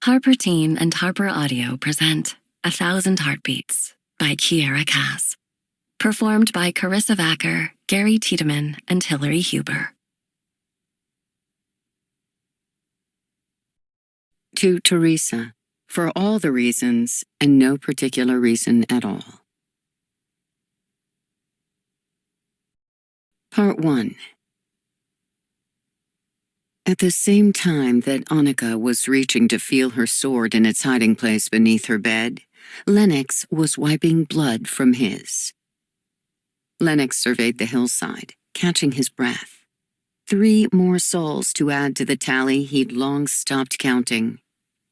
Harper Teen and Harper Audio present 1,000 Heartbeats by Kiera Cass. Performed by Carissa Vacker, Gary Tiedemann, and Hillary Huber. To Teresa, for all the reasons and no particular reason at all. Part 1. At the same time that Annika was reaching to feel her sword in its hiding place beneath her bed, Lennox was wiping blood from his. Lennox surveyed the hillside, catching his breath. 3 more souls to add to the tally he'd long stopped counting.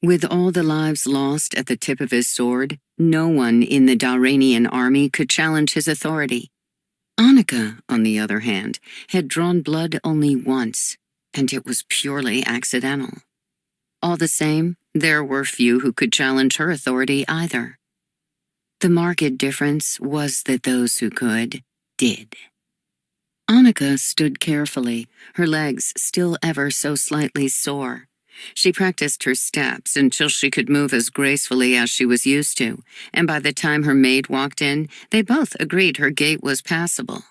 With all the lives lost at the tip of his sword, no one in the Dalranian army could challenge his authority. Annika, on the other hand, had drawn blood only once, and it was purely accidental. All the same, there were few who could challenge her authority either. The marked difference was that those who could, did. Annika stood carefully, her legs still ever so slightly sore. She practiced her steps until she could move as gracefully as she was used to, and by the time her maid walked in, they both agreed her gait was passable.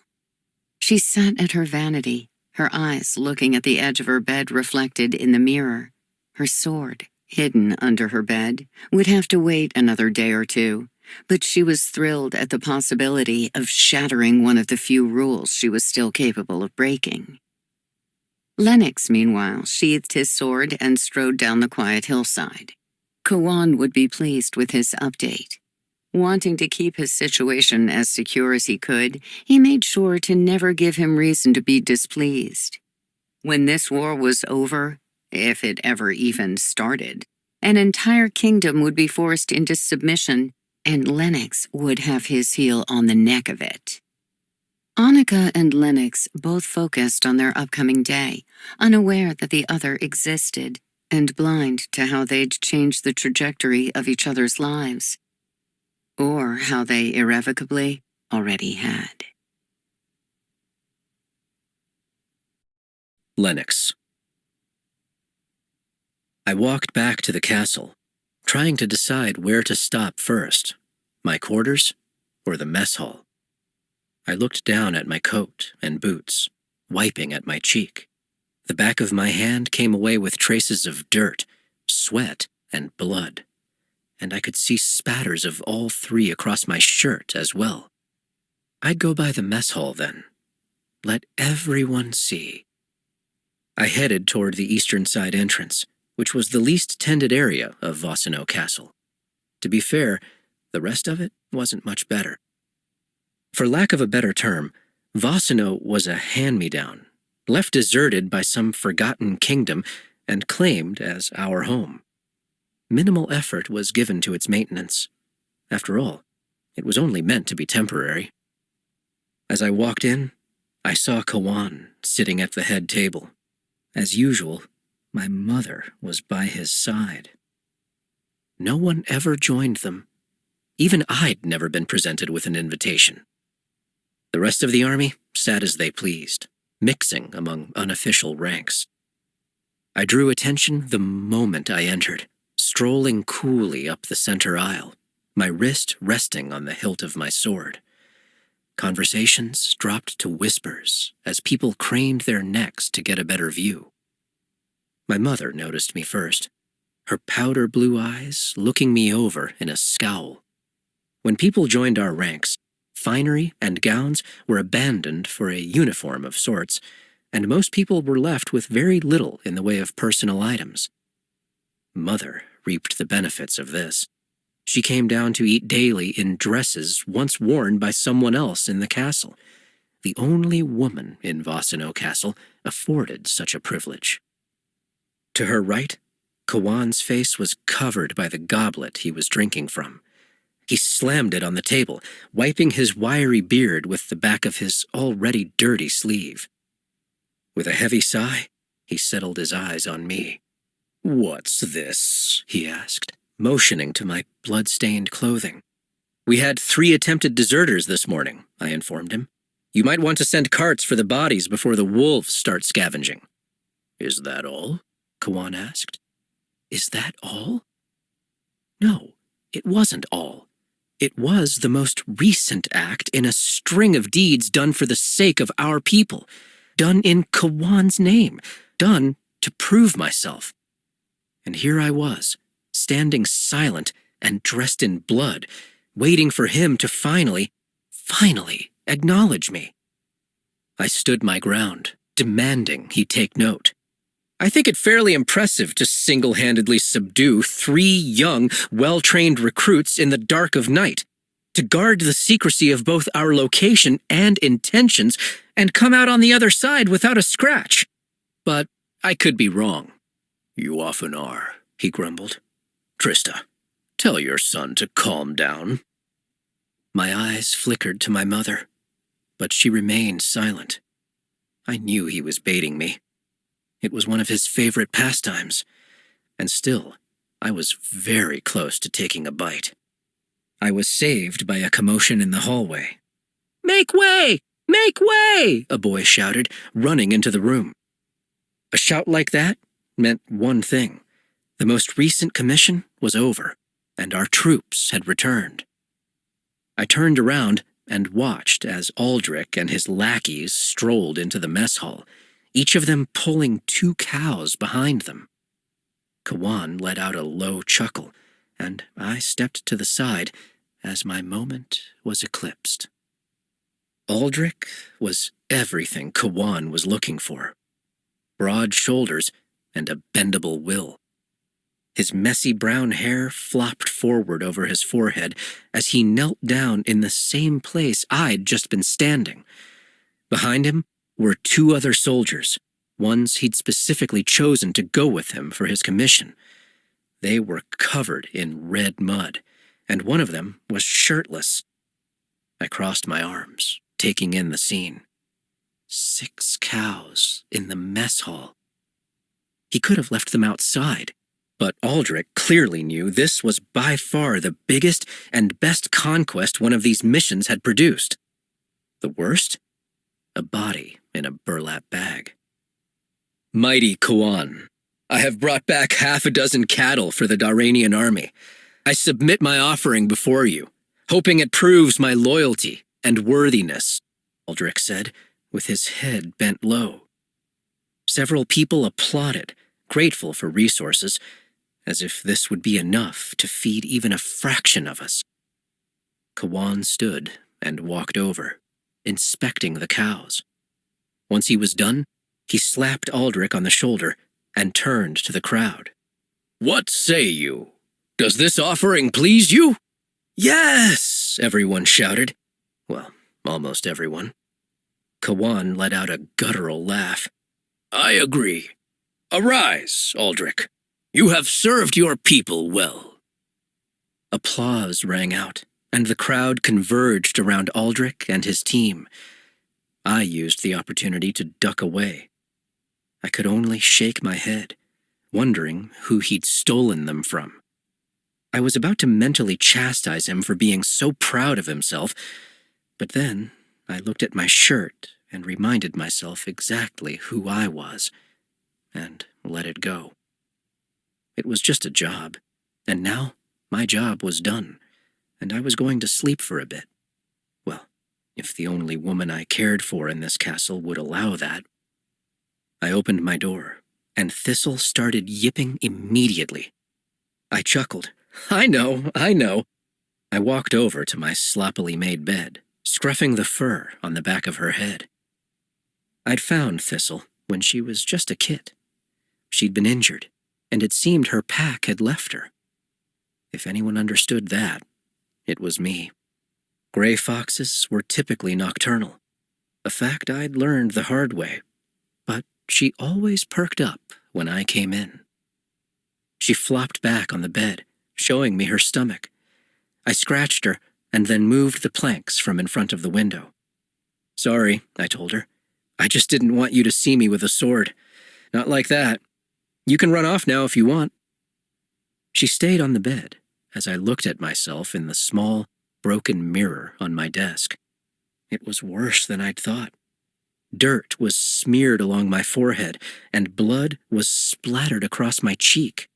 She sat at her vanity, her eyes looking at the edge of her bed reflected in the mirror. Her sword, hidden under her bed, would have to wait another day or two, but she was thrilled at the possibility of shattering one of the few rules she was still capable of breaking. Lennox, meanwhile, sheathed his sword and strode down the quiet hillside. Kawan would be pleased with his update. Wanting to keep his situation as secure as he could, he made sure to never give him reason to be displeased. When this war was over, if it ever even started, an entire kingdom would be forced into submission, and Lennox would have his heel on the neck of it. Annika and Lennox both focused on their upcoming day, unaware that the other existed, and blind to how they'd change the trajectory of each other's lives. Or how they irrevocably already had. Lennox. I walked back to the castle, trying to decide where to stop first, my quarters or the mess hall. I looked down at my coat and boots, wiping at my cheek. The back of my hand came away with traces of dirt, sweat, and blood, and I could see spatters of all 3 across my shirt as well. I'd go by the mess hall then. Let everyone see. I headed toward the eastern side entrance, which was the least tended area of Vosseno Castle. To be fair, the rest of it wasn't much better. For lack of a better term, Vosseno was a hand-me-down, left deserted by some forgotten kingdom and claimed as our home. Minimal effort was given to its maintenance. After all, it was only meant to be temporary. As I walked in, I saw Kawan sitting at the head table. As usual, my mother was by his side. No one ever joined them. Even I'd never been presented with an invitation. The rest of the army sat as they pleased, mixing among unofficial ranks. I drew attention the moment I entered, strolling coolly up the center aisle, my wrist resting on the hilt of my sword. Conversations dropped to whispers as people craned their necks to get a better view. My mother noticed me first, her powder blue eyes looking me over in a scowl. When people joined our ranks, finery and gowns were abandoned for a uniform of sorts, and most people were left with very little in the way of personal items. Mother reaped the benefits of this. She came down to eat daily in dresses once worn by someone else in the castle. The only woman in Vosseno Castle afforded such a privilege. To her right, Kawan's face was covered by the goblet he was drinking from. He slammed it on the table, wiping his wiry beard with the back of his already dirty sleeve. With a heavy sigh, he settled his eyes on me. "What's this?" he asked, motioning to my blood-stained clothing. "We had 3 attempted deserters this morning," I informed him. "You might want to send carts for the bodies before the wolves start scavenging." "Is that all?" Kawan asked. "Is that all?" No, it wasn't all. It was the most recent act in a string of deeds done for the sake of our people, done in Kawan's name, done to prove myself. And here I was, standing silent and dressed in blood, waiting for him to finally acknowledge me. I stood my ground, demanding he take note. I think it fairly impressive to single-handedly subdue 3 young, well-trained recruits in the dark of night, to guard the secrecy of both our location and intentions, and come out on the other side without a scratch. But I could be wrong. "You often are," he grumbled. "Trista, tell your son to calm down." My eyes flickered to my mother, but she remained silent. I knew he was baiting me. It was one of his favorite pastimes, and still, I was very close to taking a bite. I was saved by a commotion in the hallway. "Make way! Make way!" a boy shouted, running into the room. A shout like that meant one thing. The most recent commission was over, and our troops had returned. I turned around and watched as Aldrich and his lackeys strolled into the mess hall, each of them pulling 2 cows behind them. Kawan let out a low chuckle, and I stepped to the side as my moment was eclipsed. Aldrich was everything Kawan was looking for. Broad shoulders and a bendable will. His messy brown hair flopped forward over his forehead as he knelt down in the same place I'd just been standing. Behind him were 2 other soldiers, ones he'd specifically chosen to go with him for his commission. They were covered in red mud, and one of them was shirtless. I crossed my arms, taking in the scene. 6 cows in the mess hall. He could have left them outside, but Aldrich clearly knew this was by far the biggest and best conquest one of these missions had produced. The worst? A body in a burlap bag. "Mighty Kawan, I have brought back 6 cattle for the Daranian army. I submit my offering before you, hoping it proves my loyalty and worthiness," Aldrich said, with his head bent low. Several people applauded, grateful for resources, as if this would be enough to feed even a fraction of us. Kawan stood and walked over, inspecting the cows. Once he was done, he slapped Aldrich on the shoulder and turned to the crowd. "What say you? Does this offering please you?" "Yes!" everyone shouted. Well, almost everyone. Kawan let out a guttural laugh. "I agree. Arise, Aldrich. You have served your people well." Applause rang out, and the crowd converged around Aldrich and his team. I used the opportunity to duck away. I could only shake my head, wondering who he'd stolen them from. I was about to mentally chastise him for being so proud of himself, but then I looked at my shirt and reminded myself exactly who I was, and let it go. It was just a job, and now my job was done, and I was going to sleep for a bit. Well, if the only woman I cared for in this castle would allow that. I opened my door, and Thistle started yipping immediately. I chuckled. I know. I walked over to my sloppily made bed, scruffing the fur on the back of her head. I'd found Thistle when she was just a kit. She'd been injured, and it seemed her pack had left her. If anyone understood that, it was me. Gray foxes were typically nocturnal, a fact I'd learned the hard way, but she always perked up when I came in. She flopped back on the bed, showing me her stomach. I scratched her and then moved the planks from in front of the window. "Sorry," I told her. "I just didn't want you to see me with a sword. Not like that. You can run off now if you want." She stayed on the bed as I looked at myself in the small, broken mirror on my desk. It was worse than I'd thought. Dirt was smeared along my forehead, and blood was splattered across my cheek.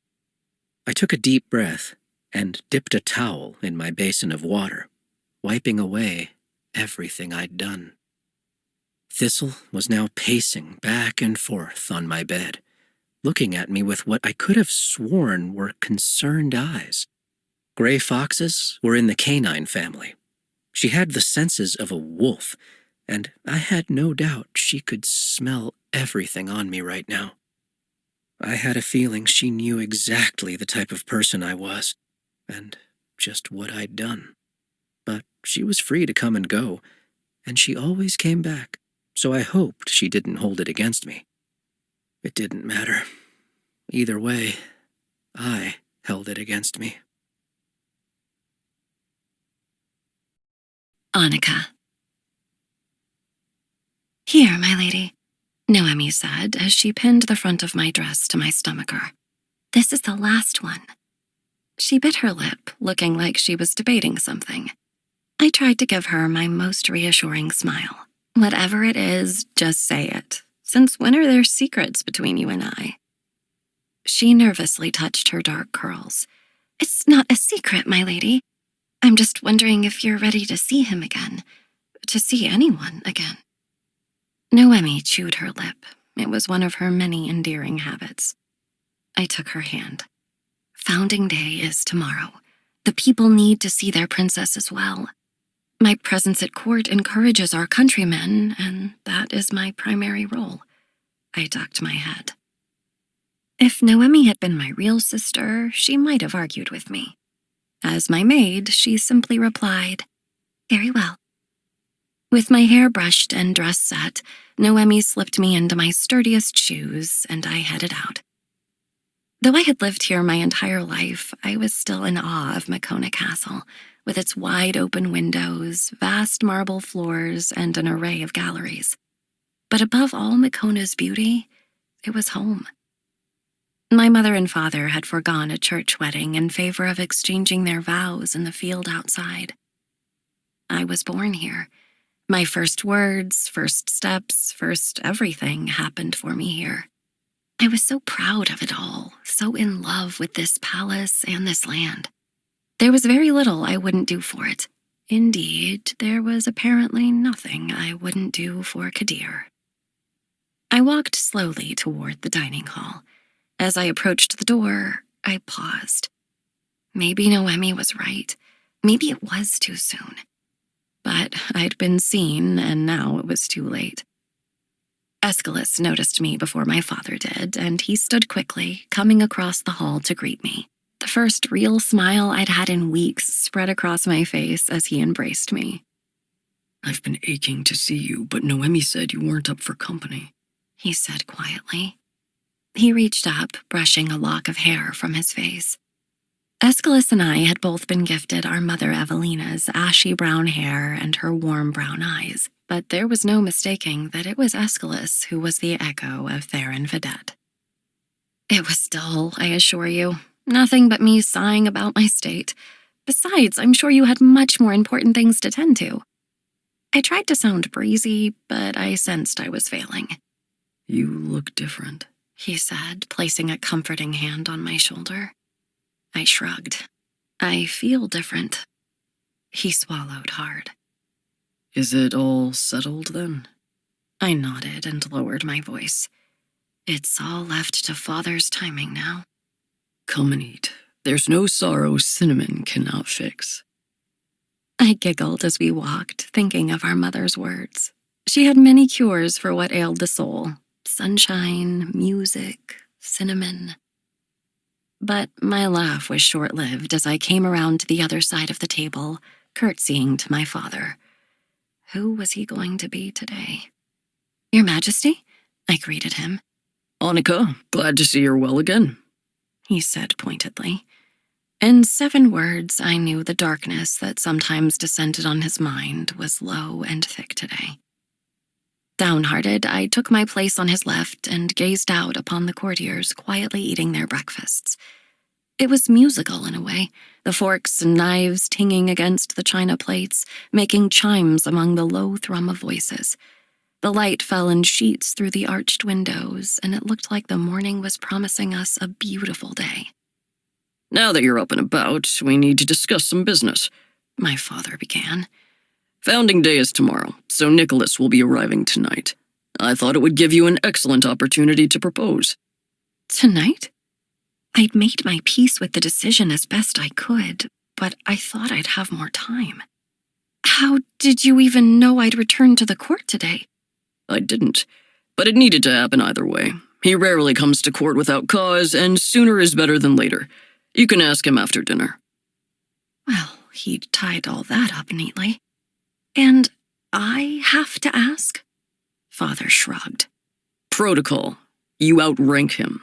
I took a deep breath and dipped a towel in my basin of water, wiping away everything I'd done. Thistle was now pacing back and forth on my bed, looking at me with what I could have sworn were concerned eyes. Gray foxes were in the canine family. She had the senses of a wolf, and I had no doubt she could smell everything on me right now. I had a feeling she knew exactly the type of person I was, and just what I'd done. But she was free to come and go, and she always came back, so I hoped she didn't hold it against me. It didn't matter. Either way, I held it against me. Annika. Here, my lady, Noemi said as she pinned the front of my dress to my stomacher. This is the last one. She bit her lip, looking like she was debating something. I tried to give her my most reassuring smile. Whatever it is, just say it. Since when are there secrets between you and I? She nervously touched her dark curls. It's not a secret, my lady. I'm just wondering if you're ready to see him again. To see anyone again. Noemi chewed her lip. It was one of her many endearing habits. I took her hand. Founding Day is tomorrow. The people need to see their princess as well. My presence at court encourages our countrymen, and that is my primary role. I ducked my head. If Noemi had been my real sister, she might have argued with me. As my maid, she simply replied, "Very well." With my hair brushed and dress set, Noemi slipped me into my sturdiest shoes, and I headed out. Though I had lived here my entire life, I was still in awe of Makona Castle, with its wide-open windows, vast marble floors, and an array of galleries. But above all Makona's beauty, it was home. My mother and father had foregone a church wedding in favor of exchanging their vows in the field outside. I was born here. My first words, first steps, first everything happened for me here. I was so proud of it all, so in love with this palace and this land. There was very little I wouldn't do for it. Indeed, there was apparently nothing I wouldn't do for Kadir. I walked slowly toward the dining hall. As I approached the door, I paused. Maybe Noemi was right. Maybe it was too soon. But I'd been seen, and now it was too late. Aeschylus noticed me before my father did, and he stood quickly, coming across the hall to greet me. The first real smile I'd had in weeks spread across my face as he embraced me. "I've been aching to see you, but Noemi said you weren't up for company," he said quietly. He reached up, brushing a lock of hair from his face. Aeschylus and I had both been gifted our mother Evelina's ashy brown hair and her warm brown eyes, but there was no mistaking that it was Aeschylus who was the echo of Theron Vedette. It was dull, I assure you. Nothing but me sighing about my state. Besides, I'm sure you had much more important things to tend to. I tried to sound breezy, but I sensed I was failing. "You look different," he said, placing a comforting hand on my shoulder. I shrugged. "I feel different." He swallowed hard. "Is it all settled then?" I nodded and lowered my voice. "It's all left to Father's timing now." "Come and eat. There's no sorrow cinnamon cannot fix." I giggled as we walked, thinking of our mother's words. She had many cures for what ailed the soul. Sunshine, music, cinnamon. But my laugh was short-lived as I came around to the other side of the table, curtsying to my father. Who was he going to be today? "Your Majesty?" I greeted him. "Annika, glad to see you're well again," he said pointedly. In 7 words, I knew the darkness that sometimes descended on his mind was low and thick today. Downhearted, I took my place on his left and gazed out upon the courtiers quietly eating their breakfasts. It was musical in a way, the forks and knives tinging against the china plates, making chimes among the low thrum of voices. The light fell in sheets through the arched windows, and it looked like the morning was promising us a beautiful day. Now that you're up and about, we need to discuss some business, my father began. Founding Day is tomorrow, so Nicholas will be arriving tonight. I thought it would give you an excellent opportunity to propose. Tonight? I'd made my peace with the decision as best I could, but I thought I'd have more time. How did you even know I'd return to the court today? I didn't, but it needed to happen either way. He rarely comes to court without cause, and sooner is better than later. You can ask him after dinner. Well, he'd tied all that up neatly. And I have to ask? Father shrugged. Protocol. You outrank him.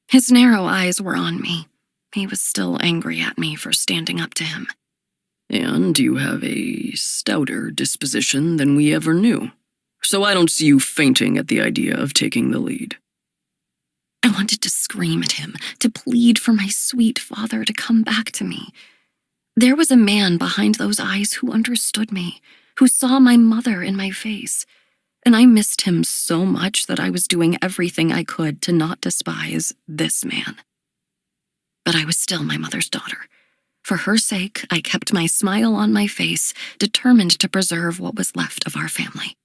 His narrow eyes were on me. He was still angry at me for standing up to him. And you have a stouter disposition than we ever knew. So I don't see you fainting at the idea of taking the lead. I wanted to scream at him, to plead for my sweet father to come back to me. There was a man behind those eyes who understood me, who saw my mother in my face, and I missed him so much that I was doing everything I could to not despise this man. But I was still my mother's daughter. For her sake, I kept my smile on my face, determined to preserve what was left of our family.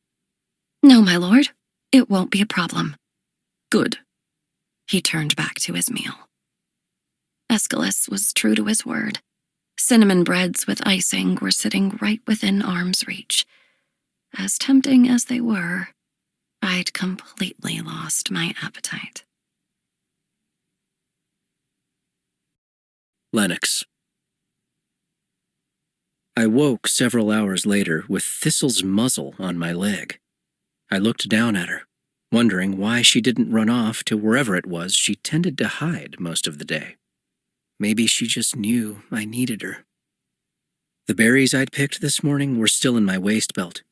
No, my lord, it won't be a problem. Good. He turned back to his meal. Aeschylus was true to his word. Cinnamon breads with icing were sitting right within arm's reach. As tempting as they were, I'd completely lost my appetite. Lennox. I woke several hours later with Thistle's muzzle on my leg. I looked down at her, wondering why she didn't run off to wherever it was she tended to hide most of the day. Maybe she just knew I needed her. The berries I'd picked this morning were still in my waist belt,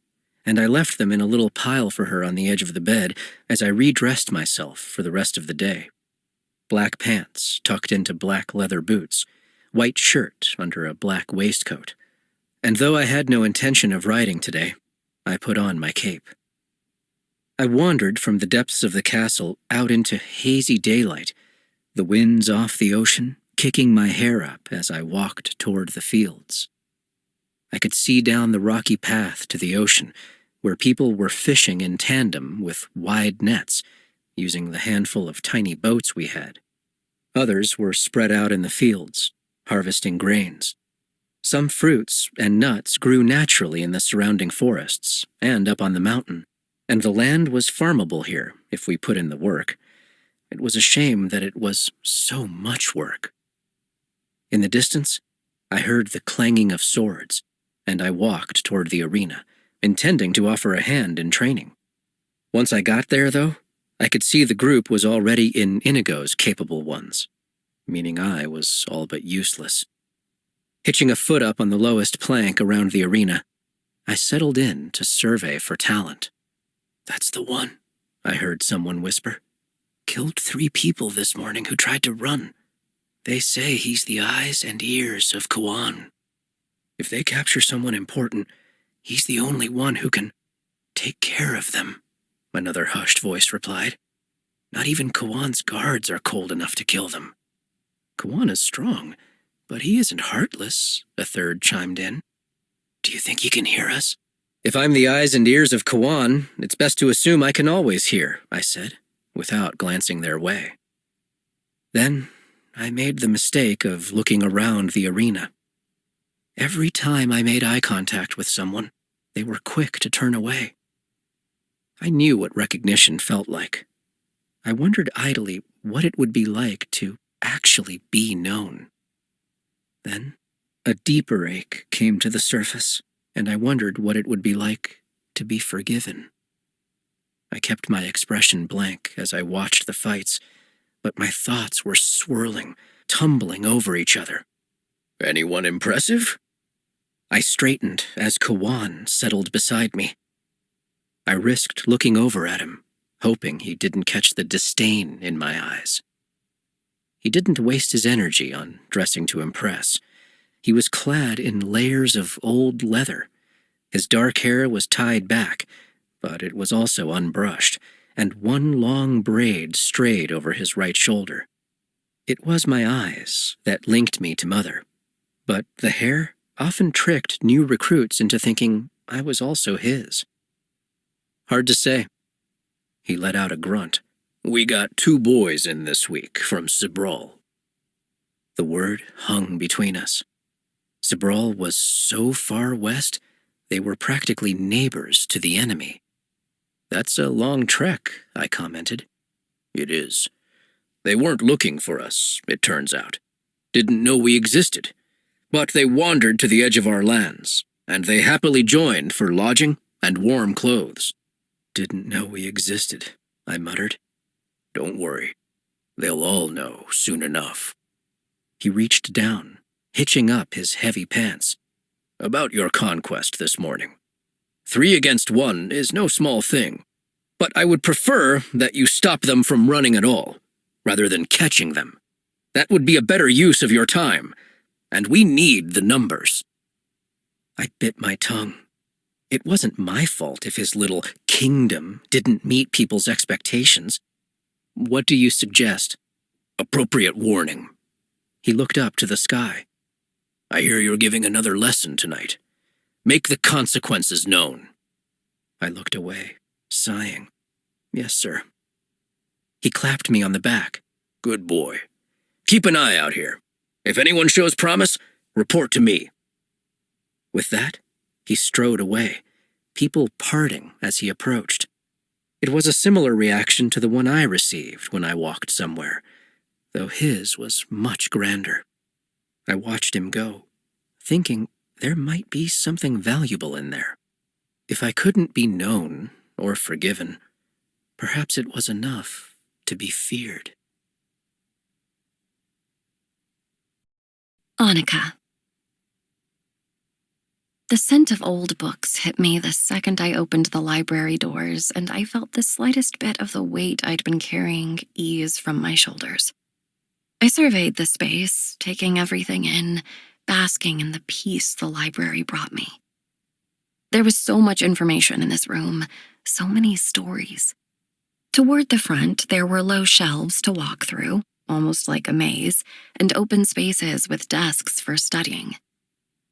and I left them in a little pile for her on the edge of the bed as I redressed myself for the rest of the day. Black pants tucked into black leather boots, white shirt under a black waistcoat. And though I had no intention of riding today, I put on my cape. I wandered from the depths of the castle out into hazy daylight, the winds off the ocean kicking my hair up as I walked toward the fields. I could see down the rocky path to the ocean, where people were fishing in tandem with wide nets, using the handful of tiny boats we had. Others were spread out in the fields, harvesting grains. Some fruits and nuts grew naturally in the surrounding forests and up on the mountain, and the land was farmable here if we put in the work. It was a shame that it was so much work. In the distance, I heard the clanging of swords, and I walked toward the arena, intending to offer a hand in training. Once I got there, though, I could see the group was already in Inigo's capable ones, meaning I was all but useless. Hitching a foot up on the lowest plank around the arena, I settled in to survey for talent. "That's the one," I heard someone whisper. "Killed 3 people this morning who tried to run. They say he's the eyes and ears of Kuan. If they capture someone important, he's the only one who can take care of them," another hushed voice replied. "Not even Kuan's guards are cold enough to kill them." "Kuan is strong, but he isn't heartless," a third chimed in. "Do you think he can hear us?" "If I'm the eyes and ears of Kuan, it's best to assume I can always hear," I said, without glancing their way. Then I made the mistake of looking around the arena. Every time I made eye contact with someone, they were quick to turn away. I knew what recognition felt like. I wondered idly what it would be like to actually be known. Then, a deeper ache came to the surface, and I wondered what it would be like to be forgiven. I kept my expression blank as I watched the fights, but my thoughts were swirling, tumbling over each other. "Anyone impressive?" I straightened as Kuan settled beside me. I risked looking over at him, hoping he didn't catch the disdain in my eyes. He didn't waste his energy on dressing to impress. He was clad in layers of old leather. His dark hair was tied back, but it was also unbrushed, and one long braid strayed over his right shoulder. It was my eyes that linked me to Mother, but the hair often tricked new recruits into thinking I was also his. Hard to say. He let out a grunt. We got 2 boys in this week from Cibrol. The word hung between us. Cibrol was so far west, they were practically neighbors to the enemy. That's a long trek, I commented. It is. They weren't looking for us, it turns out. Didn't know we existed. But they wandered to the edge of our lands, and they happily joined for lodging and warm clothes. Didn't know we existed, I muttered. Don't worry. They'll all know soon enough. He reached down, hitching up his heavy pants. About your conquest this morning. 3 against 1 is no small thing, but I would prefer that you stop them from running at all, rather than catching them. That would be a better use of your time, and we need the numbers. I bit my tongue. It wasn't my fault if his little kingdom didn't meet people's expectations. What do you suggest? Appropriate warning. He looked up to the sky. I hear you're giving another lesson tonight. Make the consequences known. I looked away, sighing. Yes, sir. He clapped me on the back. Good boy. Keep an eye out here. If anyone shows promise, report to me. With that, he strode away, people parting as he approached. It was a similar reaction to the one I received when I walked somewhere, though his was much grander. I watched him go, thinking there might be something valuable in there. If I couldn't be known or forgiven, perhaps it was enough to be feared. Annika. The scent of old books hit me the second I opened the library doors, and I felt the slightest bit of the weight I'd been carrying ease from my shoulders. I surveyed the space, taking everything in, basking in the peace the library brought me. There was so much information in this room, so many stories. Toward the front, there were low shelves to walk through, almost like a maze, and open spaces with desks for studying.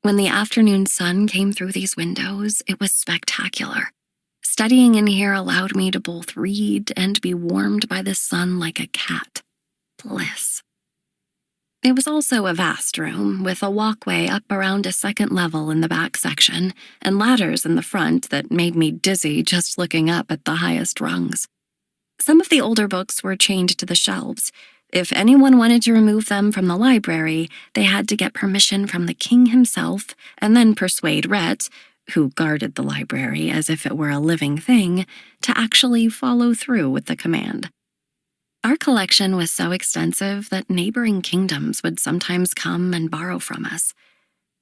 When the afternoon sun came through these windows, it was spectacular. Studying in here allowed me to both read and be warmed by the sun like a cat. Bliss. It was also a vast room, with a walkway up around a second level in the back section, and ladders in the front that made me dizzy just looking up at the highest rungs. Some of the older books were chained to the shelves. If anyone wanted to remove them from the library, they had to get permission from the king himself and then persuade Rhett, who guarded the library as if it were a living thing, to actually follow through with the command. Our collection was so extensive that neighboring kingdoms would sometimes come and borrow from us.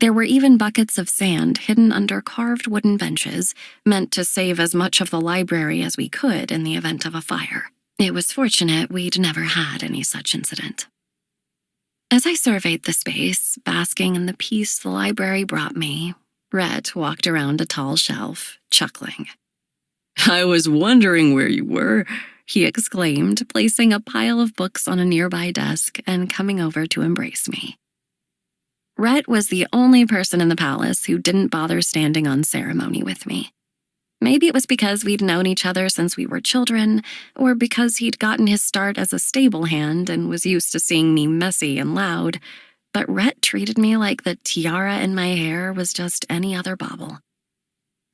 There were even buckets of sand hidden under carved wooden benches, meant to save as much of the library as we could in the event of a fire. It was fortunate we'd never had any such incident. As I surveyed the space, basking in the peace the library brought me, Rhett walked around a tall shelf, chuckling. I was wondering where you were, he exclaimed, placing a pile of books on a nearby desk and coming over to embrace me. Rhett was the only person in the palace who didn't bother standing on ceremony with me. Maybe it was because we'd known each other since we were children, or because he'd gotten his start as a stable hand and was used to seeing me messy and loud, but Rhett treated me like the tiara in my hair was just any other bauble.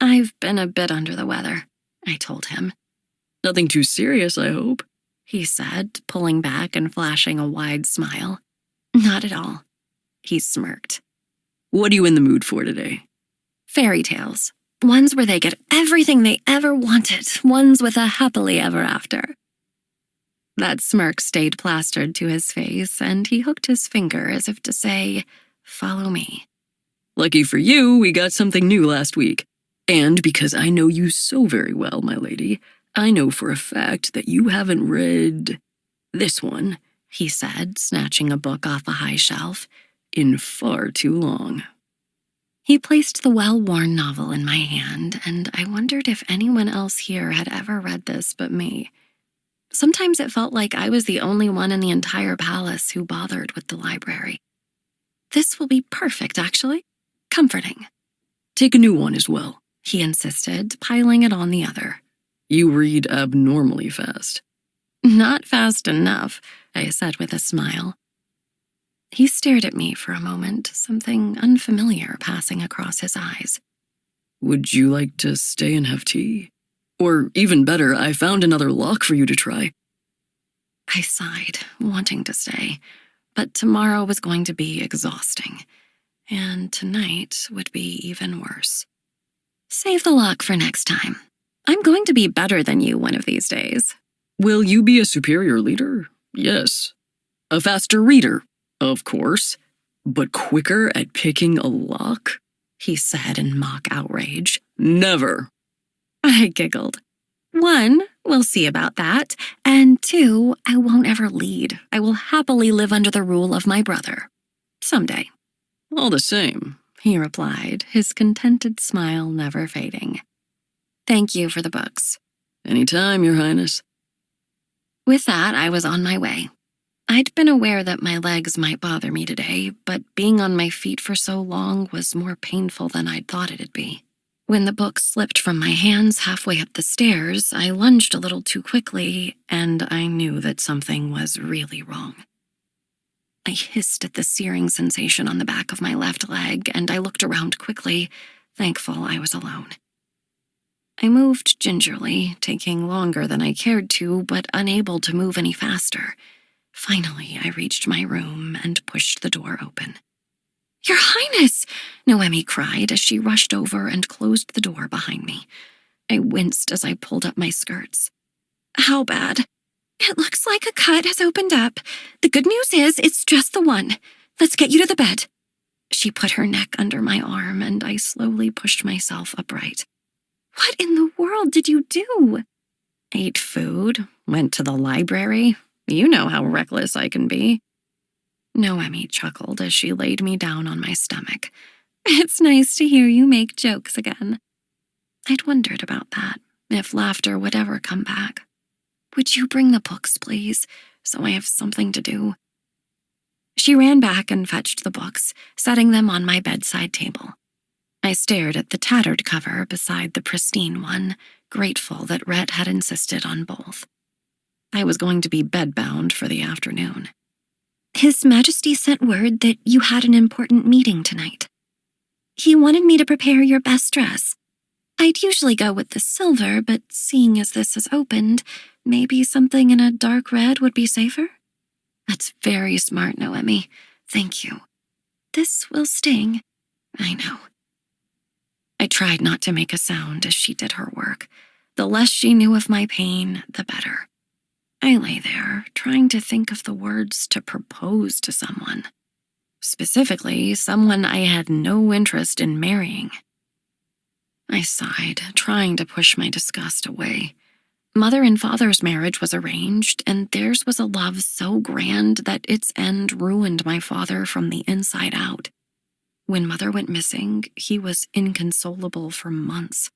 I've been a bit under the weather, I told him. Nothing too serious, I hope, he said, pulling back and flashing a wide smile. Not at all, he smirked. What are you in the mood for today? Fairy tales. Ones where they get everything they ever wanted, ones with a happily ever after. That smirk stayed plastered to his face, and he hooked his finger as if to say, follow me. Lucky for you, we got something new last week. And because I know you so very well, my lady, I know for a fact that you haven't read this one, he said, snatching a book off a high shelf, in far too long. He placed the well-worn novel in my hand, and I wondered if anyone else here had ever read this but me. Sometimes it felt like I was the only one in the entire palace who bothered with the library. This will be perfect, actually. Comforting. Take a new one as well. He insisted, piling it on the other. You read abnormally fast. Not fast enough, I said with a smile. He stared at me for a moment, something unfamiliar passing across his eyes. Would you like to stay and have tea? Or even better, I found another lock for you to try. I sighed, wanting to stay, but tomorrow was going to be exhausting, and tonight would be even worse. Save the lock for next time. I'm going to be better than you one of these days. Will you be a superior leader? Yes. A faster reader? Of course. But quicker at picking a lock? He said in mock outrage. Never. I giggled. 1, we'll see about that, and 2, I won't ever lead. I will happily live under the rule of my brother. Someday. All the same, he replied, his contented smile never fading. Thank you for the books. Anytime, Your Highness. With that, I was on my way. I'd been aware that my legs might bother me today, but being on my feet for so long was more painful than I'd thought it'd be. When the book slipped from my hands halfway up the stairs, I lunged a little too quickly, and I knew that something was really wrong. I hissed at the searing sensation on the back of my left leg, and I looked around quickly, thankful I was alone. I moved gingerly, taking longer than I cared to, but unable to move any faster. Finally, I reached my room and pushed the door open. Your Highness! Noemi cried as she rushed over and closed the door behind me. I winced as I pulled up my skirts. How bad? It looks like a cut has opened up. The good news is it's just the one. Let's get you to the bed. She put her neck under my arm and I slowly pushed myself upright. What in the world did you do? Ate food, went to the library. You know how reckless I can be. Noemi chuckled as she laid me down on my stomach. It's nice to hear you make jokes again. I'd wondered about that, if laughter would ever come back. Would you bring the books, please, so I have something to do? She ran back and fetched the books, setting them on my bedside table. I stared at the tattered cover beside the pristine one, grateful that Rhett had insisted on both. I was going to be bedbound for the afternoon. His Majesty sent word that you had an important meeting tonight. He wanted me to prepare your best dress. I'd usually go with the silver, but seeing as this is opened, maybe something in a dark red would be safer? That's very smart, Noemi. Thank you. This will sting. I know. I tried not to make a sound as she did her work. The less she knew of my pain, the better. I lay there, trying to think of the words to propose to someone. Specifically, someone I had no interest in marrying. I sighed, trying to push my disgust away. Mother and father's marriage was arranged, and theirs was a love so grand that its end ruined my father from the inside out. When Mother went missing, he was inconsolable for months.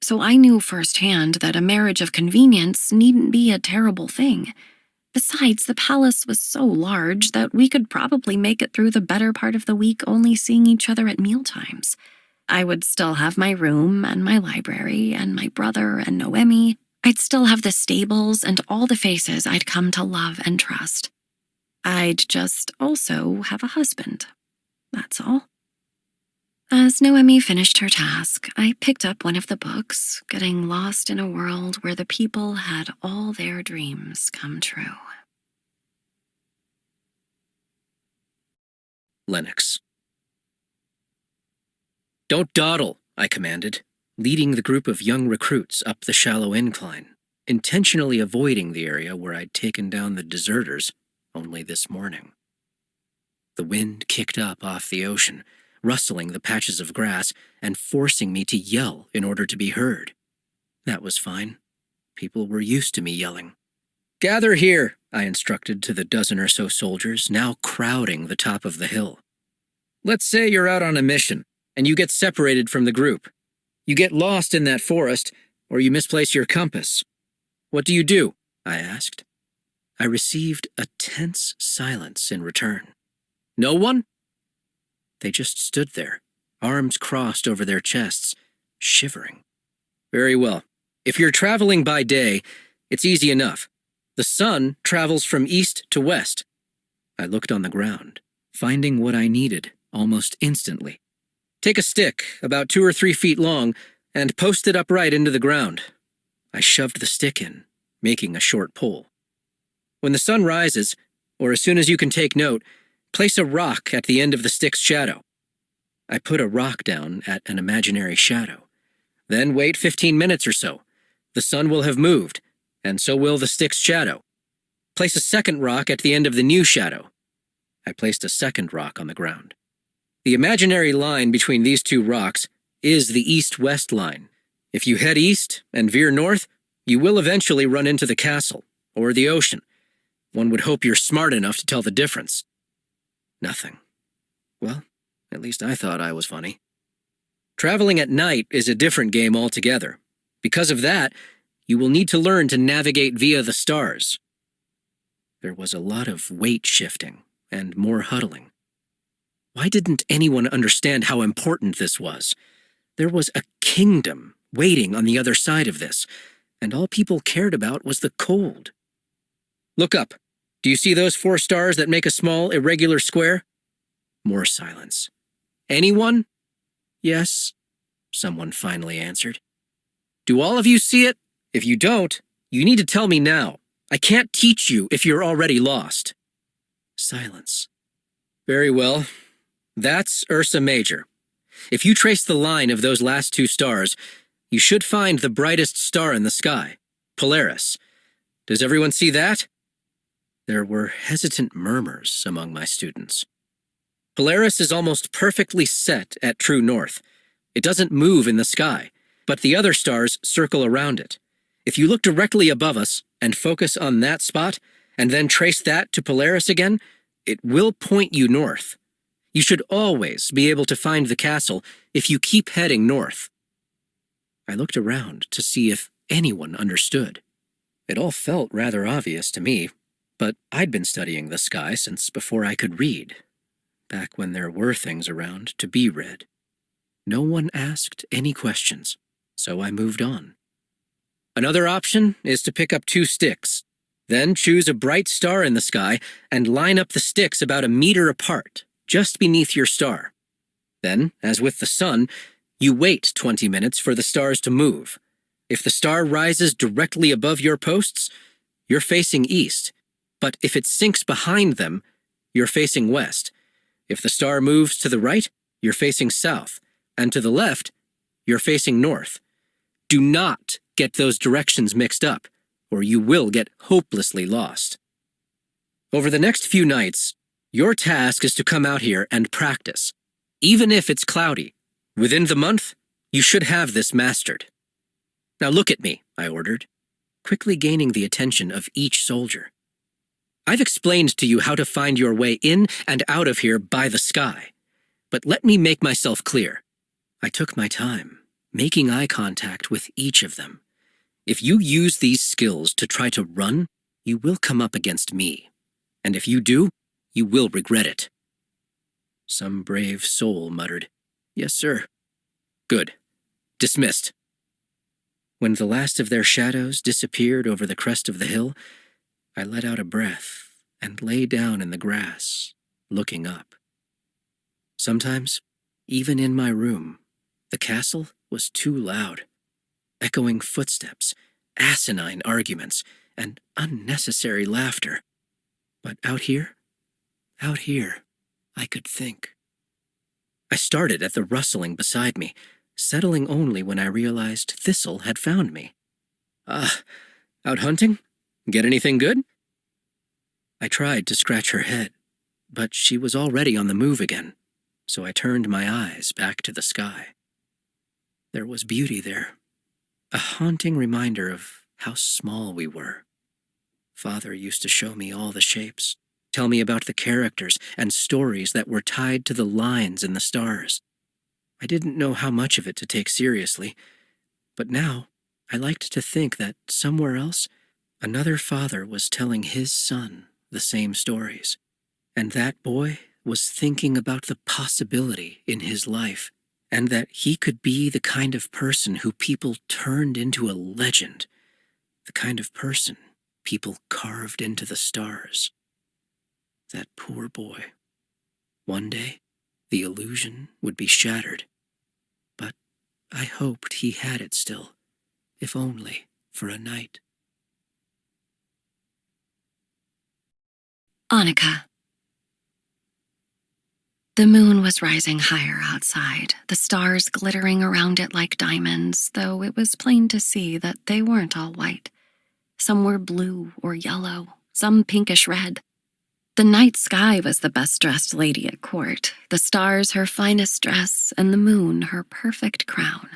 So I knew firsthand that a marriage of convenience needn't be a terrible thing. Besides, the palace was so large that we could probably make it through the better part of the week only seeing each other at mealtimes. I would still have my room and my library and my brother and Noemi. I'd still have the stables and all the faces I'd come to love and trust. I'd just also have a husband. That's all. As Noemi finished her task, I picked up one of the books, getting lost in a world where the people had all their dreams come true. Lennox. Don't dawdle, I commanded, leading the group of young recruits up the shallow incline, intentionally avoiding the area where I'd taken down the deserters only this morning. The wind kicked up off the ocean, rustling the patches of grass and forcing me to yell in order to be heard. That was fine. People were used to me yelling. Gather here, I instructed to the dozen or so soldiers now crowding the top of the hill. Let's say you're out on a mission, and you get separated from the group. You get lost in that forest, or you misplace your compass. What do? I asked. I received a tense silence in return. No one? They just stood there, arms crossed over their chests, shivering. Very well. If you're traveling by day, it's easy enough. The sun travels from east to west. I looked on the ground, finding what I needed almost instantly. Take a stick, about 2 or 3 feet long, and post it upright into the ground. I shoved the stick in, making a short pole. When the sun rises, or as soon as you can take note, place a rock at the end of the stick's shadow. I put a rock down at an imaginary shadow. Then wait 15 minutes or so. The sun will have moved, and so will the stick's shadow. Place a second rock at the end of the new shadow. I placed a second rock on the ground. The imaginary line between these two rocks is the east-west line. If you head east and veer north, you will eventually run into the castle, or the ocean. One would hope you're smart enough to tell the difference. Nothing. Well, at least I thought I was funny. Traveling at night is a different game altogether. Because of that, you will need to learn to navigate via the stars. There was a lot of weight shifting and more huddling. Why didn't anyone understand how important this was? There was a kingdom waiting on the other side of this, and all people cared about was the cold. Look up. Do you see those 4 stars that make a small, irregular square? More silence. Anyone? Yes, someone finally answered. Do all of you see it? If you don't, you need to tell me now. I can't teach you if you're already lost. Silence. Very well. That's Ursa Major. If you trace the line of those last 2 stars, you should find the brightest star in the sky, Polaris. Does everyone see that? There were hesitant murmurs among my students. Polaris is almost perfectly set at true north. It doesn't move in the sky, but the other stars circle around it. If you look directly above us and focus on that spot, and then trace that to Polaris again, it will point you north. You should always be able to find the castle if you keep heading north. I looked around to see if anyone understood. It all felt rather obvious to me, but I'd been studying the sky since before I could read, back when there were things around to be read. No one asked any questions, so I moved on. Another option is to pick up 2 sticks, then choose a bright star in the sky and line up the sticks about 1 meter apart, just beneath your star. Then, as with the sun, you wait 20 minutes for the stars to move. If the star rises directly above your posts, you're facing east, but if it sinks behind them, you're facing west. If the star moves to the right, you're facing south, and to the left, you're facing north. Do not get those directions mixed up, or you will get hopelessly lost. Over the next few nights, your task is to come out here and practice. Even if it's cloudy, within the month, you should have this mastered. Now look at me, I ordered, quickly gaining the attention of each soldier. I've explained to you how to find your way in and out of here by the sky, but let me make myself clear. I took my time, making eye contact with each of them. If you use these skills to try to run, you will come up against me, and if you do, you will regret it. Some brave soul muttered, "Yes, sir." Good. Dismissed. When the last of their shadows disappeared over the crest of the hill, I let out a breath and lay down in the grass, looking up. Sometimes, even in my room, the castle was too loud. Echoing footsteps, asinine arguments, and unnecessary laughter. But out here, I could think. I started at the rustling beside me, settling only when I realized Thistle had found me. Out hunting? Get anything good? I tried to scratch her head, but she was already on the move again, so I turned my eyes back to the sky. There was beauty there, a haunting reminder of how small we were. Father used to show me all the shapes, tell me about the characters and stories that were tied to the lines in the stars. I didn't know how much of it to take seriously, but now I liked to think that somewhere else Another father was telling his son the same stories, and that boy was thinking about the possibility in his life, and that he could be the kind of person who people turned into a legend, the kind of person people carved into the stars. That poor boy. One day, the illusion would be shattered, but I hoped he had it still, if only for a night. Annika. The moon was rising higher outside, the stars glittering around it like diamonds, though it was plain to see that they weren't all white. Some were blue or yellow, some pinkish red. The night sky was the best-dressed lady at court, the stars her finest dress, and the moon her perfect crown.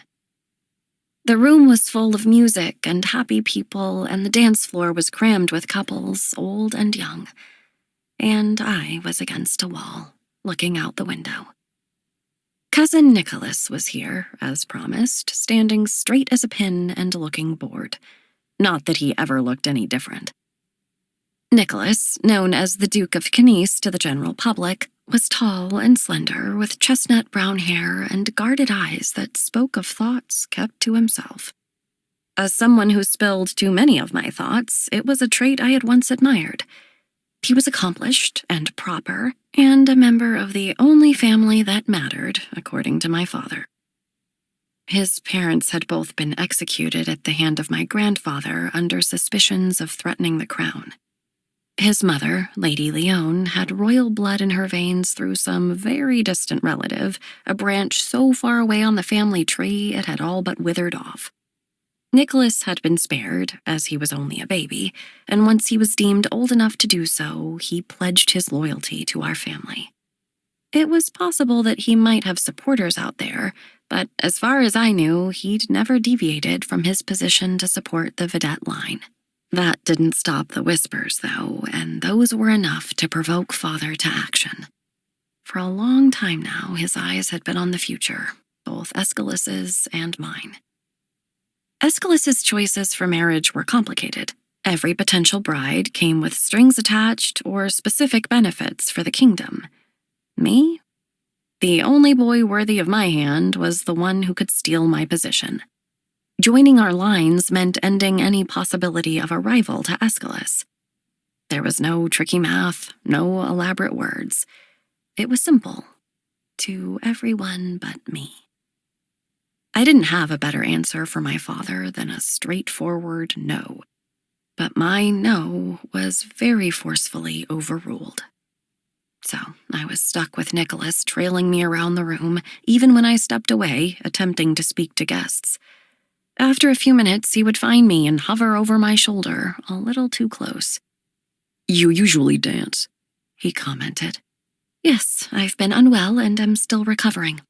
The room was full of music and happy people, and the dance floor was crammed with couples, old and young. And I was against a wall, looking out the window. Cousin Nicholas was here, as promised, standing straight as a pin and looking bored. Not that he ever looked any different. Nicholas, known as the Duke of Canice to the general public, was tall and slender, with chestnut brown hair and guarded eyes that spoke of thoughts kept to himself. As someone who spilled too many of my thoughts, it was a trait I had once admired. He was accomplished and proper, and a member of the only family that mattered, according to my father. His parents had both been executed at the hand of my grandfather under suspicions of threatening the crown. His mother, Lady Leone, had royal blood in her veins through some very distant relative, a branch so far away on the family tree it had all but withered off. Nicholas had been spared, as he was only a baby, and once he was deemed old enough to do so, he pledged his loyalty to our family. It was possible that he might have supporters out there, but as far as I knew, he'd never deviated from his position to support the Vedette line. That didn't stop the whispers, though, and those were enough to provoke Father to action. For a long time now, his eyes had been on the future, both Aeschylus's and mine. Aeschylus's choices for marriage were complicated. Every potential bride came with strings attached or specific benefits for the kingdom. Me? The only boy worthy of my hand was the one who could steal my position. Joining our lines meant ending any possibility of a rival to Aeschylus. There was no tricky math, no elaborate words. It was simple. To everyone but me. I didn't have a better answer for my father than a straightforward no. But my no was very forcefully overruled. So I was stuck with Nicholas trailing me around the room, even when I stepped away, attempting to speak to guests. After a few minutes, he would find me and hover over my shoulder, a little too close. "You usually dance," he commented. "Yes, I've been unwell and am still recovering,"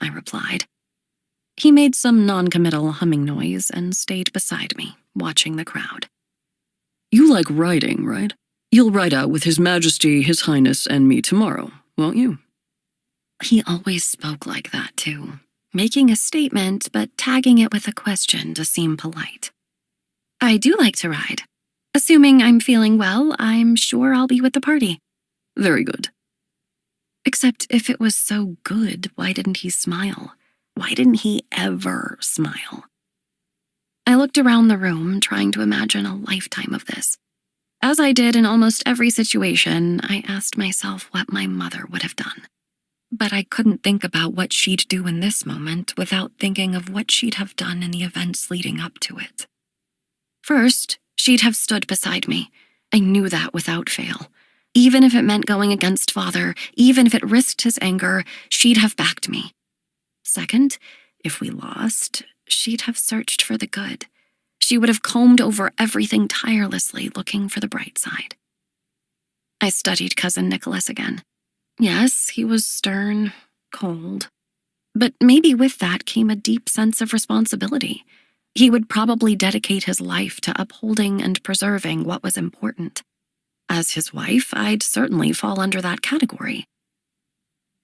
I replied. He made some non-committal humming noise and stayed beside me, watching the crowd. "You like riding, right? You'll ride out with His Majesty, His Highness, and me tomorrow, won't you?" He always spoke like that, too, making a statement but tagging it with a question to seem polite. "I do like to ride. Assuming I'm feeling well, I'm sure I'll be with the party." "Very good." Except if it was so good, why didn't he smile? Why didn't he ever smile? I looked around the room, trying to imagine a lifetime of this. As I did in almost every situation, I asked myself what my mother would have done. But I couldn't think about what she'd do in this moment without thinking of what she'd have done in the events leading up to it. First, she'd have stood beside me. I knew that without fail. Even if it meant going against Father, even if it risked his anger, she'd have backed me. Second, if we lost, she'd have searched for the good. She would have combed over everything tirelessly, looking for the bright side. I studied Cousin Nicholas again. Yes, he was stern, cold. But maybe with that came a deep sense of responsibility. He would probably dedicate his life to upholding and preserving what was important. As his wife, I'd certainly fall under that category.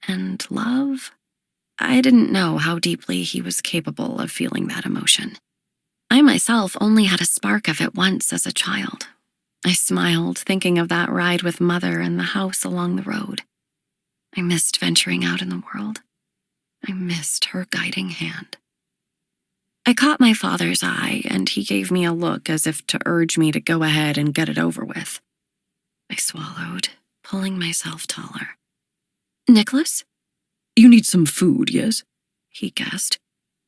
And love? I didn't know how deeply he was capable of feeling that emotion. I myself only had a spark of it once as a child. I smiled, thinking of that ride with Mother and the house along the road. I missed venturing out in the world. I missed her guiding hand. I caught my father's eye, and he gave me a look as if to urge me to go ahead and get it over with. I swallowed, pulling myself taller. Nicholas? You need some food, yes? He guessed.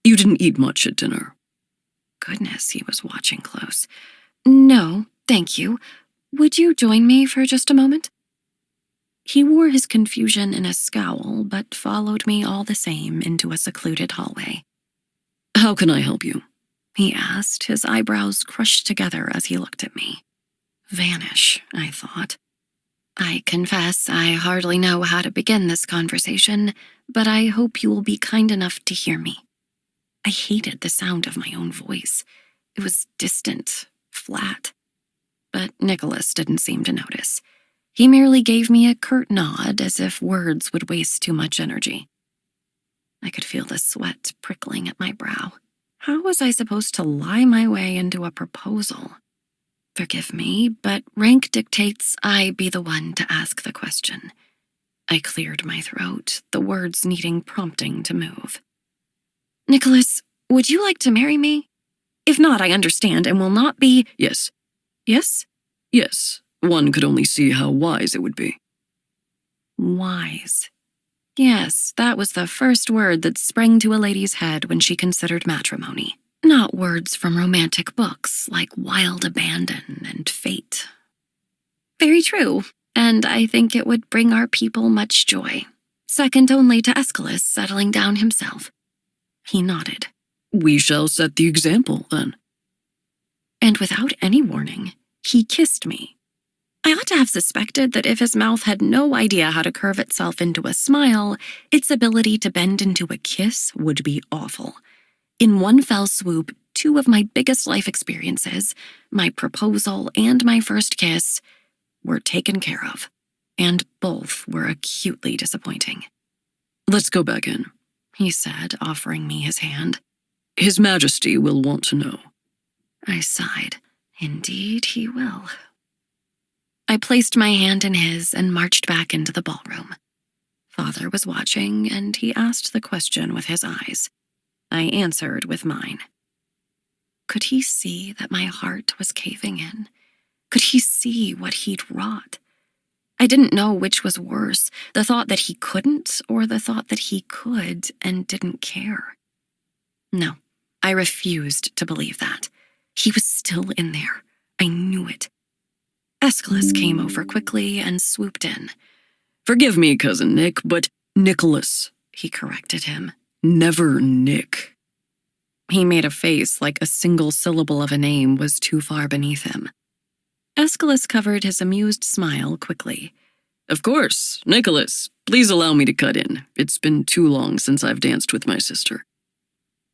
You didn't eat much at dinner. Goodness, he was watching close. No, thank you. Would you join me for just a moment? He wore his confusion in a scowl, but followed me all the same into a secluded hallway. How can I help you? He asked, his eyebrows crushed together as he looked at me. Vanish, I thought. I confess I hardly know how to begin this conversation, but I hope you will be kind enough to hear me. I hated the sound of my own voice. It was distant, flat. But Nicholas didn't seem to notice. He merely gave me a curt nod as if words would waste too much energy. I could feel the sweat prickling at my brow. How was I supposed to lie my way into a proposal? Forgive me, but rank dictates I be the one to ask the question. I cleared my throat, the words needing prompting to move. Nicholas, would you like to marry me? If not, I understand and will not be— Yes. Yes? Yes. One could only see how wise it would be. Wise. Yes, that was the first word that sprang to a lady's head when she considered matrimony. Not words from romantic books like wild abandon and fate. Very true, and I think it would bring our people much joy. Second only to Aeschylus settling down himself. He nodded. We shall set the example, then. And without any warning, he kissed me. I ought to have suspected that if his mouth had no idea how to curve itself into a smile, its ability to bend into a kiss would be awful. In one fell swoop, two of my biggest life experiences, my proposal and my first kiss, were taken care of, and both were acutely disappointing. Let's go back in, he said, offering me his hand. His Majesty will want to know. I sighed. Indeed he will. I placed my hand in his and marched back into the ballroom. Father was watching, and he asked the question with his eyes. I answered with mine. Could he see that my heart was caving in? Could he see what he'd wrought? I didn't know which was worse, the thought that he couldn't or the thought that he could and didn't care. No, I refused to believe that. He was still in there. I knew it. Aeschylus came over quickly and swooped in. Forgive me, Cousin Nick, but Nicholas, he corrected him. Never Nick. He made a face like a single syllable of a name was too far beneath him. Aeschylus covered his amused smile quickly. Of course, Nicholas, please allow me to cut in. It's been too long since I've danced with my sister.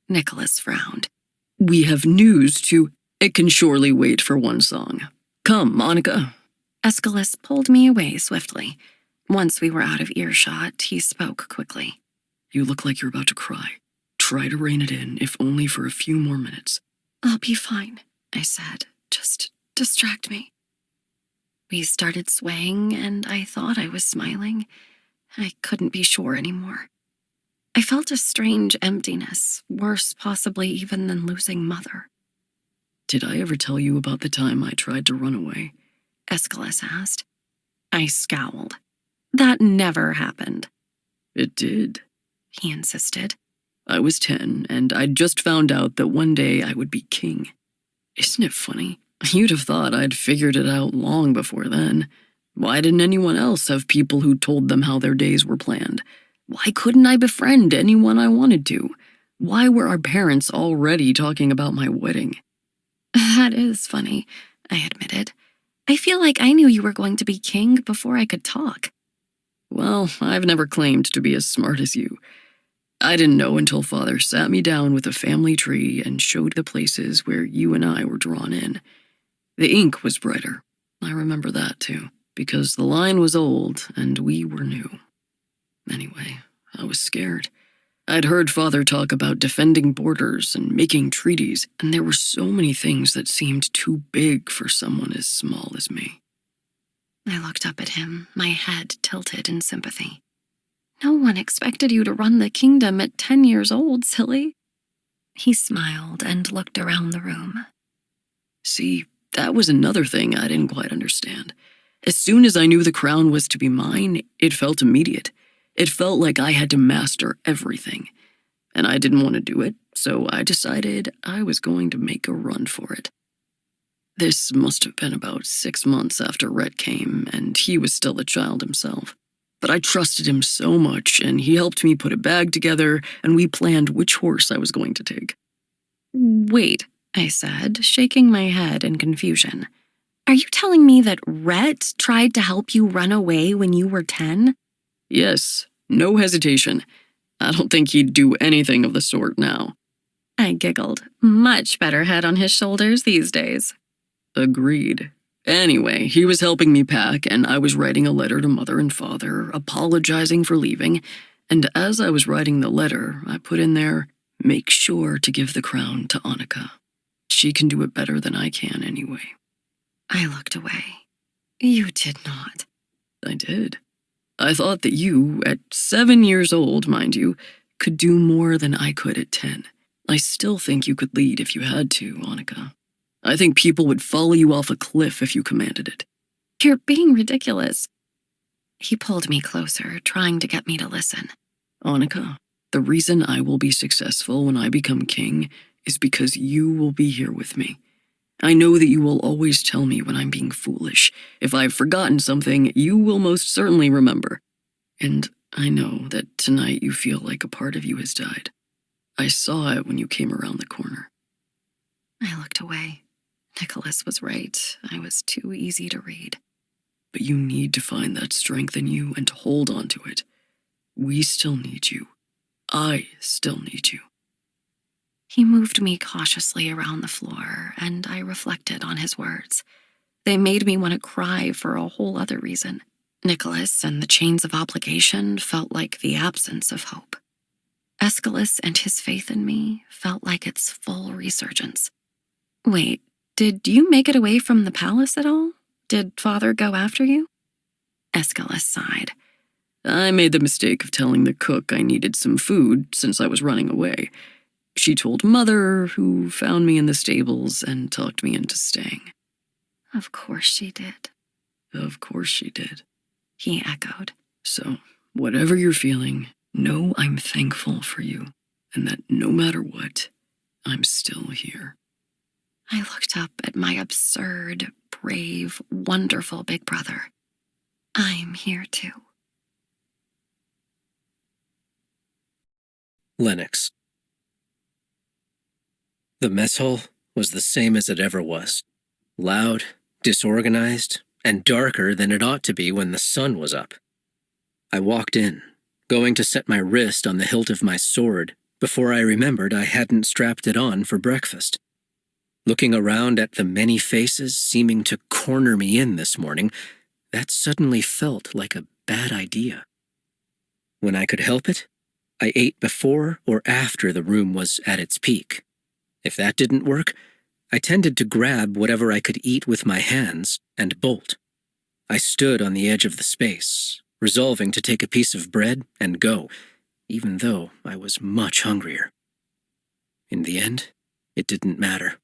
Nicholas frowned. We have news to— It can surely wait for one song. Come, Monica. Aeschylus pulled me away swiftly. Once we were out of earshot, he spoke quickly. You look like you're about to cry. Try to rein it in, if only for a few more minutes. I'll be fine, I said. Just distract me. We started swaying, and I thought I was smiling. I couldn't be sure anymore. I felt a strange emptiness, worse possibly even than losing Mother. Did I ever tell you about the time I tried to run away? Aeschylus asked. I scowled. That never happened. It did, he insisted. I was 10, and I'd just found out that one day I would be king. Isn't it funny? You'd have thought I'd figured it out long before then. Why didn't anyone else have people who told them how their days were planned? Why couldn't I befriend anyone I wanted to? Why were our parents already talking about my wedding? That is funny, I admitted. I feel like I knew you were going to be king before I could talk. Well, I've never claimed to be as smart as you. I didn't know until Father sat me down with a family tree and showed the places where you and I were drawn in. The ink was brighter. I remember that, too, because the line was old and we were new. Anyway, I was scared. I'd heard Father talk about defending borders and making treaties, and there were so many things that seemed too big for someone as small as me. I looked up at him, my head tilted in sympathy. No one expected you to run the kingdom at 10 years old, silly. He smiled and looked around the room. See, that was another thing I didn't quite understand. As soon as I knew the crown was to be mine, it felt immediate. It felt like I had to master everything. And I didn't want to do it, so I decided I was going to make a run for it. This must have been about 6 months after Rhett came, and he was still a child himself. But I trusted him so much, and he helped me put a bag together, and we planned which horse I was going to take. Wait, I said, shaking my head in confusion. Are you telling me that Rhett tried to help you run away when you were 10? Yes, no hesitation. I don't think he'd do anything of the sort now. I giggled. Much better head on his shoulders these days. Agreed. Anyway, he was helping me pack, and I was writing a letter to Mother and Father, apologizing for leaving, and as I was writing the letter, I put in there, "Make sure to give the crown to Annika. She can do it better than I can anyway." I looked away. You did not. I did. I thought that you, at 7 years old, mind you, could do more than I could at 10. I still think you could lead if you had to, Annika. I think people would follow you off a cliff if you commanded it. You're being ridiculous. He pulled me closer, trying to get me to listen. Annika, the reason I will be successful when I become king is because you will be here with me. I know that you will always tell me when I'm being foolish. If I've forgotten something, you will most certainly remember. And I know that tonight you feel like a part of you has died. I saw it when you came around the corner. I looked away. Nicholas was right. I was too easy to read. But you need to find that strength in you and to hold on to it. We still need you. I still need you. He moved me cautiously around the floor, and I reflected on his words. They made me want to cry for a whole other reason. Nicholas and the chains of obligation felt like the absence of hope. Aeschylus and his faith in me felt like its full resurgence. Wait, did you make it away from the palace at all? Did Father go after you? Aeschylus sighed. I made the mistake of telling the cook I needed some food since I was running away. She told Mother, who found me in the stables and talked me into staying. Of course she did. Of course she did. He echoed. So, whatever you're feeling, know I'm thankful for you, and that no matter what, I'm still here. I looked up at my absurd, brave, wonderful big brother. I'm here too. Lennox. The mess hall was the same as it ever was. Loud, disorganized, and darker than it ought to be when the sun was up. I walked in, going to set my wrist on the hilt of my sword before I remembered I hadn't strapped it on for breakfast. Looking around at the many faces seeming to corner me in this morning, that suddenly felt like a bad idea. When I could help it, I ate before or after the room was at its peak. If that didn't work, I tended to grab whatever I could eat with my hands and bolt. I stood on the edge of the space, resolving to take a piece of bread and go, even though I was much hungrier. In the end, it didn't matter.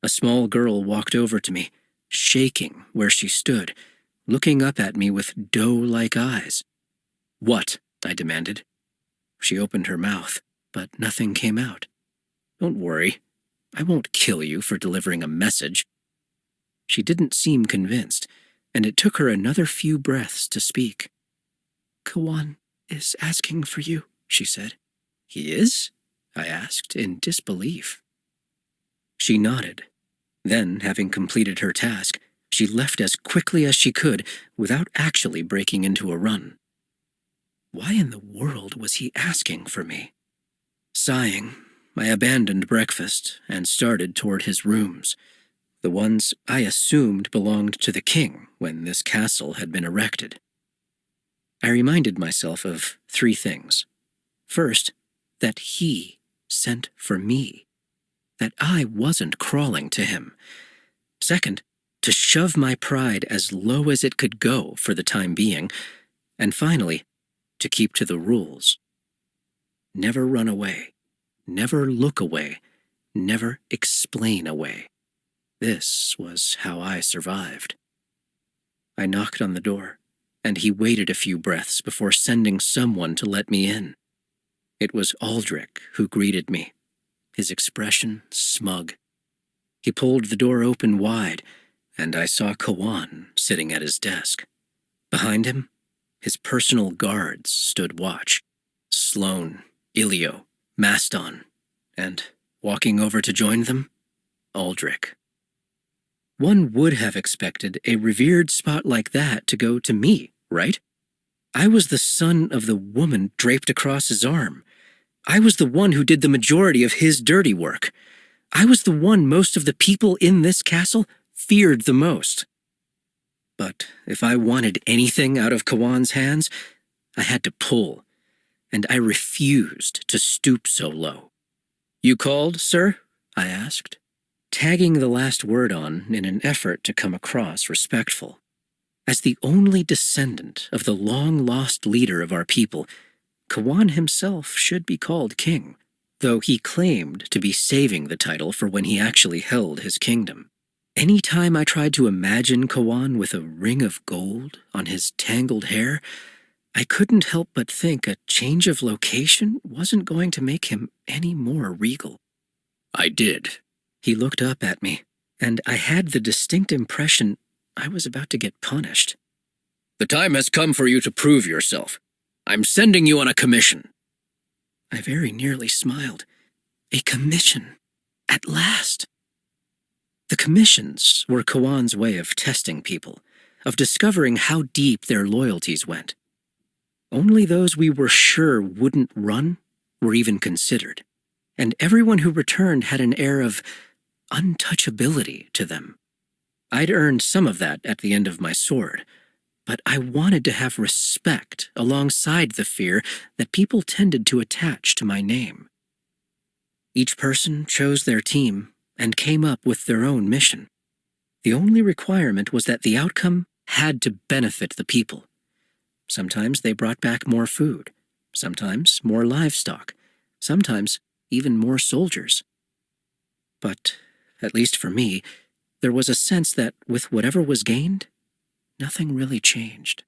A small girl walked over to me, shaking where she stood, looking up at me with doe-like eyes. "What?" I demanded. She opened her mouth, but nothing came out. "Don't worry. I won't kill you for delivering a message." She didn't seem convinced, and it took her another few breaths to speak. "Kawan is asking for you," she said. "He is?" I asked, in disbelief. She nodded. Then, having completed her task, she left as quickly as she could without actually breaking into a run. Why in the world was he asking for me? Sighing, I abandoned breakfast and started toward his rooms, the ones I assumed belonged to the king when this castle had been erected. I reminded myself of 3 things. First, that he sent for me, that I wasn't crawling to him. Second, to shove my pride as low as it could go for the time being, and finally, to keep to the rules. Never run away, never look away, never explain away. This was how I survived. I knocked on the door, and he waited a few breaths before sending someone to let me in. It was Aldrich who greeted me, his expression smug. He pulled the door open wide, and I saw Kawan sitting at his desk. Behind him, his personal guards stood watch. Sloane, Ilio, Maston, and, walking over to join them, Aldrich. One would have expected a revered spot like that to go to me, right? I was the son of the woman draped across his arm. I was the one who did the majority of his dirty work. I was the one most of the people in this castle feared the most. But if I wanted anything out of Kawan's hands, I had to pull, and I refused to stoop so low. "You called, sir?" I asked, tagging the last word on in an effort to come across respectful. As the only descendant of the long-lost leader of our people, Kawan himself should be called king, though he claimed to be saving the title for when he actually held his kingdom. Any time I tried to imagine Kawan with a ring of gold on his tangled hair, I couldn't help but think a change of location wasn't going to make him any more regal. "I did." He looked up at me, and I had the distinct impression I was about to get punished. "The time has come for you to prove yourself. I'm sending you on a commission." I very nearly smiled. A commission. At last. The commissions were Kawan's way of testing people, of discovering how deep their loyalties went. Only those we were sure wouldn't run were even considered, and everyone who returned had an air of untouchability to them. I'd earned some of that at the end of my sword, but I wanted to have respect alongside the fear that people tended to attach to my name. Each person chose their team and came up with their own mission. The only requirement was that the outcome had to benefit the people. Sometimes they brought back more food, sometimes more livestock, sometimes even more soldiers. But, at least for me, there was a sense that with whatever was gained, nothing really changed.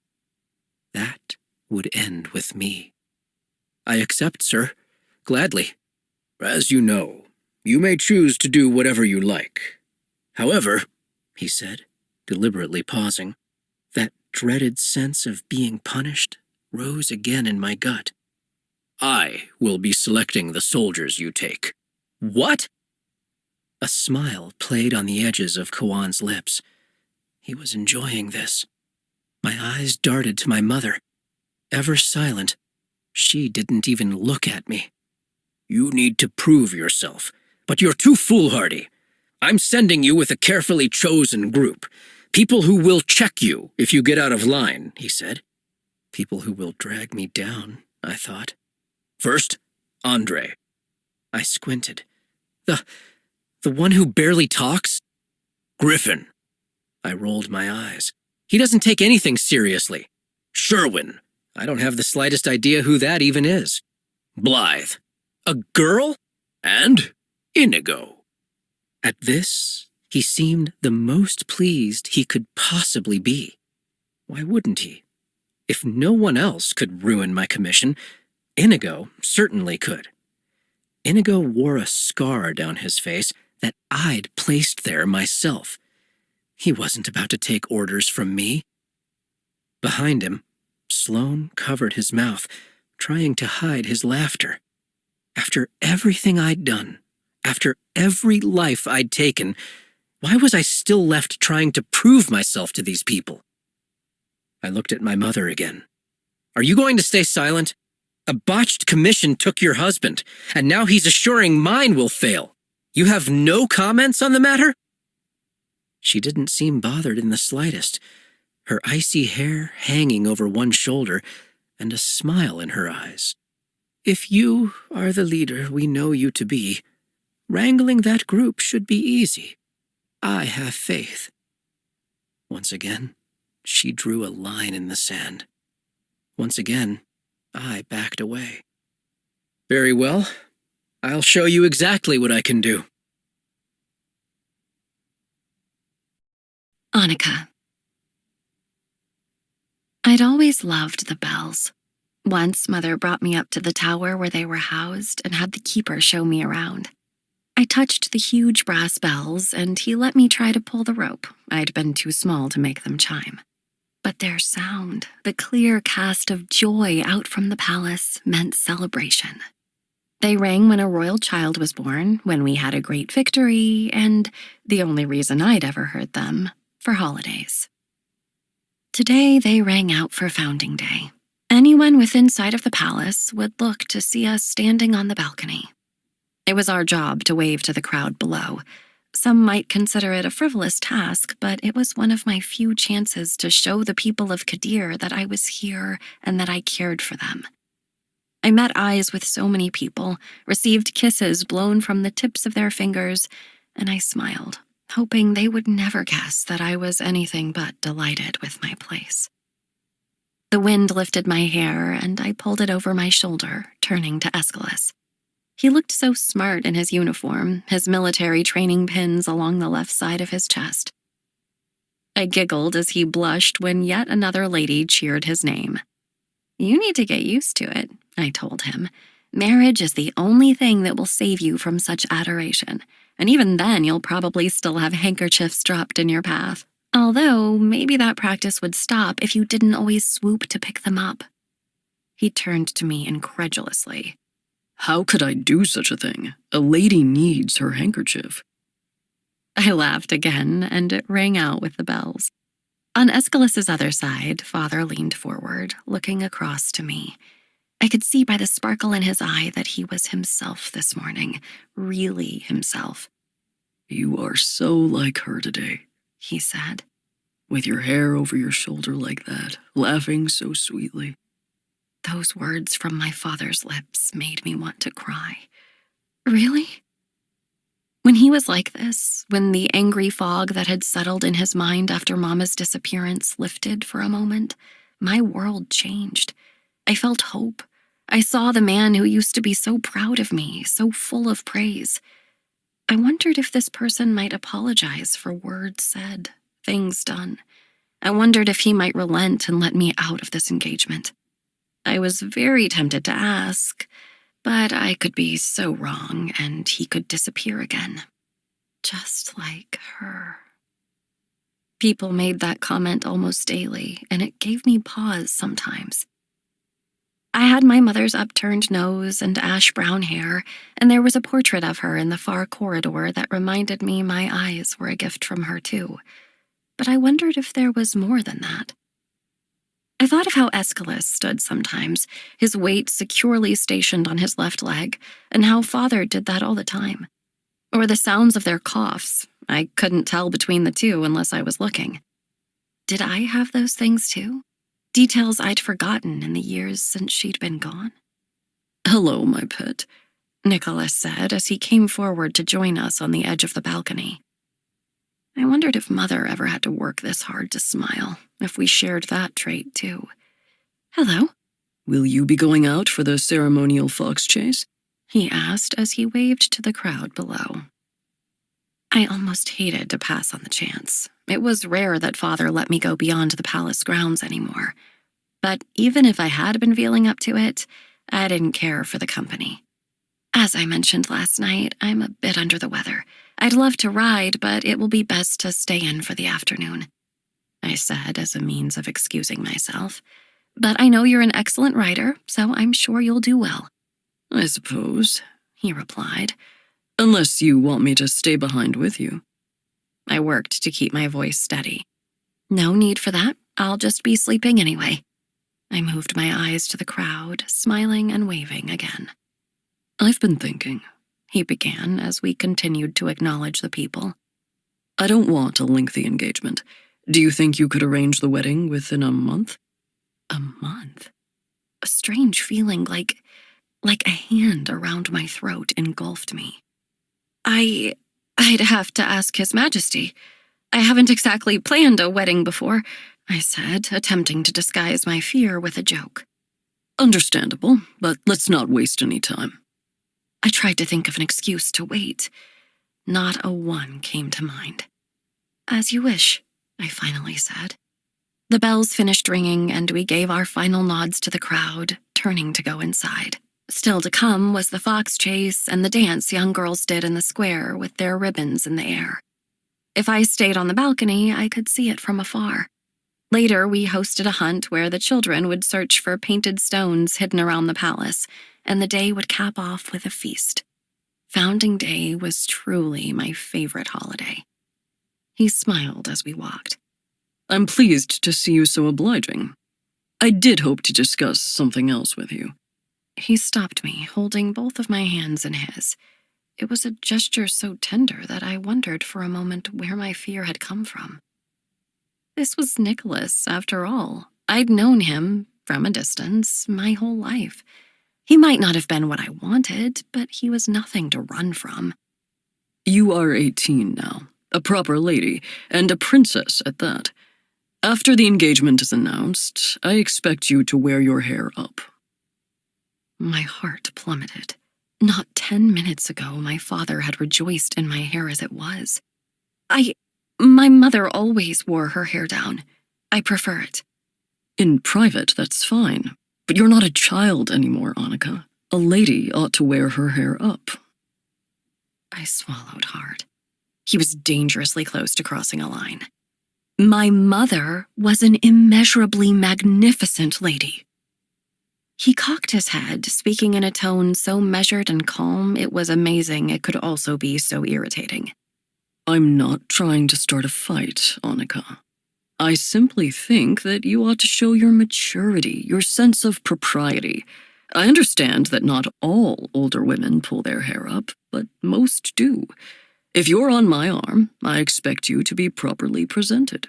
That would end with me. "I accept, sir. Gladly." "As you know, you may choose to do whatever you like. However," he said, deliberately pausing, that dreaded sense of being punished rose again in my gut. "I will be selecting the soldiers you take." "What?" A smile played on the edges of Kawan's lips. He was enjoying this. My eyes darted to my mother. Ever silent, she didn't even look at me. "You need to prove yourself, but you're too foolhardy. I'm sending you with a carefully chosen group. People who will check you if you get out of line," he said. People who will drag me down, I thought. "First, Andre." I squinted. The one who barely talks? "Griffin." I rolled my eyes. "He doesn't take anything seriously." "Sherwin." I don't have the slightest idea who that even is. "Blythe." "A girl?" "And Inigo." At this, he seemed the most pleased he could possibly be. Why wouldn't he? If no one else could ruin my commission, Inigo certainly could. Inigo wore a scar down his face that I'd placed there myself. He wasn't about to take orders from me. Behind him, Sloane covered his mouth, trying to hide his laughter. After everything I'd done, after every life I'd taken, why was I still left trying to prove myself to these people? I looked at my mother again. "Are you going to stay silent? A botched commission took your husband, and now he's assuring mine will fail. You have no comments on the matter?" She didn't seem bothered in the slightest, her icy hair hanging over one shoulder and a smile in her eyes. If you are the leader we know you to be, wrangling that group should be easy. I have faith." Once again, she drew a line in the sand. Once again, I backed away. "Very well. I'll show you exactly what I can do." Annika. I'd always loved the bells. Once, Mother brought me up to the tower where they were housed and had the keeper show me around. I touched the huge brass bells, and he let me try to pull the rope. I'd been too small to make them chime. But their sound, the clear cast of joy out from the palace, meant celebration. They rang when a royal child was born, when we had a great victory, and, the only reason I'd ever heard them, for holidays. Today they rang out for Founding Day. Anyone within sight of the palace would look to see us standing on the balcony. It was our job to wave to the crowd below. Some might consider it a frivolous task, but it was one of my few chances to show the people of Kadir that I was here and that I cared for them. I met eyes with so many people, received kisses blown from the tips of their fingers, and I smiled, hoping they would never guess that I was anything but delighted with my place. The wind lifted my hair, and I pulled it over my shoulder, turning to Aeschylus. He looked so smart in his uniform, his military training pins along the left side of his chest. I giggled as he blushed when yet another lady cheered his name. "You need to get used to it," I told him. "Marriage is the only thing that will save you from such adoration, and even then you'll probably still have handkerchiefs dropped in your path. Although, maybe that practice would stop if you didn't always swoop to pick them up." He turned to me incredulously. "How could I do such a thing? A lady needs her handkerchief." I laughed again, and it rang out with the bells. On Aeschylus's other side, Father leaned forward, looking across to me. I could see by the sparkle in his eye that he was himself this morning, really himself. "You are so like her today," he said. "With your hair over your shoulder like that, laughing so sweetly." Those words from my father's lips made me want to cry. Really? When he was like this, when the angry fog that had settled in his mind after Mama's disappearance lifted for a moment, my world changed. I felt hope. I saw the man who used to be so proud of me, so full of praise. I wondered if this person might apologize for words said, things done. I wondered if he might relent and let me out of this engagement. I was very tempted to ask, but I could be so wrong, and he could disappear again. Just like her. People made that comment almost daily, and it gave me pause sometimes. I had my mother's upturned nose and ash-brown hair, and there was a portrait of her in the far corridor that reminded me my eyes were a gift from her too. But I wondered if there was more than that. I thought of how Aeschylus stood sometimes, his weight securely stationed on his left leg, and how Father did that all the time. Or the sounds of their coughs. I couldn't tell between the two unless I was looking. Did I have those things too? Details I'd forgotten in the years since she'd been gone? "Hello, my pet," Nicholas said as he came forward to join us on the edge of the balcony. I wondered if Mother ever had to work this hard to smile, if we shared that trait too. "Hello." "Will you be going out for the ceremonial fox chase?" he asked as he waved to the crowd below. I almost hated to pass on the chance. It was rare that Father let me go beyond the palace grounds anymore. But even if I had been feeling up to it, I didn't care for the company. As I mentioned last night, I'm a bit under the weather. I'd love to ride, but it will be best to stay in for the afternoon, I said as a means of excusing myself. But I know you're an excellent rider, so I'm sure you'll do well. "I suppose," he replied. "Unless you want me to stay behind with you." I worked to keep my voice steady. "No need for that. I'll just be sleeping anyway." I moved my eyes to the crowd, smiling and waving again. "I've been thinking," he began as we continued to acknowledge the people. "I don't want a lengthy engagement. Do you think you could arrange the wedding within a month?" A month? A strange feeling, like like a hand around my throat engulfed me. I'd have to ask His Majesty. I haven't exactly planned a wedding before, I said, attempting to disguise my fear with a joke. Understandable, but let's not waste any time. I tried to think of an excuse to wait. Not a one came to mind. As you wish, I finally said. The bells finished ringing, and we gave our final nods to the crowd, turning to go inside. Still to come was the fox chase and the dance young girls did in the square with their ribbons in the air. If I stayed on the balcony, I could see it from afar. Later, we hosted a hunt where the children would search for painted stones hidden around the palace, and the day would cap off with a feast. Founding Day was truly my favorite holiday. He smiled as we walked. I'm pleased to see you so obliging. I did hope to discuss something else with you. He stopped me, holding both of my hands in his. It was a gesture so tender that I wondered for a moment where my fear had come from. This was Nicholas, after all. I'd known him, from a distance, my whole life. He might not have been what I wanted, but he was nothing to run from. You are 18 now, a proper lady, and a princess at that. After the engagement is announced, I expect you to wear your hair up. My heart plummeted. Not 10 minutes ago, my father had rejoiced in my hair as it was. My mother always wore her hair down. I prefer it. In private, that's fine. But you're not a child anymore, Annika. A lady ought to wear her hair up. I swallowed hard. He was dangerously close to crossing a line. My mother was an immeasurably magnificent lady. He cocked his head, speaking in a tone so measured and calm it was amazing it could also be so irritating. I'm not trying to start a fight, Annika. I simply think that you ought to show your maturity, your sense of propriety. I understand that not all older women pull their hair up, but most do. If you're on my arm, I expect you to be properly presented.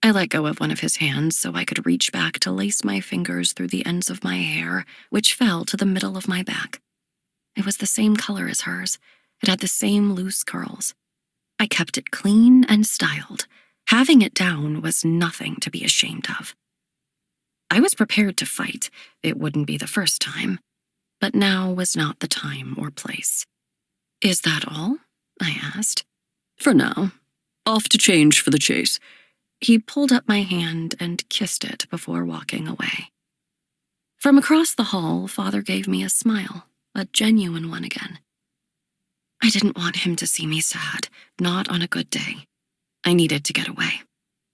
I let go of one of his hands so I could reach back to lace my fingers through the ends of my hair, which fell to the middle of my back. It was the same color as hers. It had the same loose curls. I kept it clean and styled. Having it down was nothing to be ashamed of. I was prepared to fight. It wouldn't be the first time. But now was not the time or place. Is that all? I asked. For now. Off to change for the chase. He pulled up my hand and kissed it before walking away. From across the hall, Father gave me a smile, a genuine one again. I didn't want him to see me sad, not on a good day. I needed to get away.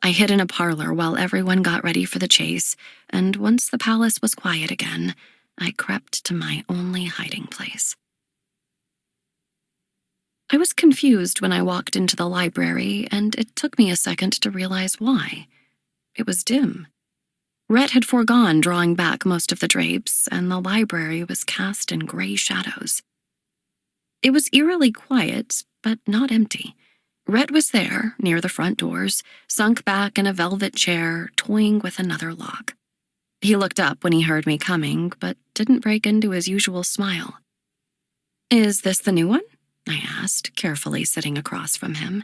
I hid in a parlor while everyone got ready for the chase, and once the palace was quiet again, I crept to my only hiding place. I was confused when I walked into the library, and it took me a second to realize why. It was dim. Rhett had foregone drawing back most of the drapes, and the library was cast in gray shadows. It was eerily quiet, but not empty. Rhett was there, near the front doors, sunk back in a velvet chair, toying with another lock. He looked up when he heard me coming, but didn't break into his usual smile. "Is this the new one?" I asked, carefully sitting across from him.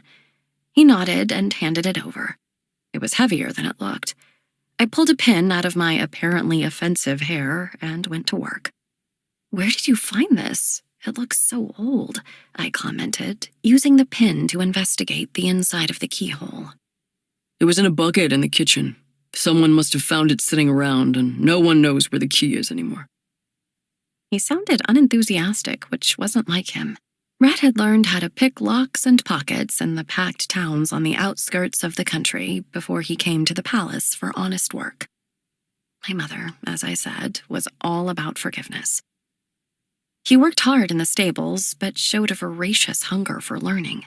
He nodded and handed it over. It was heavier than it looked. I pulled a pin out of my apparently offensive hair and went to work. "Where did you find this? It looks so old," I commented, using the pin to investigate the inside of the keyhole. It was in a bucket in the kitchen. Someone must have found it sitting around, and no one knows where the key is anymore. He sounded unenthusiastic, which wasn't like him. Rhett had learned how to pick locks and pockets in the packed towns on the outskirts of the country before he came to the palace for honest work. My mother, as I said, was all about forgiveness. He worked hard in the stables, but showed a voracious hunger for learning.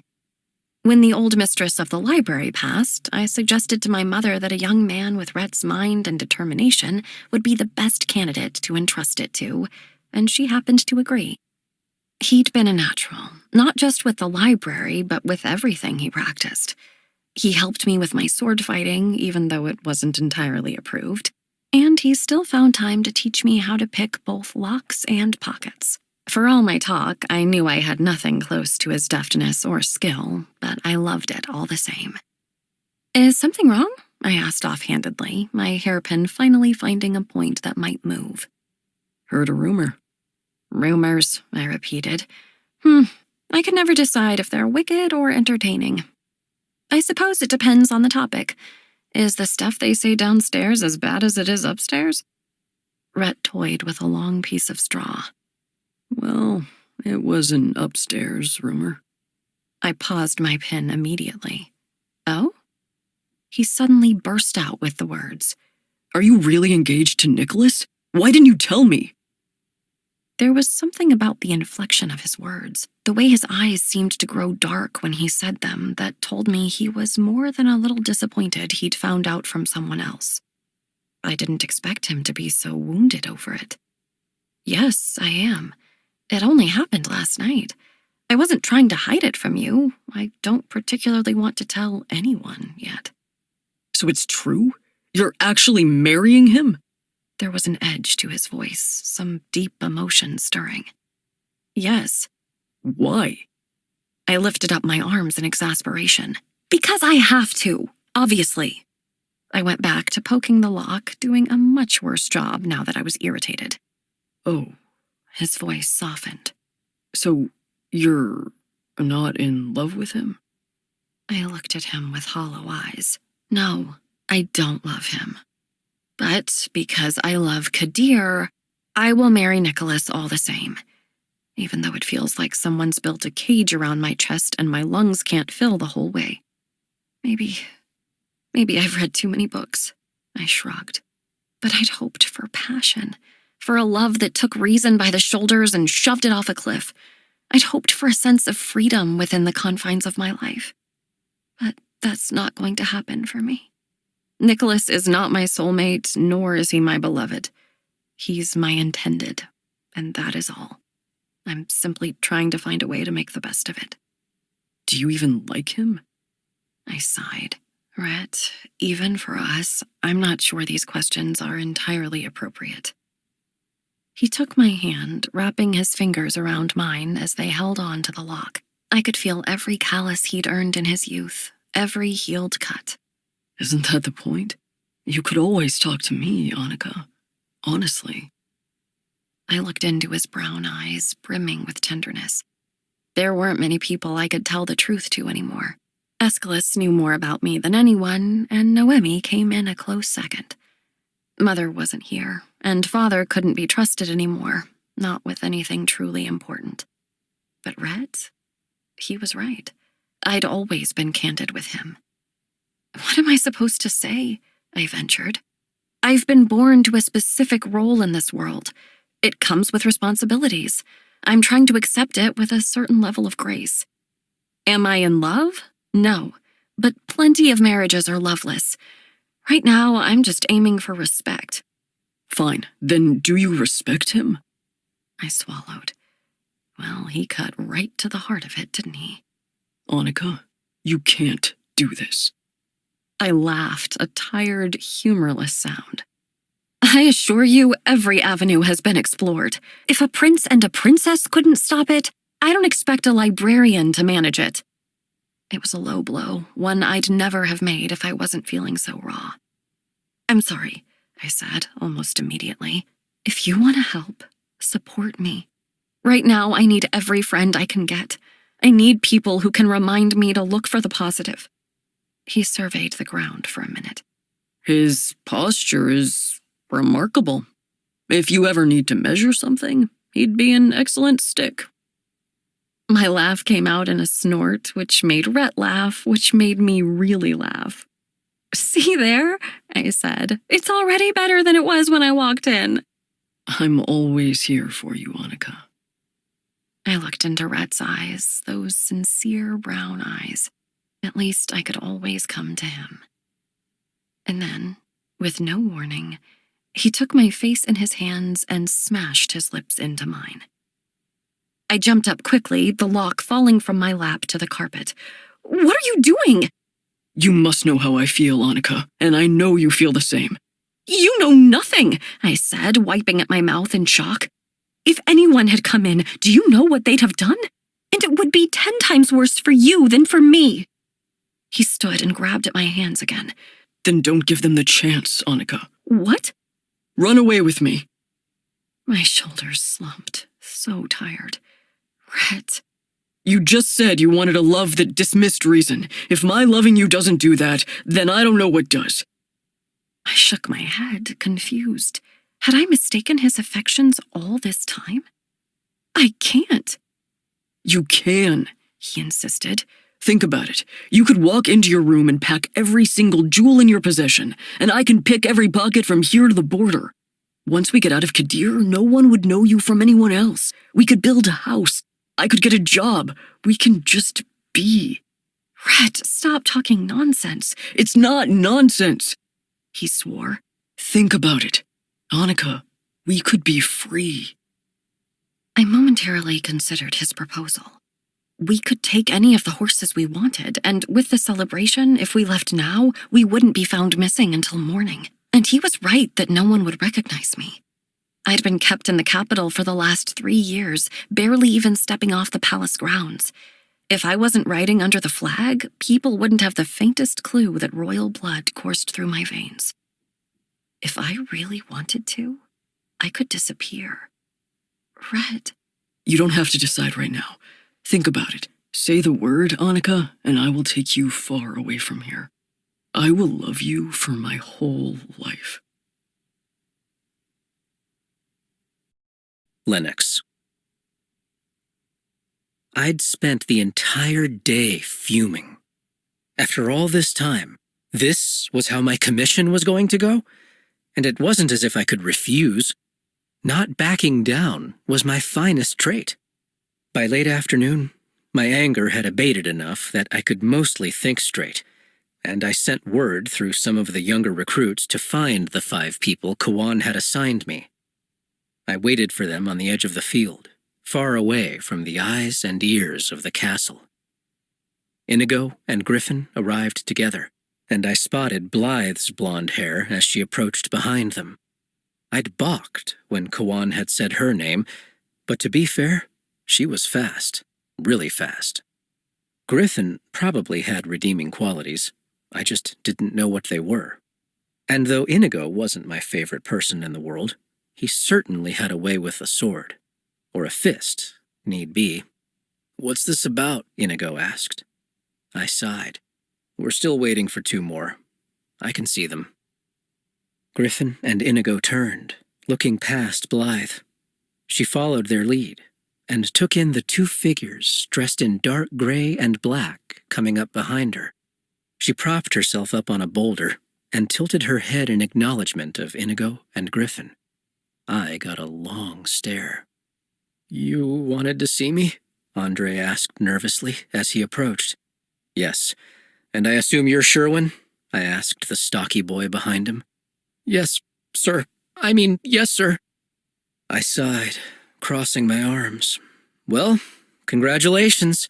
When the old mistress of the library passed, I suggested to my mother that a young man with Rhett's mind and determination would be the best candidate to entrust it to, and she happened to agree. He'd been a natural, not just with the library, but with everything he practiced. He helped me with my sword fighting, even though it wasn't entirely approved. And he still found time to teach me how to pick both locks and pockets. For all my talk, I knew I had nothing close to his deftness or skill, but I loved it all the same. Is something wrong? I asked offhandedly, my hairpin finally finding a point that might move. Heard a rumor. Rumors, I repeated. I can never decide if they're wicked or entertaining. I suppose it depends on the topic. Is the stuff they say downstairs as bad as it is upstairs? Rhett toyed with a long piece of straw. Well, it was an upstairs rumor. I paused my pen immediately. Oh? He suddenly burst out with the words. Are you really engaged to Nicholas? Why didn't you tell me? There was something about the inflection of his words, the way his eyes seemed to grow dark when he said them, that told me he was more than a little disappointed he'd found out from someone else. I didn't expect him to be so wounded over it. Yes, I am. It only happened last night. I wasn't trying to hide it from you. I don't particularly want to tell anyone yet. So it's true? You're actually marrying him? There was an edge to his voice, some deep emotion stirring. Yes. Why? I lifted up my arms in exasperation. Because I have to, obviously. I went back to poking the lock, doing a much worse job now that I was irritated. Oh. His voice softened. So you're not in love with him? I looked at him with hollow eyes. No, I don't love him. But because I love Kadir, I will marry Nicholas all the same. Even though it feels like someone's built a cage around my chest and my lungs can't fill the whole way. Maybe I've read too many books. I shrugged. But I'd hoped for passion, for a love that took reason by the shoulders and shoved it off a cliff. I'd hoped for a sense of freedom within the confines of my life. But that's not going to happen for me. Nicholas is not my soulmate, nor is he my beloved. He's my intended, and that is all. I'm simply trying to find a way to make the best of it. Do you even like him? I sighed. Rhett, even for us, I'm not sure these questions are entirely appropriate. He took my hand, wrapping his fingers around mine as they held on to the lock. I could feel every callus he'd earned in his youth, every healed cut. Isn't that the point? You could always talk to me, Annika. Honestly. I looked into his brown eyes, brimming with tenderness. There weren't many people I could tell the truth to anymore. Aeschylus knew more about me than anyone, and Noemi came in a close second. Mother wasn't here, and Father couldn't be trusted anymore, not with anything truly important. But Rhett? He was right. I'd always been candid with him. What am I supposed to say? I ventured. I've been born to a specific role in this world. It comes with responsibilities. I'm trying to accept it with a certain level of grace. Am I in love? No, but plenty of marriages are loveless. Right now, I'm just aiming for respect. Fine, then do you respect him? I swallowed. Well, he cut right to the heart of it, didn't he? Annika, you can't do this. I laughed, a tired, humorless sound. I assure you, every avenue has been explored. If a prince and a princess couldn't stop it, I don't expect a librarian to manage it. It was a low blow, one I'd never have made if I wasn't feeling so raw. I'm sorry, I said almost immediately. If you want to help, support me. Right now, I need every friend I can get. I need people who can remind me to look for the positive. He surveyed the ground for a minute. His posture is remarkable. If you ever need to measure something, he'd be an excellent stick. My laugh came out in a snort, which made Rhett laugh, which made me really laugh. See there? I said. It's already better than it was when I walked in. I'm always here for you, Annika. I looked into Rhett's eyes, those sincere brown eyes. At least I could always come to him. And then, with no warning, he took my face in his hands and smashed his lips into mine. I jumped up quickly, the lock falling from my lap to the carpet. What are you doing? You must know how I feel, Annika, and I know you feel the same. You know nothing, I said, wiping at my mouth in shock. If anyone had come in, do you know what they'd have done? And it would be 10 times worse for you than for me. He stood and grabbed at my hands again. Then don't give them the chance, Annika. What? Run away with me. My shoulders slumped, so tired. Rhett. You just said you wanted a love that dismissed reason. If my loving you doesn't do that, then I don't know what does. I shook my head, confused. Had I mistaken his affections all this time? I can't. You can, he insisted. Think about it. You could walk into your room and pack every single jewel in your possession, and I can pick every pocket from here to the border. Once we get out of Kadir, no one would know you from anyone else. We could build a house. I could get a job. We can just be. Rhett, stop talking nonsense. It's not nonsense, he swore. Think about it. Annika, we could be free. I momentarily considered his proposal. We could take any of the horses we wanted, and with the celebration, if we left now, we wouldn't be found missing until morning. And he was right that no one would recognize me. I'd been kept in the capital for the last 3 years, barely even stepping off the palace grounds. If I wasn't riding under the flag, people wouldn't have the faintest clue that royal blood coursed through my veins. If I really wanted to, I could disappear. Red. You don't have to decide right now. Think about it. Say the word, Annika, and I will take you far away from here. I will love you for my whole life. Lennox. I'd spent the entire day fuming. After all this time, this was how my commission was going to go? And it wasn't as if I could refuse. Not backing down was my finest trait. By late afternoon, my anger had abated enough that I could mostly think straight, and I sent word through some of the younger recruits to find the 5 people Kawan had assigned me. I waited for them on the edge of the field, far away from the eyes and ears of the castle. Inigo and Griffin arrived together, and I spotted Blythe's blonde hair as she approached behind them. I'd balked when Kawan had said her name, but to be fair, she was fast, really fast. Griffin probably had redeeming qualities. I just didn't know what they were. And though Inigo wasn't my favorite person in the world, he certainly had a way with a sword. Or a fist, need be. "What's this about?" Inigo asked. I sighed. "We're still waiting for 2 more. I can see them." Griffin and Inigo turned, looking past Blythe. She followed their lead, and took in the 2 figures dressed in dark gray and black coming up behind her. She propped herself up on a boulder and tilted her head in acknowledgement of Inigo and Griffin. I got a long stare. "You wanted to see me?" Andre asked nervously as he approached. "Yes. And I assume you're Sherwin?" I asked the stocky boy behind him. Yes, sir. Yes, sir." I sighed, crossing my arms. "Well, congratulations.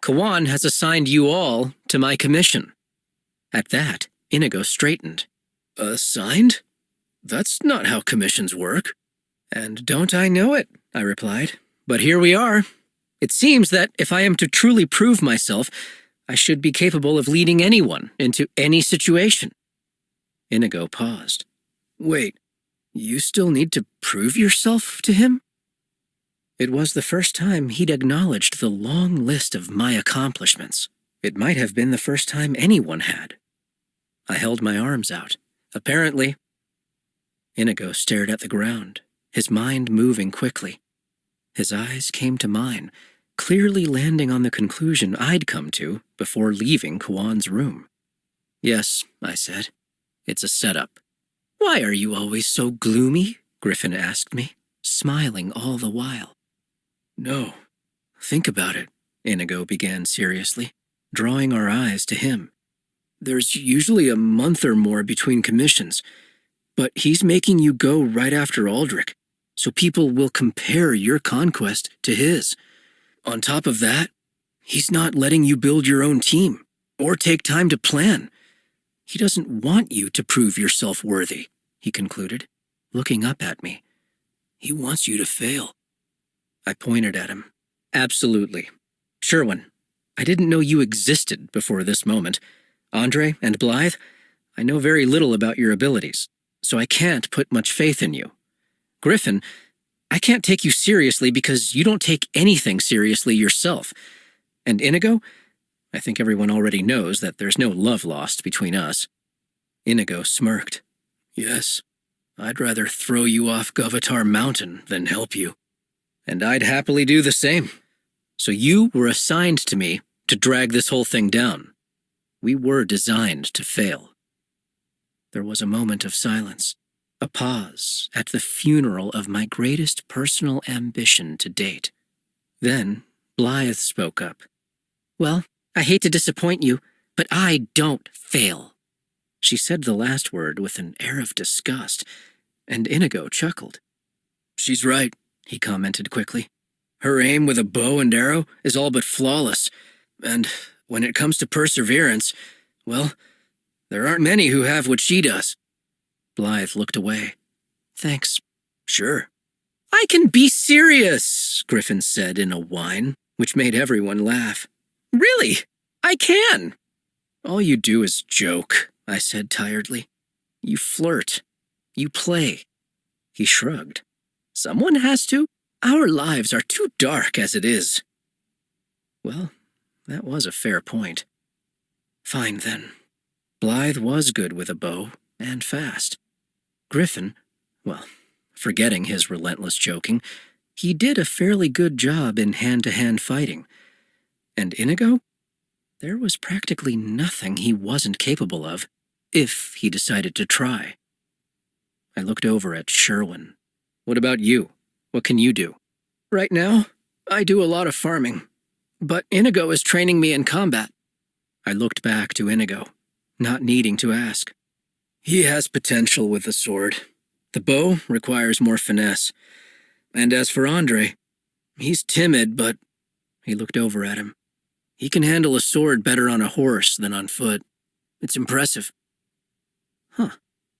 Kawan has assigned you all to my commission." At that, Inigo straightened. "Assigned? That's not how commissions work." "And don't I know it," I replied. "But here we are. It seems that if I am to truly prove myself, I should be capable of leading anyone into any situation." Inigo paused. "Wait, you still need to prove yourself to him?" It was the first time he'd acknowledged the long list of my accomplishments. It might have been the first time anyone had. I held my arms out. "Apparently." Inigo stared at the ground, his mind moving quickly. His eyes came to mine, clearly landing on the conclusion I'd come to before leaving Kawan's room. "Yes," I said. "It's a setup." "Why are you always so gloomy?" Griffin asked me, smiling all the while. "No, think about it," Inigo began seriously, drawing our eyes to him. "There's usually a month or more between commissions, but he's making you go right after Aldrich, so people will compare your conquest to his. On top of that, he's not letting you build your own team or take time to plan. He doesn't want you to prove yourself worthy. he concluded, looking up at me. He wants you to fail. I pointed at him. Absolutely. Sherwin, I didn't know you existed before this moment. Andre and Blythe, I know very little about your abilities, so I can't put much faith in you. Griffin, I can't take you seriously because you don't take anything seriously yourself. And Inigo, I think everyone already knows that there's no love lost between us. Inigo smirked. Yes, I'd rather throw you off Govatar Mountain than help you. And I'd happily do the same. So you were assigned to me to drag this whole thing down. We were designed to fail. There was a moment of silence, a pause at the funeral of my greatest personal ambition to date. Then Blythe spoke up. Well, I hate to disappoint you, but I don't fail. She said the last word with an air of disgust, and Inigo chuckled. She's right, he commented quickly. Her aim with a bow and arrow is all but flawless, and when it comes to perseverance, well, there aren't many who have what she does. Blythe looked away. Thanks. Sure. I can be serious, Griffin said in a whine, which made everyone laugh. Really? I can. All you do is joke, I said tiredly. You flirt. You play. He shrugged. Someone has to. Our lives are too dark as it is. Well, that was a fair point. Fine then. Blythe was good with a bow, and fast. Griffin, well, forgetting his relentless joking, he did a fairly good job in hand-to-hand fighting. And Inigo? There was practically nothing he wasn't capable of, if he decided to try. I looked over at Sherwin. What about you? What can you do? Right now, I do a lot of farming, but Inigo is training me in combat. I looked back to Inigo, not needing to ask. He has potential with the sword. The bow requires more finesse. And as for Andre, he's timid, but he looked over at him. He can handle a sword better on a horse than on foot. It's impressive. Huh.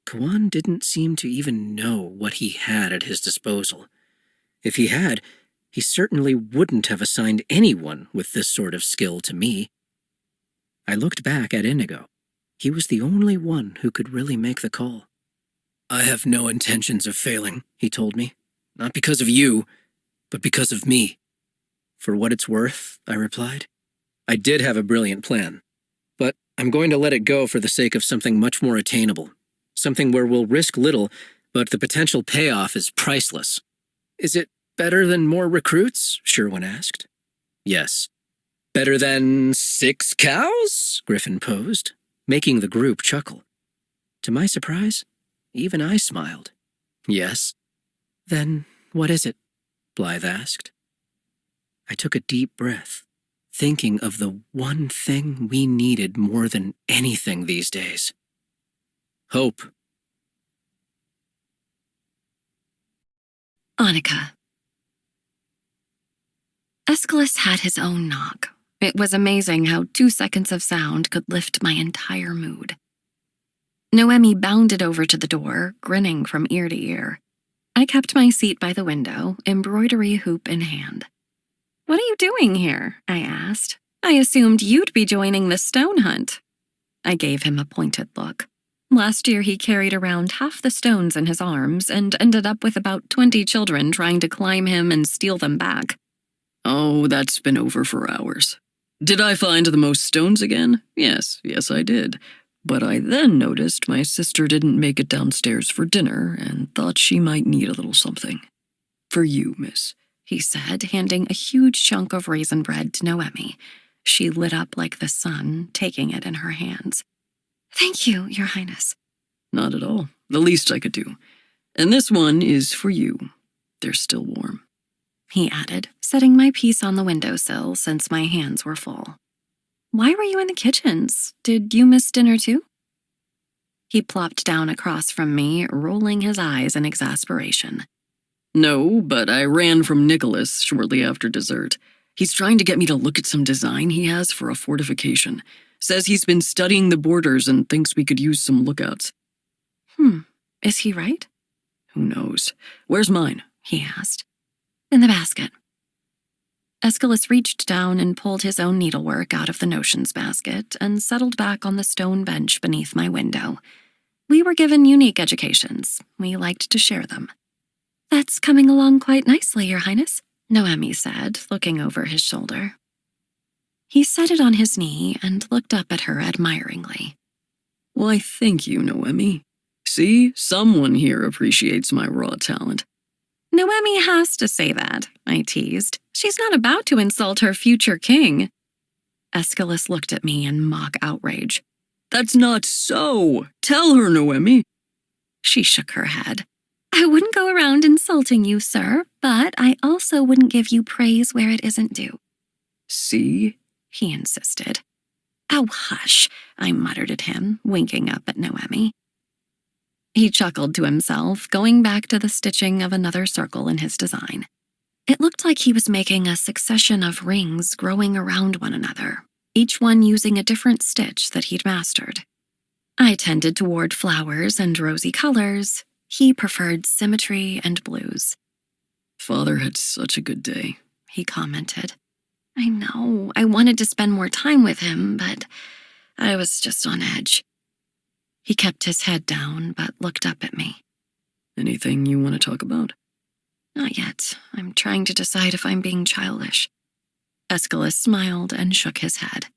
Kwan didn't seem to even know what he had at his disposal. If he had, he certainly wouldn't have assigned anyone with this sort of skill to me. I looked back at Inigo. He was the only one who could really make the call. I have no intentions of failing, he told me. Not because of you, but because of me. For what it's worth, I replied. I did have a brilliant plan, but I'm going to let it go for the sake of something much more attainable. Something where we'll risk little, but the potential payoff is priceless. Is it better than more recruits? Sherwin asked. Yes. Better than 6 cows? Griffin posed, making the group chuckle. To my surprise, even I smiled. Yes. Then what is it? Blythe asked. I took a deep breath, thinking of the one thing we needed more than anything these days. Hope. Annika. Aeschylus had his own knock. It was amazing how 2 seconds of sound could lift my entire mood. Noemi bounded over to the door, grinning from ear to ear. I kept my seat by the window, embroidery hoop in hand. What are you doing here? I asked. I assumed you'd be joining the stone hunt. I gave him a pointed look. Last year he carried around half the stones in his arms and ended up with about 20 children trying to climb him and steal them back. Oh, that's been over for hours. Did I find the most stones again? Yes, I did. But I then noticed my sister didn't make it downstairs for dinner and thought she might need a little something. For you, miss, he said, handing a huge chunk of raisin bread to Noemi. She lit up like the sun, taking it in her hands. Thank you, Your Highness. Not at all. The least I could do. And this one is for you. They're still warm, he added, setting my piece on the windowsill since my hands were full. Why were you in the kitchens? Did you miss dinner too? He plopped down across from me, rolling his eyes in exasperation. No, but I ran from Nicholas shortly after dessert. He's trying to get me to look at some design he has for a fortification. Says he's been studying the borders and thinks we could use some lookouts. Is he right? Who knows? Where's mine? He asked. In the basket. Aeschylus reached down and pulled his own needlework out of the notions basket and settled back on the stone bench beneath my window. We were given unique educations. We liked to share them. That's coming along quite nicely, Your Highness, Noemi said, looking over his shoulder. He set it on his knee and looked up at her admiringly. Why, thank you, Noemi. See, someone here appreciates my raw talent. Noemi has to say that, I teased. She's not about to insult her future king. Aeschylus looked at me in mock outrage. That's not so. Tell her, Noemi. She shook her head. I wouldn't go around insulting you, sir, but I also wouldn't give you praise where it isn't due. See? He insisted. Oh, hush, I muttered at him, winking up at Noemi. He chuckled to himself, going back to the stitching of another circle in his design. It looked like he was making a succession of rings growing around one another, each one using a different stitch that he'd mastered. I tended toward flowers and rosy colors. He preferred symmetry and blues. Father had such a good day, he commented. I know, I wanted to spend more time with him, but I was just on edge. He kept his head down, but looked up at me. Anything you want to talk about? Not yet. I'm trying to decide if I'm being childish. Aeschylus smiled and shook his head.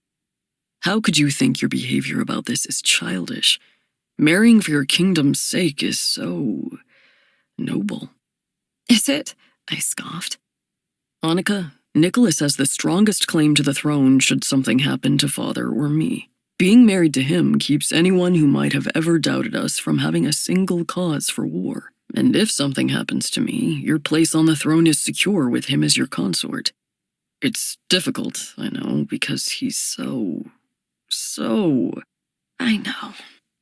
How could you think your behavior about this is childish? Marrying for your kingdom's sake is so noble. Is it? I scoffed. Annika, Nicholas has the strongest claim to the throne should something happen to Father or me. Being married to him keeps anyone who might have ever doubted us from having a single cause for war. And if something happens to me, your place on the throne is secure with him as your consort. It's difficult, I know, because he's so... I know.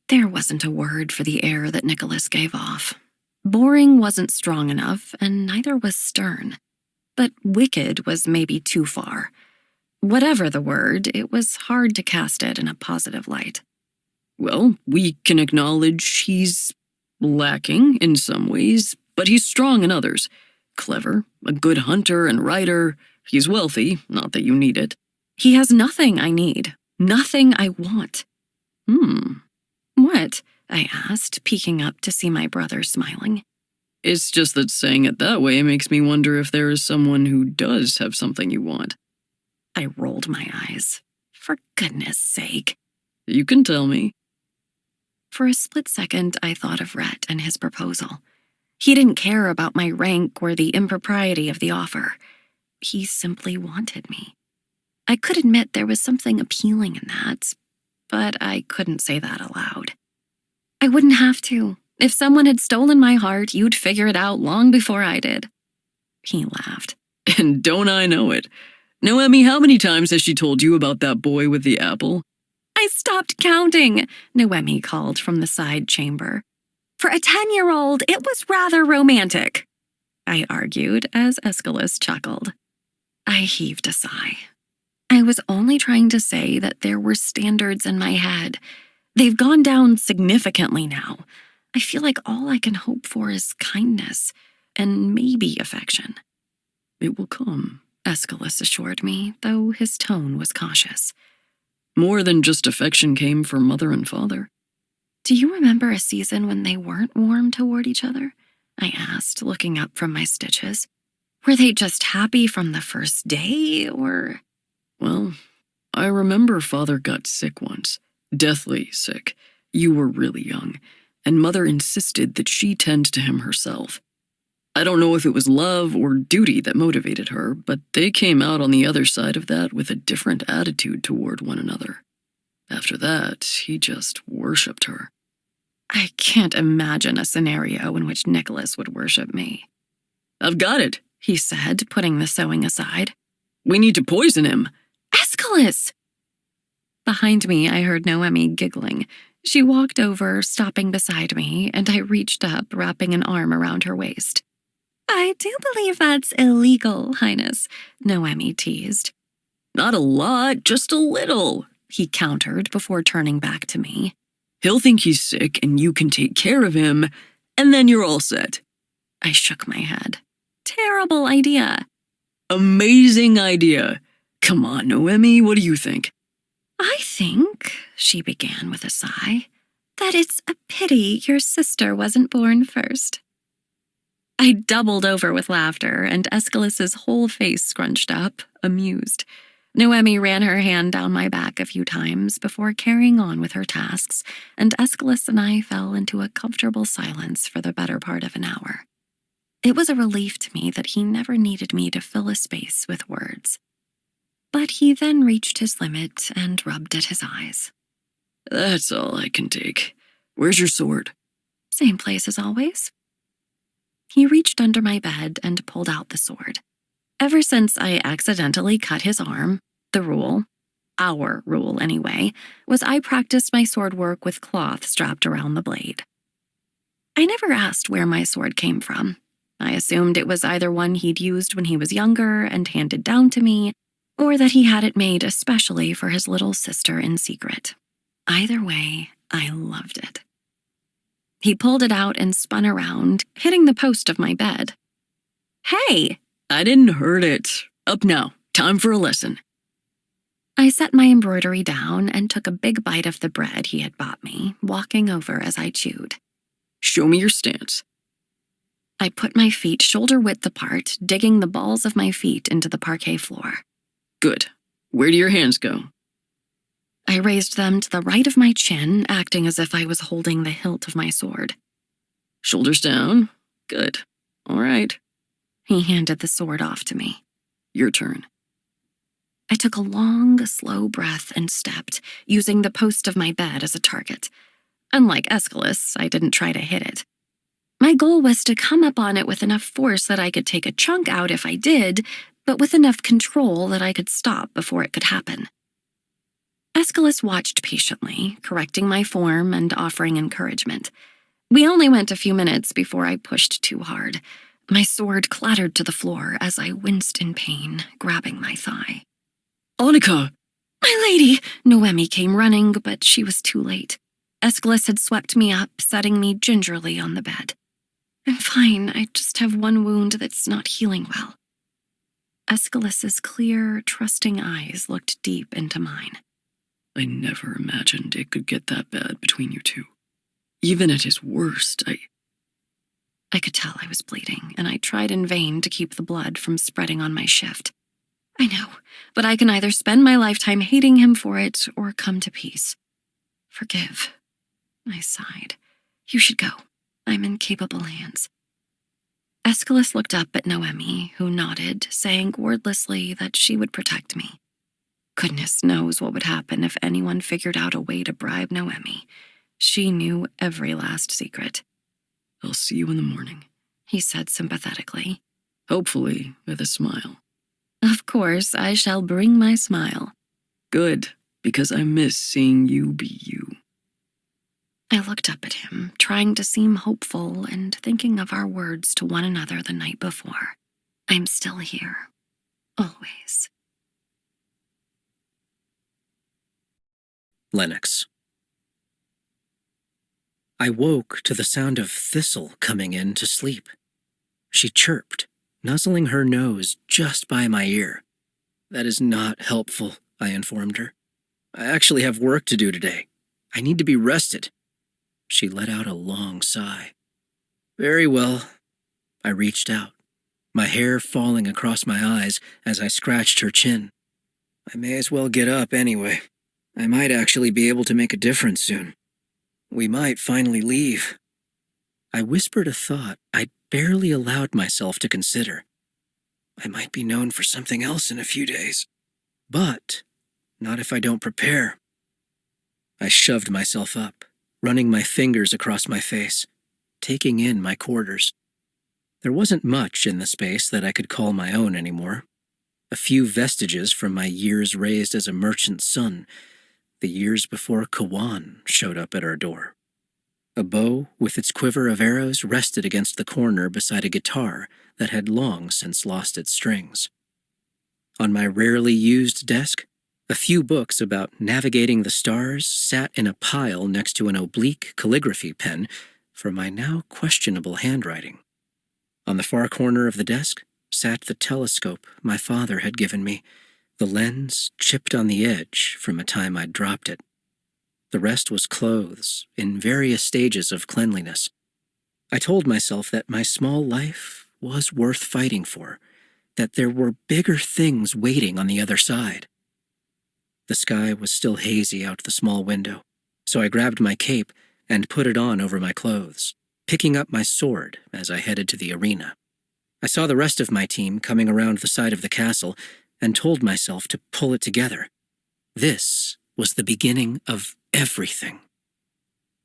There wasn't a word for the air that Nicholas gave off. Boring wasn't strong enough, and neither was stern. But wicked was maybe too far. Whatever the word, it was hard to cast it in a positive light. Well, we can acknowledge he's lacking in some ways, but he's strong in others. Clever, a good hunter and rider. He's wealthy, not that you need it. He has nothing I need, nothing I want. What? I asked, peeking up to see my brother smiling. It's just that saying it that way makes me wonder if there is someone who does have something you want. I rolled my eyes. For goodness sake. You can tell me. For a split second, I thought of Rhett and his proposal. He didn't care about my rank or the impropriety of the offer. He simply wanted me. I could admit there was something appealing in that, but I couldn't say that aloud. I wouldn't have to. If someone had stolen my heart, you'd figure it out long before I did. He laughed. And don't I know it? Noemi, how many times has she told you about that boy with the apple? I stopped counting, Noemi called from the side chamber. For a 10-year-old, it was rather romantic, I argued as Aeschylus chuckled. I heaved a sigh. I was only trying to say that there were standards in my head. They've gone down significantly now. I feel like all I can hope for is kindness and maybe affection. It will come, Aeschylus assured me, though his tone was cautious. More than just affection came for mother and father. Do you remember a season when they weren't warm toward each other? I asked, looking up from my stitches. Were they just happy from the first day, or... Well, I remember Father got sick once. Deathly sick. You were really young, and Mother insisted that she tend to him herself. I don't know if it was love or duty that motivated her, but they came out on the other side of that with a different attitude toward one another. After that, he just worshipped her. I can't imagine a scenario in which Nicholas would worship me. I've got it, he said, putting the sewing aside. We need to poison him. Aeschylus! Behind me, I heard Noemi giggling. She walked over, stopping beside me, and I reached up, wrapping an arm around her waist. I do believe that's illegal, Highness, Noemi teased. Not a lot, just a little, he countered before turning back to me. He'll think he's sick and you can take care of him, and then you're all set. I shook my head. Terrible idea. Amazing idea. Come on, Noemi, what do you think? I think, she began with a sigh, that it's a pity your sister wasn't born first. I doubled over with laughter, and Aeschylus's whole face scrunched up, amused. Noemi ran her hand down my back a few times before carrying on with her tasks, and Aeschylus and I fell into a comfortable silence for the better part of an hour. It was a relief to me that he never needed me to fill a space with words. But he then reached his limit and rubbed at his eyes. That's all I can take. Where's your sword? Same place as always. He reached under my bed and pulled out the sword. Ever since I accidentally cut his arm, the rule, our rule anyway, was I practiced my sword work with cloth strapped around the blade. I never asked where my sword came from. I assumed it was either one he'd used when he was younger and handed down to me, or that he had it made especially for his little sister in secret. Either way, I loved it. He pulled it out and spun around, hitting the post of my bed. Hey! I didn't hurt it. Up now. Time for a lesson. I set my embroidery down and took a big bite of the bread he had bought me, walking over as I chewed. Show me your stance. I put my feet shoulder-width apart, digging the balls of my feet into the parquet floor. Good. Where do your hands go? I raised them to the right of my chin, acting as if I was holding the hilt of my sword. Shoulders down. Good. All right. He handed the sword off to me. Your turn. I took a long, slow breath and stepped, using the post of my bed as a target. Unlike Aeschylus, I didn't try to hit it. My goal was to come up on it with enough force that I could take a chunk out if I did, but with enough control that I could stop before it could happen. Aeschylus watched patiently, correcting my form and offering encouragement. We only went a few minutes before I pushed too hard. My sword clattered to the floor as I winced in pain, grabbing my thigh. Annika! My lady! Noemi came running, but she was too late. Aeschylus had swept me up, setting me gingerly on the bed. I'm fine, I just have one wound that's not healing well. Aeschylus's clear, trusting eyes looked deep into mine. I never imagined it could get that bad between you two. Even at his worst, I could tell I was bleeding, and I tried in vain to keep the blood from spreading on my shift. I know, but I can either spend my lifetime hating him for it or come to peace. Forgive. I sighed. You should go. I'm in capable hands. Aeschylus looked up at Noemi, who nodded, saying wordlessly that she would protect me. Goodness knows what would happen if anyone figured out a way to bribe Noemi. She knew every last secret. I'll see you in the morning, he said sympathetically. Hopefully with a smile. Of course, I shall bring my smile. Good, because I miss seeing you be you. I looked up at him, trying to seem hopeful and thinking of our words to one another the night before. I'm still here. Always. Lennox. I woke to the sound of Thistle coming in to sleep. She chirped, nuzzling her nose just by my ear. That is not helpful, I informed her. I actually have work to do today. I need to be rested. She let out a long sigh. Very well. I reached out, my hair falling across my eyes as I scratched her chin. I may as well get up anyway. I might actually be able to make a difference soon. We might finally leave. I whispered a thought I'd barely allowed myself to consider. I might be known for something else in a few days. But not if I don't prepare. I shoved myself up, running my fingers across my face, taking in my quarters. There wasn't much in the space that I could call my own anymore. A few vestiges from my years raised as a merchant's son, the years before Kawan showed up at our door. A bow with its quiver of arrows rested against the corner beside a guitar that had long since lost its strings. On my rarely used desk, A few books about navigating the stars sat in a pile next to an oblique calligraphy pen for my now questionable handwriting. On the far corner of the desk sat the telescope my father had given me, the lens chipped on the edge from a time I'd dropped it. The rest was clothes in various stages of cleanliness. I told myself that my small life was worth fighting for, that there were bigger things waiting on the other side. The sky was still hazy out the small window, so I grabbed my cape and put it on over my clothes, picking up my sword as I headed to the arena. I saw the rest of my team coming around the side of the castle and told myself to pull it together. This was the beginning of everything.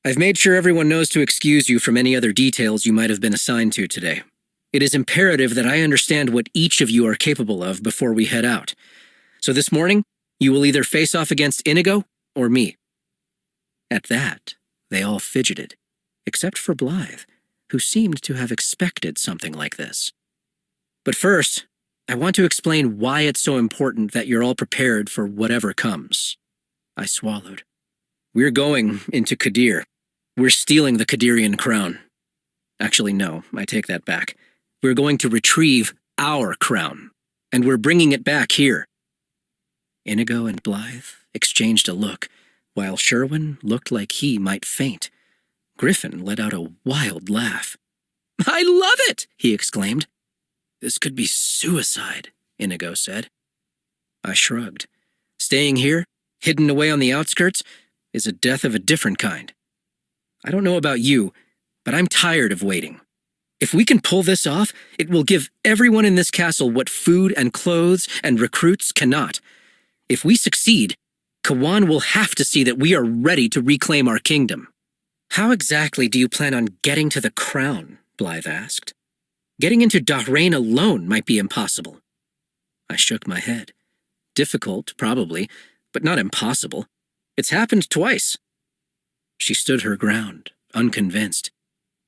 I've made sure everyone knows to excuse you from any other details you might have been assigned to today. It is imperative that I understand what each of you are capable of before we head out. So this morning, you will either face off against Inigo or me. At that, they all fidgeted, except for Blythe, who seemed to have expected something like this. But first, I want to explain why it's so important that you're all prepared for whatever comes. I swallowed. We're going into Kadir. We're stealing the Kadirian crown. Actually, no, I take that back. We're going to retrieve our crown, and we're bringing it back here. Inigo and Blythe exchanged a look, while Sherwin looked like he might faint. Griffin let out a wild laugh. I love it, he exclaimed. This could be suicide, Inigo said. I shrugged. Staying here, hidden away on the outskirts, is a death of a different kind. I don't know about you, but I'm tired of waiting. If we can pull this off, it will give everyone in this castle what food and clothes and recruits cannot. If we succeed, Kawan will have to see that we are ready to reclaim our kingdom. How exactly do you plan on getting to the crown? Blythe asked. Getting into Dahrain alone might be impossible. I shook my head. Difficult, probably, but not impossible. It's happened twice. She stood her ground, unconvinced.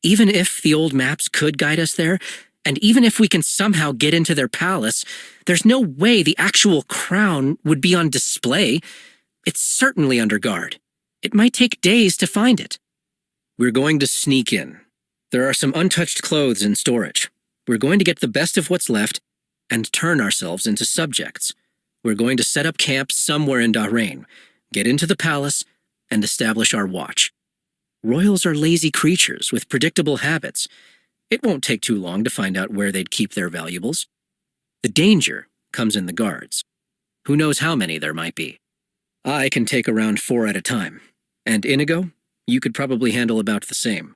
Even if the old maps could guide us there, and even if we can somehow get into their palace, there's no way the actual crown would be on display. It's certainly under guard. It might take days to find it. We're going to sneak in. There are some untouched clothes in storage. We're going to get the best of what's left and turn ourselves into subjects. We're going to set up camp somewhere in Dahrain, get into the palace, and establish our watch. Royals are lazy creatures with predictable habits. It won't take too long to find out where they'd keep their valuables. The danger comes in the guards. Who knows how many there might be? I can take around 4 at a time. And Inigo, you could probably handle about the same.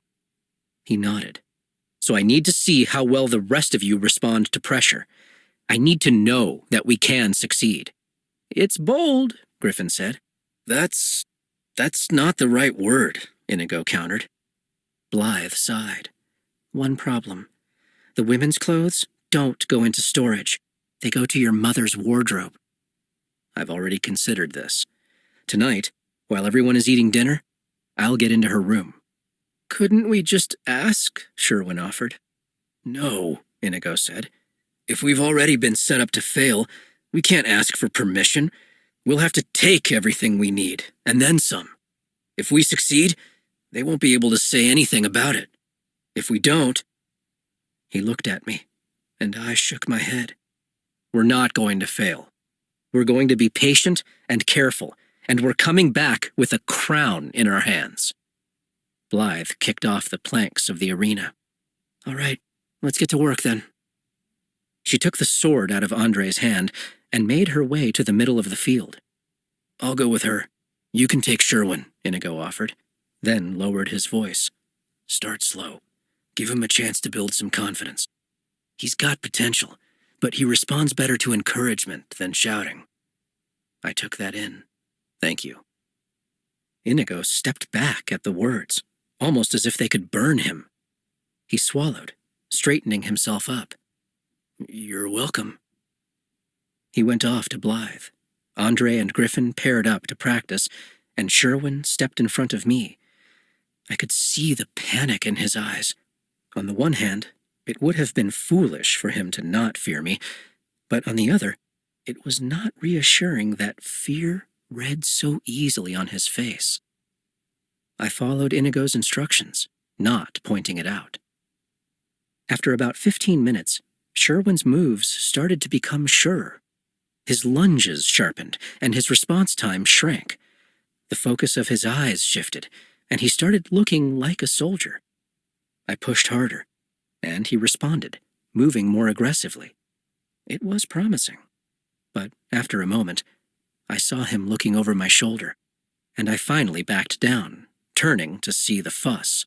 He nodded. So I need to see how well the rest of you respond to pressure. I need to know that we can succeed. It's bold, Griffin said. That's not the right word, Inigo countered. Blythe sighed. One problem. The women's clothes don't go into storage. They go to your mother's wardrobe. I've already considered this. Tonight, while everyone is eating dinner, I'll get into her room. Couldn't we just ask? Sherwin offered. No, Inigo said. If we've already been set up to fail, we can't ask for permission. We'll have to take everything we need, and then some. If we succeed, they won't be able to say anything about it. If we don't... He looked at me, and I shook my head. We're not going to fail. We're going to be patient and careful, and we're coming back with a crown in our hands. Blythe kicked off the planks of the arena. All right, let's get to work then. She took the sword out of Andre's hand and made her way to the middle of the field. I'll go with her. You can take Sherwin, Inigo offered, then lowered his voice. Start slow. Give him a chance to build some confidence. He's got potential, but he responds better to encouragement than shouting. I took that in. Thank you. Inigo stepped back at the words, almost as if they could burn him. He swallowed, straightening himself up. You're welcome. He went off to Blythe. Andre and Griffin paired up to practice, and Sherwin stepped in front of me. I could see the panic in his eyes. On the one hand, it would have been foolish for him to not fear me, but on the other, it was not reassuring that fear read so easily on his face. I followed Inigo's instructions, not pointing it out. After about 15 minutes, Sherwin's moves started to become surer. His lunges sharpened, and his response time shrank. The focus of his eyes shifted, and he started looking like a soldier. I pushed harder, and he responded, moving more aggressively. It was promising. But after a moment, I saw him looking over my shoulder, and I finally backed down, turning to see the fuss.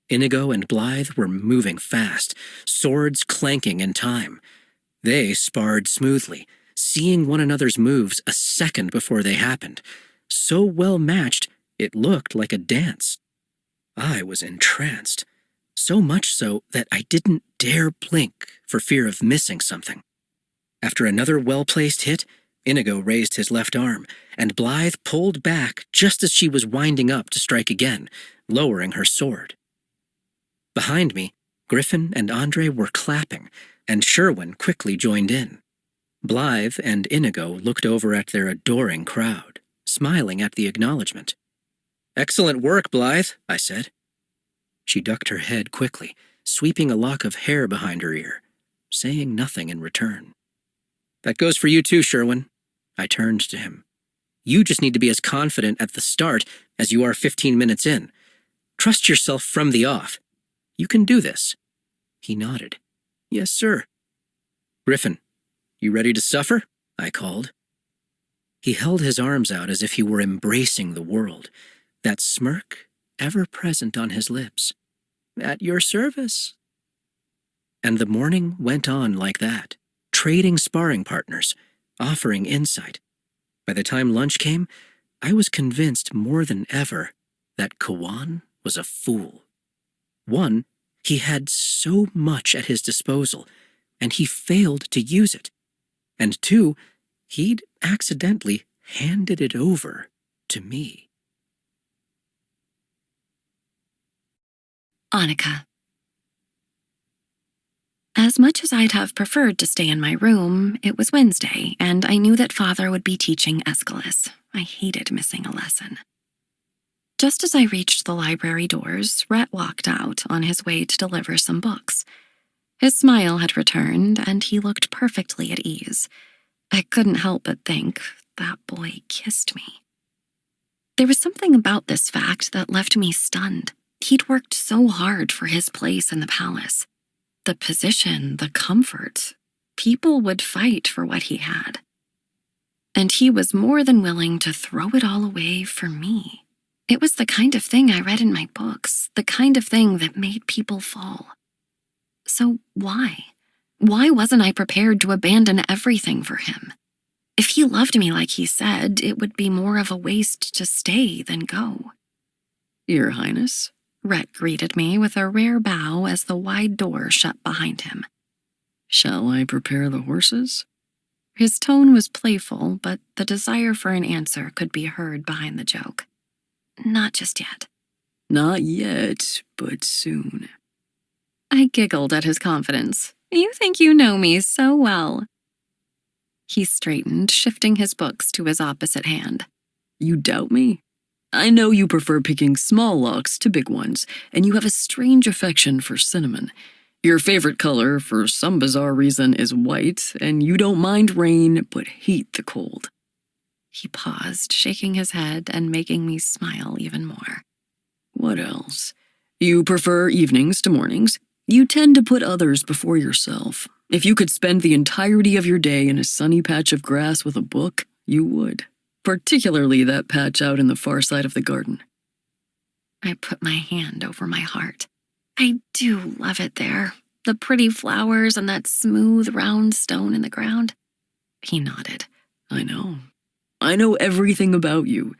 Inigo and Blythe were moving fast, swords clanking in time. They sparred smoothly, seeing one another's moves a second before they happened. So well matched, it looked like a dance. I was entranced, so much so that I didn't dare blink for fear of missing something. After another well-placed hit, Inigo raised his left arm, and Blythe pulled back just as she was winding up to strike again, lowering her sword. Behind me, Griffin and Andre were clapping, and Sherwin quickly joined in. Blythe and Inigo looked over at their adoring crowd, smiling at the acknowledgement. "Excellent work, Blythe," I said. She ducked her head quickly, sweeping a lock of hair behind her ear, saying nothing in return. "That goes for you too, Sherwin." I turned to him. "You just need to be as confident at the start as you are 15 minutes in. Trust yourself from the off. You can do this." He nodded. "Yes, sir." "Griffin, you ready to suffer?" I called. He held his arms out as if he were embracing the world, that smirk ever present on his lips. "At your service." And the morning went on like that, trading sparring partners, offering insight. By the time lunch came, I was convinced more than ever that Kawan was a fool. One, he had so much at his disposal, and he failed to use it. And two, he'd accidentally handed it over to me. Annika. As much as I'd have preferred to stay in my room, it was Wednesday, and I knew that Father would be teaching Aeschylus. I hated missing a lesson. Just as I reached the library doors, Rhett walked out on his way to deliver some books. His smile had returned, and he looked perfectly at ease. I couldn't help but think, that boy kissed me. There was something about this fact that left me stunned. He'd worked so hard for his place in the palace. The position, the comfort. People would fight for what he had. And he was more than willing to throw it all away for me. It was the kind of thing I read in my books, the kind of thing that made people fall. So why? Why wasn't I prepared to abandon everything for him? If he loved me like he said, it would be more of a waste to stay than go. Your Highness? Rhett greeted me with a rare bow as the wide door shut behind him. Shall I prepare the horses? His tone was playful, but the desire for an answer could be heard behind the joke. Not just yet. Not yet, but soon. I giggled at his confidence. You think you know me so well. He straightened, shifting his books to his opposite hand. You doubt me? I know you prefer picking small locks to big ones, and you have a strange affection for cinnamon. Your favorite color, for some bizarre reason, is white, and you don't mind rain, but hate the cold. He paused, shaking his head and making me smile even more. What else? You prefer evenings to mornings. You tend to put others before yourself. If you could spend the entirety of your day in a sunny patch of grass with a book, you would. Particularly that patch out in the far side of the garden. I put my hand over my heart. I do love it there. The pretty flowers and that smooth, round stone in the ground. He nodded. I know. I know everything about you,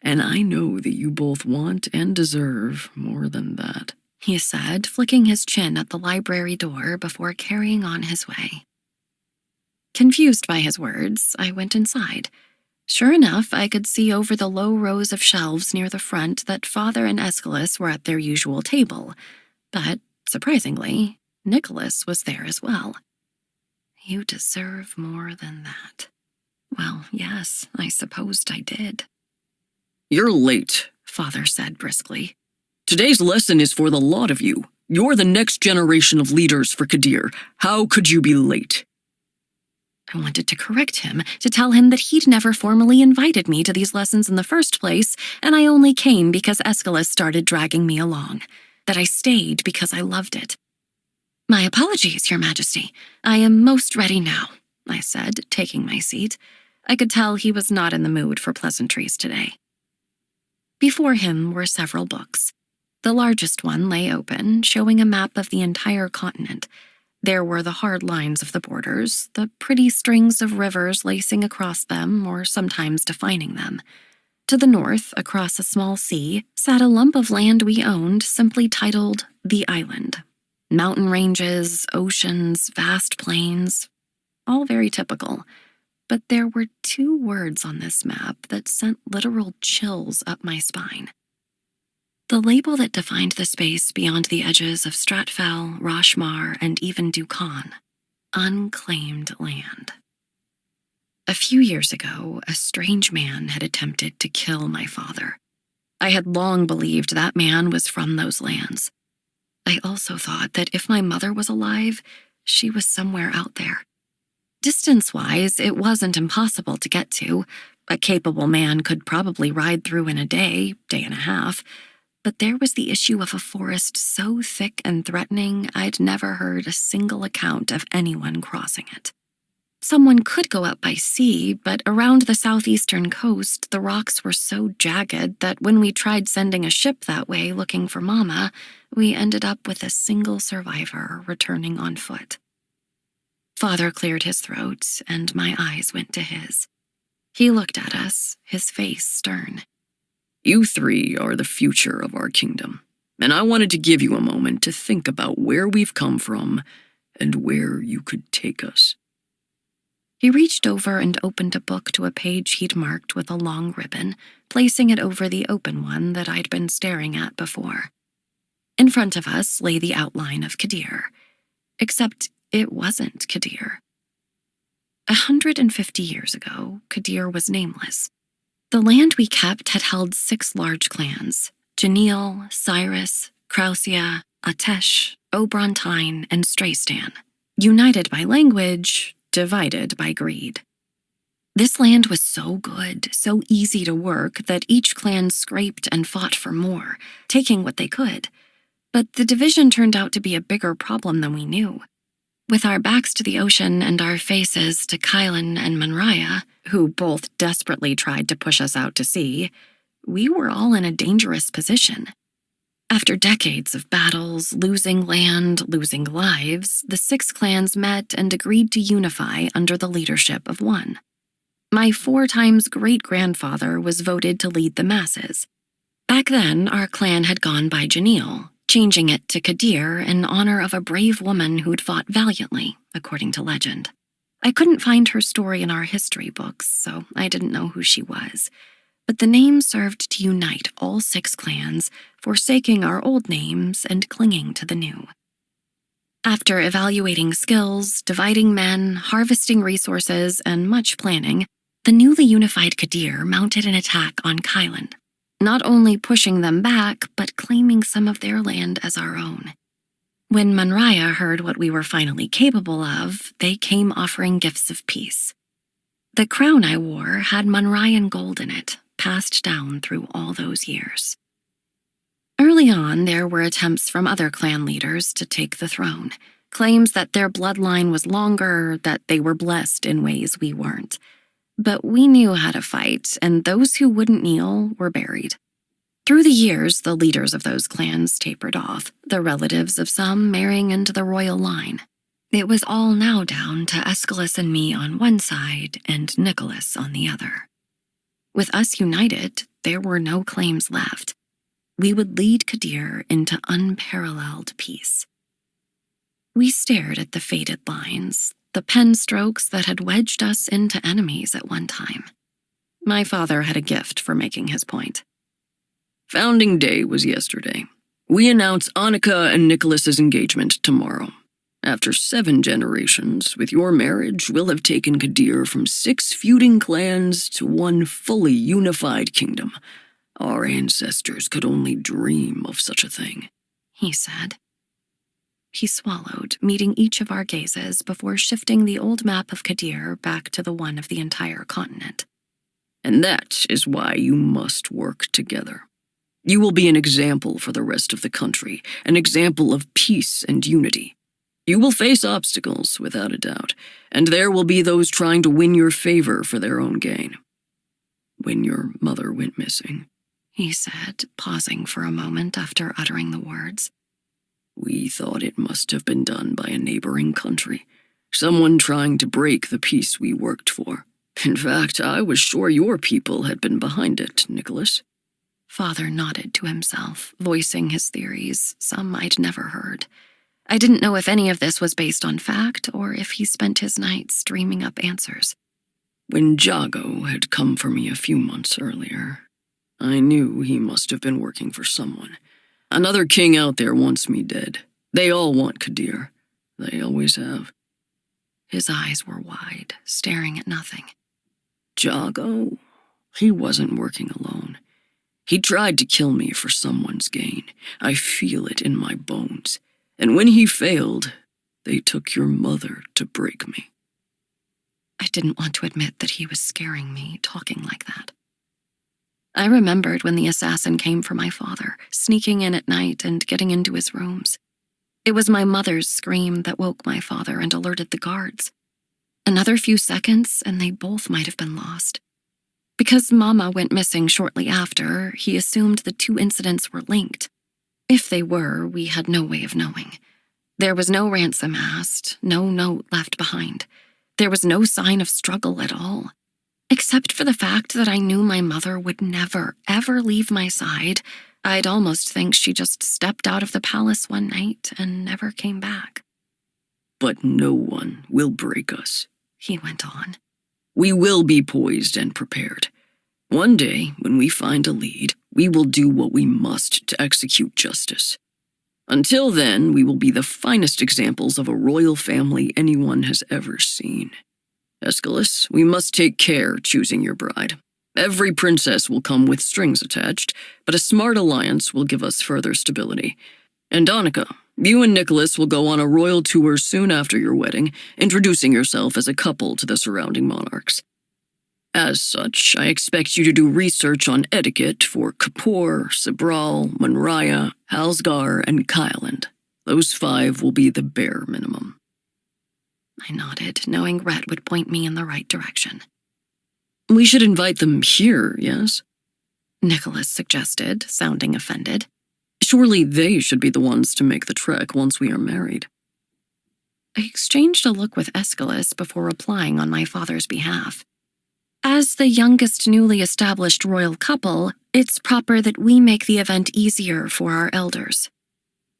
and I know that you both want and deserve more than that, he said, flicking his chin at the library door before carrying on his way. Confused by his words, I went inside. Sure enough, I could see over the low rows of shelves near the front that Father and Aeschylus were at their usual table, but, surprisingly, Nicholas was there as well. You deserve more than that. Well, yes, I supposed I did. You're late, Father said briskly. Today's lesson is for the lot of you. You're the next generation of leaders for Kadir. How could you be late? I wanted to correct him, to tell him that he'd never formally invited me to these lessons in the first place, and I only came because Aeschylus started dragging me along, that I stayed because I loved it. My apologies, Your Majesty. I am most ready now, I said, taking my seat. I could tell he was not in the mood for pleasantries today. Before him were several books. The largest one lay open, showing a map of the entire continent. There were the hard lines of the borders, the pretty strings of rivers lacing across them or sometimes defining them. To the north, across a small sea, sat a lump of land we owned, simply titled The Island. Mountain ranges, oceans, vast plains, all very typical. But there were 2 words on this map that sent literal chills up my spine. The label that defined the space beyond the edges of Stratfell, Roshmar, and even Dukan: unclaimed land. A few years ago, a strange man had attempted to kill my father. I had long believed that man was from those lands. I also thought that if my mother was alive, she was somewhere out there. Distance-wise, it wasn't impossible to get to. A capable man could probably ride through in a day and a half. But there was the issue of a forest so thick and threatening I'd never heard a single account of anyone crossing it. Someone could go up by sea, but around the southeastern coast, the rocks were so jagged that when we tried sending a ship that way looking for Mama, we ended up with a single survivor returning on foot. Father cleared his throat, and my eyes went to his. He looked at us, his face stern. You 3 are the future of our kingdom, and I wanted to give you a moment to think about where we've come from and where you could take us. He reached over and opened a book to a page he'd marked with a long ribbon, placing it over the open one that I'd been staring at before. In front of us lay the outline of Kadir, except it wasn't Kadir. 150 years ago, Kadir was nameless. The land we kept had held 6 large clans: Janil, Cyrus, Krausia, Atesh, Obrontine, and Straystan, united by language, divided by greed. This land was so good, so easy to work, that each clan scraped and fought for more, taking what they could. But the division turned out to be a bigger problem than we knew. With our backs to the ocean and our faces to Kylan and Manraya, who both desperately tried to push us out to sea, we were all in a dangerous position. After decades of battles, losing land, losing lives, the 6 clans met and agreed to unify under the leadership of one. My 4 times great-grandfather was voted to lead the masses. Back then, our clan had gone by Janil, changing it to Kadir in honor of a brave woman who'd fought valiantly, according to legend. I couldn't find her story in our history books, so I didn't know who she was. But the name served to unite all 6 clans, forsaking our old names and clinging to the new. After evaluating skills, dividing men, harvesting resources, and much planning, the newly unified Kadir mounted an attack on Kylan, not only pushing them back, but claiming some of their land as our own. When Manraya heard what we were finally capable of, they came offering gifts of peace. The crown I wore had Manrayan gold in it, passed down through all those years. Early on, there were attempts from other clan leaders to take the throne, claims that their bloodline was longer, that they were blessed in ways we weren't. But we knew how to fight, and those who wouldn't kneel were buried. Through the years, the leaders of those clans tapered off, the relatives of some marrying into the royal line. It was all now down to Aeschylus and me on one side and Nicholas on the other. With us united, there were no claims left. We would lead Kadir into unparalleled peace. We stared at the faded lines, the pen strokes that had wedged us into enemies at one time. My father had a gift for making his point. Founding Day was yesterday. We announce Annika and Nicholas's engagement tomorrow. After 7 generations, with your marriage, we'll have taken Kadir from 6 feuding clans to one fully unified kingdom. Our ancestors could only dream of such a thing," he said. He swallowed, meeting each of our gazes before shifting the old map of Kadir back to the one of the entire continent. "And that is why you must work together. You will be an example for the rest of the country, an example of peace and unity. You will face obstacles, without a doubt, and there will be those trying to win your favor for their own gain. When your mother went missing," he said, pausing for a moment after uttering the words, "we thought it must have been done by a neighboring country, someone trying to break the peace we worked for. In fact, I was sure your people had been behind it, Nicholas." Father nodded to himself, voicing his theories, some I'd never heard. I didn't know if any of this was based on fact or if he spent his nights dreaming up answers. "When Jago had come for me a few months earlier, I knew he must have been working for someone. Another king out there wants me dead. They all want Kadir. They always have." His eyes were wide, staring at nothing. "Jago, he wasn't working alone. He tried to kill me for someone's gain. I feel it in my bones. And when he failed, they took your mother to break me." I didn't want to admit that he was scaring me, talking like that. I remembered when the assassin came for my father, sneaking in at night and getting into his rooms. It was my mother's scream that woke my father and alerted the guards. Another few seconds, and they both might have been lost. Because Mama went missing shortly after, he assumed the 2 incidents were linked. If they were, we had no way of knowing. There was no ransom asked, no note left behind. There was no sign of struggle at all. Except for the fact that I knew my mother would never, ever leave my side, I'd almost think she just stepped out of the palace one night and never came back. "But no one will break us," he went on. "We will be poised and prepared. One day, when we find a lead, we will do what we must to execute justice. Until then, we will be the finest examples of a royal family anyone has ever seen. Aeschylus, we must take care choosing your bride. Every princess will come with strings attached, but a smart alliance will give us further stability. And Annika, you and Nicholas will go on a royal tour soon after your wedding, introducing yourself as a couple to the surrounding monarchs. As such, I expect you to do research on etiquette for Kapoor, Sabral, Manraya, Halsgar, and Kyland. Those 5 will be the bare minimum." I nodded, knowing Rhett would point me in the right direction. "We should invite them here, yes?" Nicholas suggested, sounding offended. "Surely they should be the ones to make the trek once we are married." I exchanged a look with Aeschylus before replying on my father's behalf. As the youngest newly established royal couple, it's proper that we make the event easier for our elders.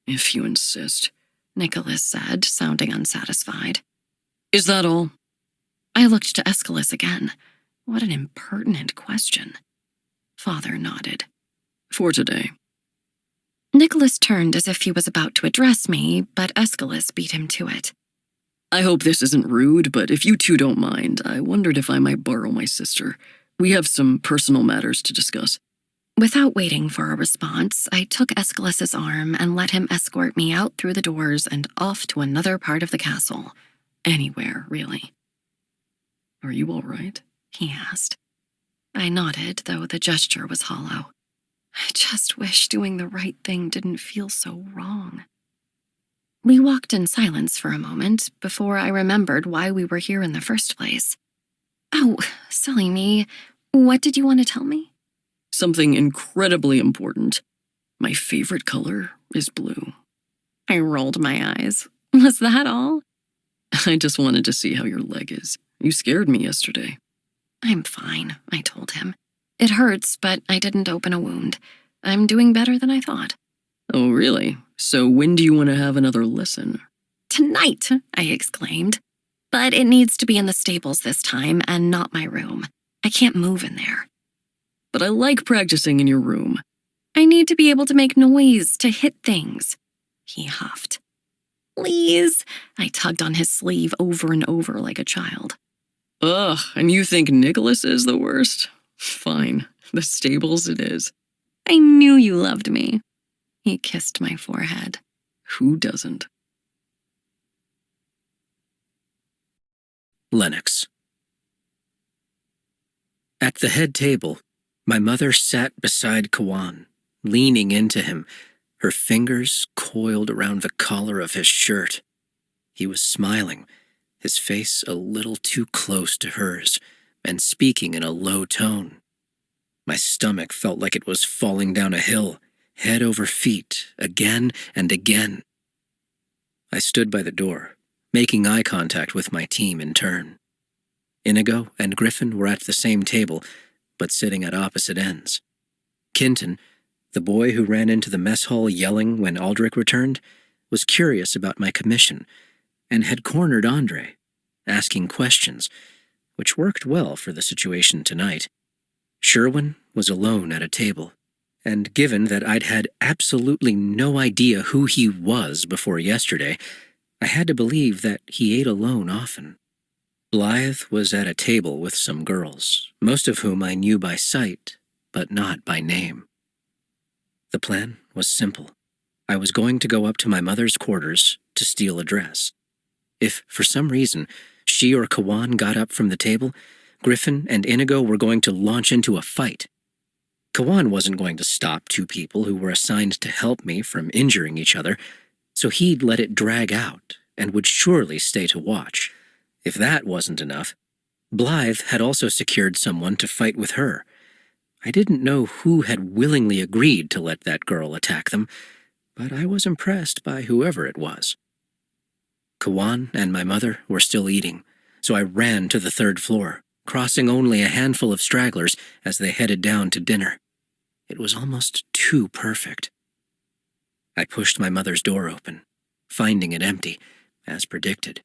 "If you insist," Nicholas said, sounding unsatisfied. "Is that all?" I looked to Aeschylus again. What an impertinent question. Father nodded. "For today." Nicholas turned as if he was about to address me, but Aeschylus beat him to it. "I hope this isn't rude, but if you 2 don't mind, I wondered if I might borrow my sister. We have some personal matters to discuss." Without waiting for a response, I took Aeschylus's arm and let him escort me out through the doors and off to another part of the castle. Anywhere, really. "Are you all right?" he asked. I nodded, though the gesture was hollow. I just wish doing the right thing didn't feel so wrong. We walked in silence for a moment before I remembered why we were here in the first place. Oh, silly me. What did you want to tell me? "Something incredibly important. My favorite color is blue." I rolled my eyes. Was that all? "I just wanted to see how your leg is. You scared me yesterday." I'm fine, I told him. It hurts, but I didn't open a wound. I'm doing better than I thought. "Oh, really? So when do you want to have another lesson?" Tonight, I exclaimed. But it needs to be in the stables this time and not my room. I can't move in there. "But I like practicing in your room." I need to be able to make noise, to hit things. He huffed. Please. I tugged on his sleeve over and over like a child. Ugh, and you think Nicholas is the worst? Fine, the stables it is. I knew you loved me. He kissed my forehead. Who doesn't? Lennox. At the head table, my mother sat beside Kawan, leaning into him, her fingers coiled around the collar of his shirt. He was smiling, his face a little too close to hers, and speaking in a low tone. My stomach felt like it was falling down a hill, head over feet, again and again. I stood by the door, making eye contact with my team in turn. Inigo and Griffin were at the same table, but sitting at opposite ends. Kinton, the boy who ran into the mess hall yelling when Aldrich returned, was curious about my commission and had cornered Andre, asking questions, which worked well for the situation tonight. Sherwin was alone at a table, and given that I'd had absolutely no idea who he was before yesterday, I had to believe that he ate alone often. Blythe was at a table with some girls, most of whom I knew by sight, but not by name. The plan was simple. I was going to go up to my mother's quarters to steal a dress. If, for some reason, she or Kawan got up from the table, Griffin and Inigo were going to launch into a fight. Kawan wasn't going to stop two people who were assigned to help me from injuring each other, so he'd let it drag out and would surely stay to watch. If that wasn't enough, Blythe had also secured someone to fight with her. I didn't know who had willingly agreed to let that girl attack them, but I was impressed by whoever it was. Kawan and my mother were still eating, so I ran to the third floor, crossing only a handful of stragglers as they headed down to dinner. It was almost too perfect. I pushed my mother's door open, finding it empty, as predicted.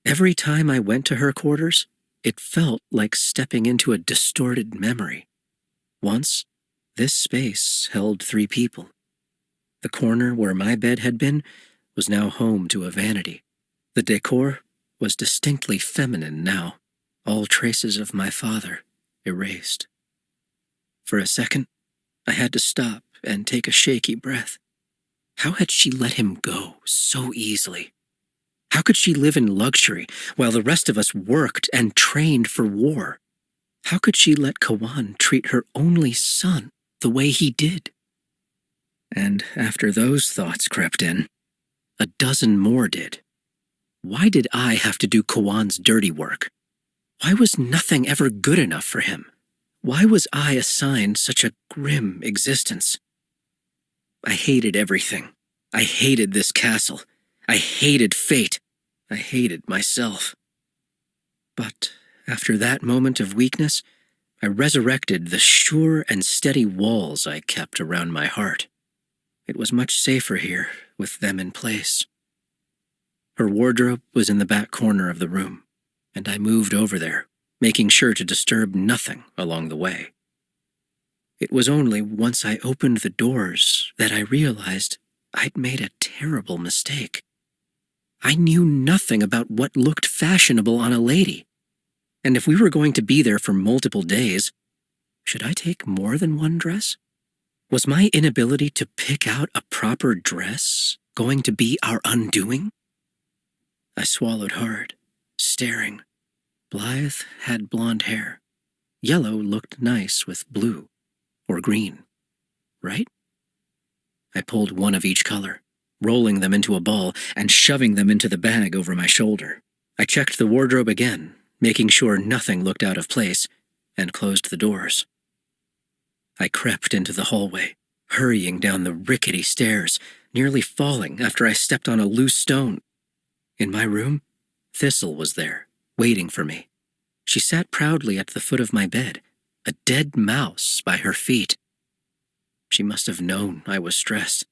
Every time I went to her quarters, it felt like stepping into a distorted memory. Once, this space held 3 people. The corner where my bed had been was now home to a vanity. The decor was distinctly feminine now, all traces of my father erased. For a second, I had to stop and take a shaky breath. How had she let him go so easily? How could she live in luxury while the rest of us worked and trained for war? How could she let Kawan treat her only son the way he did? And after those thoughts crept in, a dozen more did. Why did I have to do Kawan's dirty work? Why was nothing ever good enough for him? Why was I assigned such a grim existence? I hated everything. I hated this castle. I hated fate. I hated myself. But after that moment of weakness, I resurrected the sure and steady walls I kept around my heart. It was much safer here with them in place. Her wardrobe was in the back corner of the room, and I moved over there, making sure to disturb nothing along the way. It was only once I opened the doors that I realized I'd made a terrible mistake. I knew nothing about what looked fashionable on a lady, and if we were going to be there for multiple days, should I take more than one dress? Was my inability to pick out a proper dress going to be our undoing? I swallowed hard, staring. Blythe had blonde hair. Yellow looked nice with blue, or green, right? I pulled one of each color, rolling them into a ball and shoving them into the bag over my shoulder. I checked the wardrobe again, making sure nothing looked out of place, and closed the doors. I crept into the hallway, hurrying down the rickety stairs, nearly falling after I stepped on a loose stone. In my room, Thistle was there, waiting for me. She sat proudly at the foot of my bed, a dead mouse by her feet. She must have known I was stressed.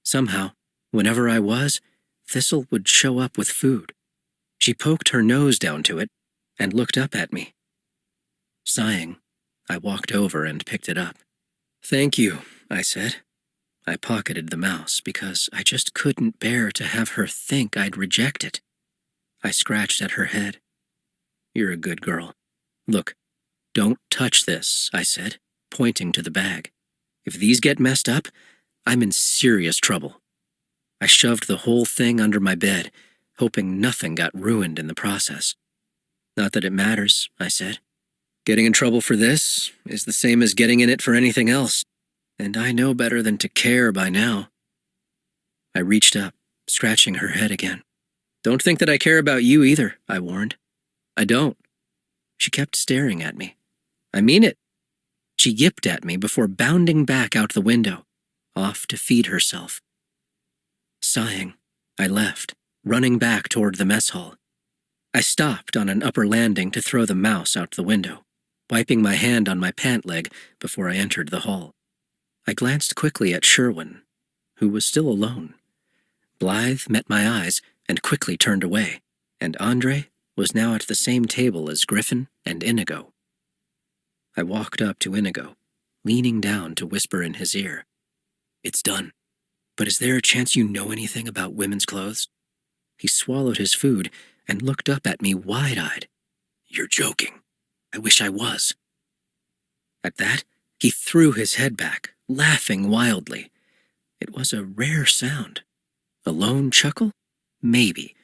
Somehow, whenever I was, Thistle would show up with food. She poked her nose down to it and looked up at me. Sighing, I walked over and picked it up. "Thank you," I said. I pocketed the mouse because I just couldn't bear to have her think I'd reject it. I scratched at her head. "You're a good girl. Look, don't touch this," I said, pointing to the bag. "If these get messed up, I'm in serious trouble." I shoved the whole thing under my bed, hoping nothing got ruined in the process. "Not that it matters," I said. "Getting in trouble for this is the same as getting in it for anything else, and I know better than to care by now." I reached up, scratching her head again. "Don't think that I care about you either," I warned. "I don't." She kept staring at me. "I mean it." She yipped at me before bounding back out the window, off to feed herself. Sighing, I left, running back toward the mess hall. I stopped on an upper landing to throw the mouse out the window, wiping my hand on my pant leg before I entered the hall. I glanced quickly at Sherwin, who was still alone. Blythe met my eyes and quickly turned away, and Andre was now at the same table as Griffin and Inigo. I walked up to Inigo, leaning down to whisper in his ear. "It's done, but is there a chance you know anything about women's clothes?" He swallowed his food and looked up at me wide-eyed. "You're joking. I wish I was." At that, he threw his head back, laughing wildly. It was a rare sound. A lone chuckle? Maybe.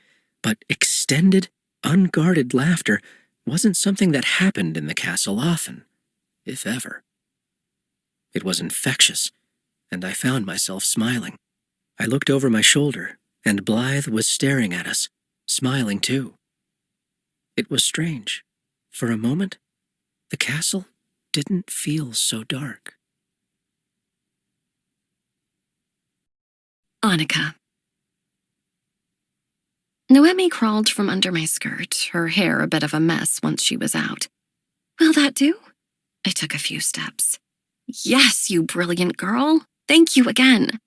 But extended, unguarded laughter wasn't something that happened in the castle often, if ever. It was infectious, and I found myself smiling. I looked over my shoulder, and Blythe was staring at us, smiling too. It was strange. For a moment, the castle didn't feel so dark. Annika. Noemi crawled from under my skirt, her hair a bit of a mess once she was out. "Will that do?" I took a few steps. "Yes, you brilliant girl. Thank you again."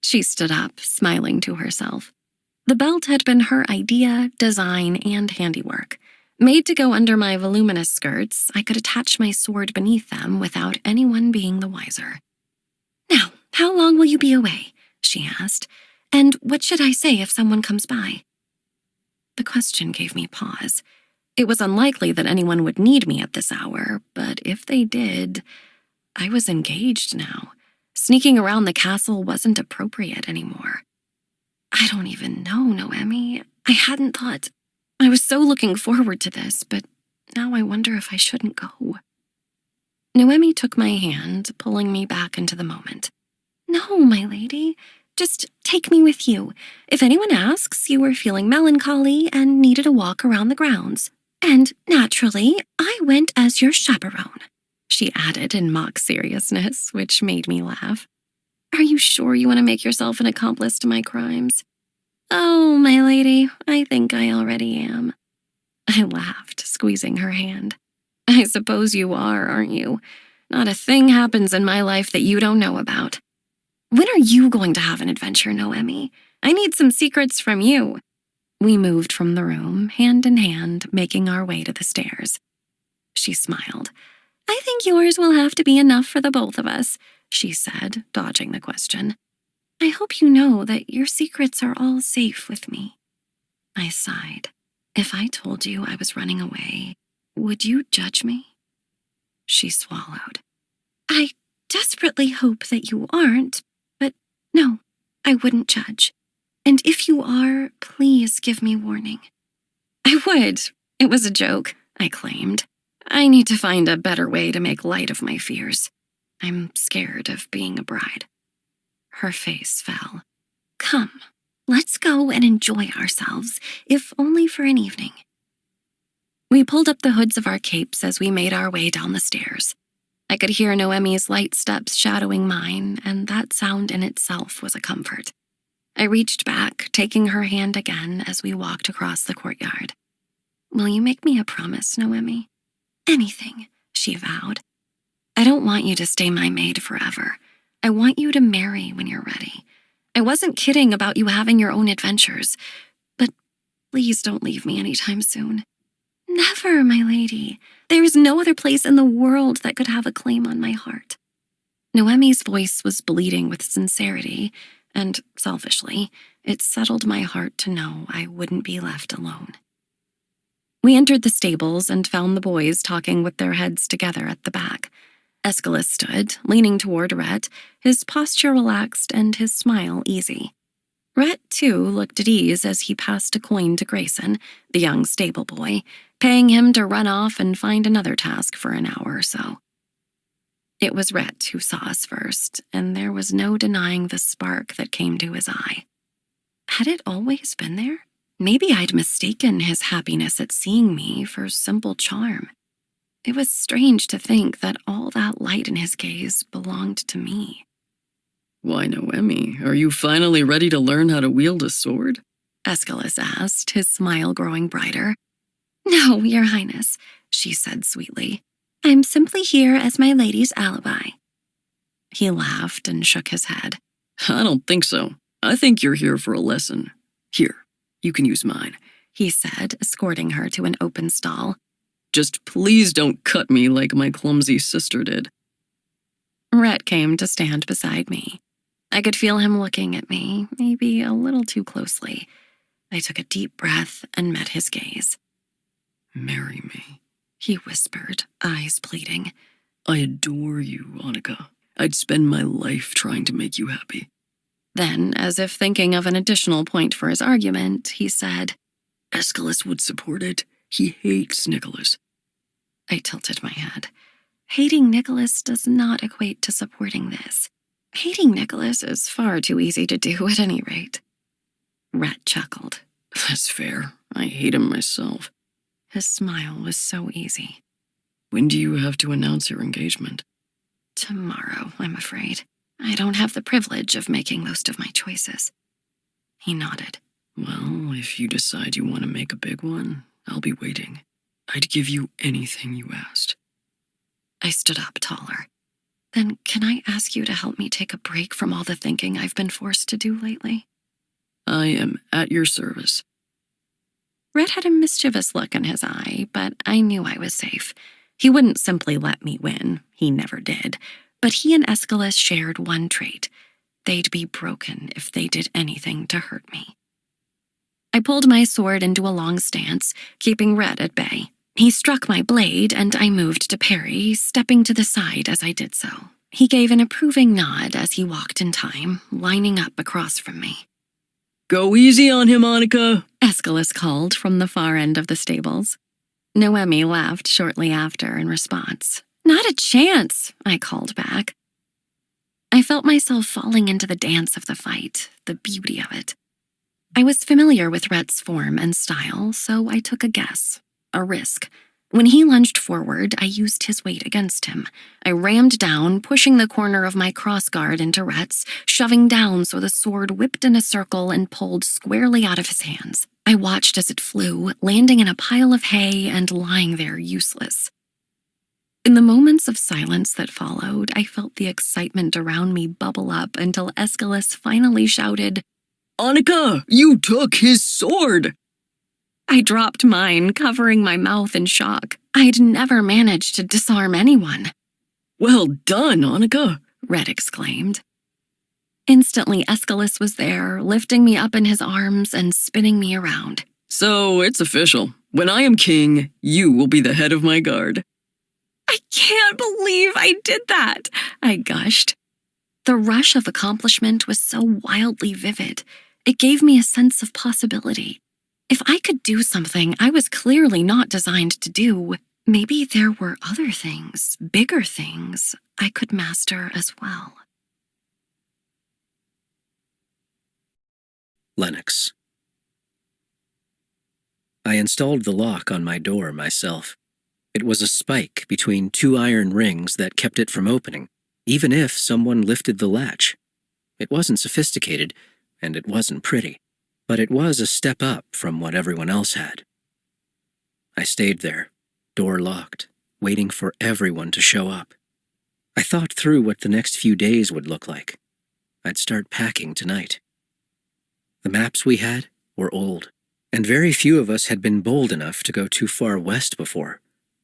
She stood up, smiling to herself. The belt had been her idea, design, and handiwork. Made to go under my voluminous skirts, I could attach my sword beneath them without anyone being the wiser. "Now, how long will you be away?" she asked. "And what should I say if someone comes by?" The question gave me pause. It was unlikely that anyone would need me at this hour, but if they did, I was engaged now. Sneaking around the castle wasn't appropriate anymore. I don't even know, Noemi. I hadn't thought. I was so looking forward to this, but now I wonder if I shouldn't go. Noemi took my hand, pulling me back into the moment. "No, my lady. Just take me with you. If anyone asks, you were feeling melancholy and needed a walk around the grounds. And naturally, I went as your chaperone," she added in mock seriousness, which made me laugh. "Are you sure you want to make yourself an accomplice to my crimes?" "Oh, my lady, I think I already am." I laughed, squeezing her hand. "I suppose you are, aren't you? Not a thing happens in my life that you don't know about. When are you going to have an adventure, Noemi? I need some secrets from you." We moved from the room, hand in hand, making our way to the stairs. She smiled. "I think yours will have to be enough for the both of us," she said, dodging the question. "I hope you know that your secrets are all safe with me." I sighed. "If I told you I was running away, would you judge me?" She swallowed. "I desperately hope that you aren't, but no, I wouldn't judge. And if you are, please give me warning." "I would. It was a joke," I claimed. "I need to find a better way to make light of my fears. I'm scared of being a bride." Her face fell. "Come, let's go and enjoy ourselves, if only for an evening." We pulled up the hoods of our capes as we made our way down the stairs. I could hear Noemi's light steps shadowing mine, and that sound in itself was a comfort. I reached back, taking her hand again as we walked across the courtyard. "Will you make me a promise, Noemi?" "Anything," she vowed. "I don't want you to stay my maid forever. I want you to marry when you're ready. I wasn't kidding about you having your own adventures, but please don't leave me anytime soon." "Never, my lady. There is no other place in the world that could have a claim on my heart." Noemi's voice was bleeding with sincerity, and selfishly, it settled my heart to know I wouldn't be left alone. We entered the stables and found the boys talking with their heads together at the back. Aeschylus stood, leaning toward Rhett, his posture relaxed and his smile easy. Rhett, too, looked at ease as he passed a coin to Grayson, the young stable boy, paying him to run off and find another task for an hour or so. It was Rhett who saw us first, and there was no denying the spark that came to his eye. Had it always been there? Maybe I'd mistaken his happiness at seeing me for simple charm. It was strange to think that all that light in his gaze belonged to me. Why, Noemi, are you finally ready to learn how to wield a sword? Aeschylus asked, his smile growing brighter. No, Your Highness, she said sweetly. I'm simply here as my lady's alibi. He laughed and shook his head. I don't think so. I think you're here for a lesson. Here, you can use mine, he said, escorting her to an open stall. Just please don't cut me like my clumsy sister did. Rhett came to stand beside me. I could feel him looking at me, maybe a little too closely. I took a deep breath and met his gaze. Marry me, he whispered, eyes pleading. I adore you, Annika. I'd spend my life trying to make you happy. Then, as if thinking of an additional point for his argument, he said, Aeschylus would support it. He hates Nicholas. I tilted my head. Hating Nicholas does not equate to supporting this. Hating Nicholas is far too easy to do at any rate. Rhett chuckled. That's fair. I hate him myself. His smile was so easy. When do you have to announce your engagement? Tomorrow, I'm afraid. I don't have the privilege of making most of my choices. He nodded. Well, if you decide you want to make a big one, I'll be waiting. I'd give you anything you asked. I stood up taller. Then can I ask you to help me take a break from all the thinking I've been forced to do lately? I am at your service. Red had a mischievous look in his eye, but I knew I was safe. He wouldn't simply let me win. He never did. But he and Aeschylus shared one trait. They'd be broken if they did anything to hurt me. I pulled my sword into a long stance, keeping Red at bay. He struck my blade, and I moved to parry, stepping to the side as I did so. He gave an approving nod as he walked in time, lining up across from me. Go easy on him, Annika, Aeschylus called from the far end of the stables. Noemi laughed shortly after in response. Not a chance, I called back. I felt myself falling into the dance of the fight, the beauty of it. I was familiar with Rhett's form and style, so I took a guess. A risk. When he lunged forward, I used his weight against him. I rammed down, pushing the corner of my crossguard into Rhett's, shoving down so the sword whipped in a circle and pulled squarely out of his hands. I watched as it flew, landing in a pile of hay and lying there useless. In the moments of silence that followed, I felt the excitement around me bubble up until Aeschylus finally shouted, Annika, you took his sword! I dropped mine, covering my mouth in shock. I'd never managed to disarm anyone. Well done, Annika, Red exclaimed. Instantly, Aeschylus was there, lifting me up in his arms and spinning me around. So it's official. When I am king, you will be the head of my guard. I can't believe I did that, I gushed. The rush of accomplishment was so wildly vivid. It gave me a sense of possibility. If I could do something I was clearly not designed to do, maybe there were other things, bigger things, I could master as well. Lennox. I installed the lock on my door myself. It was a spike between two iron rings that kept it from opening, even if someone lifted the latch. It wasn't sophisticated, and it wasn't pretty, but it was a step up from what everyone else had. I stayed there, door locked, waiting for everyone to show up. I thought through what the next few days would look like. I'd start packing tonight. The maps we had were old, and very few of us had been bold enough to go too far west before.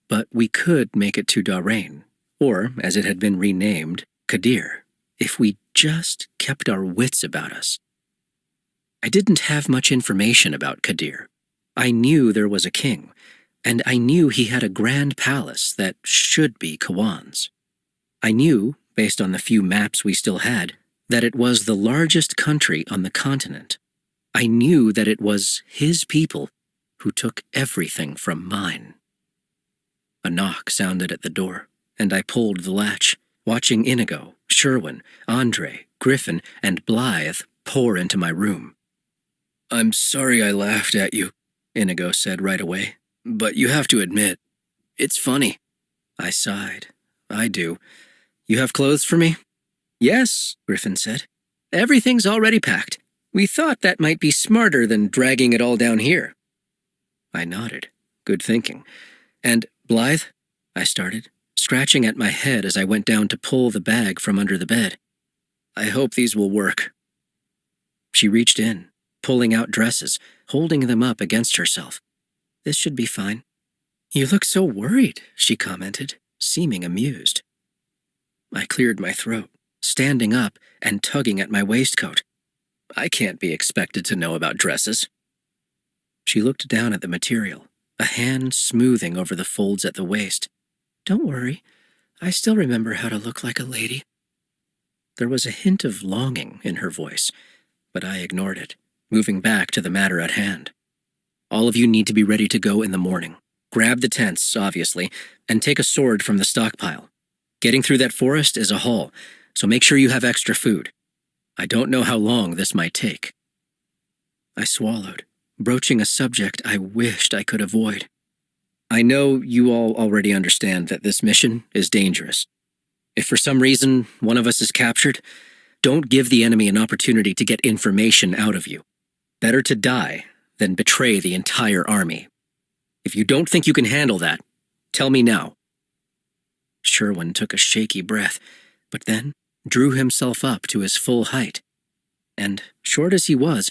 But we could make it to Darrain, or, as it had been renamed, Kadir if we just kept our wits about us. I didn't have much information about Kadir. I knew there was a king, and I knew he had a grand palace that should be Kawan's. I knew, based on the few maps we still had, that it was the largest country on the continent. I knew that it was his people who took everything from mine. A knock sounded at the door, and I pulled the latch, watching Inigo, Sherwin, Andre, Griffin, and Blythe pour into my room. "I'm sorry I laughed at you," Inigo said right away, "but you have to admit, it's funny." I sighed. "I do. You have clothes for me?" "Yes," Griffin said. "Everything's already packed. We thought that might be smarter than dragging it all down here." I nodded. Good thinking. "And, Blythe," I started, scratching at my head as I went down to pull the bag from under the bed. "I hope these will work." She reached in, pulling out dresses, holding them up against herself. "This should be fine." "You look so worried," she commented, seeming amused. I cleared my throat, standing up and tugging at my waistcoat. "I can't be expected to know about dresses." She looked down at the material, a hand smoothing over the folds at the waist. "Don't worry, I still remember how to look like a lady." There was a hint of longing in her voice, but I ignored it, moving back to the matter at hand. "All of you need to be ready to go in the morning. Grab the tents, obviously, and take a sword from the stockpile. Getting through that forest is a haul, so make sure you have extra food. I don't know how long this might take." I swallowed, broaching a subject I wished I could avoid. "I know you all already understand that this mission is dangerous. If for some reason one of us is captured, don't give the enemy an opportunity to get information out of you. Better to die than betray the entire army. If you don't think you can handle that, tell me now." Sherwin took a shaky breath, but then drew himself up to his full height. And, short as he was,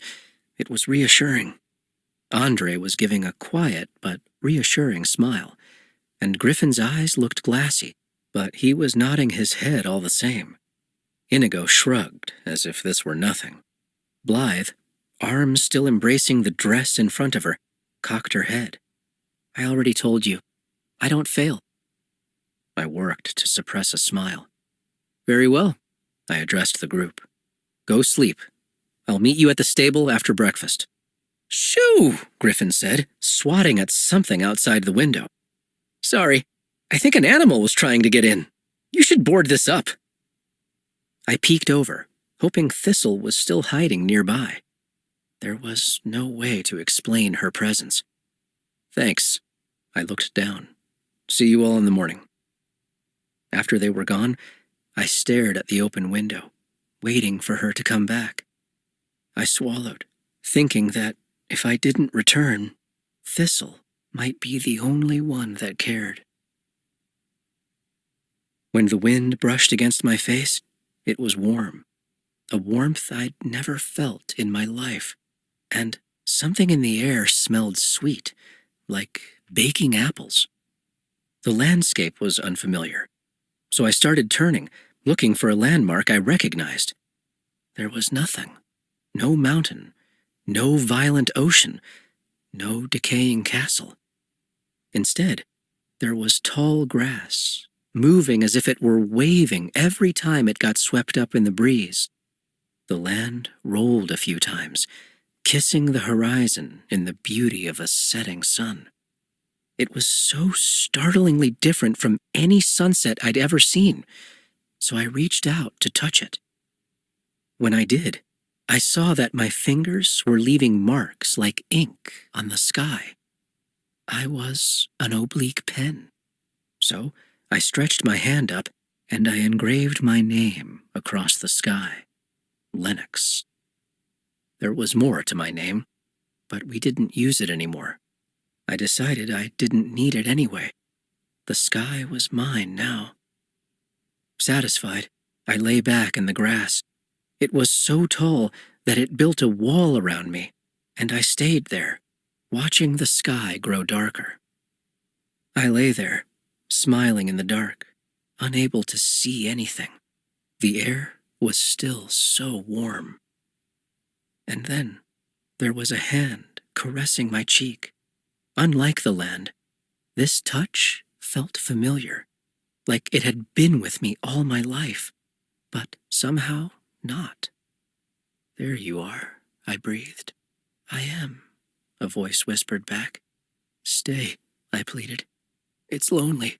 it was reassuring. Andre was giving a quiet but reassuring smile, and Griffin's eyes looked glassy, but he was nodding his head all the same. Inigo shrugged, as if this were nothing. Blythe, arms still embracing the dress in front of her, cocked her head. "I already told you, I don't fail." I worked to suppress a smile. "Very well," I addressed the group. "Go sleep. I'll meet you at the stable after breakfast." "Shoo!" Griffin said, swatting at something outside the window. "Sorry, I think an animal was trying to get in. You should board this up." I peeked over, hoping Thistle was still hiding nearby. There was no way to explain her presence. "Thanks." I looked down. "See you all in the morning." After they were gone, I stared at the open window, waiting for her to come back. I swallowed, thinking that if I didn't return, Thistle might be the only one that cared. When the wind brushed against my face, it was warm, a warmth I'd never felt in my life, and something in the air smelled sweet, like baking apples. The landscape was unfamiliar, so I started turning, looking for a landmark I recognized. There was nothing. No mountain, no violent ocean, no decaying castle. Instead, there was tall grass, moving as if it were waving every time it got swept up in the breeze. The land rolled a few times, kissing the horizon in the beauty of a setting sun. It was so startlingly different from any sunset I'd ever seen, so I reached out to touch it. When I did, I saw that my fingers were leaving marks like ink on the sky. I was an oblique pen. So I stretched my hand up and I engraved my name across the sky. Lennox. There was more to my name, but we didn't use it anymore. I decided I didn't need it anyway. The sky was mine now. Satisfied, I lay back in the grass. It was so tall that it built a wall around me, and I stayed there, watching the sky grow darker. I lay there, smiling in the dark, unable to see anything. The air was still so warm. And then there was a hand caressing my cheek. Unlike the land, this touch felt familiar, like it had been with me all my life, but somehow not. "There you are," I breathed. "I am," a voice whispered back. "Stay," I pleaded. "It's lonely."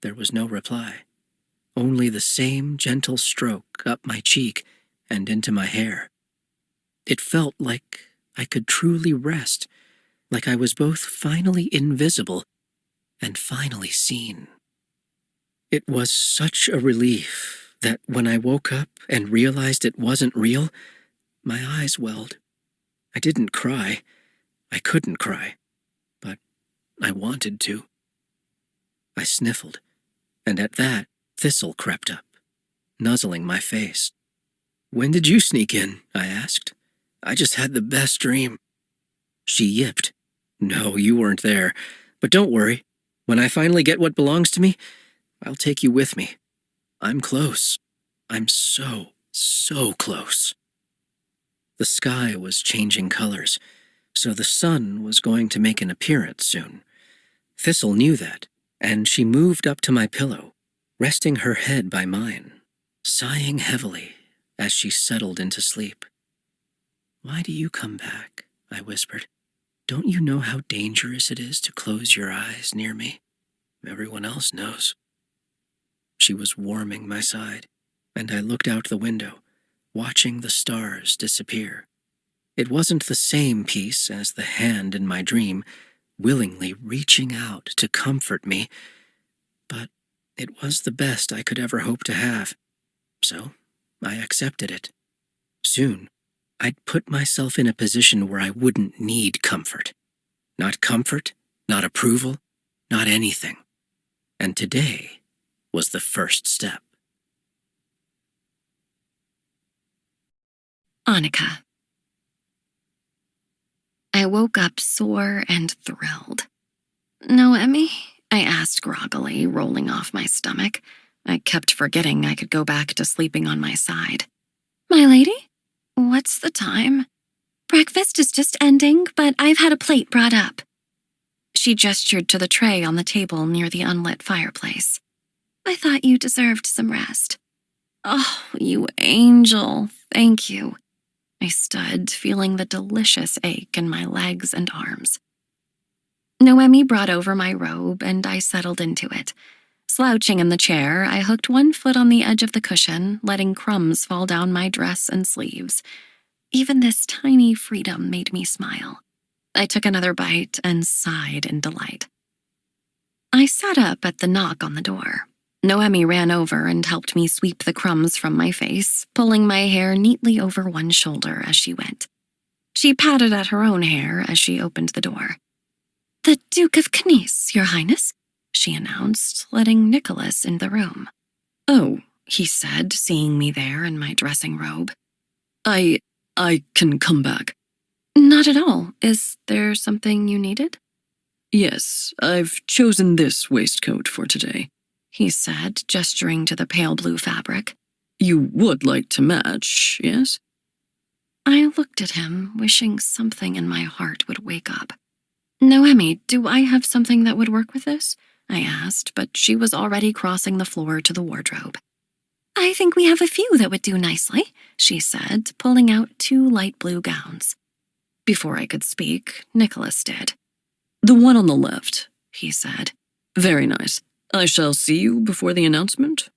There was no reply, only the same gentle stroke up my cheek and into my hair. It felt like I could truly rest, like I was both finally invisible and finally seen. It was such a relief that when I woke up and realized it wasn't real, my eyes welled. I didn't cry. I couldn't cry, but I wanted to. I sniffled, and at that, Thistle crept up, nuzzling my face. "When did you sneak in?" I asked. "I just had the best dream." She yipped. "No, you weren't there. But don't worry. When I finally get what belongs to me, I'll take you with me. I'm close. I'm so close." The sky was changing colors, so the sun was going to make an appearance soon. Thistle knew that, and she moved up to my pillow, resting her head by mine, sighing heavily as she settled into sleep. "Why do you come back?" I whispered. "Don't you know how dangerous it is to close your eyes near me? Everyone else knows." She was warming my side, and I looked out the window, watching the stars disappear. It wasn't the same peace as the hand in my dream, willingly reaching out to comfort me, but it was the best I could ever hope to have. So I accepted it. Soon, I'd put myself in a position where I wouldn't need comfort. Not comfort, not approval, not anything. And today was the first step. Annika. I woke up sore and thrilled. "No, Emmy?" I asked groggily, rolling off my stomach. I kept forgetting I could go back to sleeping on my side. "My lady? What's the time?" "Breakfast is just ending, but I've had a plate brought up." She gestured to the tray on the table near the unlit fireplace. "I thought you deserved some rest." "Oh, you angel, thank you." I stood, feeling the delicious ache in my legs and arms. Noemi brought over my robe, and I settled into it. Slouching in the chair, I hooked one foot on the edge of the cushion, letting crumbs fall down my dress and sleeves. Even this tiny freedom made me smile. I took another bite and sighed in delight. I sat up at the knock on the door. Noemi ran over and helped me sweep the crumbs from my face, pulling my hair neatly over one shoulder as she went. She patted at her own hair as she opened the door. "The Duke of Canis, Your Highness," she announced, letting Nicholas in the room. "Oh," he said, seeing me there in my dressing robe. I can come back." "Not at all. Is there something you needed?" "Yes, I've chosen this waistcoat for today," he said, gesturing to the pale blue fabric. "You would like to match, yes?" I looked at him, wishing something in my heart would wake up. "Noemi, do I have something that would work with this?" I asked, but she was already crossing the floor to the wardrobe. "I think we have a few that would do nicely," she said, pulling out 2 light blue gowns. Before I could speak, Nicholas did. "The one on the left," he said. "Very nice. I shall see you before the announcement."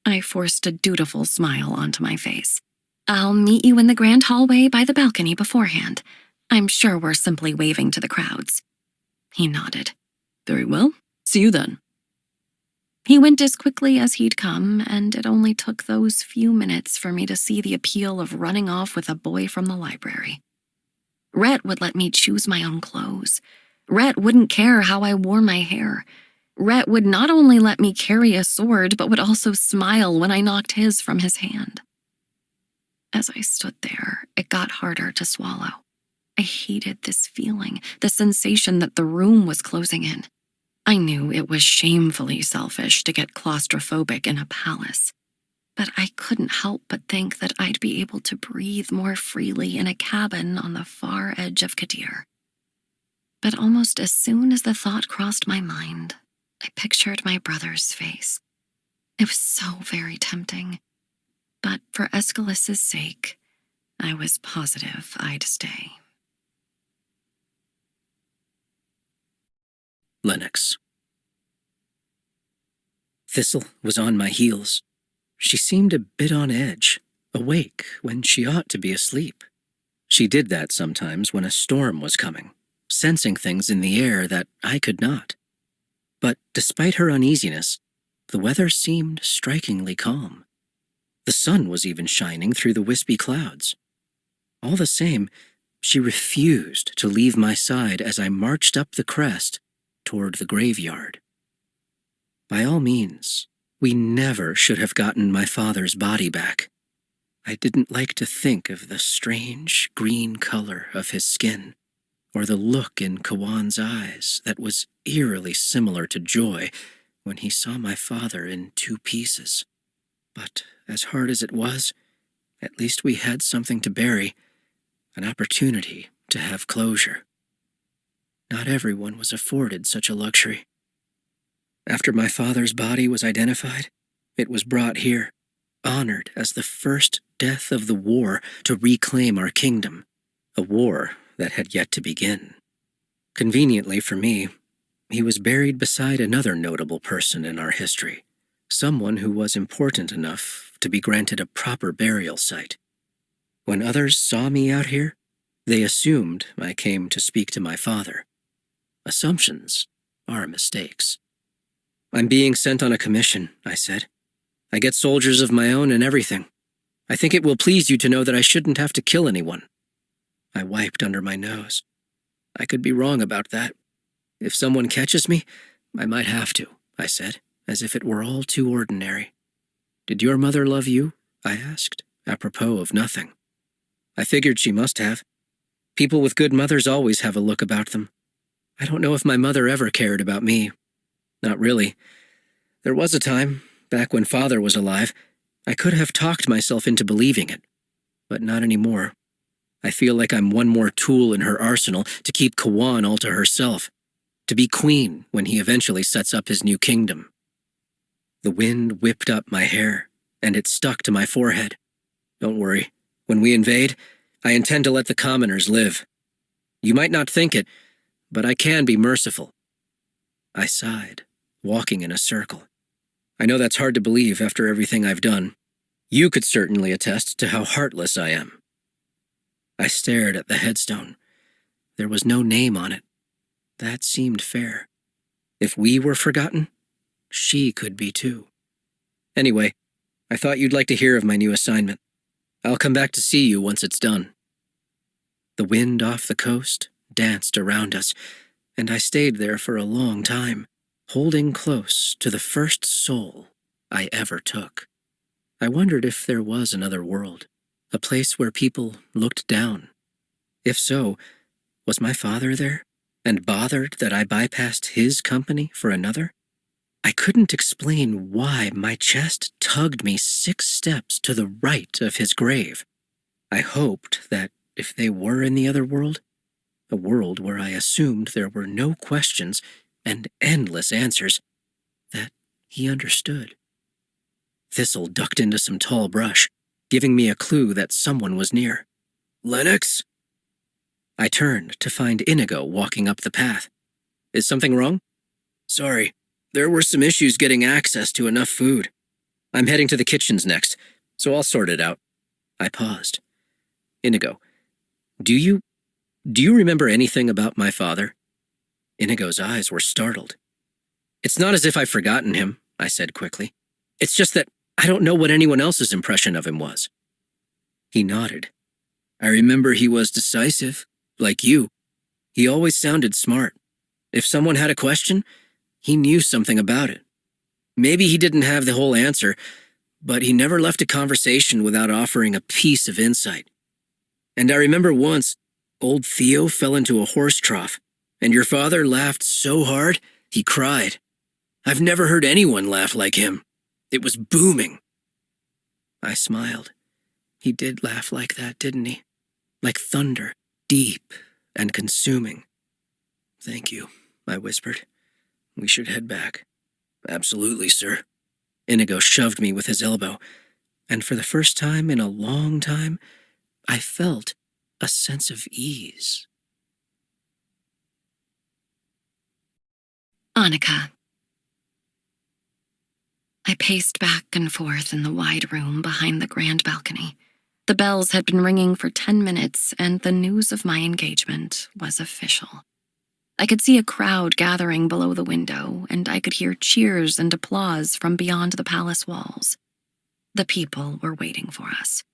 I forced a dutiful smile onto my face. "I'll meet you in the grand hallway by the balcony beforehand. I'm sure we're simply waving to the crowds." He nodded. "Very well. See you then." He went as quickly as he'd come, and it only took those few minutes for me to see the appeal of running off with a boy from the library. Rhett would let me choose my own clothes. Rhett wouldn't care how I wore my hair. Rhett would not only let me carry a sword, but would also smile when I knocked his from his hand. As I stood there, it got harder to swallow. I hated this feeling, the sensation that the room was closing in. I knew it was shamefully selfish to get claustrophobic in a palace. but I couldn't help but think that I'd be able to breathe more freely in a cabin on the far edge of Kadir. But almost as soon as the thought crossed my mind, I pictured my brother's face. It was so very tempting. But for Aeschylus's sake, I was positive I'd stay. Lennox. Thistle was on my heels. She seemed a bit on edge, awake when she ought to be asleep. She did that sometimes when a storm was coming, sensing things in the air that I could not. But despite her uneasiness, the weather seemed strikingly calm. The sun was even shining through the wispy clouds. All the same, she refused to leave my side as I marched up the crest toward the graveyard. By all means, we never should have gotten my father's body back. I didn't like to think of the strange green color of his skin, or the look in Kawan's eyes that was eerily similar to joy when he saw my father in 2 pieces. But as hard as it was, at least we had something to bury, an opportunity to have closure. Not everyone was afforded such a luxury. After my father's body was identified, it was brought here, honored as the first death of the war to reclaim our kingdom, a war that had yet to begin. Conveniently for me, he was buried beside another notable person in our history, someone who was important enough to be granted a proper burial site. When others saw me out here, they assumed I came to speak to my father. Assumptions are mistakes. "I'm being sent on a commission," I said. "I get soldiers of my own and everything. I think it will please you to know that I shouldn't have to kill anyone." I wiped under my nose. I could be wrong about that. "If someone catches me, I might have to," I said, as if it were all too ordinary. "Did your mother love you?" I asked, apropos of nothing. I figured she must have. People with good mothers always have a look about them. I don't know if my mother ever cared about me. Not really. There was a time, back when Father was alive, I could have talked myself into believing it, but not anymore. I feel like I'm one more tool in her arsenal to keep Kawan all to herself, to be queen when he eventually sets up his new kingdom. The wind whipped up my hair, and it stuck to my forehead. "Don't worry. When we invade, I intend to let the commoners live. You might not think it, but I can be merciful." I sighed, walking in a circle. I know that's hard to believe after everything I've done. You could certainly attest to how heartless I am. I stared at the headstone. There was no name on it. That seemed fair. If we were forgotten, she could be too. Anyway, I thought you'd like to hear of my new assignment. I'll come back to see you once it's done. The wind off the coast danced around us, and I stayed there for a long time, holding close to the first soul I ever took. I wondered if there was another world, a place where people looked down. If so, was my father there, and bothered that I bypassed his company for another? I couldn't explain why my chest tugged me 6 steps to the right of his grave. I hoped that if they were in the other world, a world where I assumed there were no questions and endless answers, that he understood. Thistle ducked into some tall brush, giving me a clue that someone was near. "Lennox?" I turned to find Inigo walking up the path. "Is something wrong?" "Sorry. There were some issues getting access to enough food. I'm heading to the kitchens next, so I'll sort it out." I paused. "Inigo, do you remember anything about my father?" Inigo's eyes were startled. "It's not as if I've forgotten him," I said quickly. "It's just that I don't know what anyone else's impression of him was." He nodded. "I remember he was decisive, like you. He always sounded smart. If someone had a question, he knew something about it. Maybe he didn't have the whole answer, but he never left a conversation without offering a piece of insight. And I remember once, old Theo fell into a horse trough, and your father laughed so hard, he cried. I've never heard anyone laugh like him. It was booming." I smiled. He did laugh like that, didn't he? Like thunder, deep and consuming. Thank you, I whispered. We should head back. Absolutely, sir. Inigo shoved me with his elbow, and for the first time in a long time, I felt a sense of ease. Annika. I paced back and forth in the wide room behind the grand balcony. The bells had been ringing for 10 minutes, and the news of my engagement was official. I could see a crowd gathering below the window, and I could hear cheers and applause from beyond the palace walls. The people were waiting for us.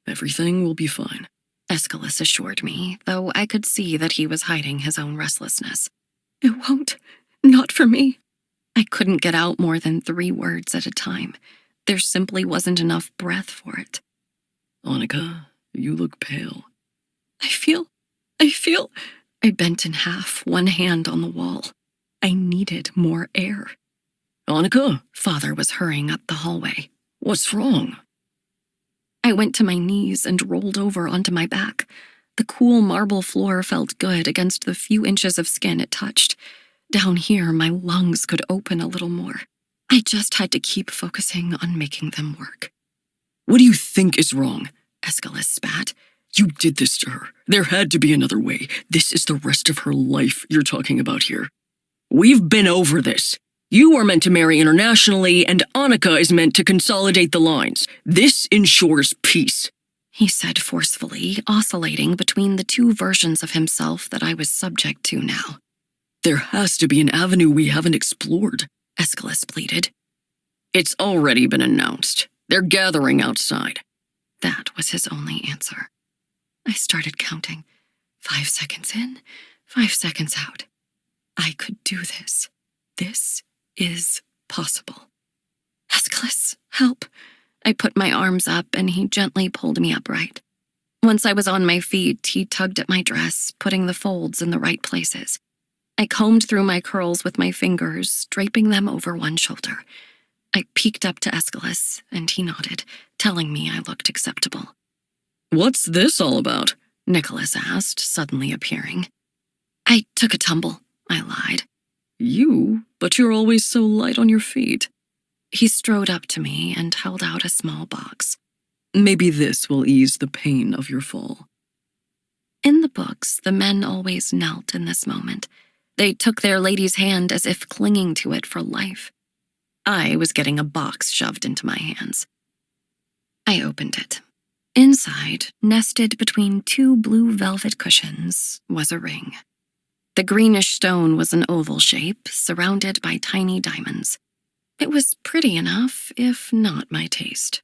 Everything will be fine, Aeschylus assured me, though I could see that he was hiding his own restlessness. It won't. Not for me. I couldn't get out more than 3 words at a time. There simply wasn't enough breath for it. Annika, you look pale. I feel... I bent in half, one hand on the wall. I needed more air. Annika? Father was hurrying up the hallway. What's wrong? I went to my knees and rolled over onto my back. The cool marble floor felt good against the few inches of skin it touched. Down here, my lungs could open a little more. I just had to keep focusing on making them work. What do you think is wrong? Aeschylus spat. You did this to her. There had to be another way. This is the rest of her life you're talking about here. We've been over this. You are meant to marry internationally, and Annika is meant to consolidate the lines. This ensures peace, he said forcefully, oscillating between the 2 versions of himself that I was subject to now. There has to be an avenue we haven't explored, Aeschylus pleaded. It's already been announced. They're gathering outside. That was his only answer. I started counting. 5 seconds in, 5 seconds out. I could do this. This is possible. Aeschylus, help. I put my arms up and he gently pulled me upright. Once I was on my feet, he tugged at my dress, putting the folds in the right places. I combed through my curls with my fingers, draping them over one shoulder. I peeked up to Aeschylus, and he nodded, telling me I looked acceptable. What's this all about? Nicholas asked, suddenly appearing. I took a tumble, I lied. You? But you're always so light on your feet. He strode up to me and held out a small box. Maybe this will ease the pain of your fall. In the books, the men always knelt in this moment. They took their lady's hand as if clinging to it for life. I was getting a box shoved into my hands. I opened it. Inside, nested between 2 blue velvet cushions, was a ring. The greenish stone was an oval shape, surrounded by tiny diamonds. It was pretty enough, if not my taste.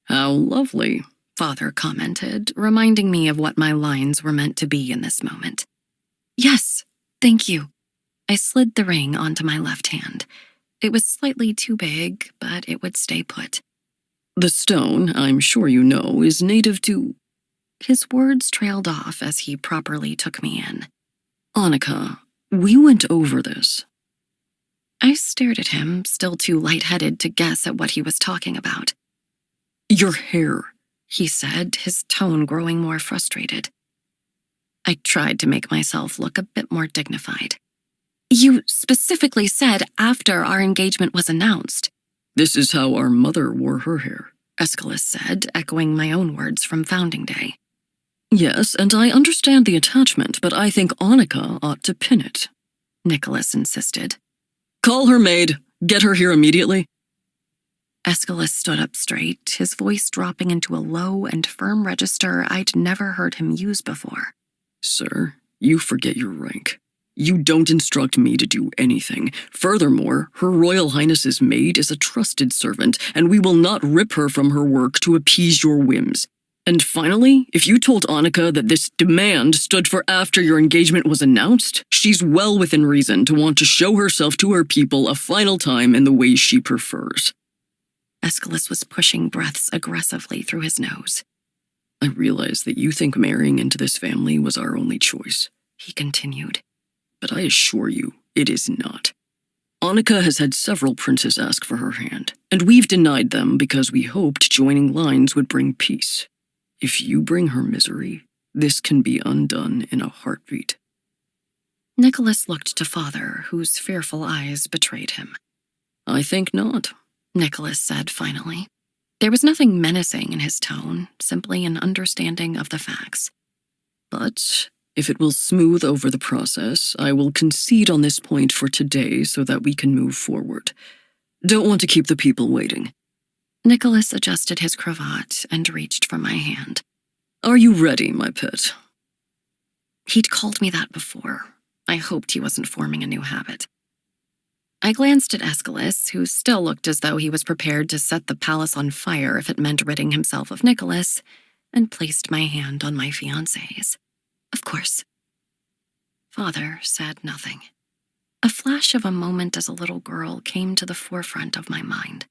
How lovely, Father commented, reminding me of what my lines were meant to be in this moment. Yes, thank you. I slid the ring onto my left hand. It was slightly too big, but it would stay put. The stone, I'm sure you know, is native to... His words trailed off as he properly took me in. Annika, we went over this. I stared at him, still too lightheaded to guess at what he was talking about. Your hair, he said, his tone growing more frustrated. I tried to make myself look a bit more dignified. You specifically said after our engagement was announced. This is how our mother wore her hair, Aeschylus said, echoing my own words from founding day. Yes, and I understand the attachment, but I think Annika ought to pin it, Nicholas insisted. Call her maid. Get her here immediately. Aeschylus stood up straight, his voice dropping into a low and firm register I'd never heard him use before. Sir, you forget your rank. You don't instruct me to do anything. Furthermore, Her Royal Highness's maid is a trusted servant, and we will not rip her from her work to appease your whims. And finally, if you told Annika that this demand stood for after your engagement was announced, she's well within reason to want to show herself to her people a final time in the way she prefers. Aeschylus was pushing breaths aggressively through his nose. I realize that you think marrying into this family was our only choice, he continued. But I assure you, it is not. Annika has had several princes ask for her hand, and we've denied them because we hoped joining lines would bring peace. If you bring her misery, this can be undone in a heartbeat." Nicholas looked to father, whose fearful eyes betrayed him. "I think not," Nicholas said finally. There was nothing menacing in his tone, simply an understanding of the facts. "But if it will smooth over the process, I will concede on this point for today so that we can move forward. Don't want to keep the people waiting." Nicholas adjusted his cravat and reached for my hand. "Are you ready, my pet?" He'd called me that before. I hoped he wasn't forming a new habit. I glanced at Aeschylus, who still looked as though he was prepared to set the palace on fire if it meant ridding himself of Nicholas, and placed my hand on my fiancé's. Of course. Father said nothing. A flash of a moment as a little girl came to the forefront of my mind.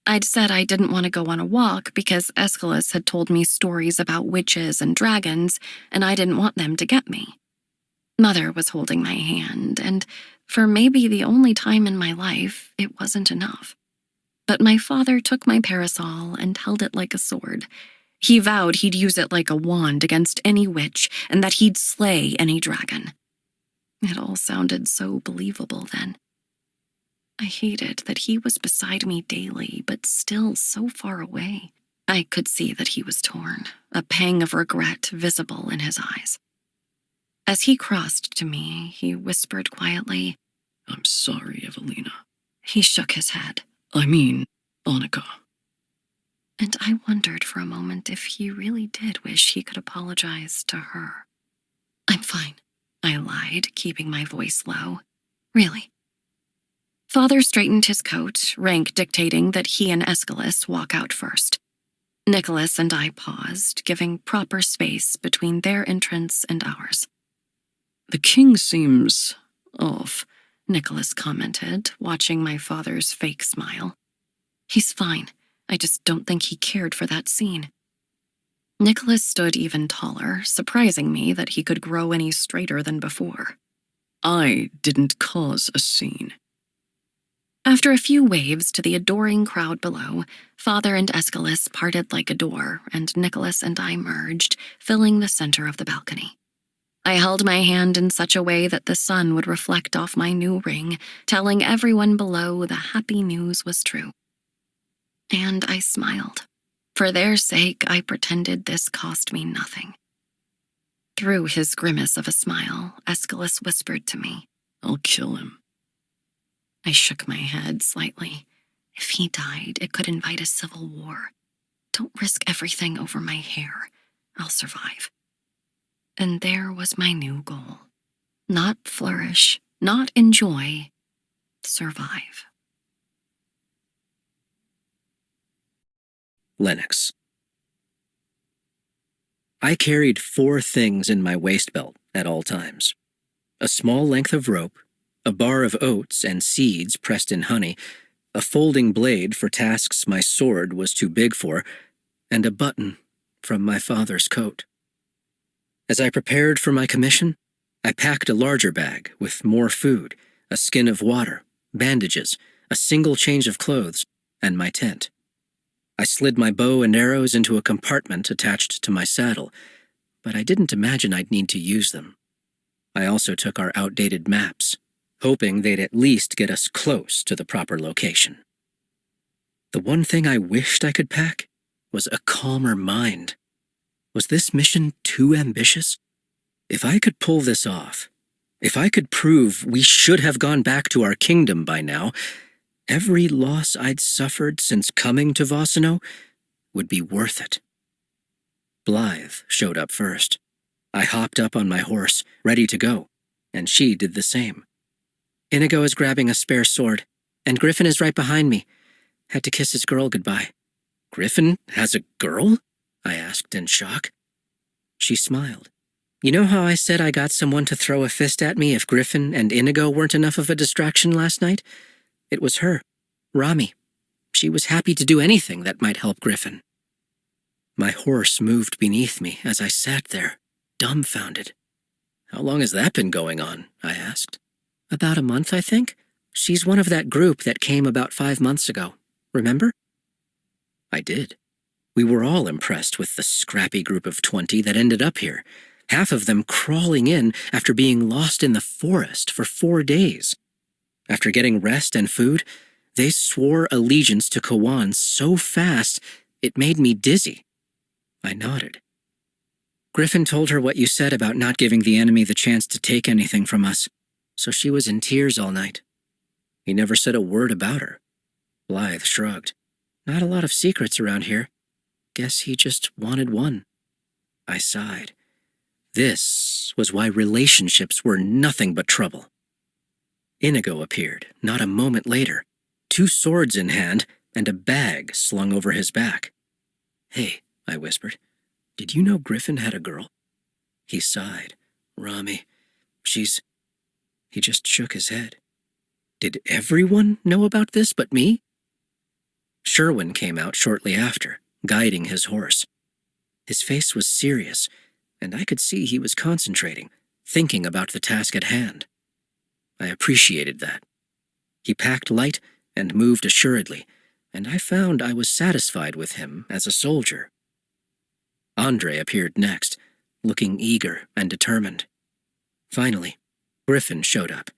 I'd said I didn't want to go on a walk because Aeschylus had told me stories about witches and dragons, and I didn't want them to get me. Mother was holding my hand, and for maybe the only time in my life, it wasn't enough. But my father took my parasol and held it like a sword. He vowed he'd use it like a wand against any witch and that he'd slay any dragon. It all sounded so believable then. I hated that he was beside me daily, but still so far away. I could see that he was torn, a pang of regret visible in his eyes. As he crossed to me, he whispered quietly, "I'm sorry, Evelina." He shook his head. "I mean, Annika." And I wondered for a moment if he really did wish he could apologize to her. "I'm fine," I lied, keeping my voice low. "Really." Father straightened his coat, rank dictating that he and Aeschylus walk out first. Nicholas and I paused, giving proper space between their entrance and ours. "The king seems off," Nicholas commented, watching my father's fake smile. "He's fine. I just don't think he cared for that scene." Nicholas stood even taller, surprising me that he could grow any straighter than before. "I didn't cause a scene." After a few waves to the adoring crowd below, Father and Aeschylus parted like a door, and Nicholas and I merged, filling the center of the balcony. I held my hand in such a way that the sun would reflect off my new ring, telling everyone below the happy news was true. And I smiled. For their sake, I pretended this cost me nothing. Through his grimace of a smile, Aeschylus whispered to me, "I'll kill him." I shook my head slightly. If he died, it could invite a civil war. Don't risk everything over my hair. I'll survive. And there was my new goal. Not flourish, not enjoy, survive. Lennox. I carried 4 things in my waist belt at all times. A small length of rope, a bar of oats and seeds pressed in honey, a folding blade for tasks my sword was too big for, and a button from my father's coat. As I prepared for my commission, I packed a larger bag with more food, a skin of water, bandages, a single change of clothes, and my tent. I slid my bow and arrows into a compartment attached to my saddle, but I didn't imagine I'd need to use them. I also took our outdated maps, hoping they'd at least get us close to the proper location. The one thing I wished I could pack was a calmer mind. Was this mission too ambitious? If I could pull this off, if I could prove we should have gone back to our kingdom by now, every loss I'd suffered since coming to Vossano would be worth it. Blythe showed up first. I hopped up on my horse, ready to go, and she did the same. Inigo is grabbing a spare sword, and Griffin is right behind me. Had to kiss his girl goodbye. Griffin has a girl? I asked in shock. She smiled. You know how I said I got someone to throw a fist at me if Griffin and Inigo weren't enough of a distraction last night? It was her, Rami. She was happy to do anything that might help Griffin. My horse moved beneath me as I sat there, dumbfounded. How long has that been going on? I asked. About a month, I think. She's one of that group that came about 5 months ago. Remember? I did. We were all impressed with the scrappy group of 20 that ended up here, half of them crawling in after being lost in the forest for 4 days. After getting rest and food, they swore allegiance to Kawan so fast it made me dizzy. I nodded. Griffin told her what you said about not giving the enemy the chance to take anything from us, so she was in tears all night. He never said a word about her. Blythe shrugged. Not a lot of secrets around here. Guess he just wanted one. I sighed. This was why relationships were nothing but trouble. Inigo appeared, not a moment later, 2 swords in hand and a bag slung over his back. Hey, I whispered, did you know Griffin had a girl? He sighed. Rami, she's... He just shook his head. Did everyone know about this but me? Sherwin came out shortly after, guiding his horse. His face was serious, and I could see he was concentrating, thinking about the task at hand. I appreciated that. He packed light and moved assuredly, and I found I was satisfied with him as a soldier. Andre appeared next, looking eager and determined. Finally, Griffin showed up.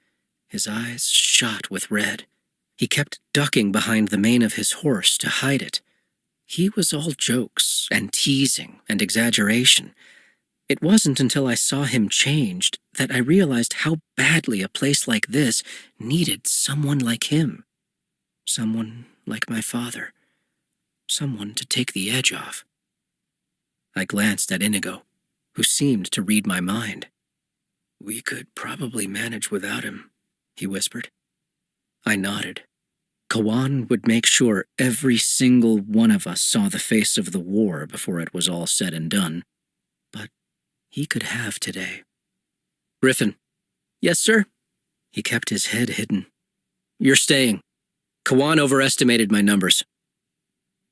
His eyes shot with red. He kept ducking behind the mane of his horse to hide it. He was all jokes and teasing and exaggeration. It wasn't until I saw him changed that I realized how badly a place like this needed someone like him. Someone like my father. Someone to take the edge off. I glanced at Inigo, who seemed to read my mind. We could probably manage without him, he whispered. I nodded. Kawan would make sure every single one of us saw the face of the war before it was all said and done. But he could have today. Griffin. Yes, sir? He kept his head hidden. You're staying. Kawan overestimated my numbers.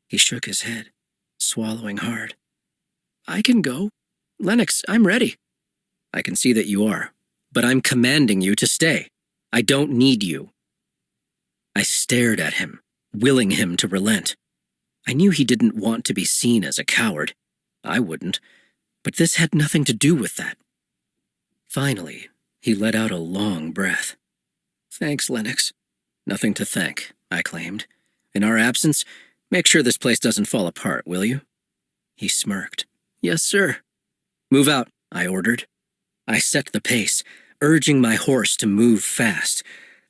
He shook his head, swallowing hard. I can go. Lennox, I'm ready. I can see that you are, but I'm commanding you to stay. I don't need you. I stared at him, willing him to relent. I knew he didn't want to be seen as a coward. I wouldn't, but this had nothing to do with that. Finally, he let out a long breath. Thanks, Lennox. Nothing to thank, I claimed. In our absence, make sure this place doesn't fall apart, will you? He smirked. Yes, sir. Move out, I ordered. I set the pace, urging my horse to move fast.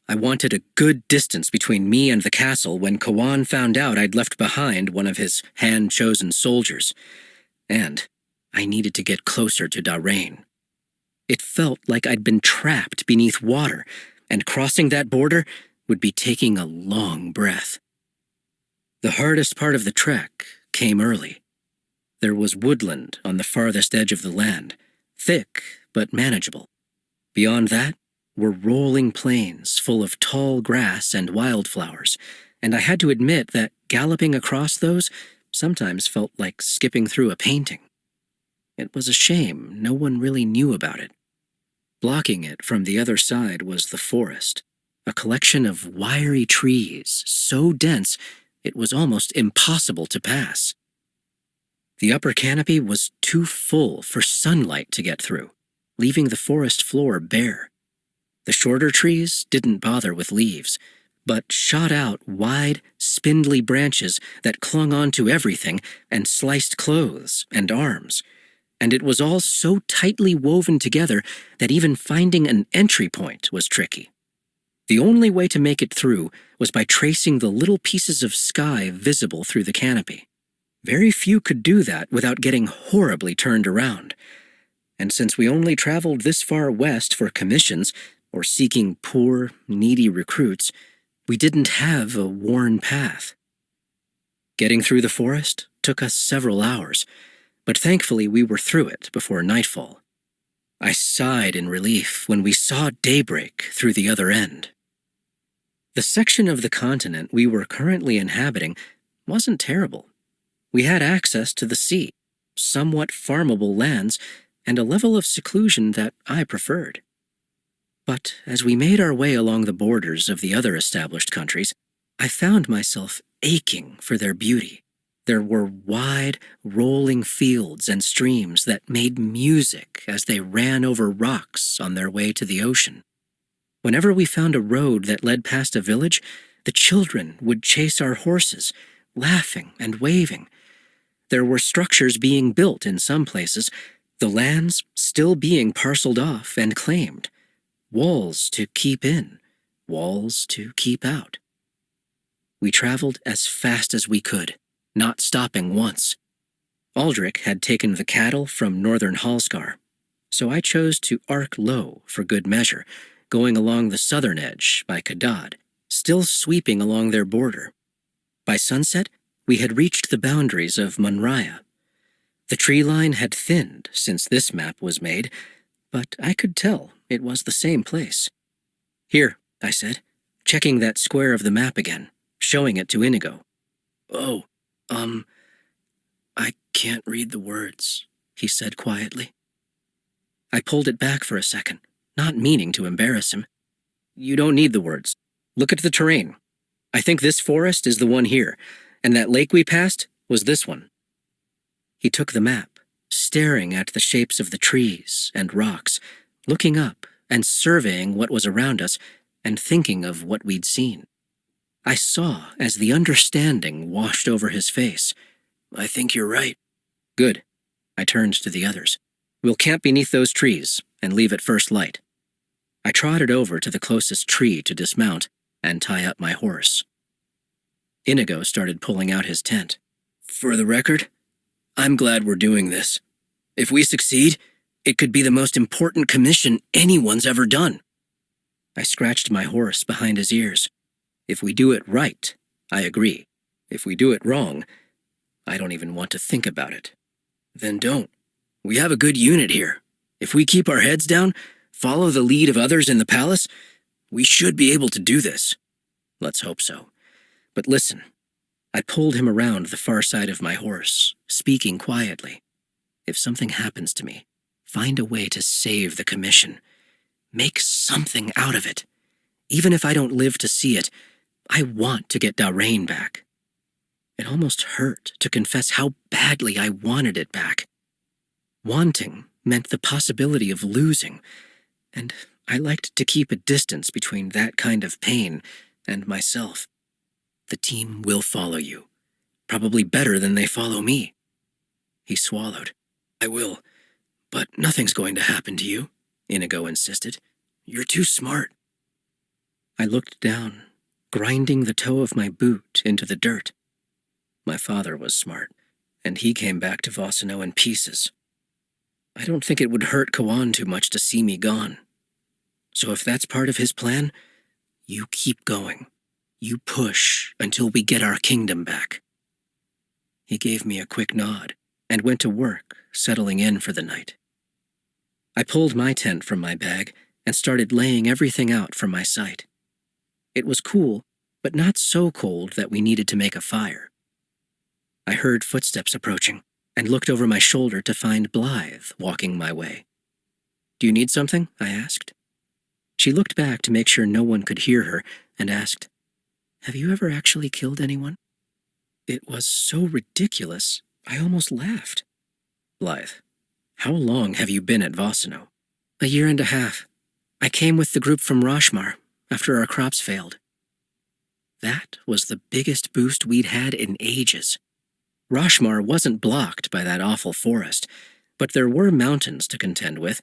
I wanted a good distance between me and the castle when Kawan found out I'd left behind one of his hand-chosen soldiers. And I needed to get closer to Darrain. It felt like I'd been trapped beneath water, and crossing that border would be taking a long breath. The hardest part of the trek came early. There was woodland on the farthest edge of the land, thick but manageable. Beyond that were rolling plains full of tall grass and wildflowers, and I had to admit that galloping across those sometimes felt like skipping through a painting. It was a shame no one really knew about it. Blocking it from the other side was the forest, a collection of wiry trees so dense it was almost impossible to pass. The upper canopy was too full for sunlight to get through, leaving the forest floor bare. The shorter trees didn't bother with leaves, but shot out wide, spindly branches that clung onto everything and sliced clothes and arms, and it was all so tightly woven together that even finding an entry point was tricky. The only way to make it through was by tracing the little pieces of sky visible through the canopy. Very few could do that without getting horribly turned around. And since we only traveled this far west for commissions or seeking poor, needy recruits, we didn't have a worn path. Getting through the forest took us several hours, but thankfully we were through it before nightfall. I sighed in relief when we saw daybreak through the other end. The section of the continent we were currently inhabiting wasn't terrible. We had access to the sea, somewhat farmable lands, and a level of seclusion that I preferred. But as we made our way along the borders of the other established countries, I found myself aching for their beauty. There were wide, rolling fields and streams that made music as they ran over rocks on their way to the ocean. Whenever we found a road that led past a village, the children would chase our horses, laughing and waving. There were structures being built in some places, the lands still being parceled off and claimed. Walls to keep in, walls to keep out. We traveled as fast as we could, not stopping once. Aldrich had taken the cattle from northern Halskar, so I chose to arc low for good measure, going along the southern edge by Kadad, still sweeping along their border. By sunset, we had reached the boundaries of Munraya. The tree line had thinned since this map was made, but I could tell it was the same place. "Here," I said, checking that square of the map again, showing it to Inigo. "Oh, I can't read the words," he said quietly. I pulled it back for a second, not meaning to embarrass him. "You don't need the words. Look at the terrain. I think this forest is the one here, and that lake we passed was this one." He took the map, staring at the shapes of the trees and rocks, looking up and surveying what was around us and thinking of what we'd seen. I saw as the understanding washed over his face. "I think you're right." "Good." I turned to the others. "We'll camp beneath those trees and leave at first light." I trotted over to the closest tree to dismount and tie up my horse. Inigo started pulling out his tent. "For the record, I'm glad we're doing this. If we succeed, it could be the most important commission anyone's ever done." I scratched my horse behind his ears. "If we do it right, I agree. If we do it wrong, I don't even want to think about it." "Then don't. We have a good unit here. If we keep our heads down, follow the lead of others in the palace, we should be able to do this." "Let's hope so. But listen." I pulled him around the far side of my horse, speaking quietly. "If something happens to me, find a way to save the commission. Make something out of it. Even if I don't live to see it, I want to get Darrain back." It almost hurt to confess how badly I wanted it back. Wanting meant the possibility of losing, and I liked to keep a distance between that kind of pain and myself. "The team will follow you, probably better than they follow me." He swallowed. "I will, but nothing's going to happen to you," Inigo insisted. "You're too smart." I looked down, grinding the toe of my boot into the dirt. My father was smart, and he came back to Vossano in pieces. I don't think it would hurt Kawan too much to see me gone. So if that's part of his plan, you keep going. You push until we get our kingdom back. He gave me a quick nod and went to work, settling in for the night. I pulled my tent from my bag and started laying everything out from my sight. It was cool, but not so cold that we needed to make a fire. I heard footsteps approaching and looked over my shoulder to find Blythe walking my way. "Do you need something?" I asked. She looked back to make sure no one could hear her and asked, "Have you ever actually killed anyone?" It was so ridiculous, I almost laughed. "Blythe, how long have you been at Vossano?" "1.5 years. I came with the group from Rashmar after our crops failed." That was the biggest boost we'd had in ages. Rashmar wasn't blocked by that awful forest, but there were mountains to contend with.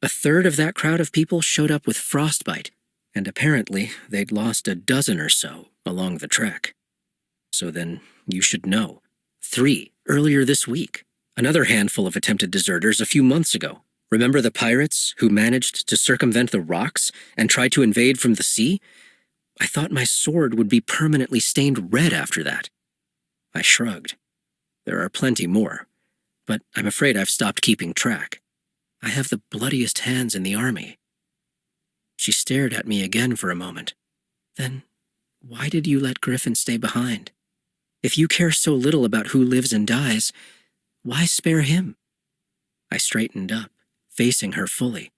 1/3 of that crowd of people showed up with frostbite, and apparently they'd lost 12 or so along the trek. So then, you should know. 3 earlier this week. Another handful of attempted deserters a few months ago. Remember the pirates who managed to circumvent the rocks and tried to invade from the sea? I thought my sword would be permanently stained red after that. I shrugged. There are plenty more, but I'm afraid I've stopped keeping track. I have the bloodiest hands in the army. She stared at me again for a moment. Then, why did you let Griffin stay behind? If you care so little about who lives and dies, why spare him? I straightened up, facing her fully.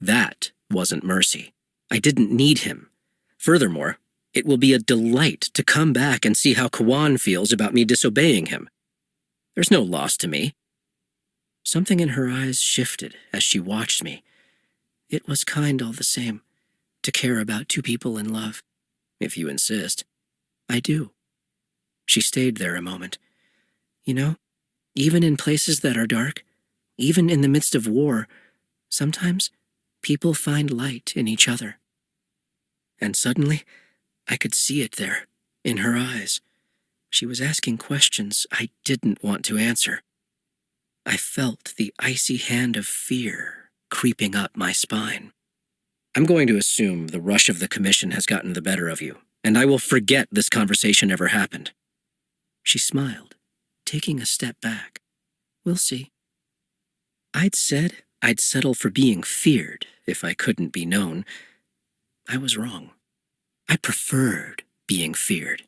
That wasn't mercy. I didn't need him. Furthermore, it will be a delight to come back and see how Kawan feels about me disobeying him. There's no loss to me. Something in her eyes shifted as she watched me. It was kind all the same, to care about two people in love. If you insist. I do. She stayed there a moment. You know, even in places that are dark, even in the midst of war, sometimes people find light in each other. And suddenly, I could see it there, in her eyes. She was asking questions I didn't want to answer. I felt the icy hand of fear creeping up my spine. I'm going to assume the rush of the commission has gotten the better of you, and I will forget this conversation ever happened. She smiled, taking a step back. We'll see. I'd said I'd settle for being feared if I couldn't be known. I was wrong. I preferred being feared.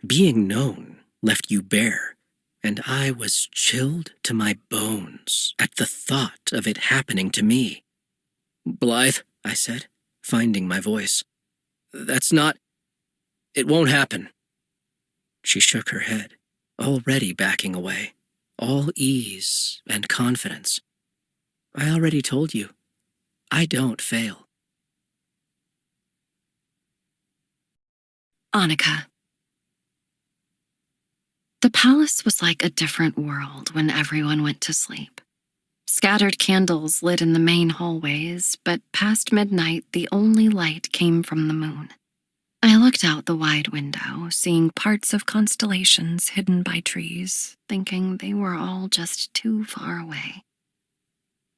Being known left you bare, and I was chilled to my bones at the thought of it happening to me. Blythe, I said, finding my voice. That's not... It won't happen. She shook her head, already backing away, all ease and confidence. I already told you, I don't fail. Annika. The palace was like a different world when everyone went to sleep. Scattered candles lit in the main hallways, but past midnight the only light came from the moon. I looked out the wide window, seeing parts of constellations hidden by trees, thinking they were all just too far away.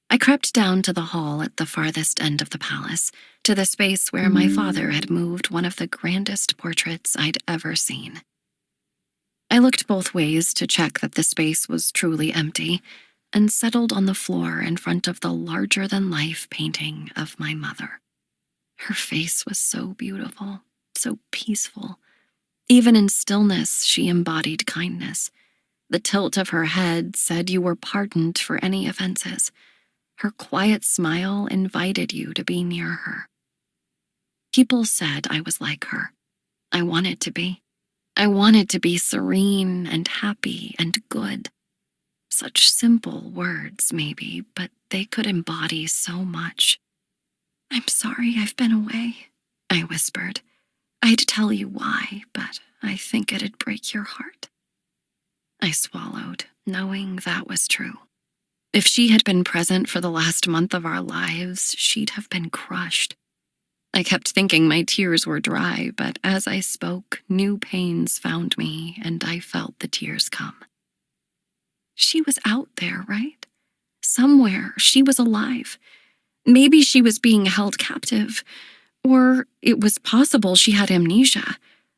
I crept down to the hall at the farthest end of the palace, to the space where my father had moved one of the grandest portraits I'd ever seen. I looked both ways to check that the space was truly empty, and settled on the floor in front of the larger-than-life painting of my mother. Her face was so beautiful, so peaceful. Even in stillness, she embodied kindness. The tilt of her head said you were pardoned for any offenses. Her quiet smile invited you to be near her. People said I was like her. I wanted to be. I wanted to be serene and happy and good. Such simple words, maybe, but they could embody so much. I'm sorry I've been away, I whispered. I'd tell you why, but I think it'd break your heart. I swallowed, knowing that was true. If she had been present for the last month of our lives, she'd have been crushed. I kept thinking my tears were dry, but as I spoke, new pains found me, and I felt the tears come. She was out there, right? Somewhere she was alive. Maybe she was being held captive, or it was possible she had amnesia.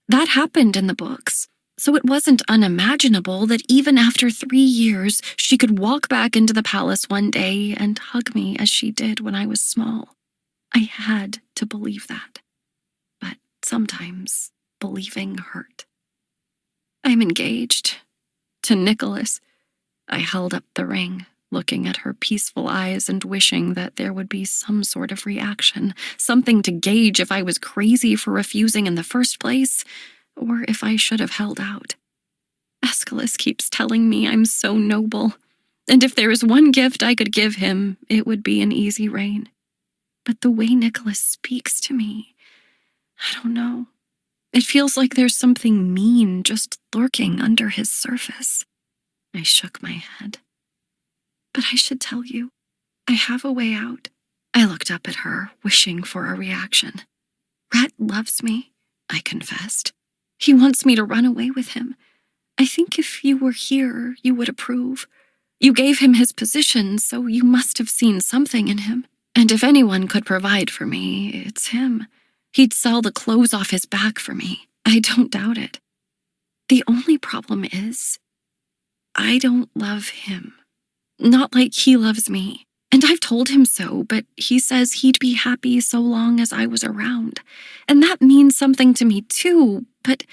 That happened in the books. So it wasn't unimaginable that even after 3 years, she could walk back into the palace one day and hug me as she did when I was small. I had to believe that. But sometimes believing hurt. I'm engaged to Nicholas. I held up the ring, looking at her peaceful eyes and wishing that there would be some sort of reaction, something to gauge if I was crazy for refusing in the first place, or if I should have held out. Aeschylus keeps telling me I'm so noble, and if there is one gift I could give him, it would be an easy reign. But the way Nicholas speaks to me, I don't know. It feels like there's something mean just lurking under his surface. I shook my head. But I should tell you, I have a way out. I looked up at her, wishing for a reaction. Rhett loves me, I confessed. He wants me to run away with him. I think if you were here, you would approve. You gave him his position, so you must have seen something in him. And if anyone could provide for me, it's him. He'd sell the clothes off his back for me. I don't doubt it. The only problem is, I don't love him. Not like he loves me. And I've told him so, but he says he'd be happy so long as I was around. And that means something to me too, but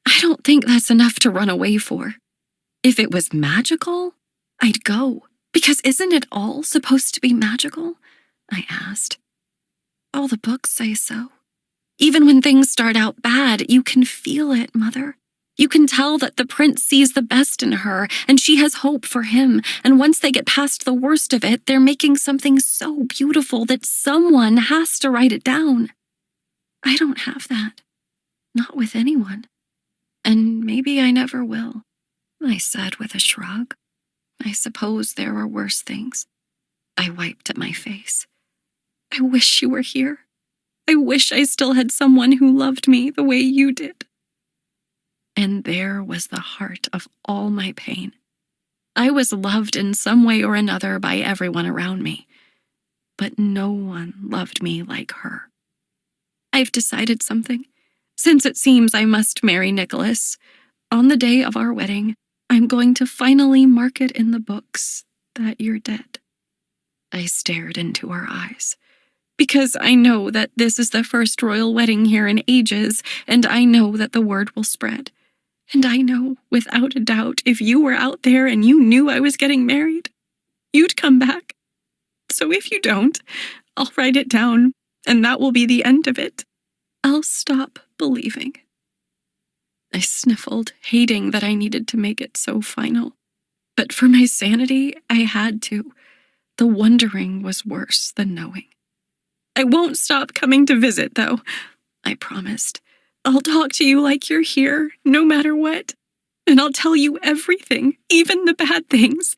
I don't think that's enough to run away for. If it was magical, I'd go. Because isn't it all supposed to be magical? I asked. All the books say so. Even when things start out bad, you can feel it, Mother. You can tell that the prince sees the best in her, and she has hope for him, and once they get past the worst of it, they're making something so beautiful that someone has to write it down. I don't have that. Not with anyone. And maybe I never will, I said with a shrug. I suppose there are worse things. I wiped at my face. I wish you were here. I wish I still had someone who loved me the way you did. And there was the heart of all my pain. I was loved in some way or another by everyone around me, but no one loved me like her. I've decided something. Since it seems I must marry Nicholas, on the day of our wedding, I'm going to finally mark it in the books that you're dead. I stared into her eyes. Because I know that this is the first royal wedding here in ages, and I know that the word will spread. And I know, without a doubt, if you were out there and you knew I was getting married, you'd come back. So if you don't, I'll write it down, and that will be the end of it. I'll stop believing. I sniffled, hating that I needed to make it so final. But for my sanity, I had to. The wondering was worse than knowing. I won't stop coming to visit, though, I promised. I'll talk to you like you're here, no matter what. And I'll tell you everything, even the bad things.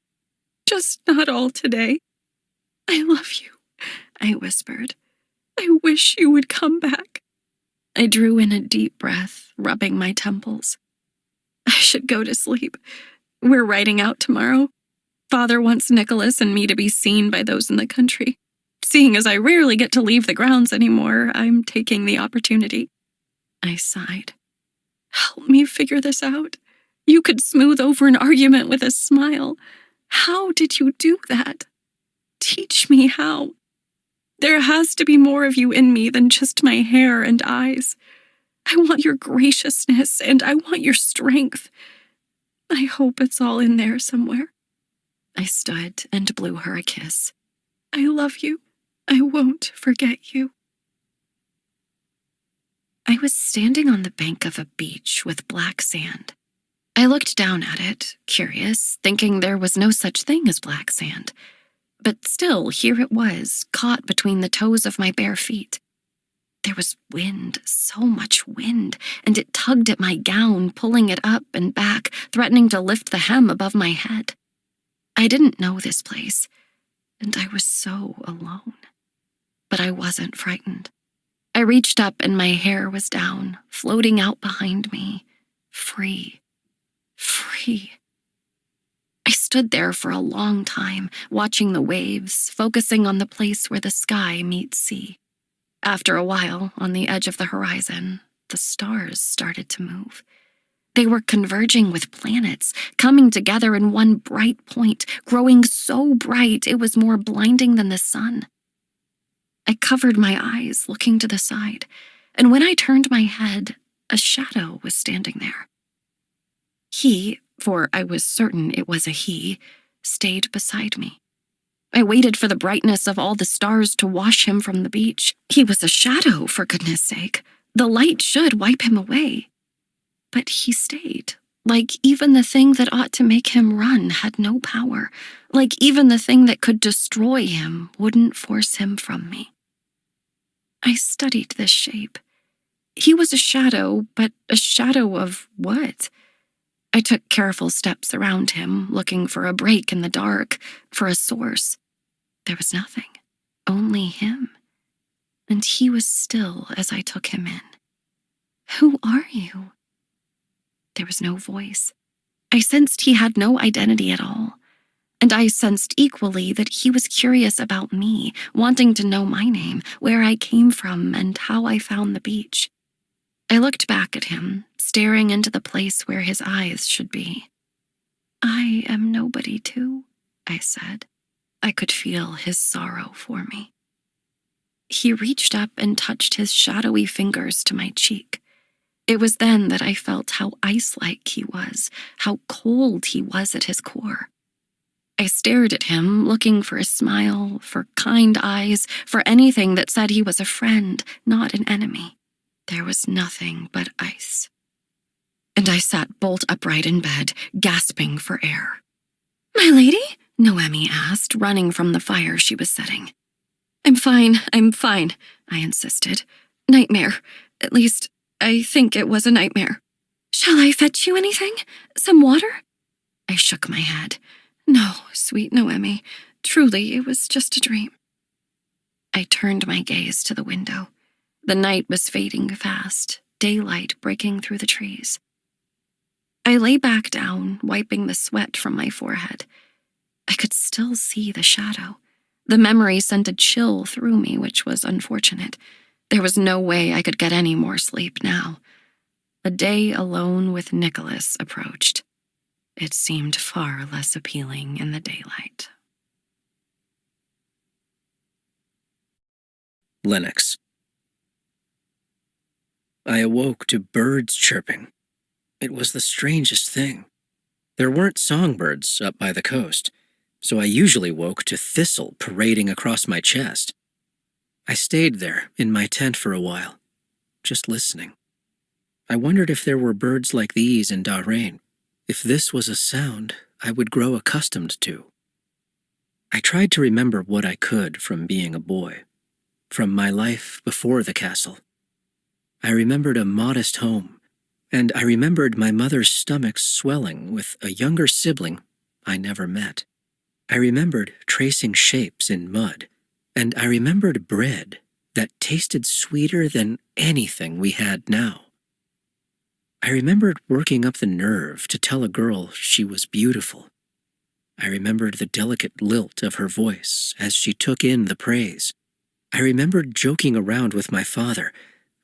Just not all today. I love you, I whispered. I wish you would come back. I drew in a deep breath, rubbing my temples. I should go to sleep. We're riding out tomorrow. Father wants Nicholas and me to be seen by those in the country. Seeing as I rarely get to leave the grounds anymore, I'm taking the opportunity. I sighed. Help me figure this out. You could smooth over an argument with a smile. How did you do that? Teach me how. There has to be more of you in me than just my hair and eyes. I want your graciousness and I want your strength. I hope it's all in there somewhere. I stood and blew her a kiss. I love you. I won't forget you. I was standing on the bank of a beach with black sand. I looked down at it, curious, thinking there was no such thing as black sand. But still, here it was, caught between the toes of my bare feet. There was wind, so much wind, and it tugged at my gown, pulling it up and back, threatening to lift the hem above my head. I didn't know this place, and I was so alone. But I wasn't frightened. I reached up and my hair was down, floating out behind me. Free. Free. I stood there for a long time, watching the waves, focusing on the place where the sky meets sea. After a while, on the edge of the horizon, the stars started to move. They were converging with planets, coming together in one bright point, growing so bright it was more blinding than the sun. I covered my eyes, looking to the side, and when I turned my head, a shadow was standing there. He, for I was certain it was a he, stayed beside me. I waited for the brightness of all the stars to wash him from the beach. He was a shadow, for goodness sake. The light should wipe him away. But he stayed, like even the thing that ought to make him run had no power, like even the thing that could destroy him wouldn't force him from me. I studied this shape. He was a shadow, but a shadow of what? I took careful steps around him, looking for a break in the dark, for a source. There was nothing, only him. And he was still as I took him in. Who are you? There was no voice. I sensed he had no identity at all. And I sensed equally that he was curious about me, wanting to know my name, where I came from, and how I found the beach. I looked back at him, staring into the place where his eyes should be. I am nobody too, I said. I could feel his sorrow for me. He reached up and touched his shadowy fingers to my cheek. It was then that I felt how ice-like he was, how cold he was at his core. I stared at him, looking for a smile, for kind eyes, for anything that said he was a friend, not an enemy. There was nothing but ice. And I sat bolt upright in bed, gasping for air. "My lady?" Noemi asked, running from the fire she was setting. I'm fine, I insisted. Nightmare. At least, I think it was a nightmare. Shall I fetch you anything? Some water? I shook my head. No, sweet Noemi. Truly, it was just a dream. I turned my gaze to the window. The night was fading fast, daylight breaking through the trees. I lay back down, wiping the sweat from my forehead. I could still see the shadow. The memory sent a chill through me, which was unfortunate. There was no way I could get any more sleep now. A day alone with Nicholas approached. It seemed far less appealing in the daylight. Lennox. I awoke to birds chirping. It was the strangest thing. There weren't songbirds up by the coast, so I usually woke to thistle parading across my chest. I stayed there in my tent for a while, just listening. I wondered if there were birds like these in Bahrain, if this was a sound I would grow accustomed to. I tried to remember what I could from being a boy, from my life before the castle. I remembered a modest home, and I remembered my mother's stomach swelling with a younger sibling I never met. I remembered tracing shapes in mud, and I remembered bread that tasted sweeter than anything we had now. I remembered working up the nerve to tell a girl she was beautiful. I remembered the delicate lilt of her voice as she took in the praise. I remembered joking around with my father,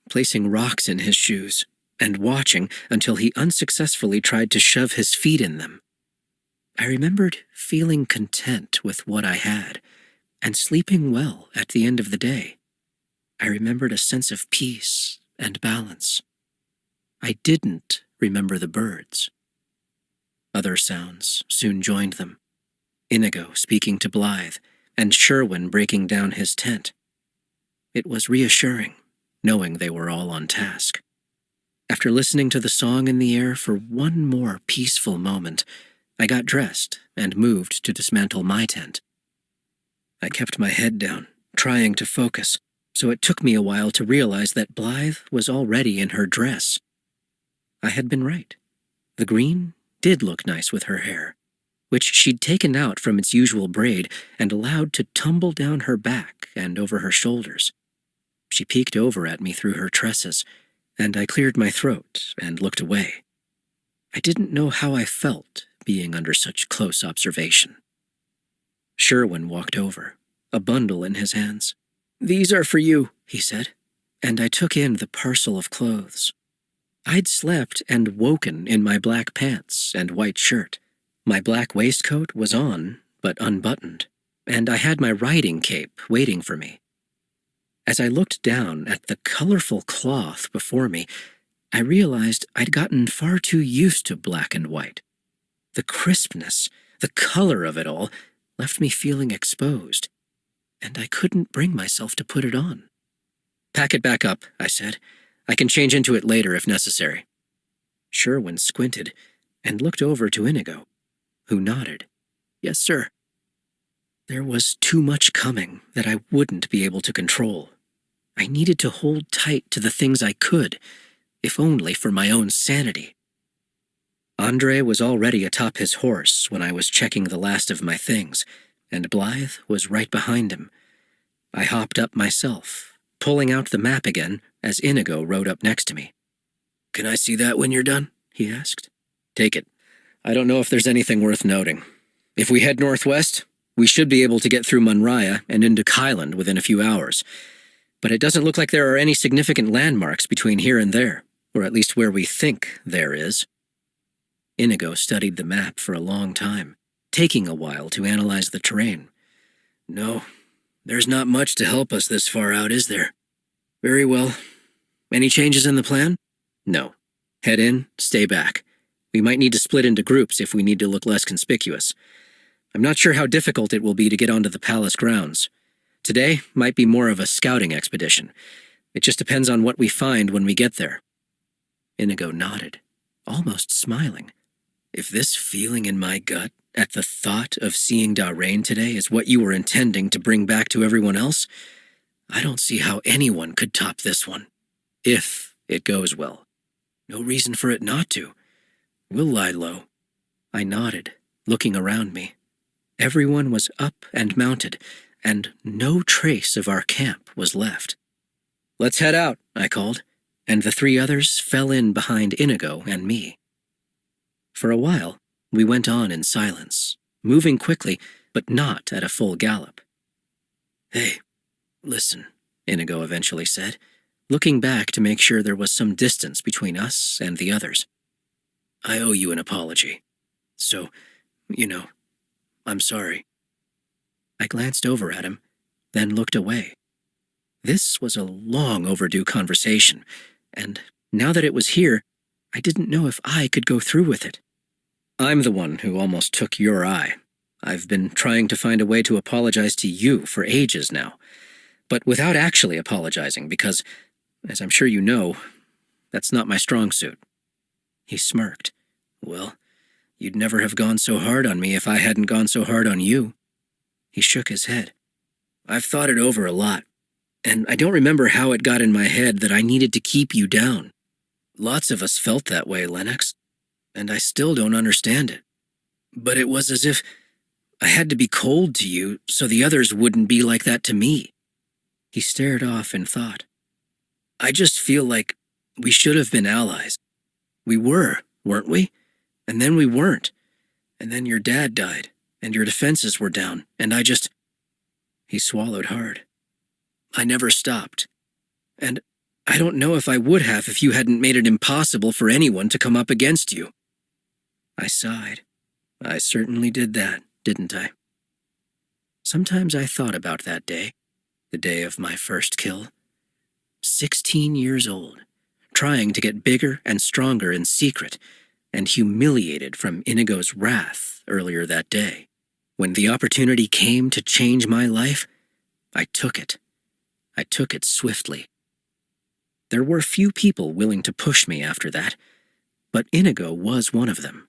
placing rocks in his shoes, and watching until he unsuccessfully tried to shove his feet in them. I remembered feeling content with what I had, and sleeping well at the end of the day. I remembered a sense of peace and balance. I didn't remember the birds. Other sounds soon joined them. Inigo speaking to Blythe, and Sherwin breaking down his tent. It was reassuring, knowing they were all on task. After listening to the song in the air for one more peaceful moment, I got dressed and moved to dismantle my tent. I kept my head down, trying to focus, so it took me a while to realize that Blythe was already in her dress. I had been right. The green did look nice with her hair, which she'd taken out from its usual braid and allowed to tumble down her back and over her shoulders. She peeked over at me through her tresses, and I cleared my throat and looked away. I didn't know how I felt being under such close observation. Sherwin walked over, a bundle in his hands. "These are for you," he said, and I took in the parcel of clothes. I'd slept and woken in my black pants and white shirt. My black waistcoat was on, but unbuttoned, and I had my riding cape waiting for me. As I looked down at the colorful cloth before me, I realized I'd gotten far too used to black and white. The crispness, the color of it all, left me feeling exposed, and I couldn't bring myself to put it on. "Pack it back up," I said. "I can change into it later if necessary." Sherwin squinted and looked over to Inigo, who nodded. "Yes, sir." There was too much coming that I wouldn't be able to control. I needed to hold tight to the things I could, if only for my own sanity. Andre was already atop his horse when I was checking the last of my things, and Blythe was right behind him. I hopped up myself, pulling out the map again as Inigo rode up next to me. "Can I see that when you're done?" he asked. "Take it. I don't know if there's anything worth noting. If we head northwest, we should be able to get through Munraya and into Kyland within a few hours. But it doesn't look like there are any significant landmarks between here and there, or at least where we think there is." Inigo studied the map for a long time, taking a while to analyze the terrain. "No, there's not much to help us this far out, is there?" "Very well. Any changes in the plan?" "No. Head in, stay back. We might need to split into groups if we need to look less conspicuous. I'm not sure how difficult it will be to get onto the palace grounds. Today might be more of a scouting expedition. It just depends on what we find when we get there." Inigo nodded, almost smiling. "If this feeling in my gut at the thought of seeing Darrain today is what you were intending to bring back to everyone else, I don't see how anyone could top this one. If it goes well. No reason for it not to. We'll lie low." I nodded, looking around me. Everyone was up and mounted, and no trace of our camp was left. "Let's head out," I called, and the 3 others fell in behind Inigo and me. For a while, we went on in silence, moving quickly, but not at a full gallop. "Hey, listen," Inigo eventually said, looking back to make sure there was some distance between us and the others. "I owe you an apology. So, I'm sorry." I glanced over at him, then looked away. This was a long overdue conversation, and now that it was here, I didn't know if I could go through with it. "I'm the one who almost took your eye. I've been trying to find a way to apologize to you for ages now, but without actually apologizing because, as I'm sure you know, that's not my strong suit." He smirked. "Well, you'd never have gone so hard on me if I hadn't gone so hard on you." He shook his head. "I've thought it over a lot, and I don't remember how it got in my head that I needed to keep you down. Lots of us felt that way, Lennox, and I still don't understand it. But it was as if I had to be cold to you so the others wouldn't be like that to me." He stared off in thought. "I just feel like we should have been allies. We were, weren't we? And then we weren't. And then your dad died, and your defenses were down, and I just—" He swallowed hard. "I never stopped. And I don't know if I would have if you hadn't made it impossible for anyone to come up against you." I sighed. I certainly did that, didn't I? Sometimes I thought about that day, the day of my first kill. 16 years old, trying to get bigger and stronger in secret, and humiliated from Inigo's wrath earlier that day. When the opportunity came to change my life, I took it. I took it swiftly. There were few people willing to push me after that, but Inigo was one of them.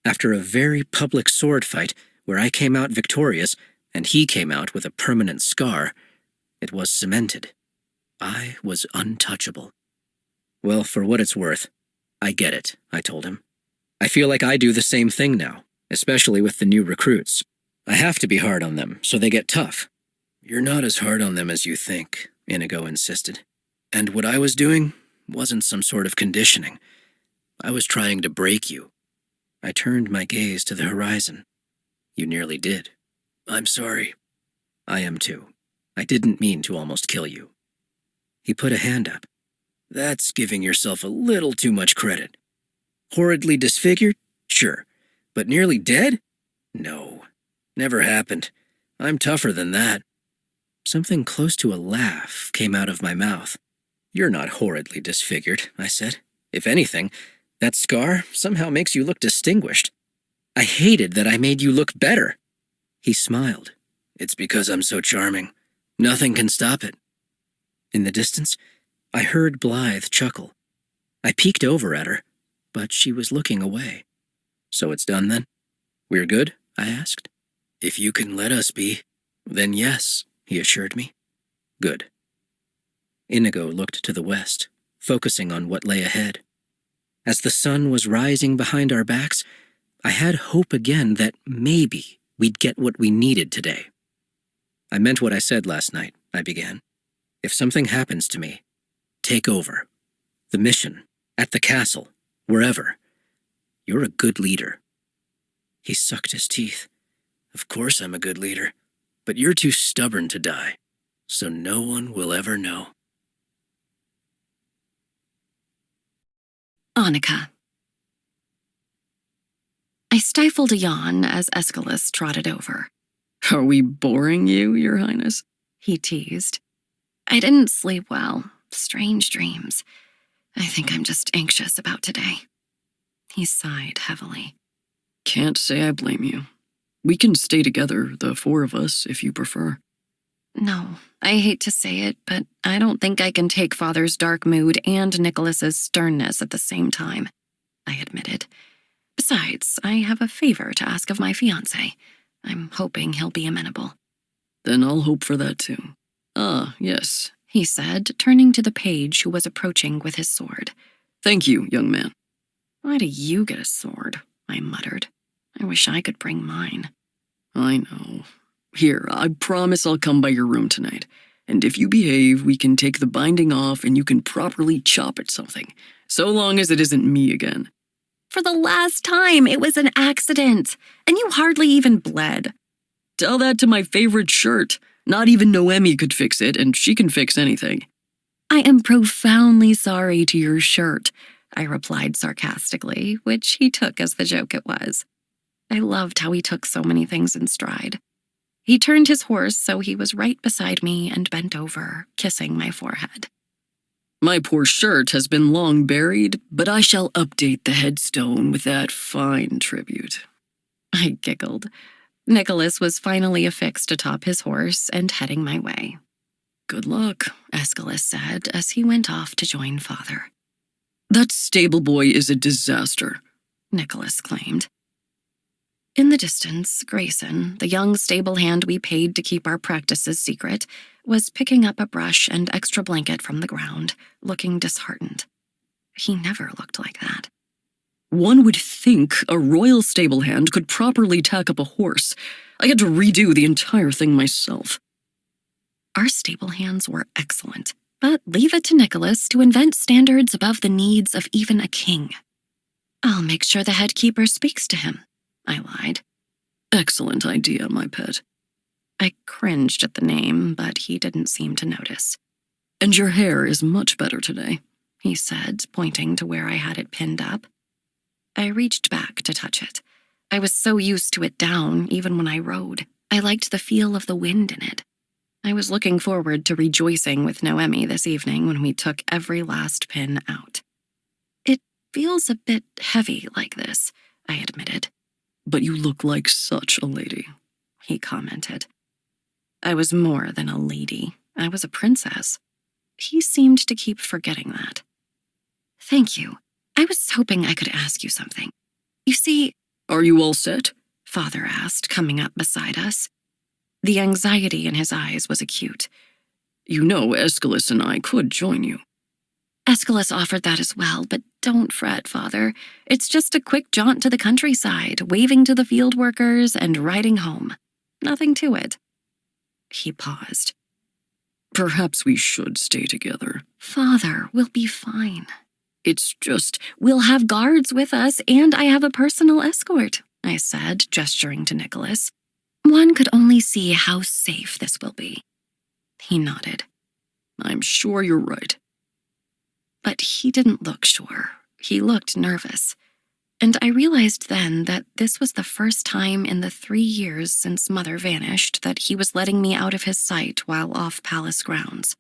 After a very public sword fight where I came out victorious and he came out with a permanent scar, it was cemented. I was untouchable. "Well, for what it's worth, I get it," I told him. "I feel like I do the same thing now, especially with the new recruits. I have to be hard on them so they get tough." "You're not as hard on them as you think," Inigo insisted. "And what I was doing wasn't some sort of conditioning. I was trying to break you." I turned my gaze to the horizon. "You nearly did. I'm sorry." "I am too. I didn't mean to almost kill you." He put a hand up. "That's giving yourself a little too much credit. Horridly disfigured? Sure. But nearly dead? No. Never happened. I'm tougher than that." Something close to a laugh came out of my mouth. "You're not horridly disfigured," I said. "If anything, that scar somehow makes you look distinguished. I hated that I made you look better." He smiled. "It's because I'm so charming. Nothing can stop it." In the distance, I heard Blythe chuckle. I peeked over at her, but she was looking away. "So it's done then? We're good?" I asked. "If you can let us be, then yes," he assured me. "Good." Inigo looked to the west, focusing on what lay ahead. As the sun was rising behind our backs, I had hope again that maybe we'd get what we needed today. "I meant what I said last night," I began. "If something happens to me, take over. The mission, at the castle, wherever. You're a good leader." He sucked his teeth. "Of course I'm a good leader, but you're too stubborn to die, so no one will ever know." Annika. I stifled a yawn as Aeschylus trotted over. "Are we boring you, Your Highness?" He teased. "I didn't sleep well. Strange dreams. I think I'm just anxious about today." He sighed heavily. "Can't say I blame you. We can stay together, the four of us, if you prefer. No, I hate to say it, but I don't think I can take Father's dark mood and Nicholas's sternness at the same time, I admitted. Besides, I have a favor to ask of my fiancé. I'm hoping he'll be amenable. Then I'll hope for that too. Ah, yes, he said, turning to the page who was approaching with his sword. Thank you, young man. Why do you get a sword? I muttered. I wish I could bring mine. I know. Here, I promise I'll come by your room tonight. And if you behave, we can take the binding off and you can properly chop at something. So long as it isn't me again. For the last time, it was an accident. And you hardly even bled. Tell that to my favorite shirt. Not even Noemi could fix it, and she can fix anything. I am profoundly sorry to your shirt, I replied sarcastically, which he took as the joke it was. I loved how he took so many things in stride. He turned his horse so he was right beside me and bent over, kissing my forehead. My poor shirt has been long buried, but I shall update the headstone with that fine tribute. I giggled. Nicholas was finally affixed atop his horse and heading my way. Good luck, Aeschylus said as he went off to join Father. That stable boy is a disaster, Nicholas claimed. In the distance, Grayson, the young stable hand we paid to keep our practices secret, was picking up a brush and extra blanket from the ground, looking disheartened. He never looked like that. One would think a royal stable hand could properly tack up a horse. I had to redo the entire thing myself. Our stable hands were excellent, but leave it to Nicholas to invent standards above the needs of even a king. I'll make sure the head keeper speaks to him, I lied. Excellent idea, my pet. I cringed at the name, but he didn't seem to notice. And your hair is much better today, he said, pointing to where I had it pinned up. I reached back to touch it. I was so used to it down, even when I rode. I liked the feel of the wind in it. I was looking forward to rejoicing with Noemi this evening when we took every last pin out. It feels a bit heavy like this, I admitted. But you look like such a lady, he commented. I was more than a lady. I was a princess. He seemed to keep forgetting that. Thank you. I was hoping I could ask you something. You see— Are you all set? Father asked, coming up beside us. The anxiety in his eyes was acute. You know Aeschylus and I could join you. Aeschylus offered that as well, but don't fret, Father. It's just a quick jaunt to the countryside, waving to the field workers and riding home. Nothing to it. He paused. Perhaps we should stay together. Father, we'll be fine. It's just— We'll have guards with us, and I have a personal escort, I said, gesturing to Nicholas. One could only see how safe this will be. He nodded. I'm sure you're right. But he didn't look sure. He looked nervous. And I realized then that this was the first time in the 3 years since Mother vanished that he was letting me out of his sight while off palace grounds.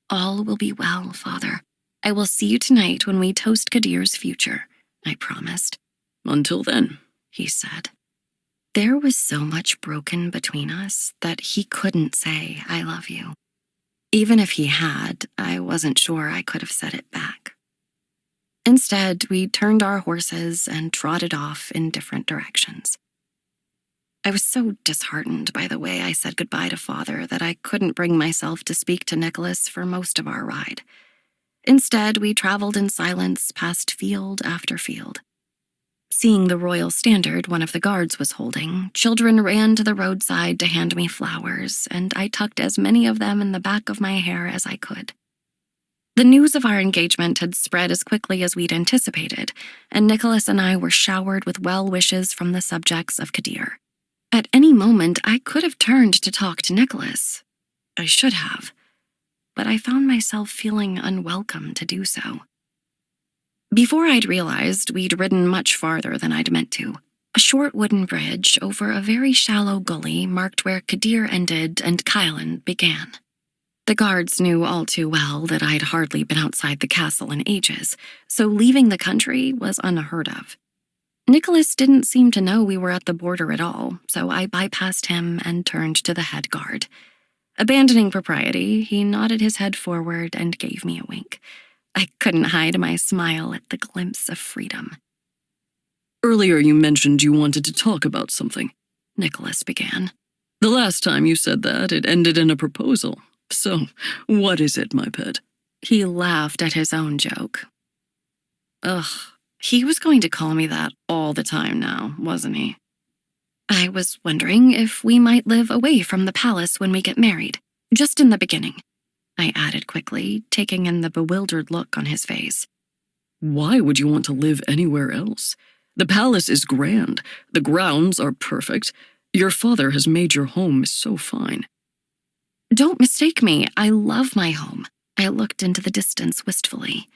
All will be well, Father. I will see you tonight when we toast Kadir's future, I promised. Until then, he said. There was so much broken between us that he couldn't say, I love you. Even if he had, I wasn't sure I could have said it back. Instead, we turned our horses and trotted off in different directions. I was so disheartened by the way I said goodbye to Father that I couldn't bring myself to speak to Nicholas for most of our ride. Instead, we traveled in silence past field after field. Seeing the royal standard one of the guards was holding, children ran to the roadside to hand me flowers, and I tucked as many of them in the back of my hair as I could. The news of our engagement had spread as quickly as we'd anticipated, and Nicholas and I were showered with well wishes from the subjects of Kadir. At any moment, I could have turned to talk to Nicholas. I should have, but I found myself feeling unwelcome to do so. Before I'd realized, we'd ridden much farther than I'd meant to. A short wooden bridge over a very shallow gully marked where Kadir ended and Kylan began. The guards knew all too well that I'd hardly been outside the castle in ages, so leaving the country was unheard of. Nicholas didn't seem to know we were at the border at all, so I bypassed him and turned to the head guard. Abandoning propriety, he nodded his head forward and gave me a wink. I couldn't hide my smile at the glimpse of freedom. Earlier you mentioned you wanted to talk about something, Nicholas began. The last time you said that, it ended in a proposal. So, what is it, my pet? He laughed at his own joke. Ugh, he was going to call me that all the time now, wasn't he? I was wondering if we might live away from the palace when we get married, just in the beginning, I added quickly, taking in the bewildered look on his face. Why would you want to live anywhere else? The palace is grand. The grounds are perfect. Your father has made your home so fine. Don't mistake me. I love my home. I looked into the distance wistfully.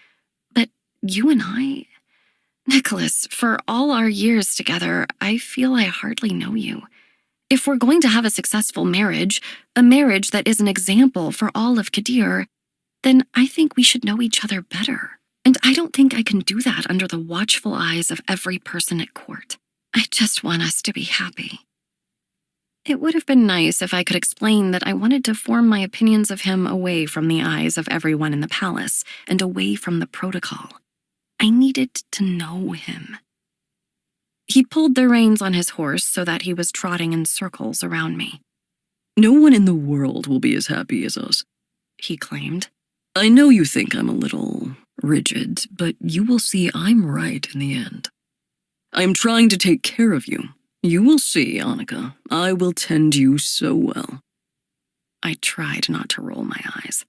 But you and I... Nicholas, for all our years together, I feel I hardly know you. If we're going to have a successful marriage, a marriage that is an example for all of Kadir, then I think we should know each other better. And I don't think I can do that under the watchful eyes of every person at court. I just want us to be happy. It would have been nice if I could explain that I wanted to form my opinions of him away from the eyes of everyone in the palace and away from the protocol. I needed to know him. He pulled the reins on his horse so that he was trotting in circles around me. No one in the world will be as happy as us, he claimed. I know you think I'm a little rigid, but you will see I'm right in the end. I'm trying to take care of you. You will see, Annika. I will tend you so well. I tried not to roll my eyes.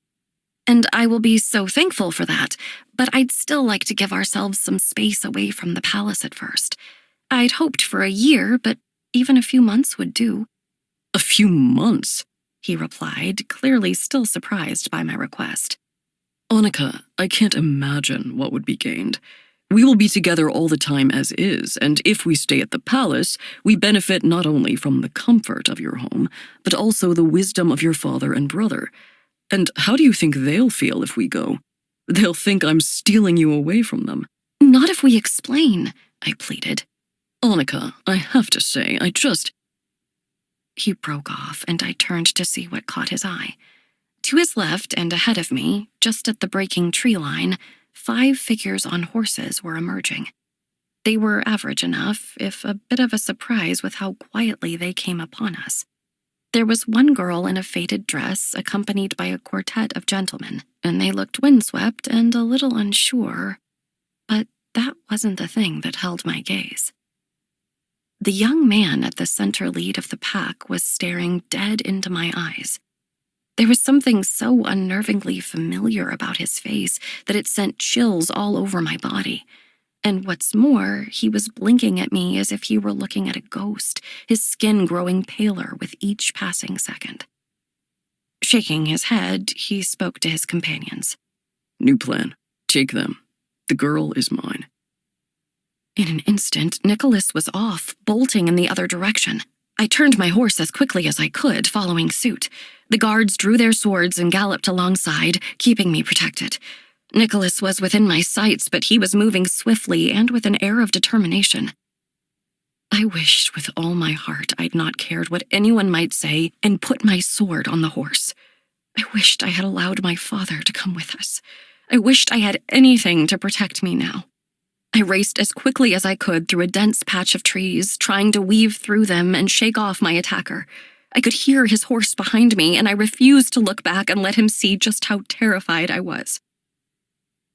And I will be so thankful for that, but I'd still like to give ourselves some space away from the palace at first. I'd hoped for a year, but even a few months would do. A few months? He replied, clearly still surprised by my request. Annika, I can't imagine what would be gained. We will be together all the time as is, and if we stay at the palace, we benefit not only from the comfort of your home, but also the wisdom of your father and brother. And how do you think they'll feel if we go? They'll think I'm stealing you away from them. Not if we explain, I pleaded. Annika, I have to say, He broke off, and I turned to see what caught his eye. To his left and ahead of me, just at the breaking tree line, 5 figures on horses were emerging. They were average enough, if a bit of a surprise with how quietly they came upon us. There was one girl in a faded dress accompanied by a quartet of gentlemen, and they looked windswept and a little unsure. But that wasn't the thing that held my gaze. The young man at the center lead of the pack was staring dead into my eyes. There was something so unnervingly familiar about his face that it sent chills all over my body. And what's more, he was blinking at me as if he were looking at a ghost, his skin growing paler with each passing second. Shaking his head, he spoke to his companions. New plan. Take them. The girl is mine. In an instant, Nicholas was off, bolting in the other direction. I turned my horse as quickly as I could, following suit. The guards drew their swords and galloped alongside, keeping me protected. Nicholas was within my sights, but he was moving swiftly and with an air of determination. I wished with all my heart I'd not cared what anyone might say and put my sword on the horse. I wished I had allowed my father to come with us. I wished I had anything to protect me now. I raced as quickly as I could through a dense patch of trees, trying to weave through them and shake off my attacker. I could hear his horse behind me, and I refused to look back and let him see just how terrified I was.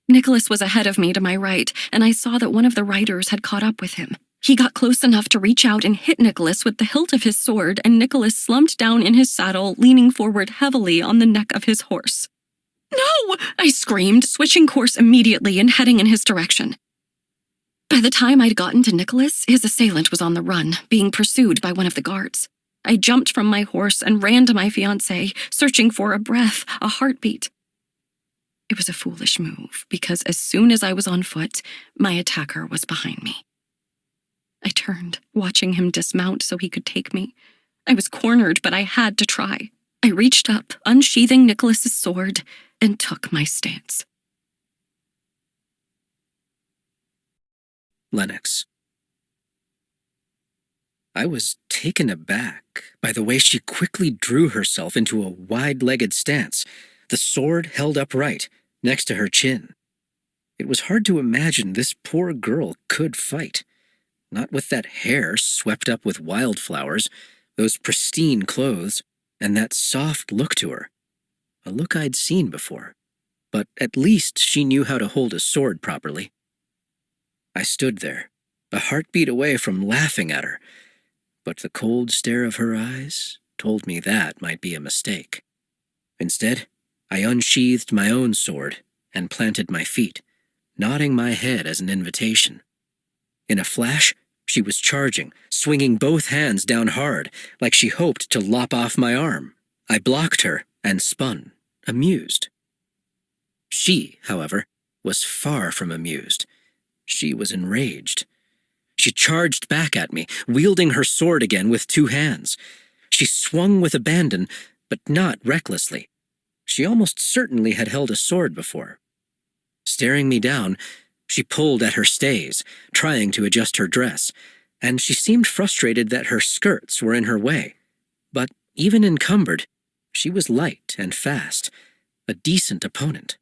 Nicholas was ahead of me to my right, and I saw that one of the riders had caught up with him. He got close enough to reach out and hit Nicholas with the hilt of his sword, and Nicholas slumped down in his saddle, leaning forward heavily on the neck of his horse. "No!" I screamed, switching course immediately and heading in his direction. By the time I'd gotten to Nicholas, his assailant was on the run, being pursued by one of the guards. I jumped from my horse and ran to my fiancé, searching for a breath, a heartbeat. It was a foolish move, because as soon as I was on foot, my attacker was behind me. I turned, watching him dismount so he could take me. I was cornered, but I had to try. I reached up, unsheathing Nicholas's sword, and took my stance. Lennox. I was taken aback by the way she quickly drew herself into a wide-legged stance, the sword held upright, next to her chin. It was hard to imagine this poor girl could fight. Not with that hair swept up with wildflowers, those pristine clothes, and that soft look to her. A look I'd seen before. But at least she knew how to hold a sword properly. I stood there, a heartbeat away from laughing at her, but the cold stare of her eyes told me that might be a mistake. Instead, I unsheathed my own sword and planted my feet, nodding my head as an invitation. In a flash, she was charging, swinging both hands down hard, like she hoped to lop off my arm. I blocked her and spun, amused. She, however, was far from amused. She was enraged. She charged back at me, wielding her sword again with two hands. She swung with abandon, but not recklessly. She almost certainly had held a sword before. Staring me down, she pulled at her stays, trying to adjust her dress, and she seemed frustrated that her skirts were in her way. But even encumbered, she was light and fast, a decent opponent.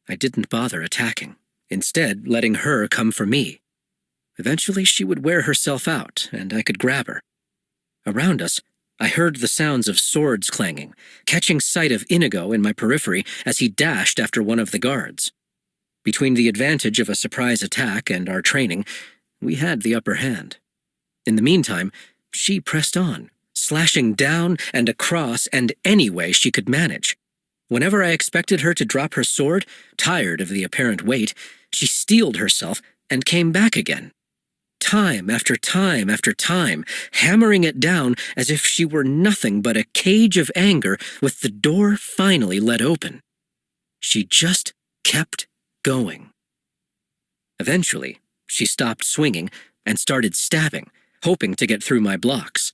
I didn't bother attacking, instead letting her come for me. Eventually she would wear herself out, and I could grab her. Around us, I heard the sounds of swords clanging, catching sight of Inigo in my periphery as he dashed after one of the guards. Between the advantage of a surprise attack and our training, we had the upper hand. In the meantime, she pressed on, slashing down and across and any way she could manage. Whenever I expected her to drop her sword, tired of the apparent weight, she steeled herself and came back again. Time after time after time, hammering it down as if she were nothing but a cage of anger with the door finally let open. She just kept going. Eventually, she stopped swinging and started stabbing, hoping to get through my blocks.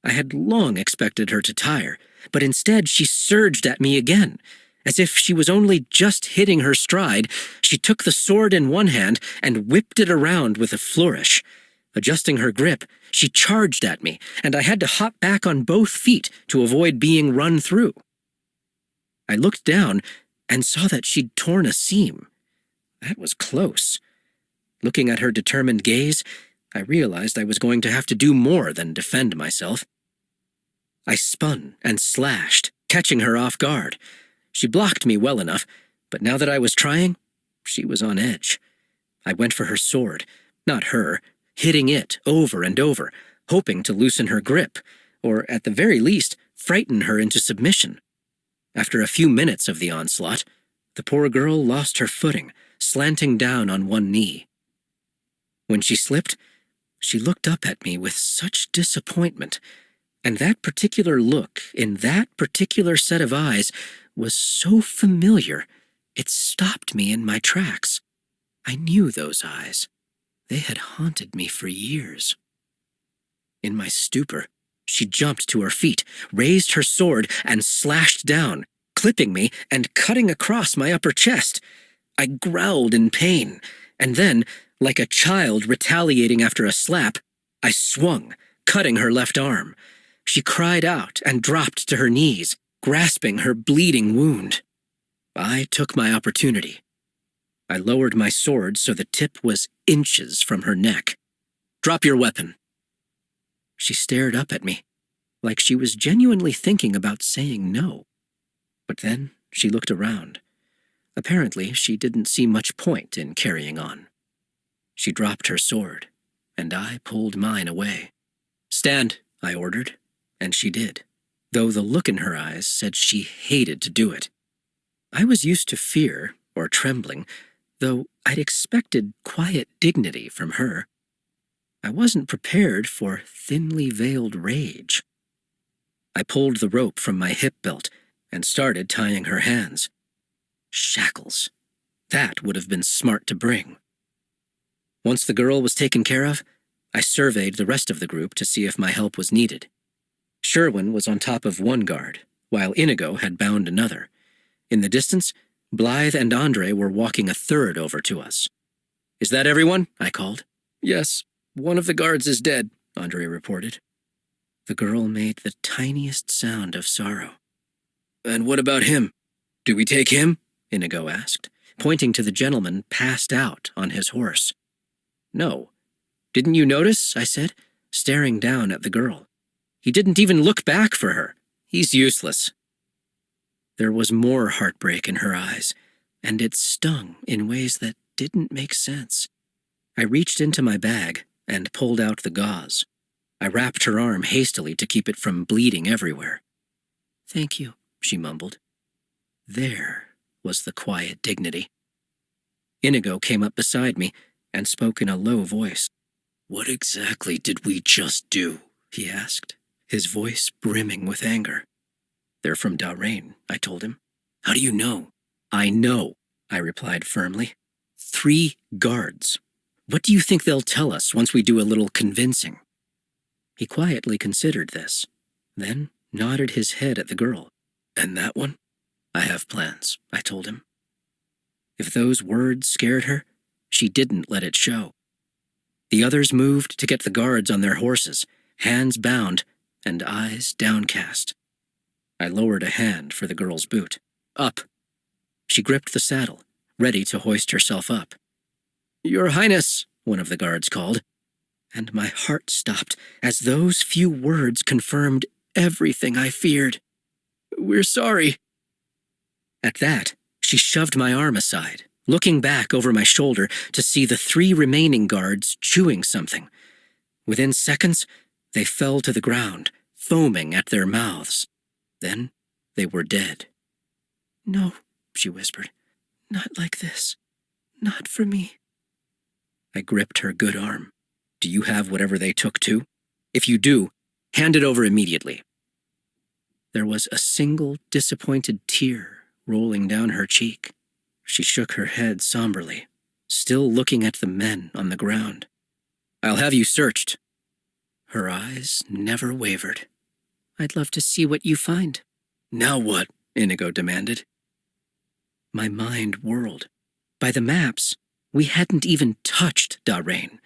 I had long expected her to tire, but instead she surged at me again. As if she was only just hitting her stride, she took the sword in one hand and whipped it around with a flourish. Adjusting her grip, she charged at me, and I had to hop back on both feet to avoid being run through. I looked down and saw that she'd torn a seam. That was close. Looking at her determined gaze, I realized I was going to have to do more than defend myself. I spun and slashed, catching her off guard. She blocked me well enough, but now that I was trying, she was on edge. I went for her sword, not her, hitting it over and over, hoping to loosen her grip, or at the very least, frighten her into submission. After a few minutes of the onslaught, the poor girl lost her footing, slanting down on one knee. When she slipped, she looked up at me with such disappointment, and that particular look in that particular set of eyes was so familiar, it stopped me in my tracks. I knew those eyes. They had haunted me for years. In my stupor, she jumped to her feet, raised her sword, and slashed down, clipping me and cutting across my upper chest. I growled in pain, and then, like a child retaliating after a slap, I swung, cutting her left arm. She cried out and dropped to her knees, grasping her bleeding wound. I took my opportunity. I lowered my sword so the tip was inches from her neck. "Drop your weapon." She stared up at me, like she was genuinely thinking about saying no. But then she looked around. Apparently, she didn't see much point in carrying on. She dropped her sword, and I pulled mine away. "Stand," I ordered, and she did, though the look in her eyes said she hated to do it. I was used to fear or trembling, though I'd expected quiet dignity from her. I wasn't prepared for thinly veiled rage. I pulled the rope from my hip belt and started tying her hands. Shackles. That would have been smart to bring. Once the girl was taken care of, I surveyed the rest of the group to see if my help was needed. Sherwin was on top of one guard, while Inigo had bound another. In the distance, Blythe and Andre were walking a third over to us. "Is that everyone?" I called. "Yes, one of the guards is dead," Andre reported. The girl made the tiniest sound of sorrow. And what about him? Do we take him? Inigo asked, pointing to the gentleman passed out on his horse. No. Didn't you notice? I said, staring down at the girl. He didn't even look back for her. He's useless. There was more heartbreak in her eyes, and it stung in ways that didn't make sense. I reached into my bag and pulled out the gauze. I wrapped her arm hastily to keep it from bleeding everywhere. Thank you, she mumbled. There was the quiet dignity. Inigo came up beside me and spoke in a low voice. What exactly did we just do? He asked, his voice brimming with anger. They're from Dalrain, I told him. How do you know? I know, I replied firmly. 3 guards. What do you think they'll tell us once we do a little convincing? He quietly considered this, then nodded his head at the girl. And that one? I have plans, I told him. If those words scared her, she didn't let it show. The others moved to get the guards on their horses, hands bound and eyes downcast. I lowered a hand for the girl's boot. Up. She gripped the saddle, ready to hoist herself up. Your Highness, one of the guards called, and my heart stopped as those few words confirmed everything I feared. We're sorry. At that, she shoved my arm aside, looking back over my shoulder to see the 3 remaining guards chewing something. Within seconds, they fell to the ground, foaming at their mouths. Then they were dead. No, she whispered. Not like this. Not for me. I gripped her good arm. Do you have whatever they took too? If you do, hand it over immediately. There was a single disappointed tear rolling down her cheek. She shook her head somberly, still looking at the men on the ground. I'll have you searched. Her eyes never wavered. I'd love to see what you find. Now what? Inigo demanded. My mind whirled. By the maps, we hadn't even touched Dalrain,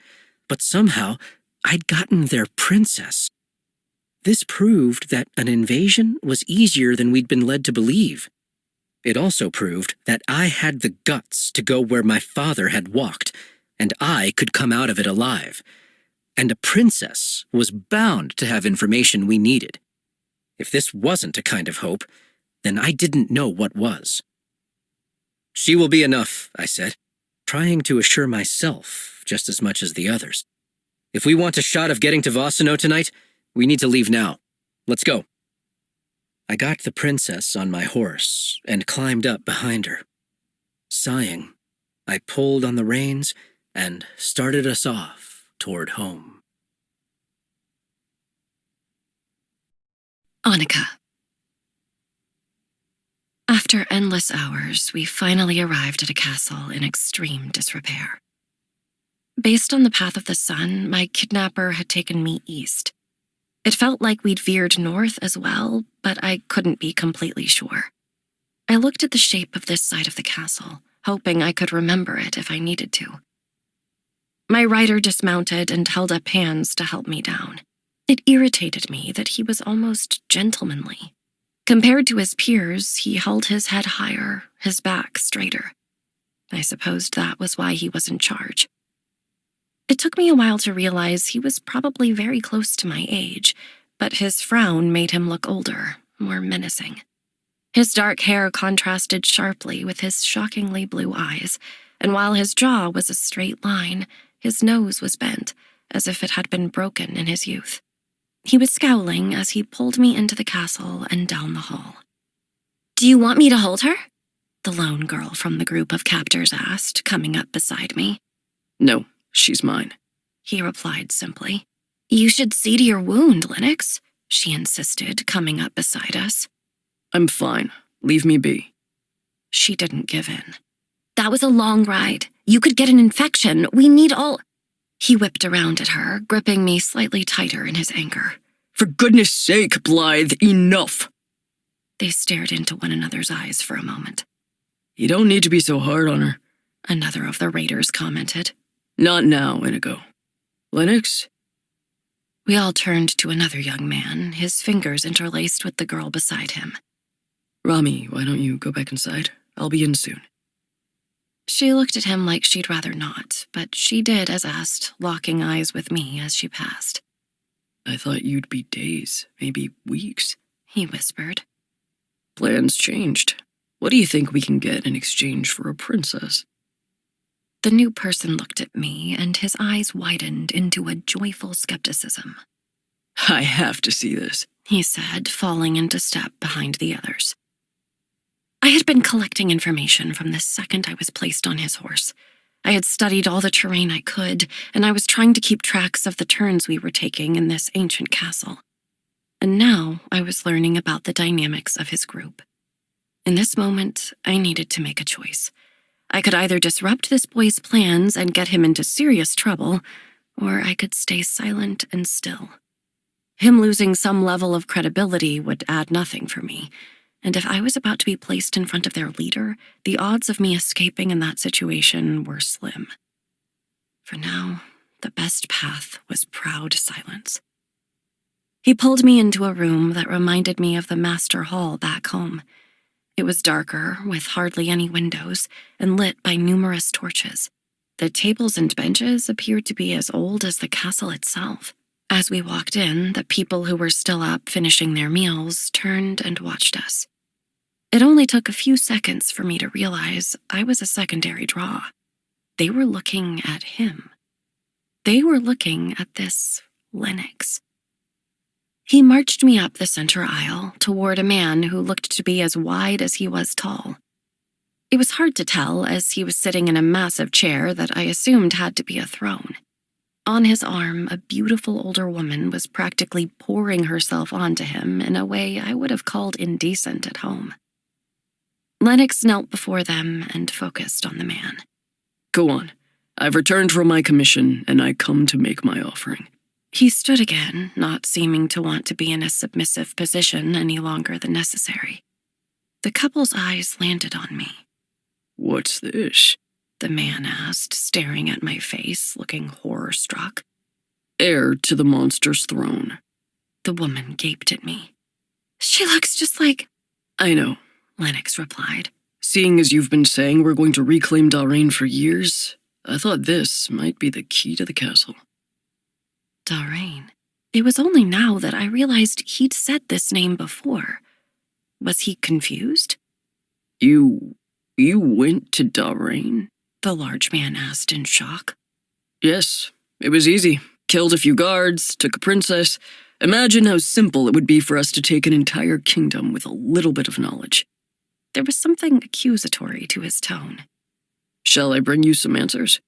but somehow I'd gotten their princess. This proved that an invasion was easier than we'd been led to believe. It also proved that I had the guts to go where my father had walked, and I could come out of it alive. And a princess was bound to have information we needed. If this wasn't a kind of hope, then I didn't know what was. She will be enough, I said, trying to assure myself just as much as the others. If we want a shot of getting to Vossano tonight, we need to leave now. Let's go. I got the princess on my horse and climbed up behind her. Sighing, I pulled on the reins and started us off toward home. Annika. After endless hours, we finally arrived at a castle in extreme disrepair. Based on the path of the sun, my kidnapper had taken me east. It felt like we'd veered north as well, but I couldn't be completely sure. I looked at the shape of this side of the castle, hoping I could remember it if I needed to. My rider dismounted and held up hands to help me down. It irritated me that he was almost gentlemanly. Compared to his peers, he held his head higher, his back straighter. I supposed that was why he was in charge. It took me a while to realize he was probably very close to my age, but his frown made him look older, more menacing. His dark hair contrasted sharply with his shockingly blue eyes, and while his jaw was a straight line, his nose was bent, as if it had been broken in his youth. He was scowling as he pulled me into the castle and down the hall. "Do you want me to hold her?" the lone girl from the group of captors asked, coming up beside me. No, she's mine, he replied simply. "You should see to your wound, Lennox," she insisted, coming up beside us. I'm fine. Leave me be. She didn't give in. "That was a long ride. You could get an infection. We need all—" He whipped around at her, gripping me slightly tighter in his anger. For goodness sake, Blythe, enough! They stared into one another's eyes for a moment. You don't need to be so hard on her, another of the raiders commented. Not now, Inigo. Lennox? We all turned to another young man, his fingers interlaced with the girl beside him. Rami, why don't you go back inside? I'll be in soon. She looked at him like she'd rather not, but she did as asked, locking eyes with me as she passed. I thought you'd be days, maybe weeks, he whispered. Plans changed. What do you think we can get in exchange for a princess? The new person looked at me, and his eyes widened into a joyful skepticism. I have to see this, he said, falling into step behind the others. I had been collecting information from the second I was placed on his horse. I had studied all the terrain I could, and I was trying to keep tracks of the turns we were taking in this ancient castle. And now I was learning about the dynamics of his group. In this moment, I needed to make a choice. I could either disrupt this boy's plans and get him into serious trouble, or I could stay silent and still. Him losing some level of credibility would add nothing for me, and if I was about to be placed in front of their leader, the odds of me escaping in that situation were slim. For now, the best path was proud silence. He pulled me into a room that reminded me of the master hall back home. It was darker, with hardly any windows, and lit by numerous torches. The tables and benches appeared to be as old as the castle itself. As we walked in, the people who were still up finishing their meals turned and watched us. It only took a few seconds for me to realize I was a secondary draw. They were looking at him. They were looking at this Lennox. He marched me up the center aisle toward a man who looked to be as wide as he was tall. It was hard to tell as he was sitting in a massive chair that I assumed had to be a throne. On his arm, a beautiful older woman was practically pouring herself onto him in a way I would have called indecent at home. Lennox knelt before them and focused on the man. Go on. I've returned from my commission, and I come to make my offering. He stood again, not seeming to want to be in a submissive position any longer than necessary. The couple's eyes landed on me. What's this? The man asked, staring at my face, looking horror-struck. Heir to the monster's throne. The woman gaped at me. She looks just like... I know, Lennox replied. Seeing as you've been saying we're going to reclaim Dalrain for years, I thought this might be the key to the castle. Dalrain. It was only now that I realized he'd said this name before. Was he confused? You went to Dalrain? The large man asked in shock. Yes, it was easy. Killed a few guards, took a princess. Imagine how simple it would be for us to take an entire kingdom with a little bit of knowledge. There was something accusatory to his tone. Shall I bring you some answers?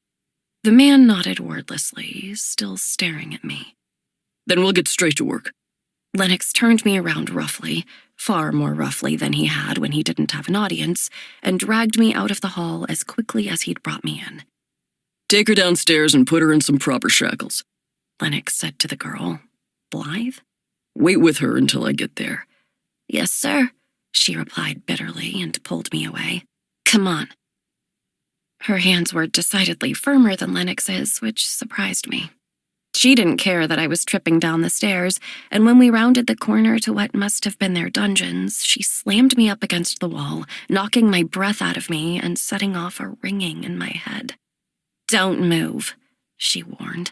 The man nodded wordlessly, still staring at me. Then we'll get straight to work. Lennox turned me around roughly, far more roughly than he had when he didn't have an audience, and dragged me out of the hall as quickly as he'd brought me in. Take her downstairs and put her in some proper shackles, Lennox said to the girl. Blythe? Wait with her until I get there. Yes, sir, she replied bitterly and pulled me away. Come on. Her hands were decidedly firmer than Lennox's, which surprised me. She didn't care that I was tripping down the stairs, and when we rounded the corner to what must have been their dungeons, she slammed me up against the wall, knocking my breath out of me and setting off a ringing in my head. Don't move, she warned.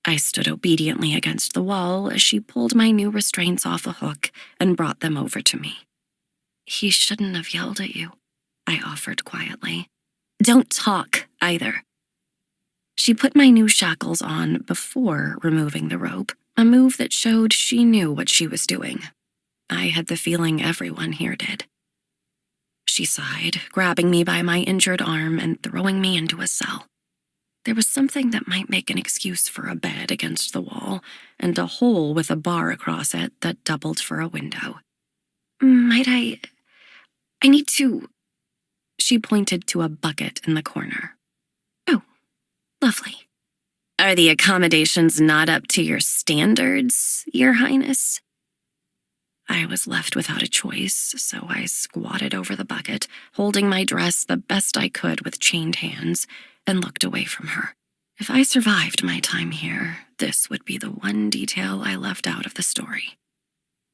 I stood obediently against the wall as she pulled my new restraints off a hook and brought them over to me. He shouldn't have yelled at you, I offered quietly. Don't talk, either. She put my new shackles on before removing the rope, a move that showed she knew what she was doing. I had the feeling everyone here did. She sighed, grabbing me by my injured arm and throwing me into a cell. There was something that might make an excuse for a bed against the wall and a hole with a bar across it that doubled for a window. Might I need to... She pointed to a bucket in the corner. Oh, lovely. Are the accommodations not up to your standards, Your Highness? I was left without a choice, so I squatted over the bucket, holding my dress the best I could with chained hands, and looked away from her. If I survived my time here, this would be the one detail I left out of the story.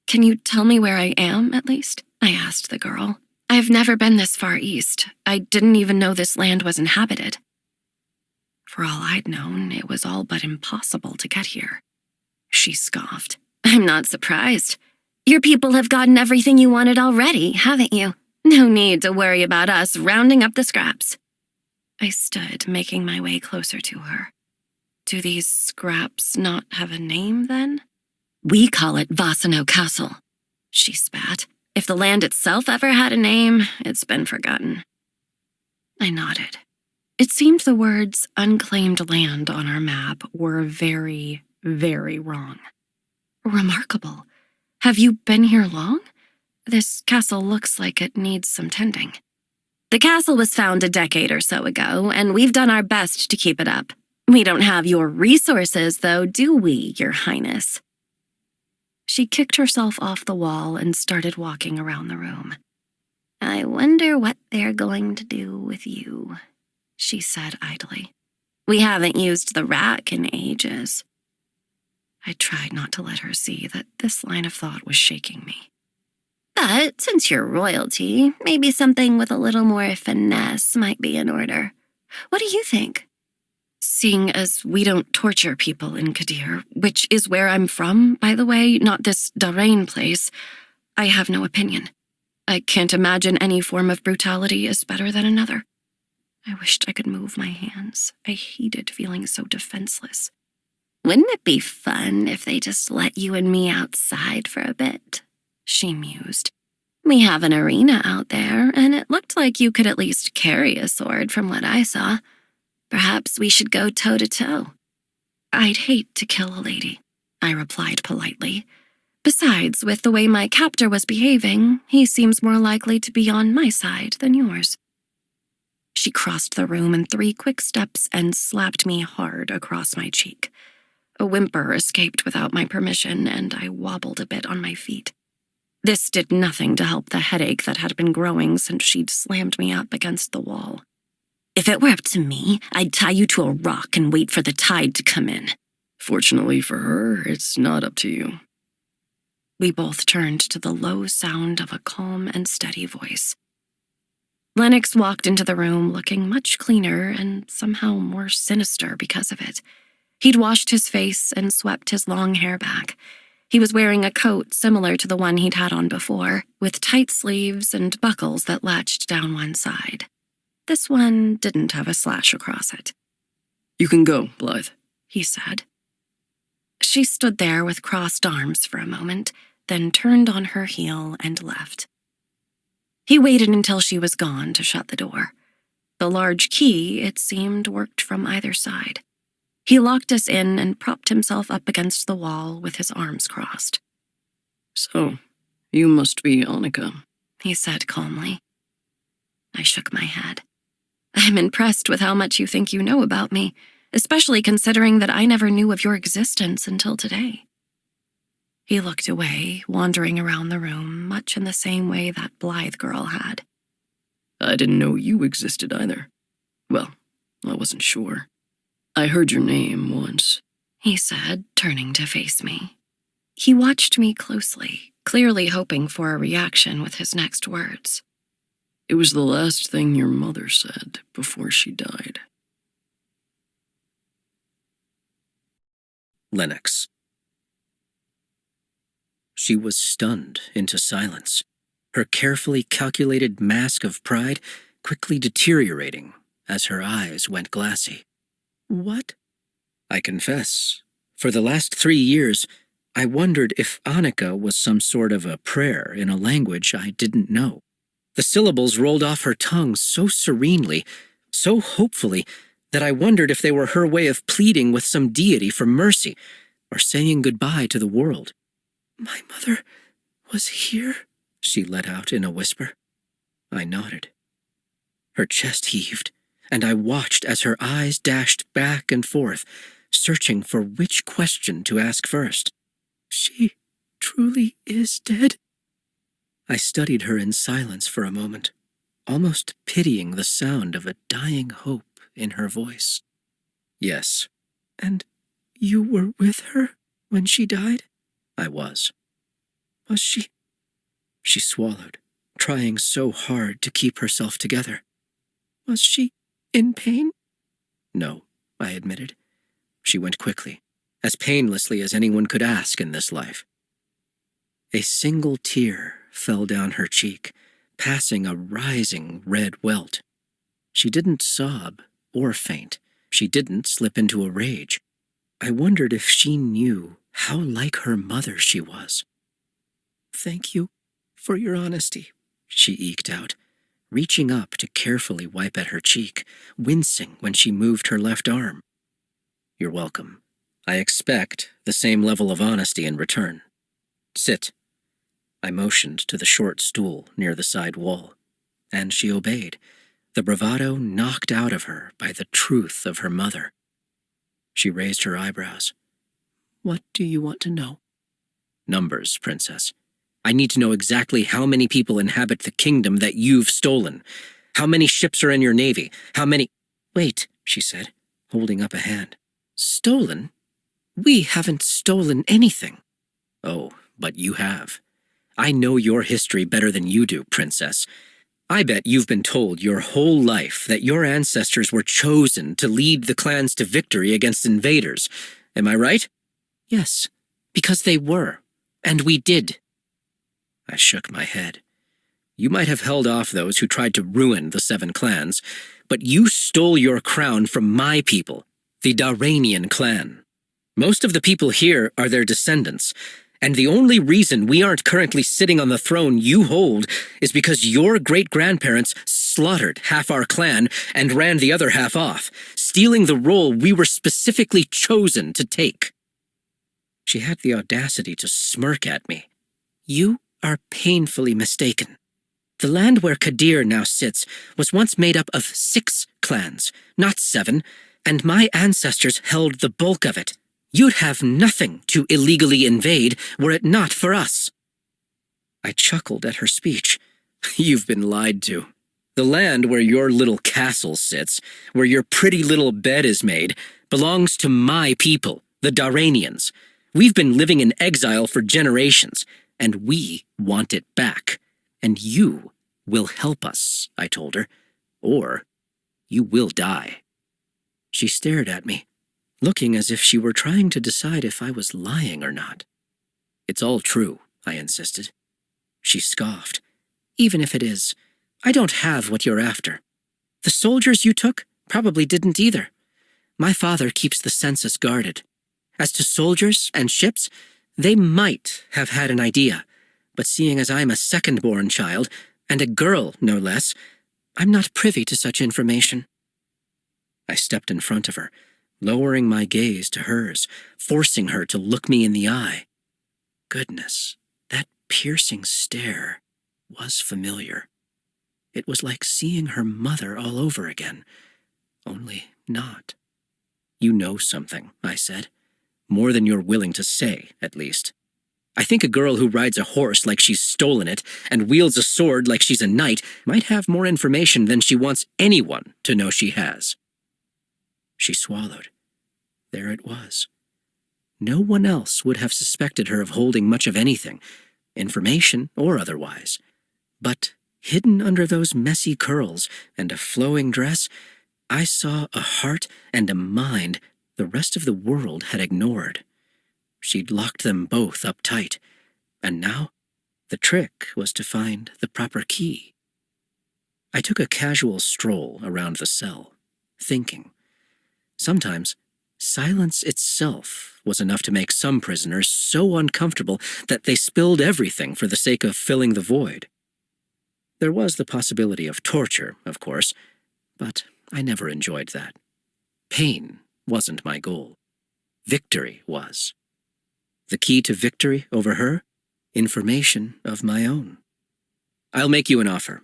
Can you tell me where I am, at least? I asked the girl. I've never been this far east. I didn't even know this land was inhabited. For all I'd known, it was all but impossible to get here. She scoffed. I'm not surprised. Your people have gotten everything you wanted already, haven't you? No need to worry about us rounding up the scraps. I stood, making my way closer to her. Do these scraps not have a name, then? We call it Vasano Castle, she spat. If the land itself ever had a name, it's been forgotten. I nodded. It seemed the words unclaimed land on our map were very, very wrong. Remarkable. Have you been here long? This castle looks like it needs some tending. The castle was found a decade or so ago, and we've done our best to keep it up. We don't have your resources, though, do we, Your Highness? She kicked herself off the wall and started walking around the room. I wonder what they're going to do with you, she said idly. We haven't used the rack in ages. I tried not to let her see that this line of thought was shaking me. But since you're royalty, maybe something with a little more finesse might be in order. What do you think? Seeing as we don't torture people in Kadir, which is where I'm from, by the way, not this Darain place, I have no opinion. I can't imagine any form of brutality is better than another. I wished I could move my hands. I hated feeling so defenseless. Wouldn't it be fun if they just let you and me outside for a bit? She mused. We have an arena out there, and it looked like you could at least carry a sword from what I saw. Perhaps we should go toe-to-toe. I'd hate to kill a lady, I replied politely. Besides, with the way my captor was behaving, he seems more likely to be on my side than yours. She crossed the room in 3 quick steps and slapped me hard across my cheek. A whimper escaped without my permission, and I wobbled a bit on my feet. This did nothing to help the headache that had been growing since she'd slammed me up against the wall. If it were up to me, I'd tie you to a rock and wait for the tide to come in. Fortunately for her, it's not up to you. We both turned to the low sound of a calm and steady voice. Lennox walked into the room looking much cleaner and somehow more sinister because of it. He'd washed his face and swept his long hair back. He was wearing a coat similar to the one he'd had on before, with tight sleeves and buckles that latched down one side. This one didn't have a slash across it. You can go, Blythe, he said. She stood there with crossed arms for a moment, then turned on her heel and left. He waited until she was gone to shut the door. The large key, it seemed, worked from either side. He locked us in and propped himself up against the wall with his arms crossed. So, you must be Annika, he said calmly. I shook my head. I'm impressed with how much you think you know about me, especially considering that I never knew of your existence until today. He looked away, wandering around the room, much in the same way that Blythe girl had. I didn't know you existed either. Well, I wasn't sure. I heard your name once, he said, turning to face me. He watched me closely, clearly hoping for a reaction with his next words. It was the last thing your mother said before she died. Lennox. She was stunned into silence, her carefully calculated mask of pride quickly deteriorating as her eyes went glassy. What? I confess, for the last 3 years, I wondered if Annika was some sort of a prayer in a language I didn't know. The syllables rolled off her tongue so serenely, so hopefully, that I wondered if they were her way of pleading with some deity for mercy or saying goodbye to the world. My mother was here, she let out in a whisper. I nodded. Her chest heaved, and I watched as her eyes dashed back and forth, searching for which question to ask first. She truly is dead? I studied her in silence for a moment, almost pitying the sound of a dying hope in her voice. Yes, and You were with her when she died? I was. Was she? She swallowed, trying so hard to keep herself together. Was she in pain? No, I admitted. She went quickly, as painlessly as anyone could ask in this life. A single tear fell down her cheek, passing a rising red welt. She didn't sob or faint. She didn't slip into a rage. I wondered if she knew how like her mother she was. Thank you for your honesty, she eked out, reaching up to carefully wipe at her cheek, wincing when she moved her left arm. You're welcome. I expect the same level of honesty in return. Sit. I motioned to the short stool near the side wall, and she obeyed, the bravado knocked out of her by the truth of her mother. She raised her eyebrows. What do you want to know? Numbers, Princess. I need to know exactly how many people inhabit the kingdom that you've stolen. How many ships are in your navy? How many— Wait, she said, holding up a hand. Stolen? We haven't stolen anything. Oh, but you have. I know your history better than you do, Princess. I bet you've been told your whole life that your ancestors were chosen to lead the clans to victory against invaders. Am I right? Yes, because they were, and we did. I shook my head. You might have held off those who tried to ruin the 7 clans, but you stole your crown from my people, the Daranian clan. Most of the people here are their descendants, and the only reason we aren't currently sitting on the throne you hold is because your great-grandparents slaughtered half our clan and ran the other half off, stealing the role we were specifically chosen to take. She had the audacity to smirk at me. You are painfully mistaken. The land where Kadir now sits was once made up of 6 clans, not 7, and my ancestors held the bulk of it. You'd have nothing to illegally invade were it not for us. I chuckled at her speech. You've been lied to. The land where your little castle sits, where your pretty little bed is made, belongs to my people, the Daranians. We've been living in exile for generations, and we want it back. And you will help us, I told her, or you will die. She stared at me, looking as if she were trying to decide if I was lying or not. It's all true, I insisted. She scoffed. Even if it is, I don't have what you're after. The soldiers you took probably didn't either. My father keeps the census guarded. As to soldiers and ships, they might have had an idea, but seeing as I'm a second-born child, and a girl no less, I'm not privy to such information. I stepped in front of her, lowering my gaze to hers, forcing her to look me in the eye. Goodness, that piercing stare was familiar. It was like seeing her mother all over again, only not. You know something, I said. More than you're willing to say, at least. I think a girl who rides a horse like she's stolen it and wields a sword like she's a knight might have more information than she wants anyone to know she has. She swallowed. There it was. No one else would have suspected her of holding much of anything, information or otherwise. But hidden under those messy curls and a flowing dress, I saw a heart and a mind the rest of the world had ignored. She'd locked them both up tight, and now the trick was to find the proper key. I took a casual stroll around the cell, thinking. Sometimes silence itself was enough to make some prisoners so uncomfortable that they spilled everything for the sake of filling the void. There was the possibility of torture, of course, but I never enjoyed that. Pain wasn't my goal. Victory was. The key to victory over her? Information of my own. I'll make you an offer.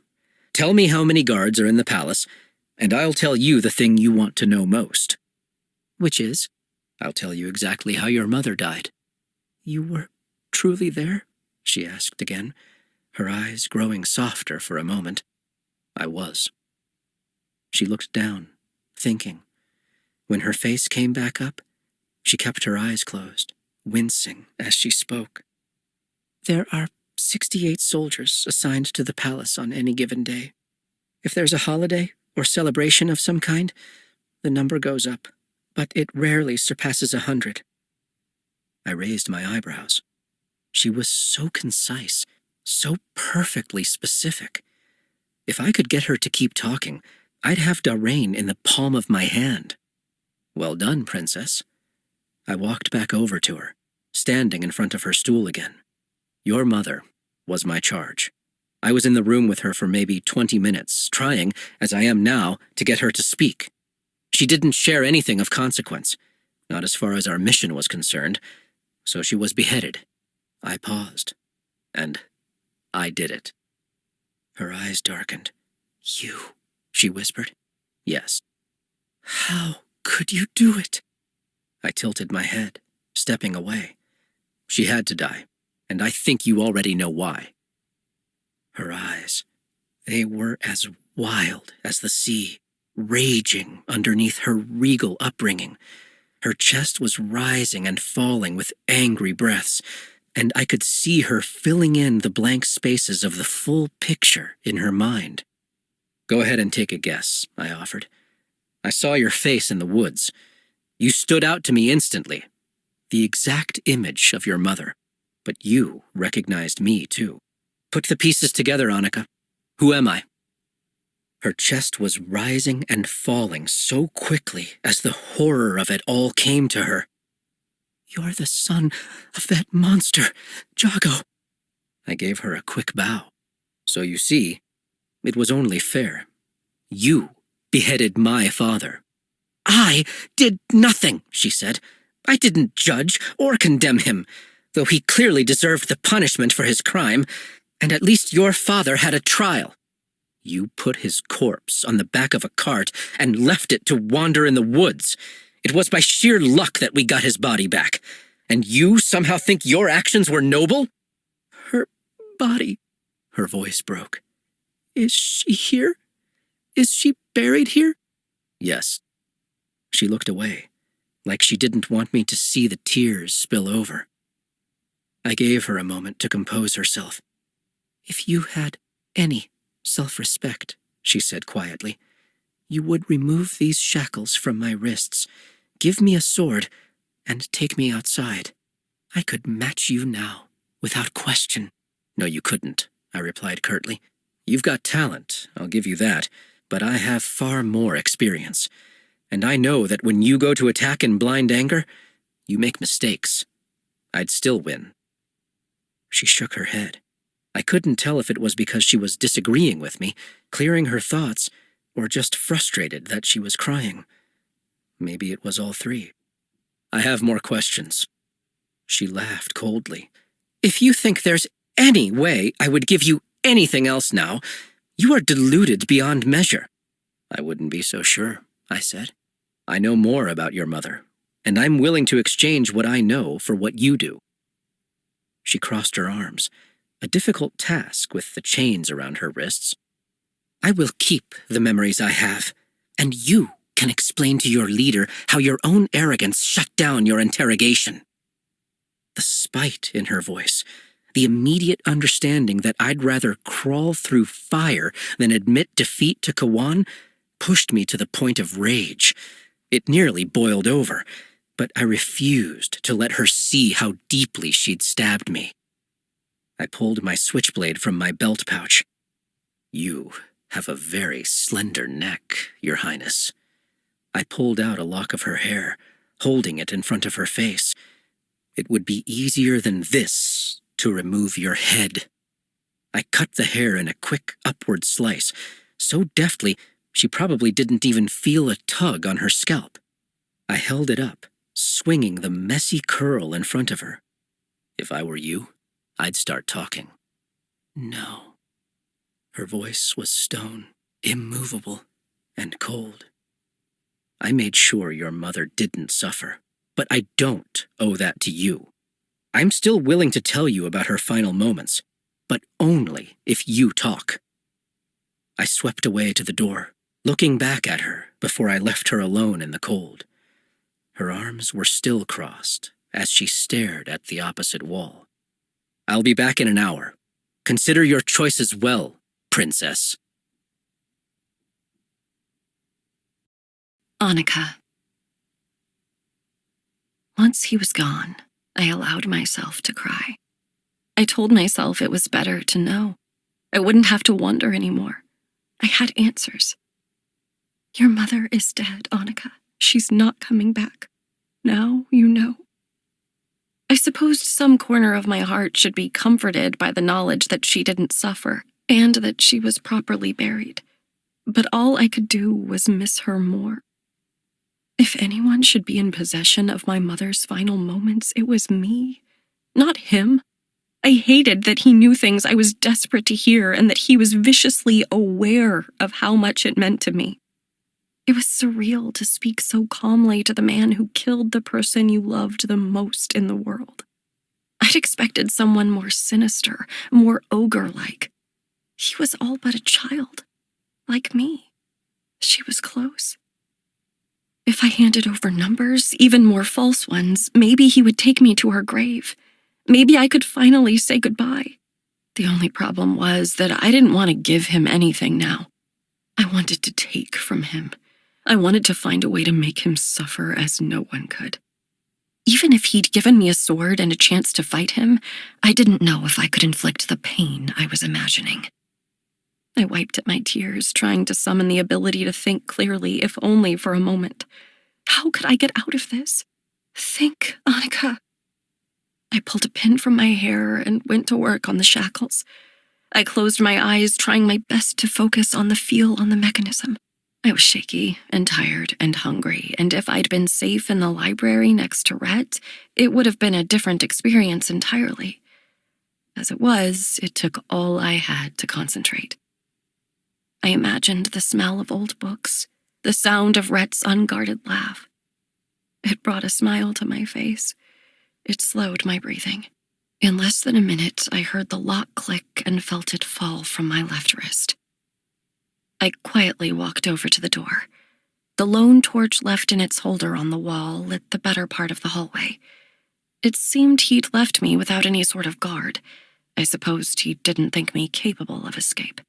Tell me how many guards are in the palace, and I'll tell you the thing you want to know most. Which is, I'll tell you exactly how your mother died. You were truly there? She asked again, her eyes growing softer for a moment. I was. She looked down, thinking. When her face came back up, She kept her eyes closed, wincing as she spoke. There are 68 soldiers assigned to the palace on any given day. If there's a holiday or celebration of some kind, the number goes up, but it rarely surpasses 100. I raised my eyebrows. She was so concise, so perfectly specific. If I could get her to keep talking, I'd have Darrain in the palm of my hand. Well done, Princess. I walked back over to her, standing in front of her stool again. Your mother was my charge. I was in the room with her for maybe 20 minutes, trying, as I am now, to get her to speak. She didn't share anything of consequence, not as far as our mission was concerned, so she was beheaded. I paused, and I did it. Her eyes darkened. You, she whispered. Yes. How could you do it? I tilted my head, stepping away. She had to die, and I think you already know why. Her eyes, they were as wild as the sea, raging underneath her regal upbringing. Her chest was rising and falling with angry breaths, and I could see her filling in the blank spaces of the full picture in her mind. Go ahead and take a guess, I offered. I saw your face in the woods. You stood out to me instantly. The exact image of your mother. But you recognized me, too. Put the pieces together, Annika. Who am I? Her chest was rising and falling so quickly as the horror of it all came to her. You're the son of that monster, Jago. I gave her a quick bow. So you see, it was only fair. You beheaded my father. I did nothing, she said. I didn't judge or condemn him, though he clearly deserved the punishment for his crime, and at least your father had a trial. You put his corpse on the back of a cart and left it to wander in the woods. It was by sheer luck that we got his body back. And you somehow think your actions were noble? Her body, her voice broke. Is she here? Is she buried here? Yes. She looked away, like she didn't want me to see the tears spill over. I gave her a moment to compose herself. If you had any self-respect, she said quietly, you would remove these shackles from my wrists, give me a sword, and take me outside. I could match you now, without question. No, you couldn't, I replied curtly. You've got talent, I'll give you that, but I have far more experience. And I know that when you go to attack in blind anger, you make mistakes. I'd still win. She shook her head. I couldn't tell if it was because she was disagreeing with me, clearing her thoughts, or just frustrated that she was crying. Maybe it was all three. I have more questions. She laughed coldly. If you think there's any way I would give you anything else now, you are deluded beyond measure. I wouldn't be so sure, I said. I know more about your mother, and I'm willing to exchange what I know for what you do. She crossed her arms, a difficult task with the chains around her wrists. I will keep the memories I have, and you can explain to your leader how your own arrogance shut down your interrogation. The spite in her voice, the immediate understanding that I'd rather crawl through fire than admit defeat to Kawan, pushed me to the point of rage. It nearly boiled over, but I refused to let her see how deeply she'd stabbed me. I pulled my switchblade from my belt pouch. You have a very slender neck, Your Highness. I pulled out a lock of her hair, holding it in front of her face. It would be easier than this to remove your head. I cut the hair in a quick upward slice, so deftly she probably didn't even feel a tug on her scalp. I held it up, swinging the messy curl in front of her. If I were you, I'd start talking. No. Her voice was stone, immovable, and cold. I made sure your mother didn't suffer, but I don't owe that to you. I'm still willing to tell you about her final moments, but only if you talk. I swept away to the door, looking back at her before I left her alone in the cold. Her arms were still crossed as she stared at the opposite wall. "I'll be back in an hour. Consider your choices well, princess." Annika. Once he was gone, I allowed myself to cry. I told myself it was better to know. I wouldn't have to wonder anymore. I had answers. Your mother is dead, Annika. She's not coming back. Now you know. I supposed some corner of my heart should be comforted by the knowledge that she didn't suffer and that she was properly buried. But all I could do was miss her more. If anyone should be in possession of my mother's final moments, it was me, not him. I hated that he knew things I was desperate to hear and that he was viciously aware of how much it meant to me. It was surreal to speak so calmly to the man who killed the person you loved the most in the world. I'd expected someone more sinister, more ogre-like. He was all but a child, like me. She was close. If I handed over numbers, even more false ones, maybe he would take me to her grave. Maybe I could finally say goodbye. The only problem was that I didn't want to give him anything now. I wanted to take from him. I wanted to find a way to make him suffer as no one could. Even if he'd given me a sword and a chance to fight him, I didn't know if I could inflict the pain I was imagining. I wiped at my tears, trying to summon the ability to think clearly, if only for a moment. How could I get out of this? Think, Annika. I pulled a pin from my hair and went to work on the shackles. I closed my eyes, trying my best to focus on the feel on the mechanism. I was shaky and tired and hungry, and if I'd been safe in the library next to Rhett, it would have been a different experience entirely. As it was, it took all I had to concentrate. I imagined the smell of old books, the sound of Rhett's unguarded laugh. It brought a smile to my face. It slowed my breathing. In less than a minute, I heard the lock click and felt it fall from my left wrist. I quietly walked over to the door. The lone torch left in its holder on the wall lit the better part of the hallway. It seemed he'd left me without any sort of guard. I supposed he didn't think me capable of escape.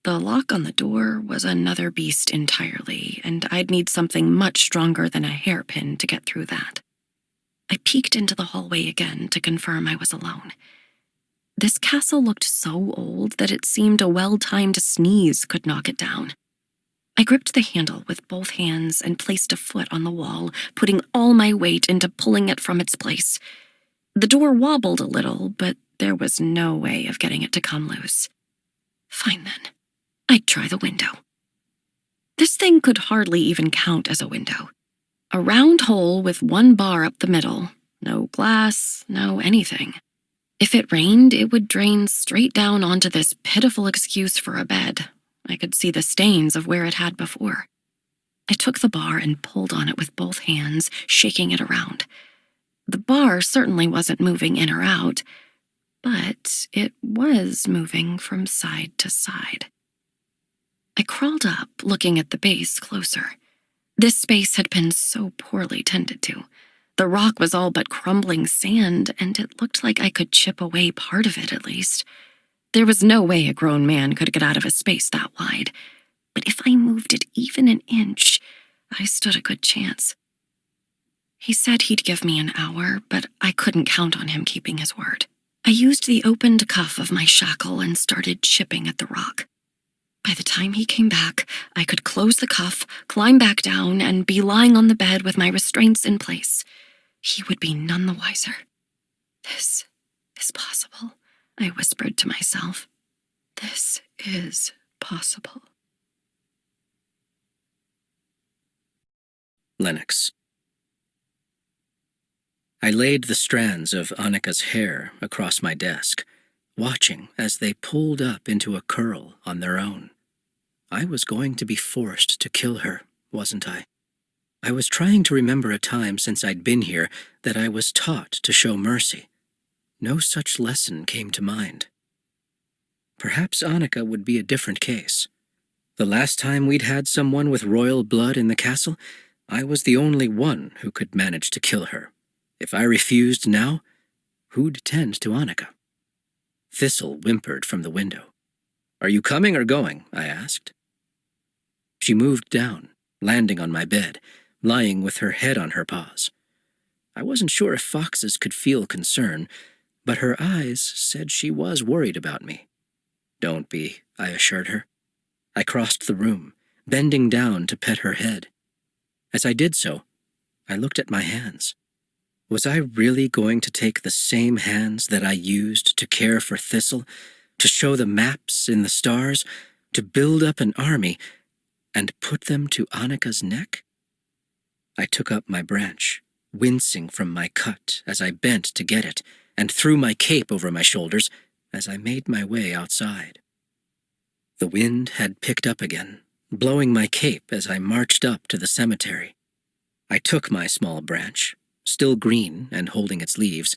The lock on the door was another beast entirely, and I'd need something much stronger than a hairpin to get through that. I peeked into the hallway again to confirm I was alone. This castle looked so old that it seemed a well-timed sneeze could knock it down. I gripped the handle with both hands and placed a foot on the wall, putting all my weight into pulling it from its place. The door wobbled a little, but there was no way of getting it to come loose. Fine then. I'd try the window. This thing could hardly even count as a window. A round hole with one bar up the middle. No glass, no anything. If it rained, it would drain straight down onto this pitiful excuse for a bed. I could see the stains of where it had before. I took the bar and pulled on it with both hands, shaking it around. The bar certainly wasn't moving in or out, but it was moving from side to side. I crawled up, looking at the base closer. This space had been so poorly tended to. The rock was all but crumbling sand, and it looked like I could chip away part of it at least. There was no way a grown man could get out of a space that wide, but if I moved it even an inch, I stood a good chance. He said he'd give me an hour, but I couldn't count on him keeping his word. I used the opened cuff of my shackle and started chipping at the rock. By the time he came back, I could close the cuff, climb back down, and be lying on the bed with my restraints in place. He would be none the wiser. This is possible, I whispered to myself. This is possible. Lennox. I laid the strands of Annika's hair across my desk, watching as they pulled up into a curl on their own. I was going to be forced to kill her, wasn't I? I was trying to remember a time since I'd been here that I was taught to show mercy. No such lesson came to mind. Perhaps Annika would be a different case. The last time we'd had someone with royal blood in the castle, I was the only one who could manage to kill her. If I refused now, who'd tend to Annika? Thistle whimpered from the window. "Are you coming or going?" I asked. She moved down, landing on my bed, lying with her head on her paws. I wasn't sure if foxes could feel concern, but her eyes said she was worried about me. "Don't be," I assured her. I crossed the room, bending down to pet her head. As I did so, I looked at my hands. Was I really going to take the same hands that I used to care for Thistle, to show the maps in the stars, to build up an army, and put them to Annika's neck? I took up my branch, wincing from my cut as I bent to get it, and threw my cape over my shoulders as I made my way outside. The wind had picked up again, blowing my cape as I marched up to the cemetery. I took my small branch, still green and holding its leaves,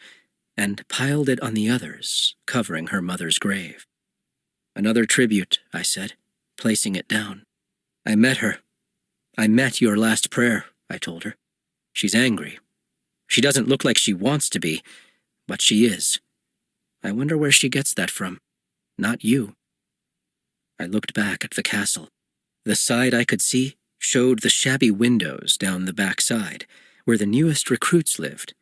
and piled it on the others, covering her mother's grave. "Another tribute," I said, placing it down. "I met her. I met your last prayer," I told her. "She's angry. She doesn't look like she wants to be, but she is. I wonder where she gets that from. Not you." I looked back at the castle. The side I could see showed the shabby windows down the back side, where the newest recruits lived.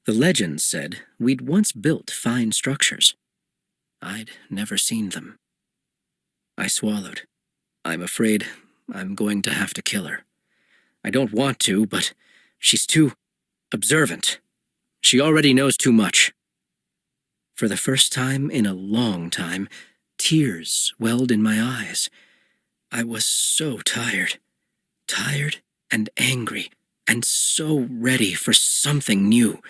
The legends said we'd once built fine structures. I'd never seen them. I swallowed. "I'm afraid I'm going to have to kill her. I don't want to, but she's too observant. She already knows too much." For the first time in a long time, tears welled in my eyes. I was so tired and angry, and so ready for something new.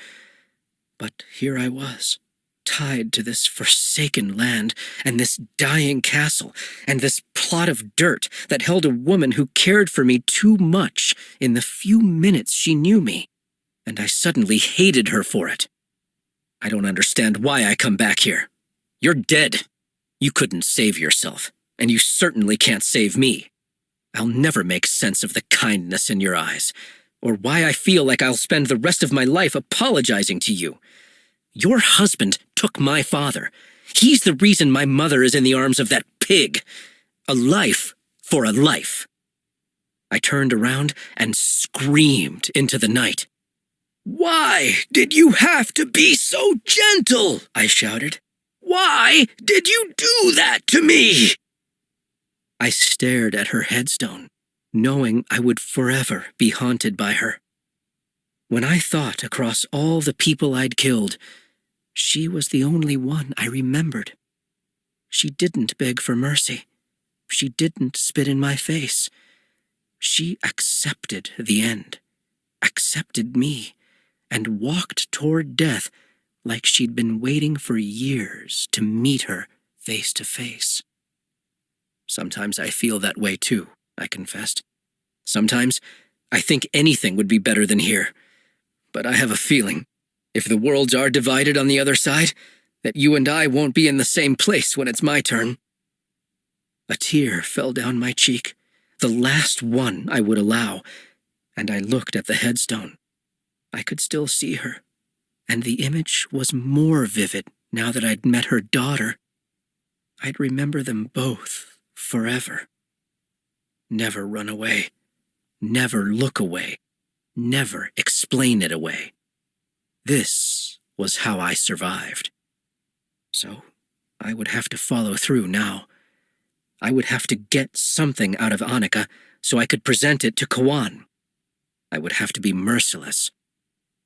But here I was, tied to this forsaken land, and this dying castle, and this plot of dirt that held a woman who cared for me too much in the few minutes she knew me, and I suddenly hated her for it. "I don't understand why I come back here. You're dead. You couldn't save yourself, and you certainly can't save me. I'll never make sense of the kindness in your eyes, or why I feel like I'll spend the rest of my life apologizing to you. Your husband took my father. He's the reason my mother is in the arms of that pig. A life for a life." I turned around and screamed into the night. "Why did you have to be so gentle?" I shouted. "Why did you do that to me?" I stared at her headstone, knowing I would forever be haunted by her. When I thought across all the people I'd killed, she was the only one I remembered. She didn't beg for mercy. She didn't spit in my face. She accepted the end, accepted me, and walked toward death like she'd been waiting for years to meet her face to face. "Sometimes I feel that way too," I confessed. "Sometimes I think anything would be better than here. But I have a feeling, if the worlds are divided on the other side, that you and I won't be in the same place when it's my turn." A tear fell down my cheek, the last one I would allow, and I looked at the headstone. I could still see her, and the image was more vivid now that I'd met her daughter. I'd remember them both forever. Never run away. Never look away. Never explain it away. This was how I survived. So I would have to follow through now. I would have to get something out of Annika so I could present it to Kawan. I would have to be merciless.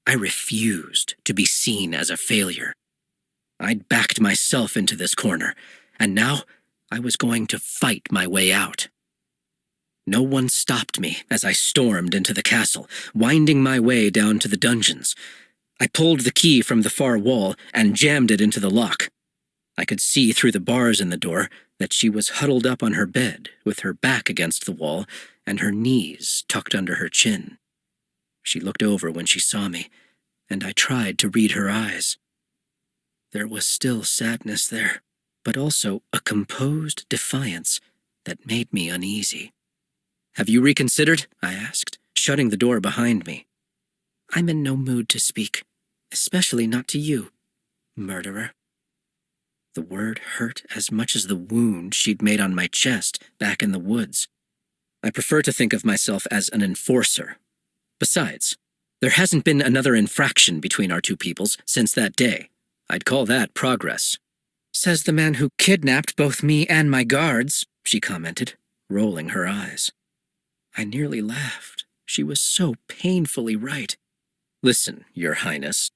I refused to be seen as a failure. I'd backed myself into this corner, and now I was going to fight my way out. No one stopped me as I stormed into the castle, winding my way down to the dungeons. I pulled the key from the far wall and jammed it into the lock. I could see through the bars in the door that she was huddled up on her bed with her back against the wall and her knees tucked under her chin. She looked over when she saw me, and I tried to read her eyes. There was still sadness there, but also a composed defiance that made me uneasy. "Have you reconsidered?" I asked, shutting the door behind me. I'm in no mood to speak, especially not to you, murderer. The word hurt as much as the wound she'd made on my chest back in the woods. I prefer to think of myself as an enforcer. Besides, there hasn't been another infraction between our two peoples since that day. I'd call that progress. Says the man who kidnapped both me and my guards, she commented, rolling her eyes. I nearly laughed. She was so painfully right. Listen, Your Highness,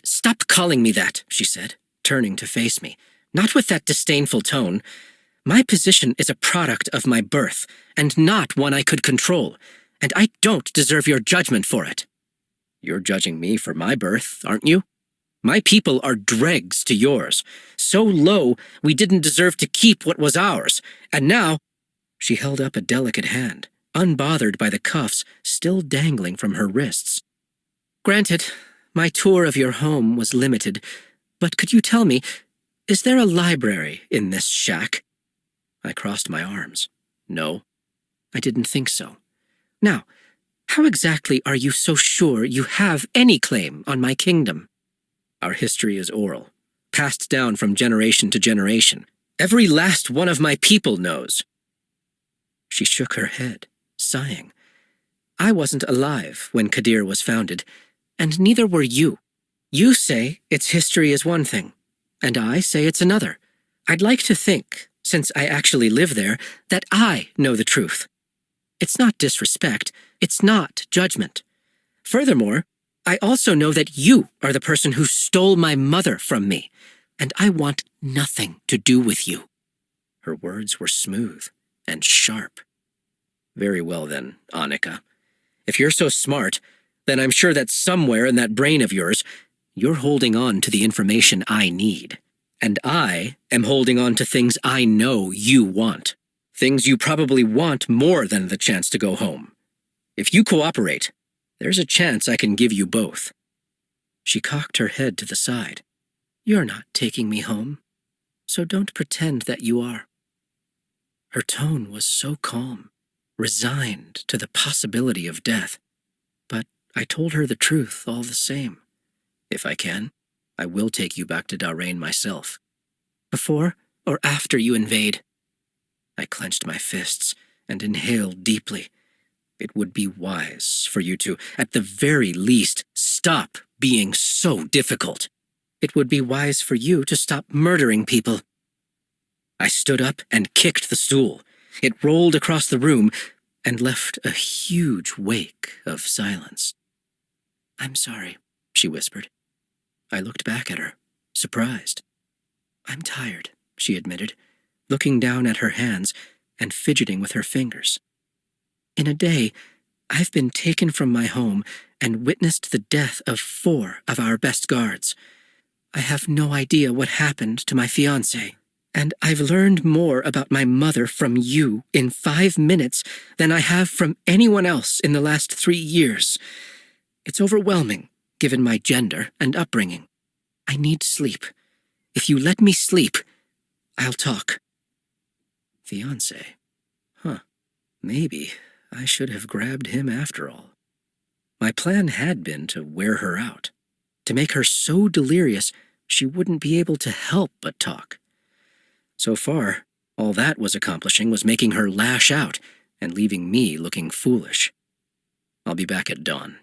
Stop calling me that, she said, turning to face me. Not with that disdainful tone. My position is a product of my birth, and not one I could control, and I don't deserve your judgment for it. You're judging me for my birth, aren't you? My people are dregs to yours, so low we didn't deserve to keep what was ours, and now— She held up a delicate hand, unbothered by the cuffs still dangling from her wrists. Granted, my tour of your home was limited, but could you tell me, is there a library in this shack? I crossed my arms. No, I didn't think so. Now, how exactly are you so sure you have any claim on my kingdom? Our history is oral, passed down from generation to generation. Every last one of my people knows. She shook her head, sighing. I wasn't alive when Kadir was founded, and neither were you. You say its history is one thing, and I say it's another. I'd like to think, since I actually live there, that I know the truth. It's not disrespect, it's not judgment. Furthermore, I also know that you are the person who stole my mother from me, and I want nothing to do with you. Her words were smooth and sharp. Very well then, Annika. If you're so smart, then I'm sure that somewhere in that brain of yours, you're holding on to the information I need. And I am holding on to things I know you want. Things you probably want more than the chance to go home. If you cooperate, there's a chance I can give you both. She cocked her head to the side. You're not taking me home, so don't pretend that you are. Her tone was so calm, resigned to the possibility of death. But I told her the truth all the same. If I can, I will take you back to Darrain myself. Before or after you invade? I clenched my fists and inhaled deeply. It would be wise for you to, at the very least, stop being so difficult. It would be wise for you to stop murdering people. I stood up and kicked the stool. It rolled across the room and left a huge wake of silence. I'm sorry, she whispered. I looked back at her, surprised. I'm tired, she admitted, looking down at her hands and fidgeting with her fingers. In a day, I've been taken from my home and witnessed the death of 4 of our best guards. I have no idea what happened to my fiancé, and I've learned more about my mother from you in 5 minutes than I have from anyone else in the last 3 years. It's overwhelming, given my gender and upbringing. I need sleep. If you let me sleep, I'll talk. Fiancé? Huh. Maybe I should have grabbed him after all. My plan had been to wear her out, to make her so delirious she wouldn't be able to help but talk. So far, all that was accomplishing was making her lash out and leaving me looking foolish. I'll be back at dawn.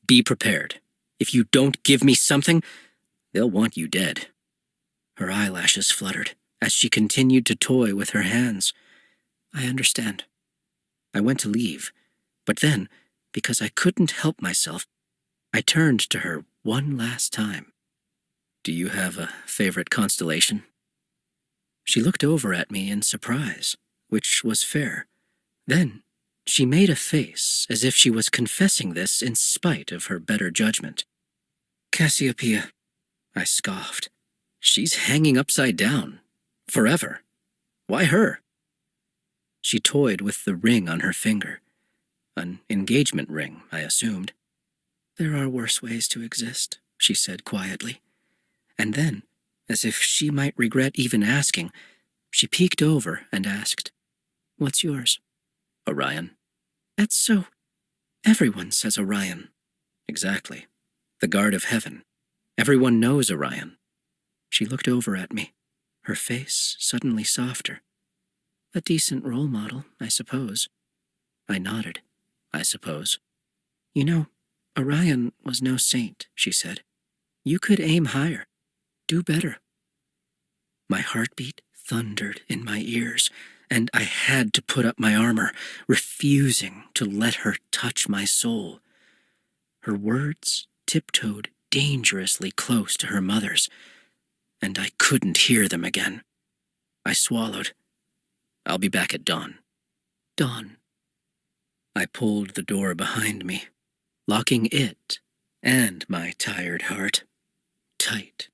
Be prepared. If you don't give me something, they'll want you dead. Her eyelashes fluttered as she continued to toy with her hands. I understand. I went to leave, but then, because I couldn't help myself, I turned to her one last time. Do you have a favorite constellation? She looked over at me in surprise, which was fair. Then she made a face as if she was confessing this in spite of her better judgment. Cassiopeia, I scoffed. She's hanging upside down. Forever. Why her? She toyed with the ring on her finger. An engagement ring, I assumed. There are worse ways to exist, she said quietly. And then, as if she might regret even asking, she peeked over and asked, What's yours? Orion. That's so Everyone says Orion. Exactly. The guard of heaven. Everyone knows Orion. She looked over at me, her face suddenly softer. A decent role model, I suppose. I nodded. I suppose. You know, Orion was no saint, she said. You could aim higher. Do better. My heartbeat thundered in my ears, and I had to put up my armor, refusing to let her touch my soul. Her words tiptoed dangerously close to her mother's, and I couldn't hear them again. I swallowed. I'll be back at dawn. Dawn. I pulled the door behind me, locking it and my tired heart tight.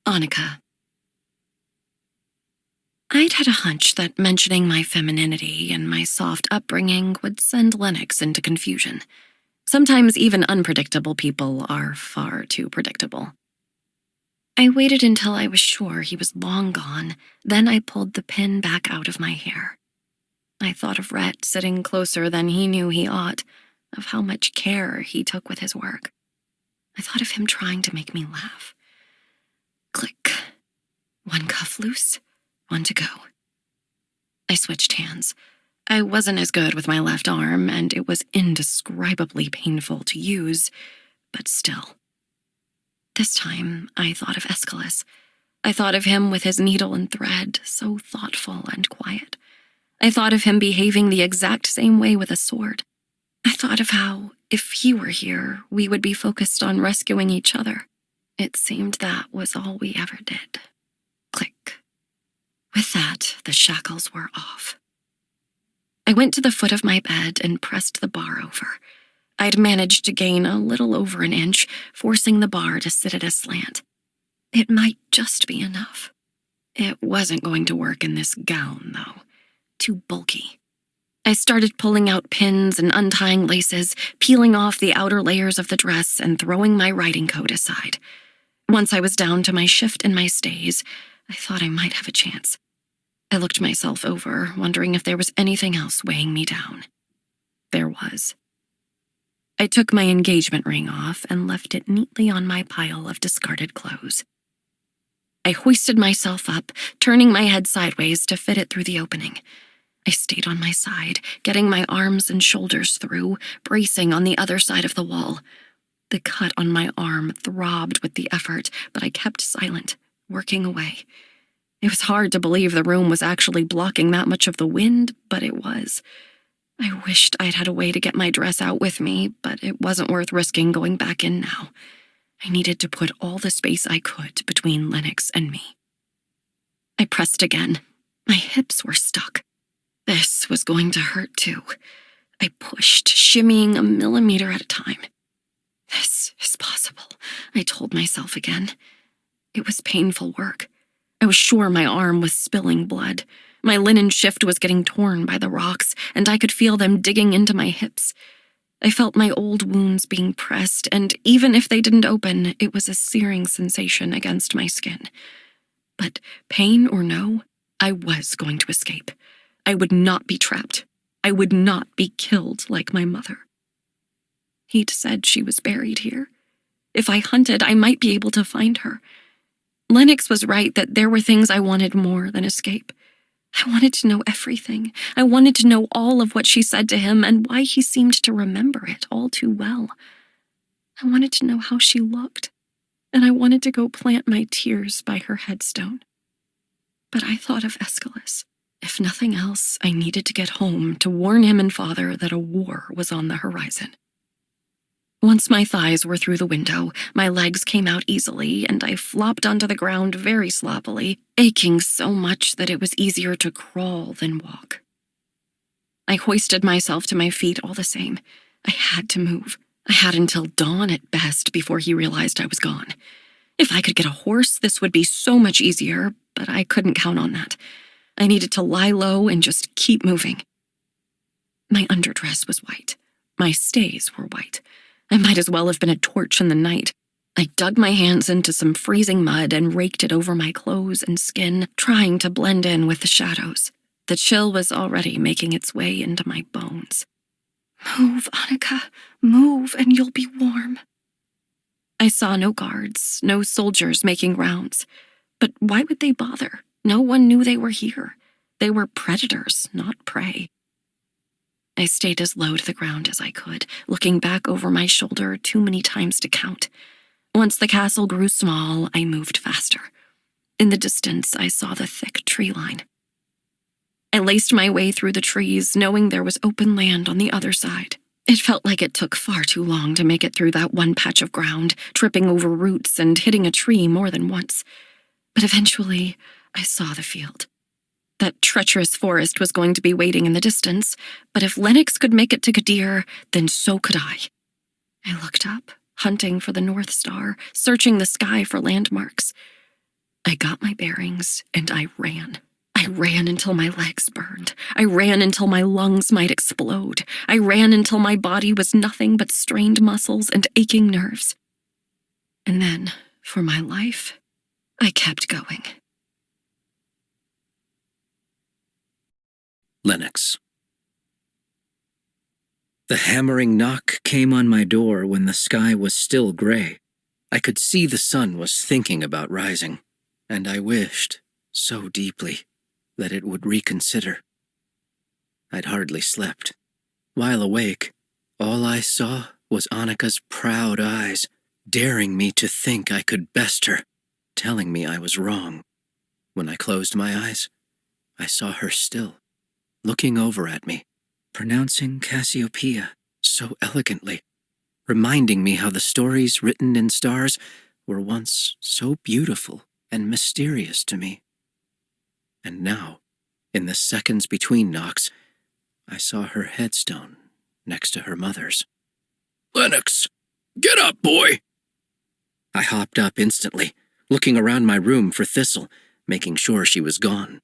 Annika. I'd had a hunch that mentioning my femininity and my soft upbringing would send Lennox into confusion. Sometimes even unpredictable people are far too predictable. I waited until I was sure he was long gone, then I pulled the pin back out of my hair. I thought of Rhett sitting closer than he knew he ought, of how much care he took with his work. I thought of him trying to make me laugh. Click. One cuff loose, one to go. I switched hands. I wasn't as good with my left arm, and it was indescribably painful to use, but still. This time, I thought of Aeschylus. I thought of him with his needle and thread, so thoughtful and quiet. I thought of him behaving the exact same way with a sword. I thought of how, if he were here, we would be focused on rescuing each other. It seemed that was all we ever did. Click. With that, the shackles were off. I went to the foot of my bed and pressed the bar over. I'd managed to gain a little over an inch, forcing the bar to sit at a slant. It might just be enough. It wasn't going to work in this gown, though. Too bulky. I started pulling out pins and untying laces, peeling off the outer layers of the dress and throwing my riding coat aside. Once I was down to my shift and my stays, I thought I might have a chance. I looked myself over, wondering if there was anything else weighing me down. There was. I took my engagement ring off and left it neatly on my pile of discarded clothes. I hoisted myself up, turning my head sideways to fit it through the opening. I stayed on my side, getting my arms and shoulders through, bracing on the other side of the wall. The cut on my arm throbbed with the effort, but I kept silent, working away. It was hard to believe the room was actually blocking that much of the wind, but it was. I wished I'd had a way to get my dress out with me, but it wasn't worth risking going back in now. I needed to put all the space I could between Lennox and me. I pressed again. My hips were stuck. This was going to hurt too. I pushed, shimmying a millimeter at a time. This is possible, I told myself again. It was painful work. I was sure my arm was spilling blood. My linen shift was getting torn by the rocks, and I could feel them digging into my hips. I felt my old wounds being pressed, and even if they didn't open, it was a searing sensation against my skin. But pain or no, I was going to escape. I would not be trapped. I would not be killed like my mother. He'd said she was buried here. If I hunted, I might be able to find her. Lennox was right that there were things I wanted more than escape. I wanted to know everything. I wanted to know all of what she said to him and why he seemed to remember it all too well. I wanted to know how she looked, and I wanted to go plant my tears by her headstone. But I thought of Aeschylus. If nothing else, I needed to get home to warn him and Father that a war was on the horizon. Once my thighs were through the window, my legs came out easily, and I flopped onto the ground very sloppily, aching so much that it was easier to crawl than walk. I hoisted myself to my feet all the same. I had to move. I had until dawn at best before he realized I was gone. If I could get a horse, this would be so much easier, but I couldn't count on that. I needed to lie low and just keep moving. My underdress was white. My stays were white. I might as well have been a torch in the night. I dug my hands into some freezing mud and raked it over my clothes and skin, trying to blend in with the shadows. The chill was already making its way into my bones. Move, Annika, move, and you'll be warm. I saw no guards, no soldiers making rounds. But why would they bother? No one knew they were here. They were predators, not prey. I stayed as low to the ground as I could, looking back over my shoulder too many times to count. Once the castle grew small, I moved faster. In the distance, I saw the thick tree line. I laced my way through the trees, knowing there was open land on the other side. It felt like it took far too long to make it through that one patch of ground, tripping over roots and hitting a tree more than once. But eventually, I saw the field. That treacherous forest was going to be waiting in the distance, but if Lennox could make it to Kadir, then so could I. I looked up, hunting for the North Star, searching the sky for landmarks. I got my bearings, and I ran. I ran until my legs burned. I ran until my lungs might explode. I ran until my body was nothing but strained muscles and aching nerves. And then, for my life, I kept going. Lennox. The hammering knock came on my door when the sky was still gray. I could see the sun was thinking about rising, and I wished, so deeply, that it would reconsider. I'd hardly slept. While awake, all I saw was Annika's proud eyes, daring me to think I could best her, telling me I was wrong. When I closed my eyes, I saw her still, looking over at me, pronouncing Cassiopeia so elegantly, reminding me how the stories written in stars were once so beautiful and mysterious to me. And now, in the seconds between knocks, I saw her headstone next to her mother's. "Lennox, get up, boy!" I hopped up instantly, looking around my room for Thistle, making sure she was gone.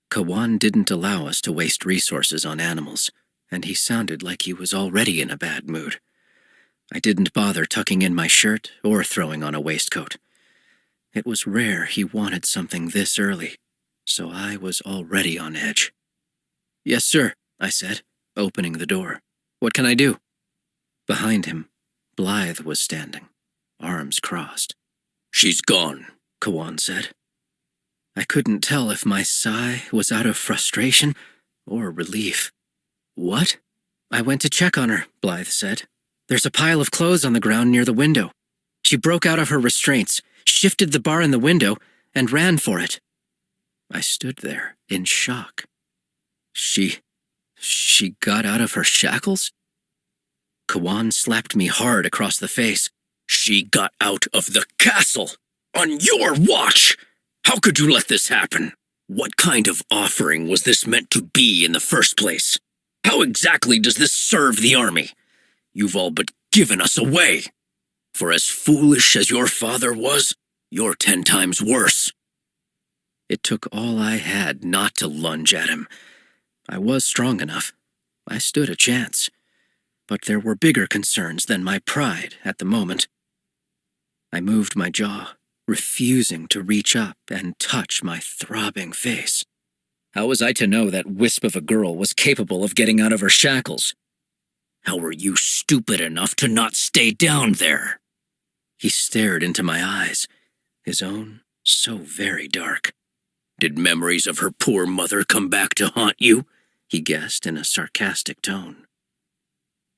Kawan didn't allow us to waste resources on animals, and he sounded like he was already in a bad mood. I didn't bother tucking in my shirt or throwing on a waistcoat. It was rare he wanted something this early, so I was already on edge. "Yes, sir," I said, opening the door. "What can I do?" Behind him, Blythe was standing, arms crossed. "She's gone," Kawan said. I couldn't tell if my sigh was out of frustration or relief. "What?" "I went to check on her," Blythe said. "There's a pile of clothes on the ground near the window. She broke out of her restraints, shifted the bar in the window, and ran for it." I stood there in shock. She got out of her shackles? Kawan slapped me hard across the face. "She got out of the castle! On your watch! How could you let this happen? What kind of offering was this meant to be in the first place? How exactly does this serve the army? You've all but given us away. For as foolish as your father was, you're 10 times worse." It took all I had not to lunge at him. I was strong enough. I stood a chance. But there were bigger concerns than my pride at the moment. I moved my jaw, refusing to reach up and touch my throbbing face. How was I to know that wisp of a girl was capable of getting out of her shackles? "How were you stupid enough to not stay down there?" He stared into my eyes, his own so very dark. "Did memories of her poor mother come back to haunt you?" he guessed in a sarcastic tone.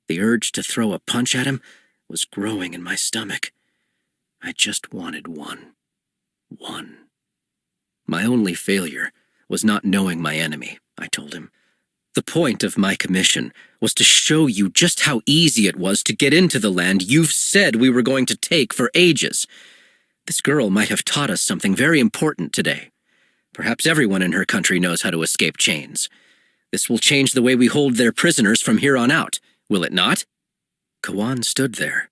The urge to throw a punch at him was growing in my stomach. I just wanted one. My only failure was not knowing my enemy, I told him. The point of my commission was to show you just how easy it was to get into the land you've said we were going to take for ages. This girl might have taught us something very important today. Perhaps everyone in her country knows how to escape chains. This will change the way we hold their prisoners from here on out, will it not?" Kawan stood there,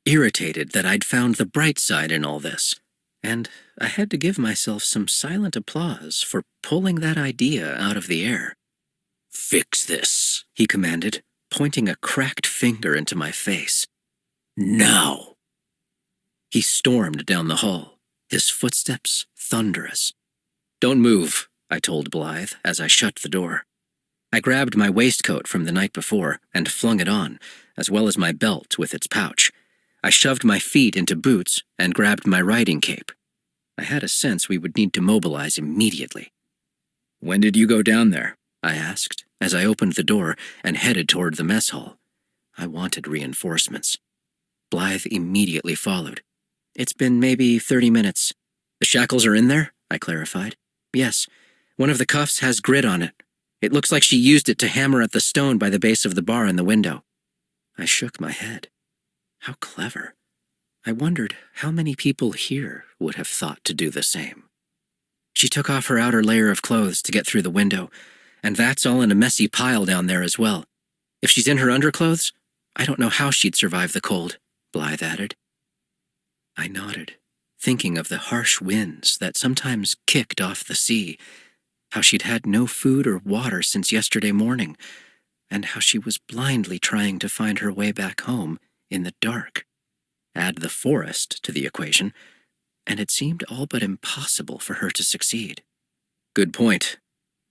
irritated that I'd found the bright side in all this, and I had to give myself some silent applause for pulling that idea out of the air. "Fix this," he commanded, pointing a cracked finger into my face. "Now!" He stormed down the hall, his footsteps thunderous. "Don't move," I told Blythe as I shut the door. I grabbed my waistcoat from the night before and flung it on, as well as my belt with its pouch. I shoved my feet into boots and grabbed my riding cape. I had a sense we would need to mobilize immediately. "When did you go down there?" I asked, as I opened the door and headed toward the mess hall. I wanted reinforcements. Blythe immediately followed. "It's been maybe 30 minutes. The shackles are in there?" I clarified. "Yes. One of the cuffs has grit on it. It looks like she used it to hammer at the stone by the base of the bar in the window." I shook my head. How clever. I wondered how many people here would have thought to do the same. She took off her outer layer of clothes to get through the window, and that's all in a messy pile down there as well. If she's in her underclothes, I don't know how she'd survive the cold, Blythe added. I nodded, thinking of the harsh winds that sometimes kicked off the sea, how she'd had no food or water since yesterday morning, and how she was blindly trying to find her way back home in the dark. Add the forest to the equation, and it seemed all but impossible for her to succeed. Good point.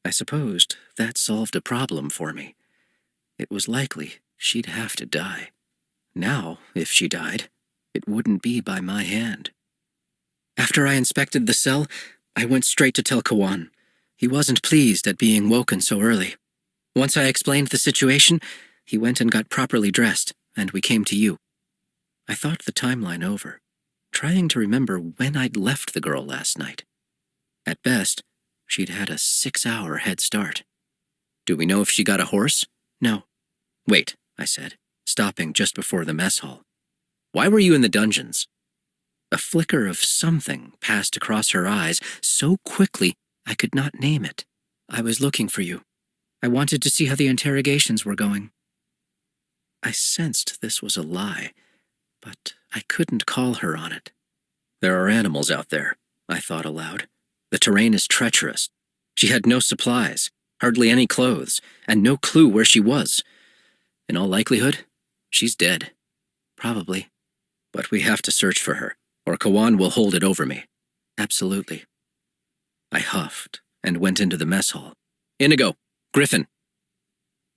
I supposed that solved a problem for me. It was likely she'd have to die. Now, if she died, it wouldn't be by my hand. After I inspected the cell, I went straight to tell Kawan. He wasn't pleased at being woken so early. Once I explained the situation, he went and got properly dressed, and we came to you. I thought the timeline over, trying to remember when I'd left the girl last night. At best, she'd had a 6-hour head start. Do we know if she got a horse? No. Wait, I said, stopping just before the mess hall. Why were you in the dungeons? A flicker of something passed across her eyes so quickly I could not name it. I was looking for you. I wanted to see how the interrogations were going. I sensed this was a lie, but I couldn't call her on it. There are animals out there, I thought aloud. The terrain is treacherous. She had no supplies, hardly any clothes, and no clue where she was. In all likelihood, she's dead. Probably. But we have to search for her, or Kawan will hold it over me. Absolutely. I huffed and went into the mess hall. Inigo! Griffin!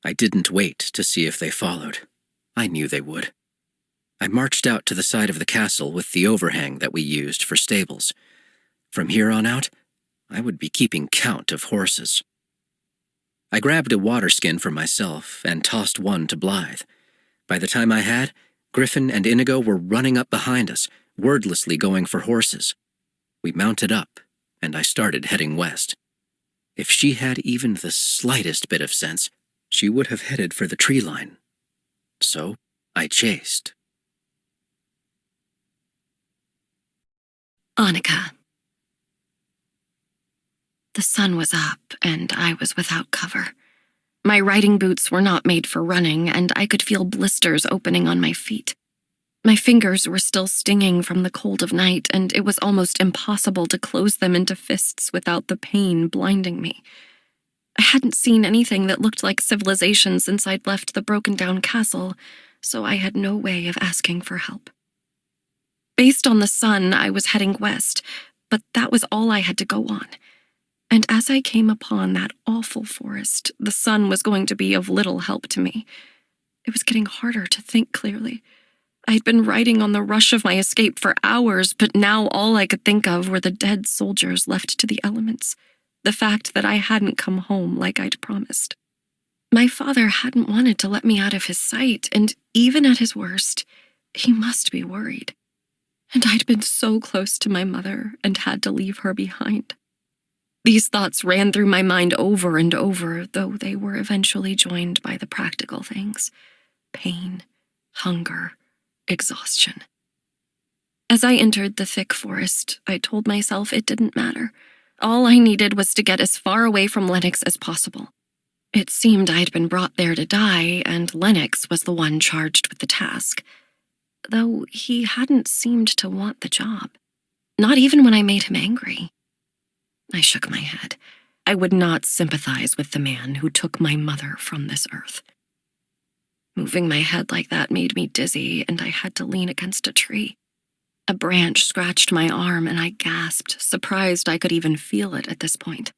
I didn't wait to see if they followed. I knew they would. I marched out to the side of the castle with the overhang that we used for stables. From here on out, I would be keeping count of horses. I grabbed a water skin for myself and tossed one to Blythe. By the time I had, Griffin and Inigo were running up behind us, wordlessly going for horses. We mounted up, and I started heading west. If she had even the slightest bit of sense, she would have headed for the tree line. So I chased. Annika. The sun was up, and I was without cover. My riding boots were not made for running, and I could feel blisters opening on my feet. My fingers were still stinging from the cold of night, and it was almost impossible to close them into fists without the pain blinding me. I hadn't seen anything that looked like civilization since I'd left the broken-down castle, so I had no way of asking for help. Based on the sun, I was heading west, but that was all I had to go on. And as I came upon that awful forest, the sun was going to be of little help to me. It was getting harder to think clearly. I'd been riding on the rush of my escape for hours, but now all I could think of were the dead soldiers left to the elements, the fact that I hadn't come home like I'd promised. My father hadn't wanted to let me out of his sight, and even at his worst, he must be worried. And I'd been so close to my mother and had to leave her behind. These thoughts ran through my mind over and over, though they were eventually joined by the practical things: pain, hunger, exhaustion. As I entered the thick forest, I told myself it didn't matter. All I needed was to get as far away from Lennox as possible. It seemed I'd been brought there to die, and Lennox was the one charged with the task. Though he hadn't seemed to want the job. Not even when I made him angry. I shook my head. I would not sympathize with the man who took my mother from this earth. Moving my head like that made me dizzy, and I had to lean against a tree. A branch scratched my arm, and I gasped, surprised I could even feel it at this point.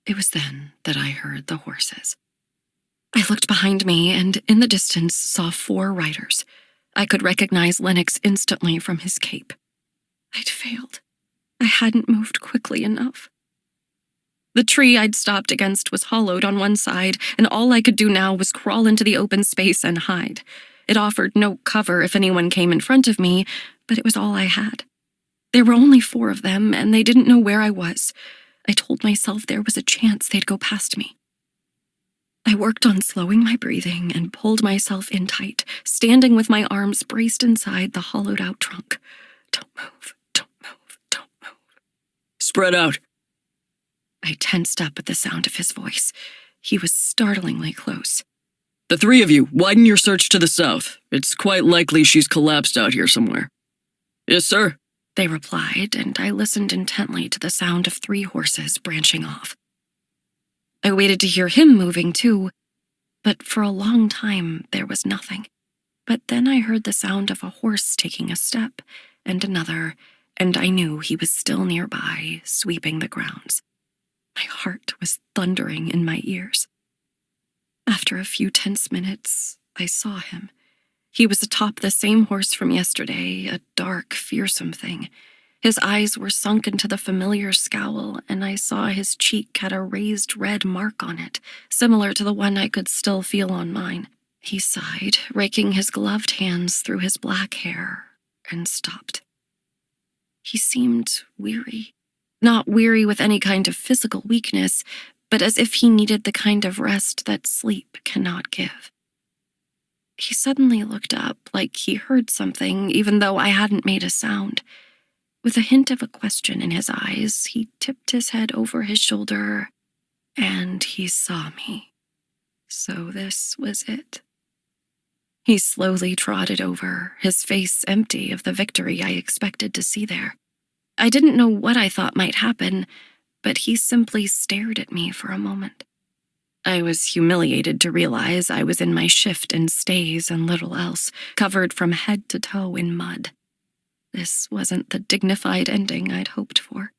It was then that I heard the horses. I looked behind me and in the distance saw 4 riders. I could recognize Lennox instantly from his cape. I'd failed. I hadn't moved quickly enough. The tree I'd stopped against was hollowed on one side, and all I could do now was crawl into the open space and hide. It offered no cover if anyone came in front of me, but it was all I had. There were only 4 of them, and they didn't know where I was. I told myself there was a chance they'd go past me. I worked on slowing my breathing and pulled myself in tight, standing with my arms braced inside the hollowed-out trunk. Don't move, don't move, don't move. Spread out. I tensed up at the sound of his voice. He was startlingly close. The 3 of you, widen your search to the south. It's quite likely she's collapsed out here somewhere. Yes, sir, they replied, and I listened intently to the sound of 3 horses branching off. I waited to hear him moving too, but for a long time there was nothing. But then I heard the sound of a horse taking a step, and another, and I knew he was still nearby, sweeping the grounds. My heart was thundering in my ears. After a few tense minutes, I saw him. He was atop the same horse from yesterday, a dark, fearsome thing. His eyes were sunk into the familiar scowl, and I saw his cheek had a raised red mark on it, similar to the one I could still feel on mine. He sighed, raking his gloved hands through his black hair, and stopped. He seemed weary. Not weary with any kind of physical weakness, but as if he needed the kind of rest that sleep cannot give. He suddenly looked up like he heard something, even though I hadn't made a sound. With a hint of a question in his eyes, he tipped his head over his shoulder, and he saw me. So this was it. He slowly trotted over, his face empty of the victory I expected to see there. I didn't know what I thought might happen, but he simply stared at me for a moment. I was humiliated to realize I was in my shift and stays and little else, covered from head to toe in mud. This wasn't the dignified ending I'd hoped for.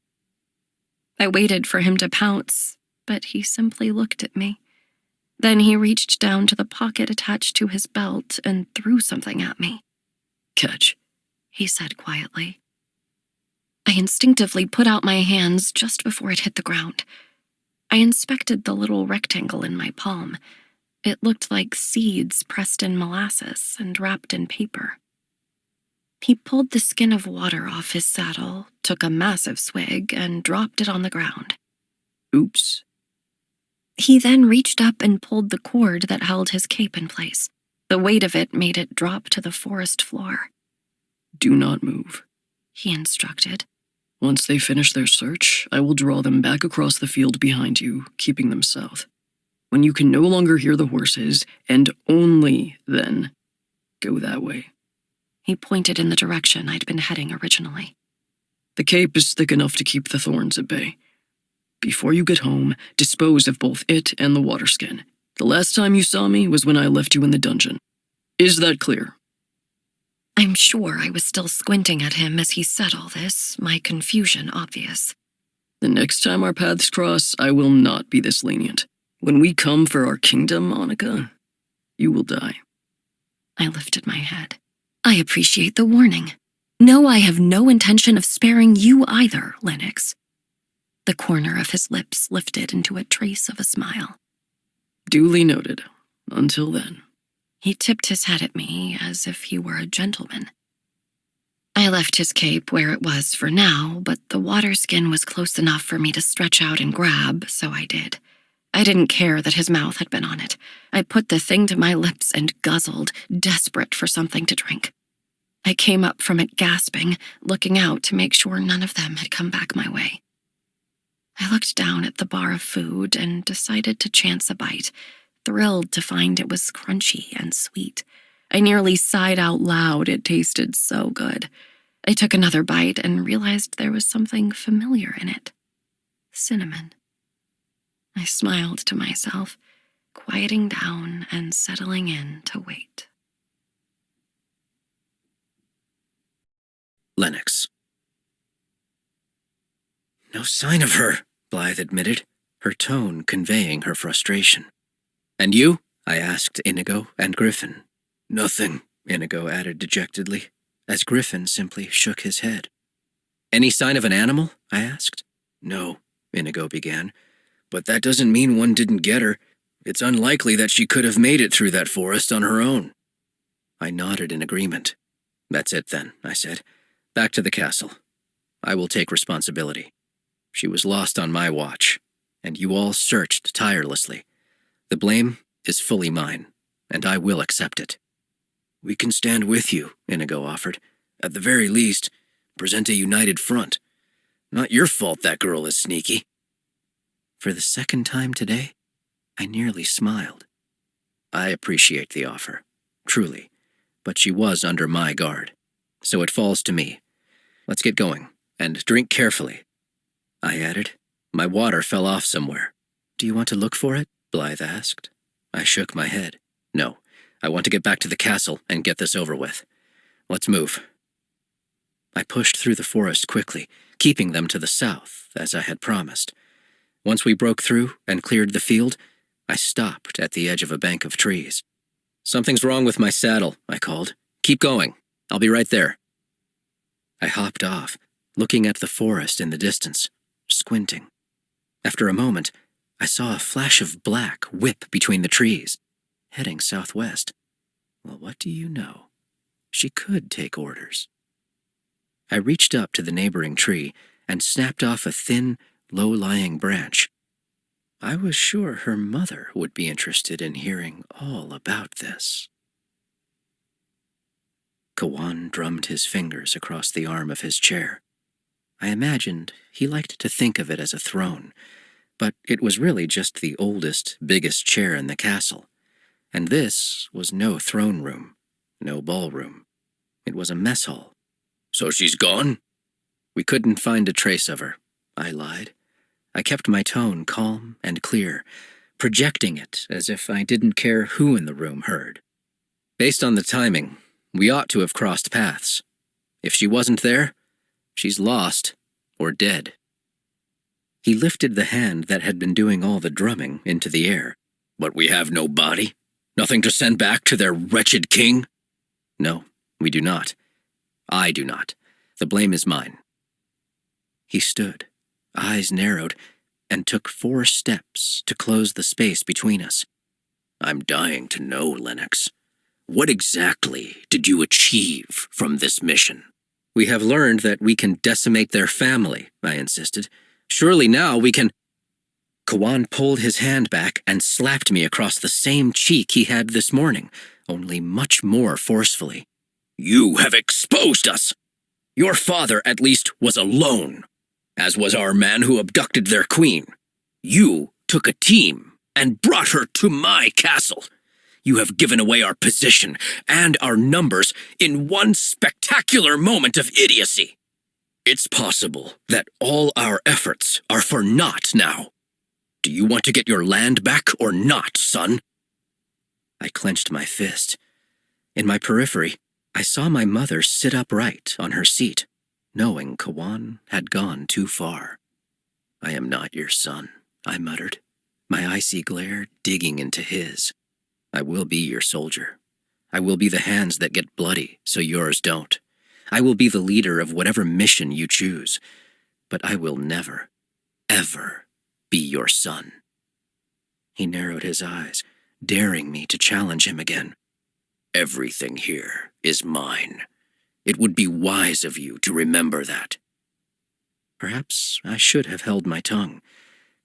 I waited for him to pounce, but he simply looked at me. Then he reached down to the pocket attached to his belt and threw something at me. Catch, he said quietly. I instinctively put out my hands just before it hit the ground. I inspected the little rectangle in my palm. It looked like seeds pressed in molasses and wrapped in paper. He pulled the skin of water off his saddle, took a massive swig, and dropped it on the ground. Oops. He then reached up and pulled the cord that held his cape in place. The weight of it made it drop to the forest floor. Do not move, he instructed. Once they finish their search, I will draw them back across the field behind you, keeping them south. When you can no longer hear the horses, and only then, go that way. He pointed in the direction I'd been heading originally. The cape is thick enough to keep the thorns at bay. Before you get home, dispose of both it and the water skin. The last time you saw me was when I left you in the dungeon. Is that clear? I'm sure I was still squinting at him as he said all this, my confusion obvious. The next time our paths cross, I will not be this lenient. When we come for our kingdom, Annika, you will die. I lifted my head. I appreciate the warning. No, I have no intention of sparing you either, Lennox. The corner of his lips lifted into a trace of a smile. Duly noted. Until then. He tipped his head at me as if he were a gentleman. I left his cape where it was for now, but the water skin was close enough for me to stretch out and grab, so I did. I didn't care that his mouth had been on it. I put the thing to my lips and guzzled, desperate for something to drink. I came up from it gasping, looking out to make sure none of them had come back my way. I looked down at the bar of food and decided to chance a bite, thrilled to find it was crunchy and sweet. I nearly sighed out loud. It tasted so good. I took another bite and realized there was something familiar in it. Cinnamon. I smiled to myself, quieting down and settling in to wait. Lennox. No sign of her, Blythe admitted. her tone conveying her frustration. "And you?" I asked Inigo and Griffin. "Nothing," Inigo added dejectedly, as Griffin simply shook his head. "Any sign of an animal?" I asked. "No," Inigo began, "but that doesn't mean one didn't get her. It's unlikely that she could have made it through that forest on her own." I nodded in agreement. "That's it then," I said. "Back to the castle. I will take responsibility. She was lost on my watch, and you all searched tirelessly. The blame is fully mine, and I will accept it." "We can stand with you," Inigo offered. "At the very least, present a united front. Not your fault that girl is sneaky." For the second time today, I nearly smiled. I appreciate the offer, truly, but she was under my guard, so it falls to me. Let's get going, and drink carefully. I added. My water fell off somewhere. "Do you want to look for it?" Blythe asked. I shook my head. "No, I want to get back to the castle and get this over with. Let's move." I pushed through the forest quickly, keeping them to the south, as I had promised. Once we broke through and cleared the field, I stopped at the edge of a bank of trees. "Something's wrong with my saddle," I called. "Keep going. I'll be right there." I hopped off, looking at the forest in the distance, squinting. After a moment, I saw a flash of black whip between the trees, heading southwest. Well, what do you know? She could take orders. I reached up to the neighboring tree and snapped off a thin, low-lying branch. I was sure her mother would be interested in hearing all about this. Kawan drummed his fingers across the arm of his chair. I imagined he liked to think of it as a throne, but it was really just the oldest, biggest chair in the castle. And this was no throne room, no ballroom. It was a mess hall. "So she's gone?" "We couldn't find a trace of her," I lied. I kept my tone calm and clear, projecting it as if I didn't care who in the room heard. "Based on the timing, we ought to have crossed paths. If she wasn't there, she's lost or dead." He lifted the hand that had been doing all the drumming into the air. "But we have no body? Nothing to send back to their wretched king?" "No, we do not. I do not. The blame is mine." He stood, eyes narrowed, and took 4 steps to close the space between us. "I'm dying to know, Lennox. What exactly did you achieve from this mission?" "We have learned that we can decimate their family," I insisted. "Surely now we can—" Kawan pulled his hand back and slapped me across the same cheek he had this morning, only much more forcefully. "You have exposed us! Your father, at least, was alone, as was our man who abducted their queen. You took a team and brought her to my castle. You have given away our position and our numbers in one spectacular moment of idiocy. It's possible that all our efforts are for naught now. Do you want to get your land back or not, son?" I clenched my fist. In my periphery, I saw my mother sit upright on her seat, knowing Kawan had gone too far. "I am not your son," I muttered, my icy glare digging into his. "I will be your soldier. I will be the hands that get bloody so yours don't. I will be the leader of whatever mission you choose. But I will never, ever be your son." He narrowed his eyes, daring me to challenge him again. "Everything here is mine. It would be wise of you to remember that." Perhaps I should have held my tongue,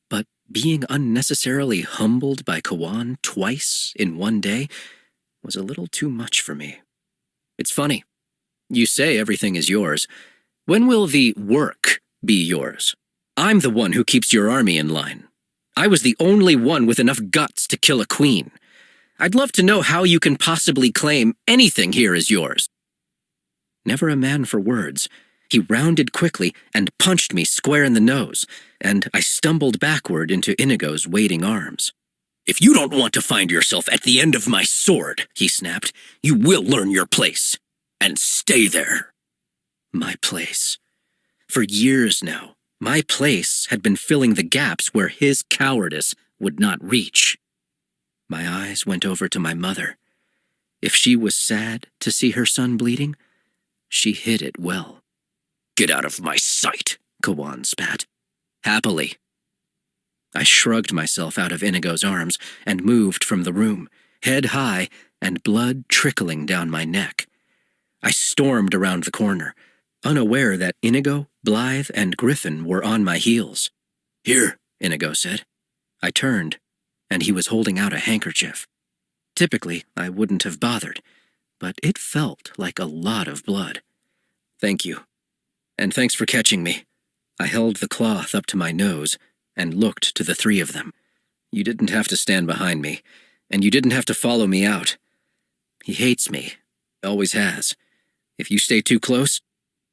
but being unnecessarily humbled by Kawan twice in one day was a little too much for me. "It's funny. You say everything is yours. When will the work be yours? I'm the one who keeps your army in line. I was the only one with enough guts to kill a queen. I'd love to know how you can possibly claim anything here is yours." Never a man for words, he rounded quickly and punched me square in the nose, and I stumbled backward into Inigo's waiting arms. "If you don't want to find yourself at the end of my sword," he snapped, "you will learn your place. And stay there." My place. For years now, My place had been filling the gaps where his cowardice would not reach. My eyes went over to my mother. If she was sad to see her son bleeding, she hid it well. "Get out of my sight," Kawan spat. "Happily." I shrugged myself out of Inigo's arms and moved from the room, head high and blood trickling down my neck. I stormed around the corner, unaware that Inigo, Blythe, and Griffin were on my heels. "Here," Inigo said. I turned, and he was holding out a handkerchief. Typically, I wouldn't have bothered, but it felt like a lot of blood. "Thank you. And thanks for catching me." I held the cloth up to my nose and looked to the three of them. "You didn't have to stand behind me, and you didn't have to follow me out. He hates me. Always has. If you stay too close,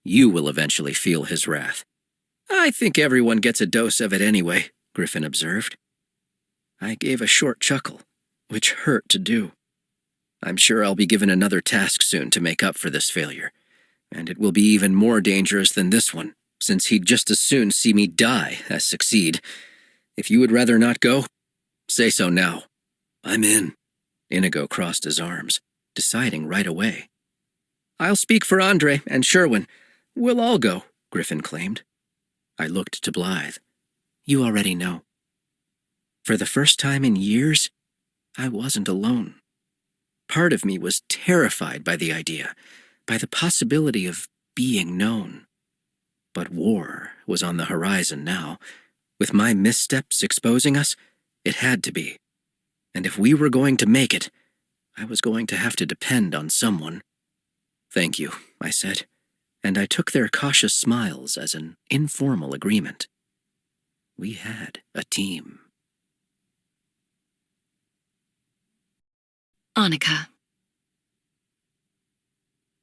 you will eventually feel his wrath." "I think everyone gets a dose of it anyway," Griffin observed. I gave a short chuckle, which hurt to do. I'm sure I'll be given another task soon to make up for this failure, and it will be even more dangerous than this one, since he'd just as soon see me die as succeed. If you would rather not go, say so now." "I'm in." Inigo crossed his arms, deciding right away. "I'll speak for Andre and Sherwin. We'll all go," Griffin claimed. I looked to Blythe. "You already know." For the first time in years, I wasn't alone. Part of me was terrified by the idea, by the possibility of being known. But war was on the horizon now. With my missteps exposing us, it had to be. And if we were going to make it, I was going to have to depend on someone. "Thank you," I said, and I took their cautious smiles as an informal agreement. We had a team. Annika.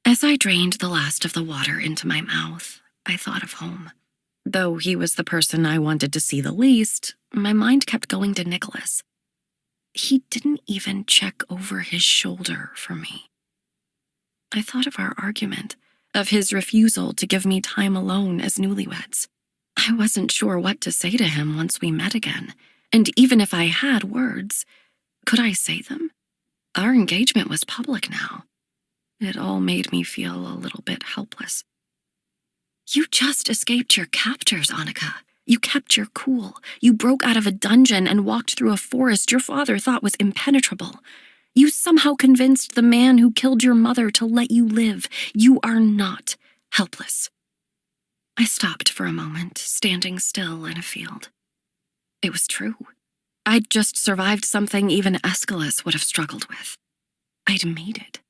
As I drained the last of the water into my mouth, I thought of home. Though he was the person I wanted to see the least, my mind kept going to Nicholas. He didn't even check over his shoulder for me. I thought of our argument, of his refusal to give me time alone as newlyweds. I wasn't sure what to say to him once we met again, and even if I had words, could I say them? Our engagement was public now. It all made me feel a little bit helpless. You just escaped your captors, Annika. You kept your cool. You broke out of a dungeon and walked through a forest your father thought was impenetrable. You somehow convinced the man who killed your mother to let you live. You are not helpless. I stopped for a moment, standing still in a field. It was true. I'd just survived something even Aeschylus would have struggled with. I'd made it.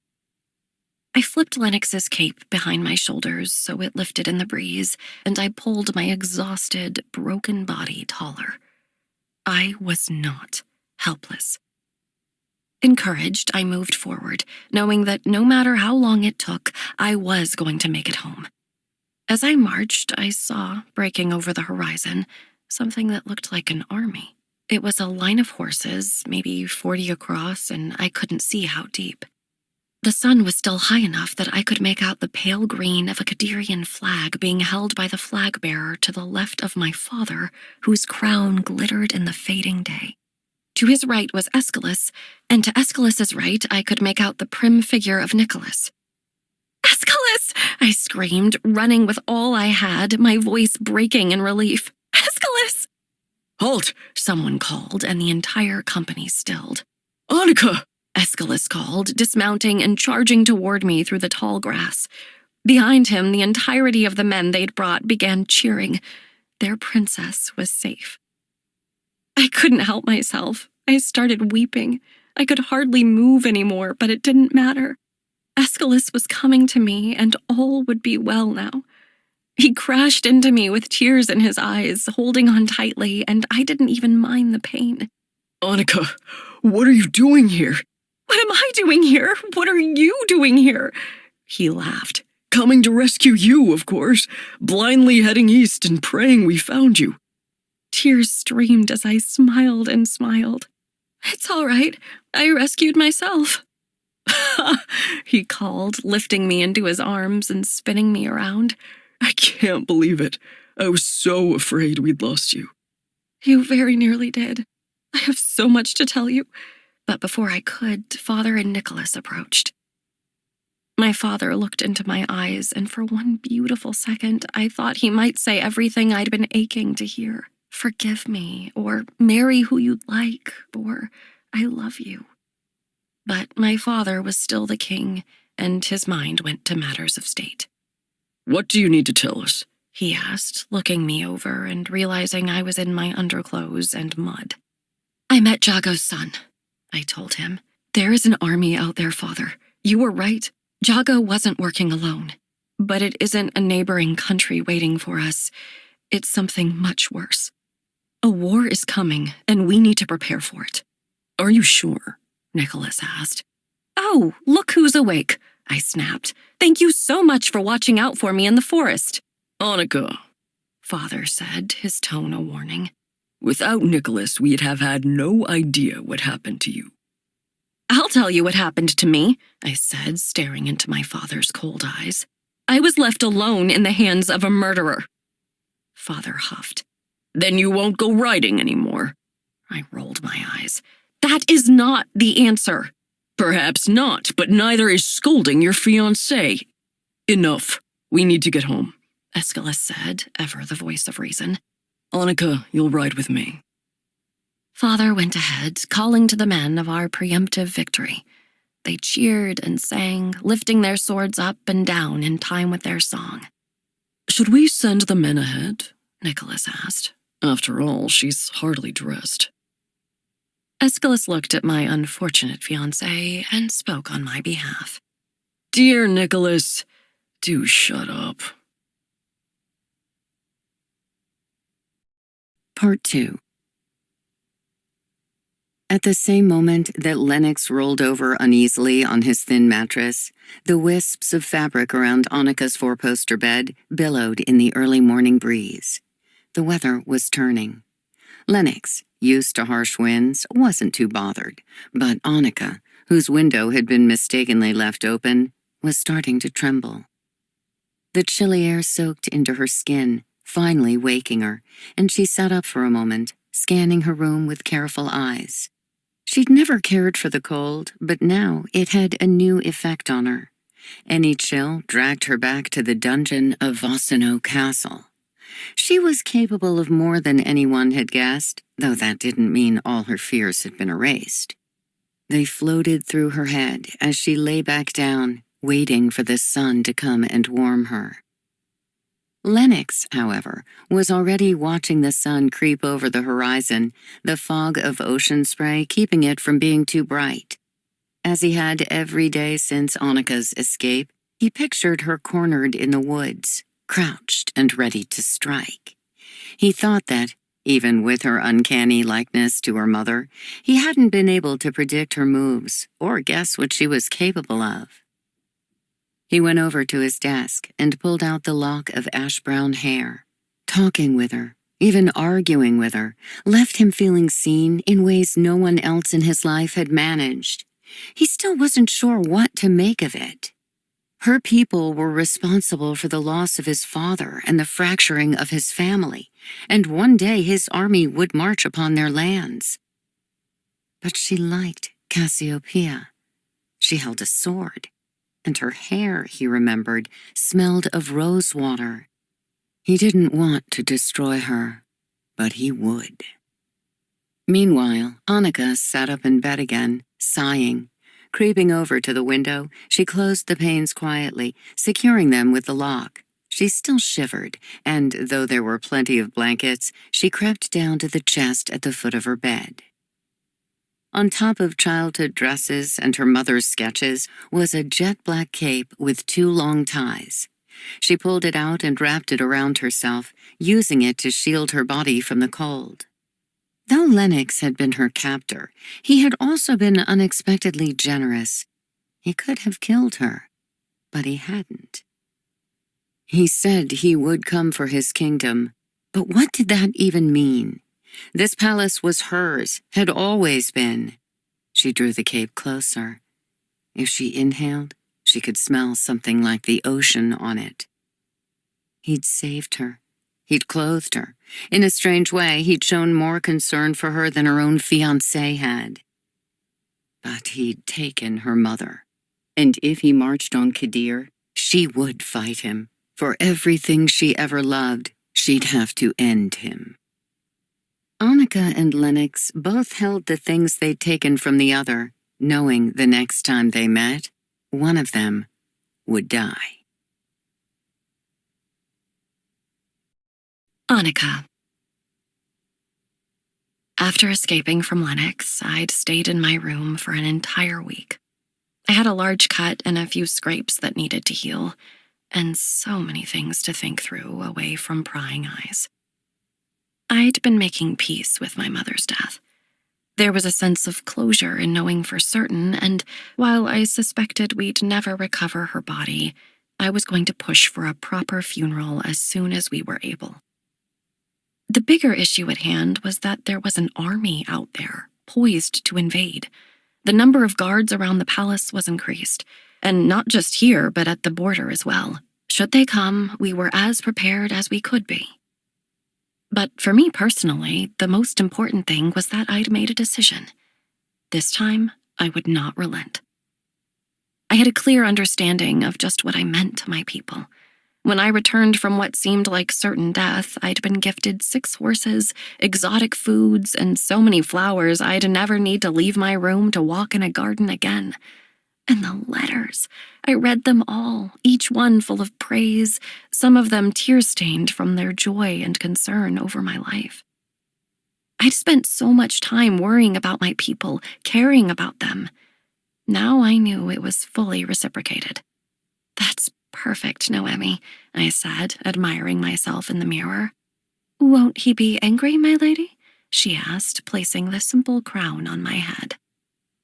I flipped Lennox's cape behind my shoulders so it lifted in the breeze, and I pulled my exhausted, broken body taller. I was not helpless. Encouraged, I moved forward, knowing that no matter how long it took, I was going to make it home. As I marched, I saw, breaking over the horizon, something that looked like an army. It was a line of horses, maybe 40 across, and I couldn't see how deep. The sun was still high enough that I could make out the pale green of a Cadirian flag being held by the flag bearer to the left of my father, whose crown glittered in the fading day. To his right was Aeschylus, and to Aeschylus's right I could make out the prim figure of Nicholas. "Aeschylus!" I screamed, running with all I had, my voice breaking in relief. "Aeschylus!" "Halt!" someone called, and the entire company stilled. "Annika!" Aeschylus called, dismounting and charging toward me through the tall grass. Behind him, the entirety of the men they'd brought began cheering. Their princess was safe. I couldn't help myself. I started weeping. I could hardly move anymore, but it didn't matter. Aeschylus was coming to me, and all would be well now. He crashed into me with tears in his eyes, holding on tightly, and I didn't even mind the pain. "Annika, what are you doing here?" "What am I doing here? What are you doing here?" He laughed. "Coming to rescue you, of course. Blindly heading east and praying we found you." Tears streamed as I smiled and smiled. "It's all right. I rescued myself." He called, lifting me into his arms and spinning me around. "I can't believe it. I was so afraid we'd lost you. You very nearly did. I have so much to tell you. But before I could, Father and Nicholas approached. My father looked into my eyes, and for one beautiful second, I thought he might say everything I'd been aching to hear. Forgive me, or marry who you'd like, or I love you. But my father was still the king, and his mind went to matters of state. What do you need to tell us? He asked, looking me over and realizing I was in my underclothes and mud. I met Jago's son, I told him. There is an army out there, Father. You were right. Jago wasn't working alone. But it isn't a neighboring country waiting for us. It's something much worse. A war is coming, and we need to prepare for it. Are you sure? Nicholas asked. Oh, look who's awake, I snapped. Thank you so much for watching out for me in the forest. Annika, Father said, his tone a warning. Without Nicholas, we'd have had no idea what happened to you. I'll tell you what happened to me, I said, staring into my father's cold eyes. I was left alone in the hands of a murderer. Father huffed. Then you won't go riding anymore. I rolled my eyes. That is not the answer. Perhaps not, but neither is scolding your fiancé. Enough. We need to get home, Aeschylus said, ever the voice of reason. Annika, you'll ride with me. Father went ahead, calling to the men of our preemptive victory. They cheered and sang, lifting their swords up and down in time with their song. Should we send the men ahead? Nicholas asked. After all, she's hardly dressed. Aeschylus looked at my unfortunate fiancé and spoke on my behalf. Dear Nicholas, do shut up. Part 2. At the same moment that Lennox rolled over uneasily on his thin mattress, the wisps of fabric around Annika's four-poster bed billowed in the early morning breeze. The weather was turning. Lennox, used to harsh winds, wasn't too bothered, but Annika, whose window had been mistakenly left open, was starting to tremble. The chilly air soaked into her skin, finally waking her, and she sat up for a moment, scanning her room with careful eyes. She'd never cared for the cold, but now it had a new effect on her. Any chill dragged her back to the dungeon of Vosseno Castle. She was capable of more than anyone had guessed, though that didn't mean all her fears had been erased. They floated through her head as she lay back down, waiting for the sun to come and warm her. Lennox, however, was already watching the sun creep over the horizon, the fog of ocean spray keeping it from being too bright. As he had every day since Annika's escape, he pictured her cornered in the woods, crouched and ready to strike. He thought that, even with her uncanny likeness to her mother, he hadn't been able to predict her moves or guess what she was capable of. He went over to his desk and pulled out the lock of ash-brown hair. Talking with her, even arguing with her, left him feeling seen in ways no one else in his life had managed. He still wasn't sure what to make of it. Her people were responsible for the loss of his father and the fracturing of his family, and one day his army would march upon their lands. But she liked Cassiopeia. She held a sword, and her hair, he remembered, smelled of rose water. He didn't want to destroy her, but he would. Meanwhile, Annika sat up in bed again, sighing. Creeping over to the window, she closed the panes quietly, securing them with the lock. She still shivered, and though there were plenty of blankets, she crept down to the chest at the foot of her bed. On top of childhood dresses and her mother's sketches was a jet-black cape with 2 long ties. She pulled it out and wrapped it around herself, using it to shield her body from the cold. Though Lennox had been her captor, he had also been unexpectedly generous. He could have killed her, but he hadn't. He said he would come for his kingdom, but what did that even mean? This palace was hers, had always been. She drew the cape closer. If she inhaled, she could smell something like the ocean on it. He'd saved her, He'd clothed her. In a strange way, he'd shown more concern for her than her own fiancé had. But he'd taken her mother. And if he marched on Kadir, she would fight him. For everything she ever loved, she'd have to end him. Annika and Lennox both held the things they'd taken from the other, knowing the next time they met, one of them would die. Annika. After escaping from Lennox, I'd stayed in my room for an entire week. I had a large cut and a few scrapes that needed to heal, and so many things to think through away from prying eyes. I'd been making peace with my mother's death. There was a sense of closure in knowing for certain, and while I suspected we'd never recover her body, I was going to push for a proper funeral as soon as we were able. The bigger issue at hand was that there was an army out there, poised to invade. The number of guards around the palace was increased, and not just here, but at the border as well. Should they come, we were as prepared as we could be. But for me personally, the most important thing was that I'd made a decision. This time, I would not relent. I had a clear understanding of just what I meant to my people. When I returned from what seemed like certain death, I'd been gifted 6 horses, exotic foods, and so many flowers I'd never need to leave my room to walk in a garden again. And the letters, I read them all, each one full of praise, some of them tear-stained from their joy and concern over my life. I'd spent so much time worrying about my people, caring about them. Now I knew it was fully reciprocated. That's perfect, Noemi, I said, admiring myself in the mirror. Won't he be angry, my lady? She asked, placing the simple crown on my head.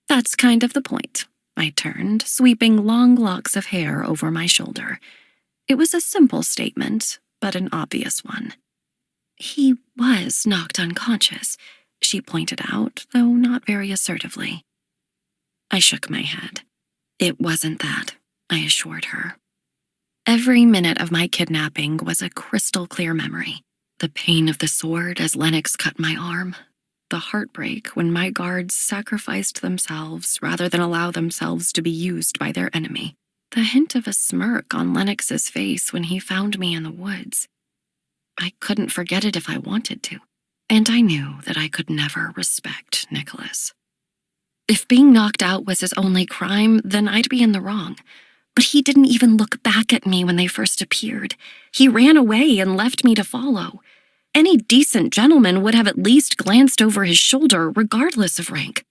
That's kind of the point. I turned, sweeping long locks of hair over my shoulder. It was a simple statement, but an obvious one. He was knocked unconscious, she pointed out, though not very assertively. I shook my head. It wasn't that, I assured her. Every minute of my kidnapping was a crystal clear memory. The pain of the sword as Lennox cut my arm. The heartbreak when my guards sacrificed themselves rather than allow themselves to be used by their enemy. The hint of a smirk on Lennox's face when he found me in the woods. I couldn't forget it if I wanted to, and I knew that I could never respect Nicholas. If being knocked out was his only crime, then I'd be in the wrong. But he didn't even look back at me when they first appeared. He ran away and left me to follow. Any decent gentleman would have at least glanced over his shoulder, regardless of rank.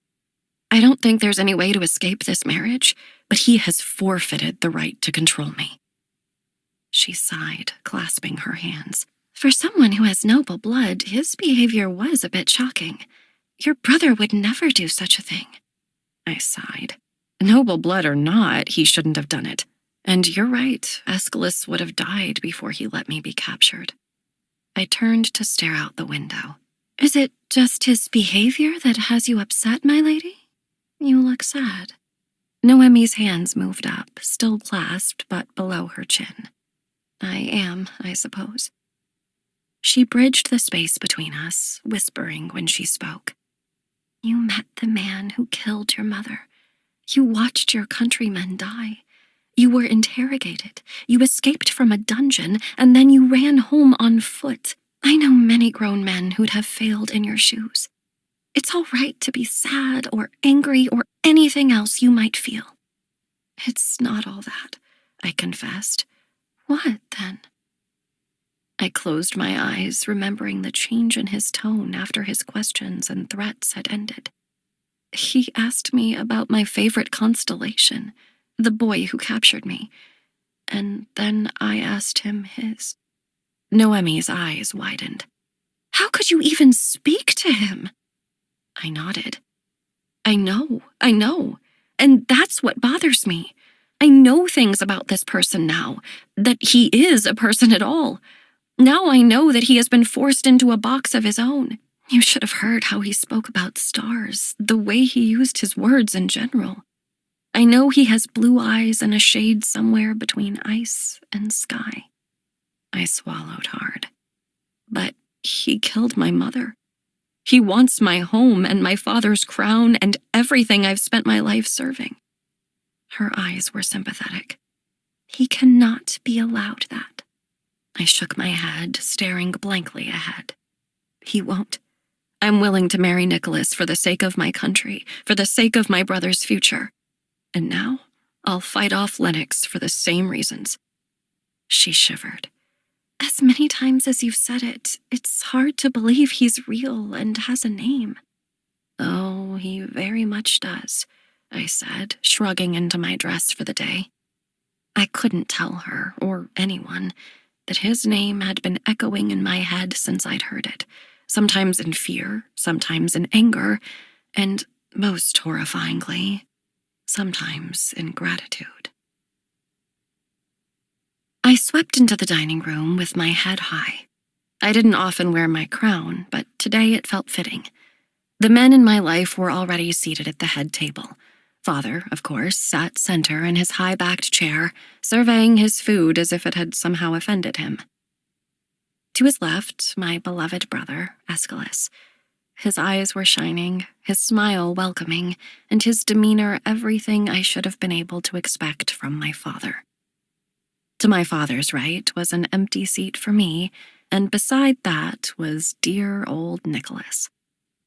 I don't think there's any way to escape this marriage, but he has forfeited the right to control me. She sighed, clasping her hands. For someone who has noble blood, his behavior was a bit shocking. Your brother would never do such a thing. I sighed. Noble blood or not, he shouldn't have done it. And you're right, Aeschylus would have died before he let me be captured. I turned to stare out the window. Is it just his behavior that has you upset, my lady? You look sad. Noemi's hands moved up, still clasped but below her chin. I am, I suppose. She bridged the space between us, whispering when she spoke. You met the man who killed your mother. You watched your countrymen die. You were interrogated. You escaped from a dungeon, and then you ran home on foot. I know many grown men who'd have failed in your shoes. It's all right to be sad or angry or anything else you might feel. It's not all that, I confessed. What, then? I closed my eyes, remembering the change in his tone after his questions and threats had ended. He asked me about my favorite constellation, the boy who captured me, and then I asked him his. Noemi's eyes widened. How could you even speak to him? I nodded. I know, and that's what bothers me. I know things about this person now, that he is a person at all. Now I know that he has been forced into a box of his own. You should have heard how he spoke about stars, the way he used his words in general. I know he has blue eyes and a shade somewhere between ice and sky. I swallowed hard. But he killed my mother. He wants my home and my father's crown and everything I've spent my life serving. Her eyes were sympathetic. He cannot be allowed that. I shook my head, staring blankly ahead. He won't. I'm willing to marry Nicholas for the sake of my country, for the sake of my brother's future. And now, I'll fight off Lennox for the same reasons. She shivered. As many times as you've said it, it's hard to believe he's real and has a name. Oh, he very much does, I said, shrugging into my dress for the day. I couldn't tell her, or anyone, that his name had been echoing in my head since I'd heard it, sometimes in fear, sometimes in anger, and, most horrifyingly, sometimes in gratitude. I swept into the dining room with my head high. I didn't often wear my crown, but today it felt fitting. The men in my life were already seated at the head table. Father, of course, sat center in his high-backed chair, surveying his food as if it had somehow offended him. To his left, my beloved brother, Aeschylus. His eyes were shining, his smile welcoming, and his demeanor everything I should have been able to expect from my father. To my father's right was an empty seat for me, and beside that was dear old Nicholas.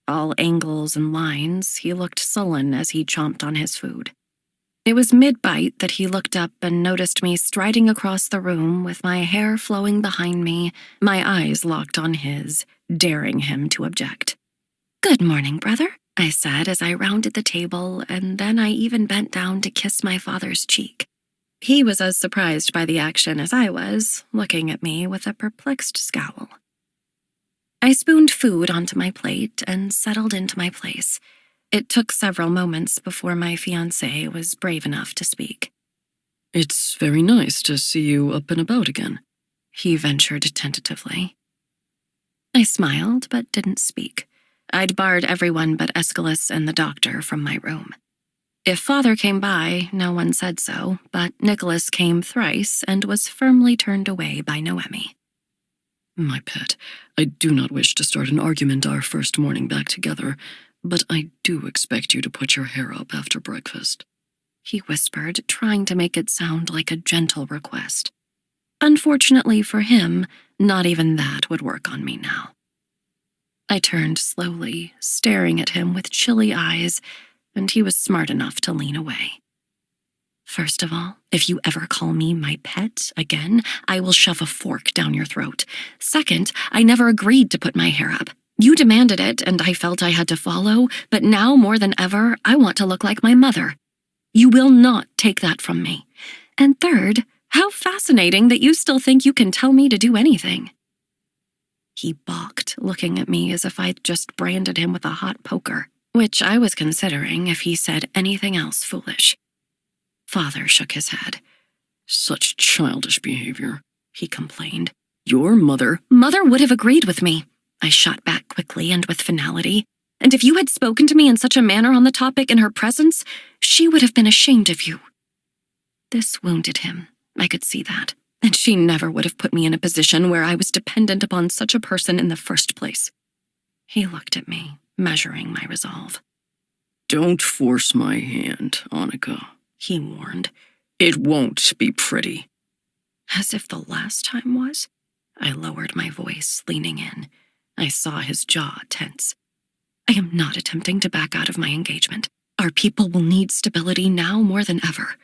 All angles and lines, he looked sullen as he chomped on his food. It was mid-bite that he looked up and noticed me striding across the room with my hair flowing behind me, my eyes locked on his, daring him to object. "Good morning, brother," I said as I rounded the table, and then I even bent down to kiss my father's cheek. He was as surprised by the action as I was, looking at me with a perplexed scowl. I spooned food onto my plate and settled into my place. It took several moments before my fiancé was brave enough to speak. "It's very nice to see you up and about again," he ventured tentatively. I smiled but didn't speak. I'd barred everyone but Aeschylus and the doctor from my room. If Father came by, no one said so, but Nicholas came thrice and was firmly turned away by Noemi. "My pet, I do not wish to start an argument our first morning back together, but I do expect you to put your hair up after breakfast," he whispered, trying to make it sound like a gentle request. Unfortunately for him, not even that would work on me now. I turned slowly, staring at him with chilly eyes, and he was smart enough to lean away. "First of all, if you ever call me my pet again, I will shove a fork down your throat. Second, I never agreed to put my hair up. You demanded it, and I felt I had to follow, but now more than ever, I want to look like my mother. You will not take that from me. And third, how fascinating that you still think you can tell me to do anything." He balked, looking at me as if I'd just branded him with a hot poker, which I was considering if he said anything else foolish. Father shook his head. "Such childish behavior," he complained. "Your mother—" "Mother would have agreed with me," I shot back quickly and with finality. "And if you had spoken to me in such a manner on the topic in her presence, she would have been ashamed of you." This wounded him. I could see that. And she never would have put me in a position where I was dependent upon such a person in the first place. He looked at me, measuring my resolve. "Don't force my hand, Annika," he warned. "It won't be pretty." As if the last time was. I lowered my voice, leaning in. I saw his jaw tense. "I am not attempting to back out of my engagement. Our people will need stability now more than ever.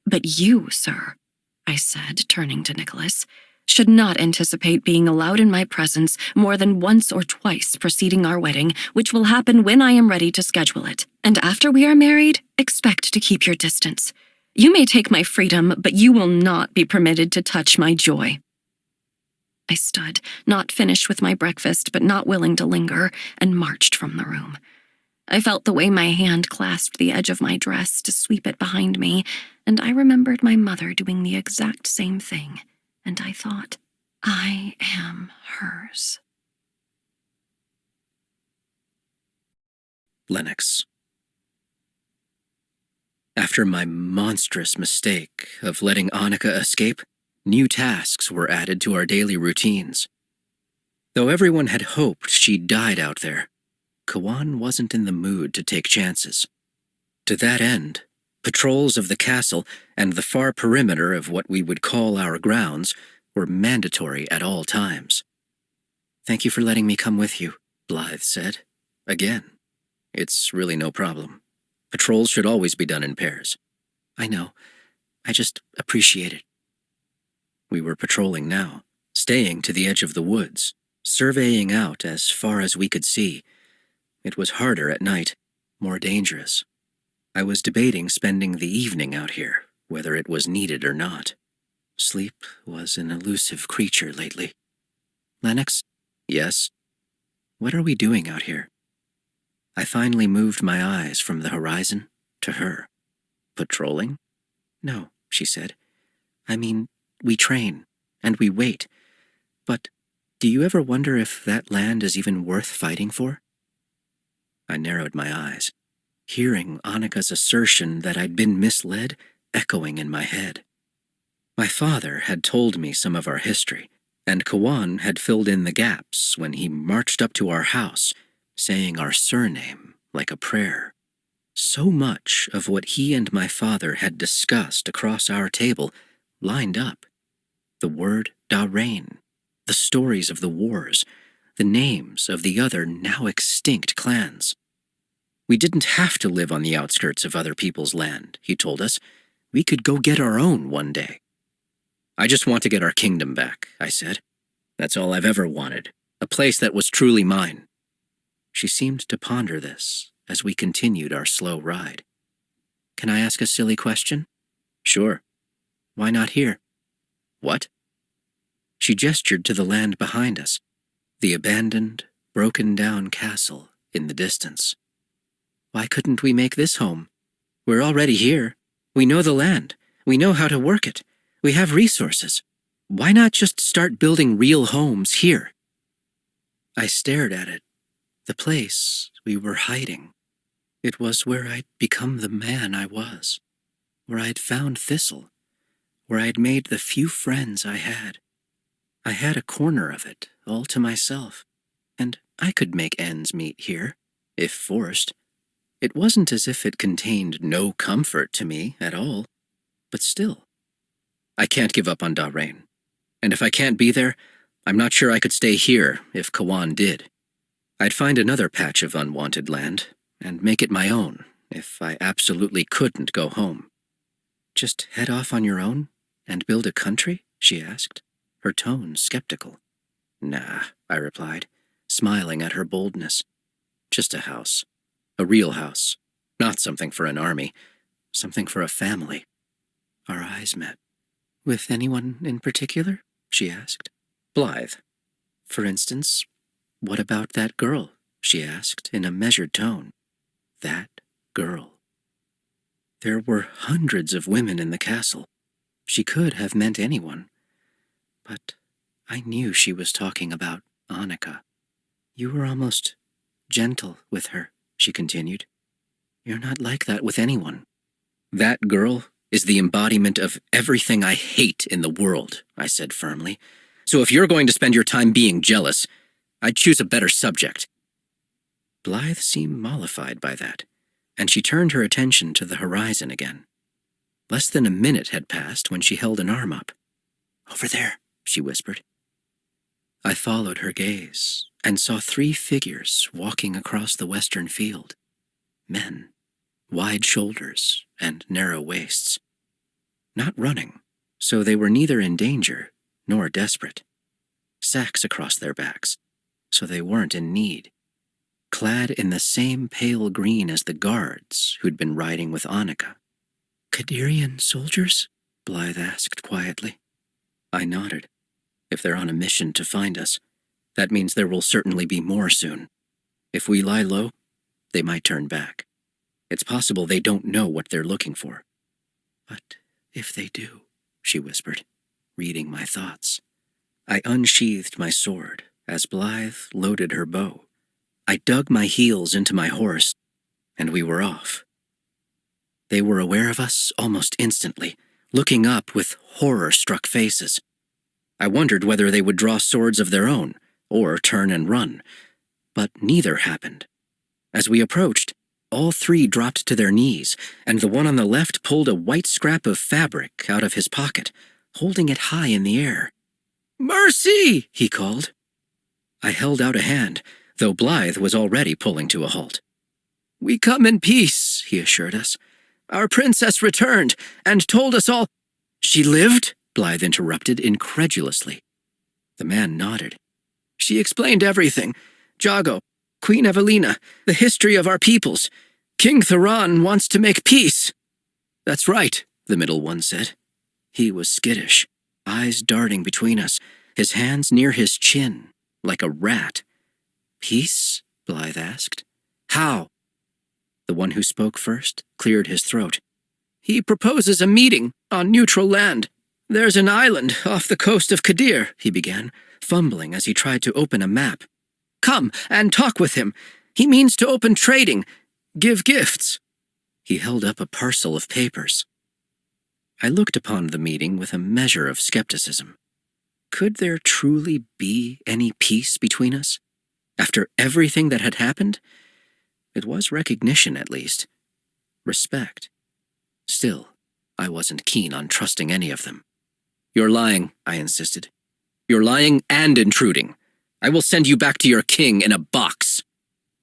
But you, sir," I said, turning to Nicholas, "should not anticipate being allowed in my presence more than once or twice preceding our wedding, which will happen when I am ready to schedule it. And after we are married, expect to keep your distance. You may take my freedom, but you will not be permitted to touch my joy." I stood, not finished with my breakfast, but not willing to linger, and marched from the room. I felt the way my hand clasped the edge of my dress to sweep it behind me, and I remembered my mother doing the exact same thing, and I thought, I am hers. Lennox. After my monstrous mistake of letting Annika escape, new tasks were added to our daily routines. Though everyone had hoped she'd died out there, Kawan wasn't in the mood to take chances. To that end, patrols of the castle and the far perimeter of what we would call our grounds were mandatory at all times. "Thank you for letting me come with you," Blythe said. "Again, it's really no problem. Patrols should always be done in pairs." "I know. I just appreciate it." We were patrolling now, staying to the edge of the woods, surveying out as far as we could see. It was harder at night, more dangerous. I was debating spending the evening out here, whether it was needed or not. Sleep was an elusive creature lately. "Lennox?" "Yes?" "What are we doing out here?" I finally moved my eyes from the horizon to her. "Patrolling?" "No," she said. "I mean, we train, and we wait. But do you ever wonder if that land is even worth fighting for?" I narrowed my eyes, hearing Annika's assertion that I'd been misled echoing in my head. My father had told me some of our history, and Kawan had filled in the gaps when he marched up to our house, saying our surname like a prayer. So much of what he and my father had discussed across our table lined up. The word Darain, the stories of the wars, the names of the other now extinct clans. We didn't have to live on the outskirts of other people's land, he told us. We could go get our own one day. "I just want to get our kingdom back," I said. "That's all I've ever wanted, a place that was truly mine." She seemed to ponder this as we continued our slow ride. "Can I ask a silly question?" "Sure." "Why not here?" "What?" She gestured to the land behind us, the abandoned, broken-down castle in the distance. "Why couldn't we make this home? We're already here. We know the land. We know how to work it. We have resources. Why not just start building real homes here?" I stared at it, the place we were hiding. It was where I'd become the man I was, where I'd found Thistle, where I'd made the few friends I had. I had a corner of it all to myself, and I could make ends meet here, if forced. It wasn't as if it contained no comfort to me at all, but still. I can't give up on Darain, and if I can't be there, I'm not sure I could stay here if Kawan did. I'd find another patch of unwanted land and make it my own if I absolutely couldn't go home. "Just head off on your own and build a country?" she asked, her tone skeptical. "Nah," I replied, smiling at her boldness. "Just a house. A real house. Not something for an army. Something for a family." Our eyes met. "With anyone in particular?" she asked. "Blythe." "For instance, what about that girl?" she asked in a measured tone. That girl. There were hundreds of women in the castle. She could have meant anyone. But I knew she was talking about Annika. "You were almost gentle with her," she continued. "You're not like that with anyone." "That girl is the embodiment of everything I hate in the world," I said firmly. "So if you're going to spend your time being jealous, I'd choose a better subject." Blythe seemed mollified by that, and she turned her attention to the horizon again. Less than a minute had passed when she held an arm up. "Over there," she whispered. I followed her gaze and saw 3 figures walking across the western field. Men, wide shoulders and narrow waists. Not running, so they were neither in danger nor desperate. Sacks across their backs, so they weren't in need. Clad in the same pale green as the guards who'd been riding with Annika. "Kadirian soldiers?" Blythe asked quietly. I nodded. If they're on a mission to find us, that means there will certainly be more soon. If we lie low, they might turn back. It's possible they don't know what they're looking for. "But if they do," she whispered, reading my thoughts. I unsheathed my sword as Blythe loaded her bow. I dug my heels into my horse, and we were off. They were aware of us almost instantly, looking up with horror-struck faces. I wondered whether they would draw swords of their own, or turn and run, but neither happened. As we approached, all three dropped to their knees, and the one on the left pulled a white scrap of fabric out of his pocket, holding it high in the air. "Mercy!" he called. I held out a hand, though Blythe was already pulling to a halt. "We come in peace," he assured us. "Our princess returned and told us all—" "She lived?" Blythe interrupted incredulously. The man nodded. "She explained everything. Jago, Queen Evelina, the history of our peoples. King Theron wants to make peace." "That's right," the middle one said. He was skittish, eyes darting between us, his hands near his chin, like a rat. "Peace?" Blythe asked. "How?" The one who spoke first cleared his throat. "He proposes a meeting on neutral land. There's an island off the coast of Kadir," he began, fumbling as he tried to open a map. "Come and talk with him. He means to open trading, give gifts." He held up a parcel of papers. I looked upon the meeting with a measure of skepticism. Could there truly be any peace between us? After everything that had happened? It was recognition, at least. Respect. Still, I wasn't keen on trusting any of them. "You're lying," I insisted. "You're lying and intruding. I will send you back to your king in a box."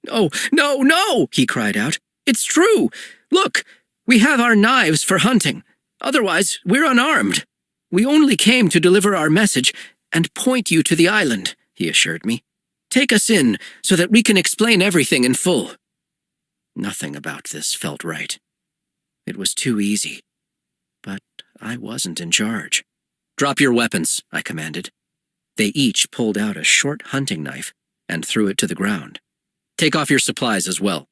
"No, no, no!" he cried out. "It's true. Look, we have our knives for hunting. Otherwise, we're unarmed. We only came to deliver our message and point you to the island," he assured me. "Take us in so that we can explain everything in full." Nothing about this felt right. It was too easy. But I wasn't in charge. "Drop your weapons," I commanded. They each pulled out a short hunting knife and threw it to the ground. "Take off your supplies as well."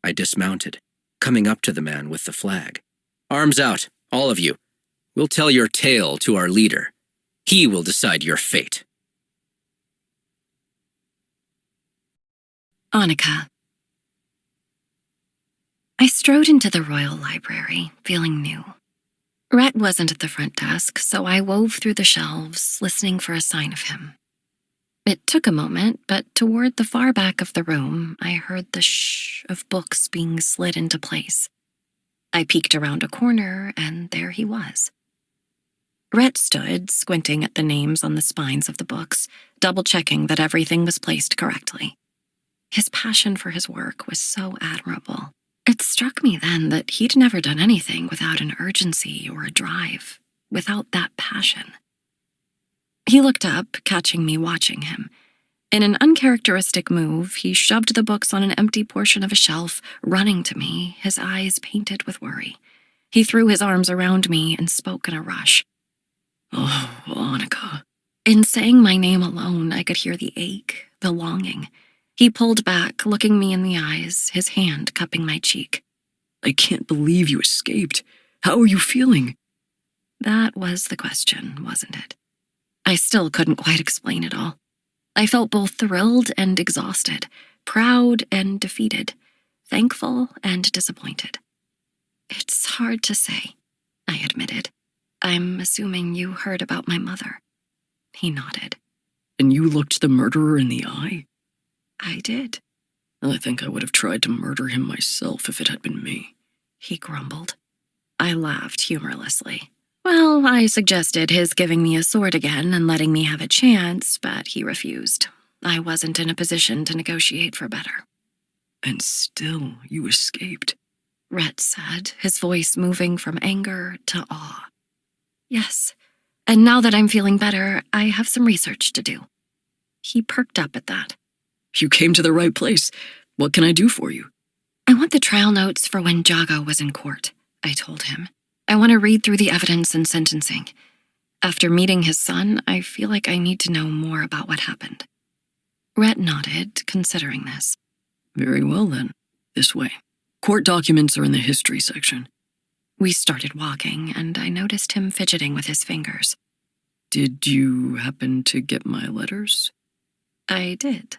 I dismounted, coming up to the man with the flag. "Arms out, all of you. We'll tell your tale to our leader. He will decide your fate." Annika. I strode into the Royal Library, feeling new. Rhett wasn't at the front desk, so I wove through the shelves, listening for a sign of him. It took a moment, but toward the far back of the room, I heard the shh of books being slid into place. I peeked around a corner, and there he was. Rhett stood, squinting at the names on the spines of the books, double-checking that everything was placed correctly. His passion for his work was so admirable. It struck me then that he'd never done anything without an urgency or a drive, without that passion. He looked up, catching me watching him. In an uncharacteristic move, he shoved the books on an empty portion of a shelf, running to me, his eyes painted with worry. He threw his arms around me and spoke in a rush. "Oh, Annika." In saying my name alone, I could hear the ache, the longing. He pulled back, looking me in the eyes, his hand cupping my cheek. "I can't believe you escaped. How are you feeling?" That was the question, wasn't it? I still couldn't quite explain it all. I felt both thrilled and exhausted, proud and defeated, thankful and disappointed. "It's hard to say," I admitted. "I'm assuming you heard about my mother." He nodded. "And you looked the murderer in the eye?" "I did," "I think I would have tried to murder him myself if it had been me," he grumbled. I laughed humorlessly. Well, I suggested his giving me a sword again and letting me have a chance, but he refused. I wasn't in a position to negotiate for better. "And still you escaped," Rhett said, his voice moving from anger to awe. "Yes, and now that I'm feeling better, I have some research to do." He perked up at that. "You came to the right place. What can I do for you?" "I want the trial notes for when Jago was in court," I told him. "I want to read through the evidence and sentencing. After meeting his son, I feel like I need to know more about what happened." Rhett nodded, considering this. "Very well, then. This way. Court documents are in the history section." We started walking, and I noticed him fidgeting with his fingers. "Did you happen to get my letters?" I did.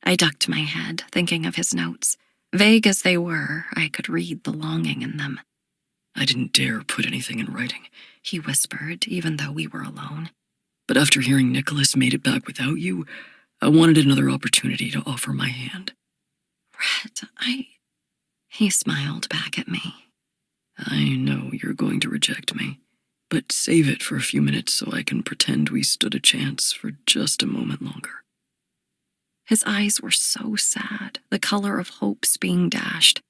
I ducked my head, thinking of his notes. Vague as they were, I could read the longing in them. "I didn't dare put anything in writing," he whispered, even though we were alone. But after hearing Nicholas made it back without you, I wanted another opportunity to offer my hand. Red, He smiled back at me. I know you're going to reject me, but save it for a few minutes so I can pretend we stood a chance for just a moment longer. His eyes were so sad, the color of hopes being dashed.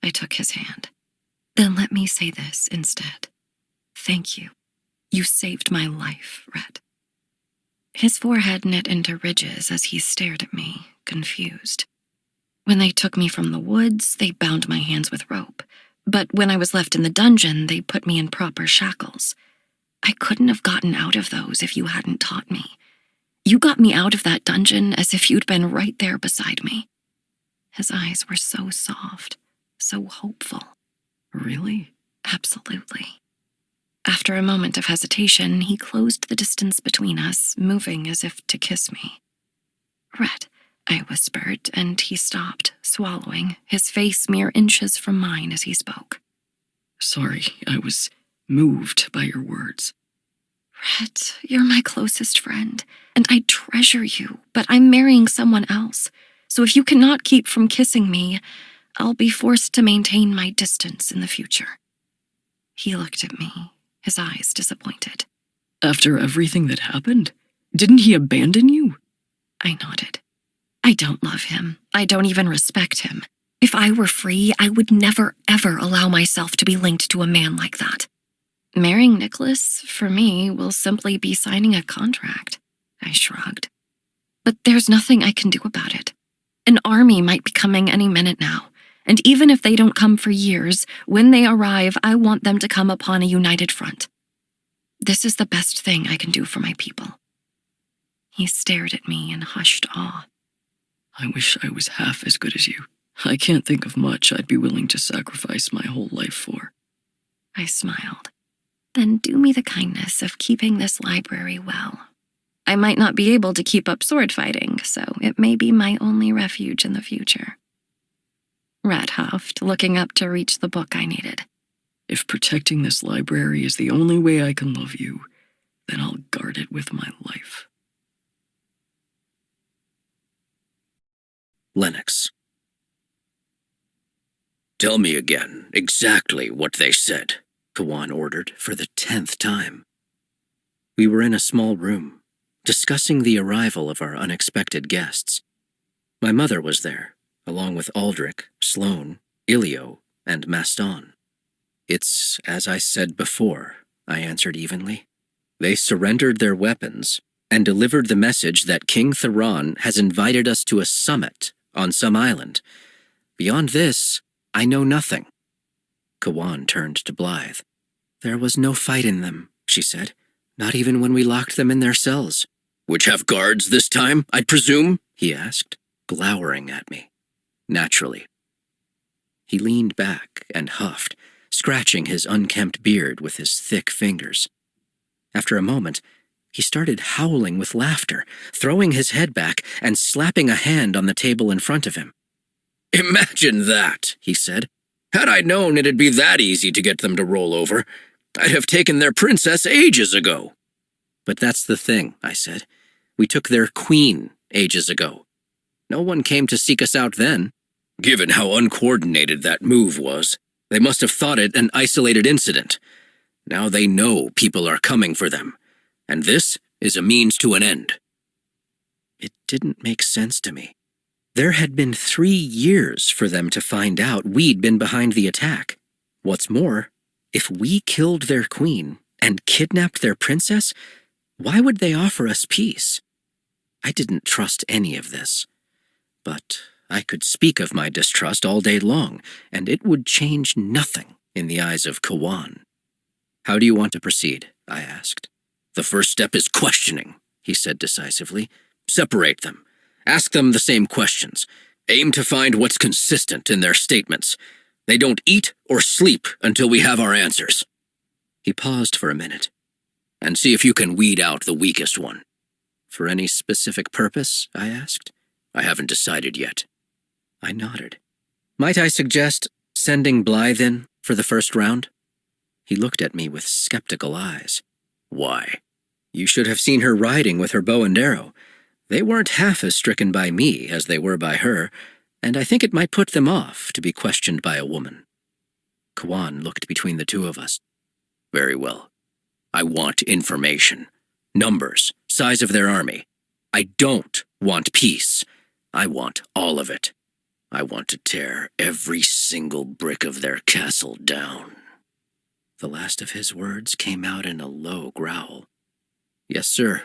I took his hand. Then let me say this instead. Thank you. You saved my life, Red. His forehead knit into ridges as he stared at me, confused. When they took me from the woods, they bound my hands with rope. But when I was left in the dungeon, they put me in proper shackles. I couldn't have gotten out of those if you hadn't taught me. You got me out of that dungeon as if you'd been right there beside me. His eyes were so soft, so hopeful. Really? Absolutely. After a moment of hesitation, he closed the distance between us, moving as if to kiss me. Red, I whispered, and he stopped, swallowing, his face mere inches from mine as he spoke. Sorry, I was moved by your words. Red, you're my closest friend, and I treasure you, but I'm marrying someone else. So if you cannot keep from kissing me, I'll be forced to maintain my distance in the future. He looked at me, his eyes disappointed. After everything that happened? Didn't he abandon you? I nodded. I don't love him. I don't even respect him. If I were free, I would never, ever allow myself to be linked to a man like that. Marrying Nicholas, for me, will simply be signing a contract. I shrugged. But there's nothing I can do about it. An army might be coming any minute now, and even if they don't come for years, when they arrive, I want them to come upon a united front. This is the best thing I can do for my people. He stared at me in hushed awe. I wish I was half as good as you. I can't think of much I'd be willing to sacrifice my whole life for. I smiled. Then do me the kindness of keeping this library well. I might not be able to keep up sword fighting, so it may be my only refuge in the future. Red huffed, looking up to reach the book I needed. If protecting this library is the only way I can love you, then I'll guard it with my life. Lennox. Tell me again exactly what they said, Kawan ordered for the 10th time. We were in a small room, discussing the arrival of our unexpected guests. My mother was there, along with Aldrich, Sloane, Ilio, and Maston. It's as I said before, I answered evenly. They surrendered their weapons and delivered the message that King Theron has invited us to a summit on some island. Beyond this, I know nothing. Kawan turned to Blythe. There was no fight in them, she said, not even when we locked them in their cells. Which have guards this time, I presume? He asked, glowering at me. Naturally. He leaned back and huffed, scratching his unkempt beard with his thick fingers. After a moment, he started howling with laughter, throwing his head back and slapping a hand on the table in front of him. Imagine that, he said. Had I known it'd be that easy to get them to roll over, I'd have taken their princess ages ago. But that's the thing, I said. We took their queen ages ago. No one came to seek us out then. Given how uncoordinated that move was, they must have thought it an isolated incident. Now they know people are coming for them, and this is a means to an end. It didn't make sense to me. There had been 3 years for them to find out we'd been behind the attack. What's more, if we killed their queen and kidnapped their princess, why would they offer us peace? I didn't trust any of this. But I could speak of my distrust all day long, and it would change nothing in the eyes of Kawan. How do you want to proceed? I asked. The first step is questioning, he said decisively. Separate them. Ask them the same questions. Aim to find what's consistent in their statements. They don't eat or sleep until we have our answers. He paused for a minute. And see if you can weed out the weakest one. For any specific purpose? I asked. I haven't decided yet. I nodded. Might I suggest sending Blythe in for the first round? He looked at me with skeptical eyes. Why? You should have seen her riding with her bow and arrow. They weren't half as stricken by me as they were by her, and I think it might put them off to be questioned by a woman. Kwan looked between the two of us. Very well. I want information. Numbers, size of their army. I don't want peace. I want all of it. I want to tear every single brick of their castle down. The last of his words came out in a low growl. Yes, sir.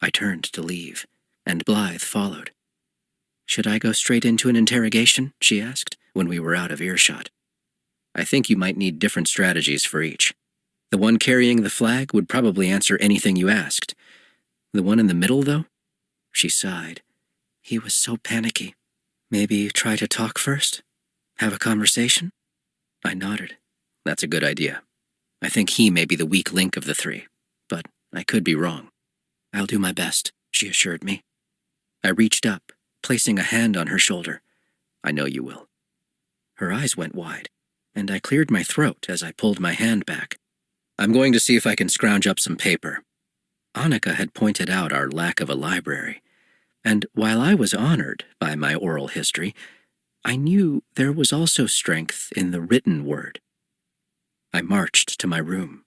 I turned to leave, and Blythe followed. Should I go straight into an interrogation? She asked, when we were out of earshot. I think you might need different strategies for each. The one carrying the flag would probably answer anything you asked. The one in the middle, though? She sighed. He was so panicky. Maybe try to talk first? Have a conversation? I nodded. That's a good idea. I think he may be the weak link of the three, but I could be wrong. I'll do my best, she assured me. I reached up, placing a hand on her shoulder. I know you will. Her eyes went wide, and I cleared my throat as I pulled my hand back. I'm going to see if I can scrounge up some paper. Annika had pointed out our lack of a library, and while I was honored by my oral history, I knew there was also strength in the written word. I marched to my room.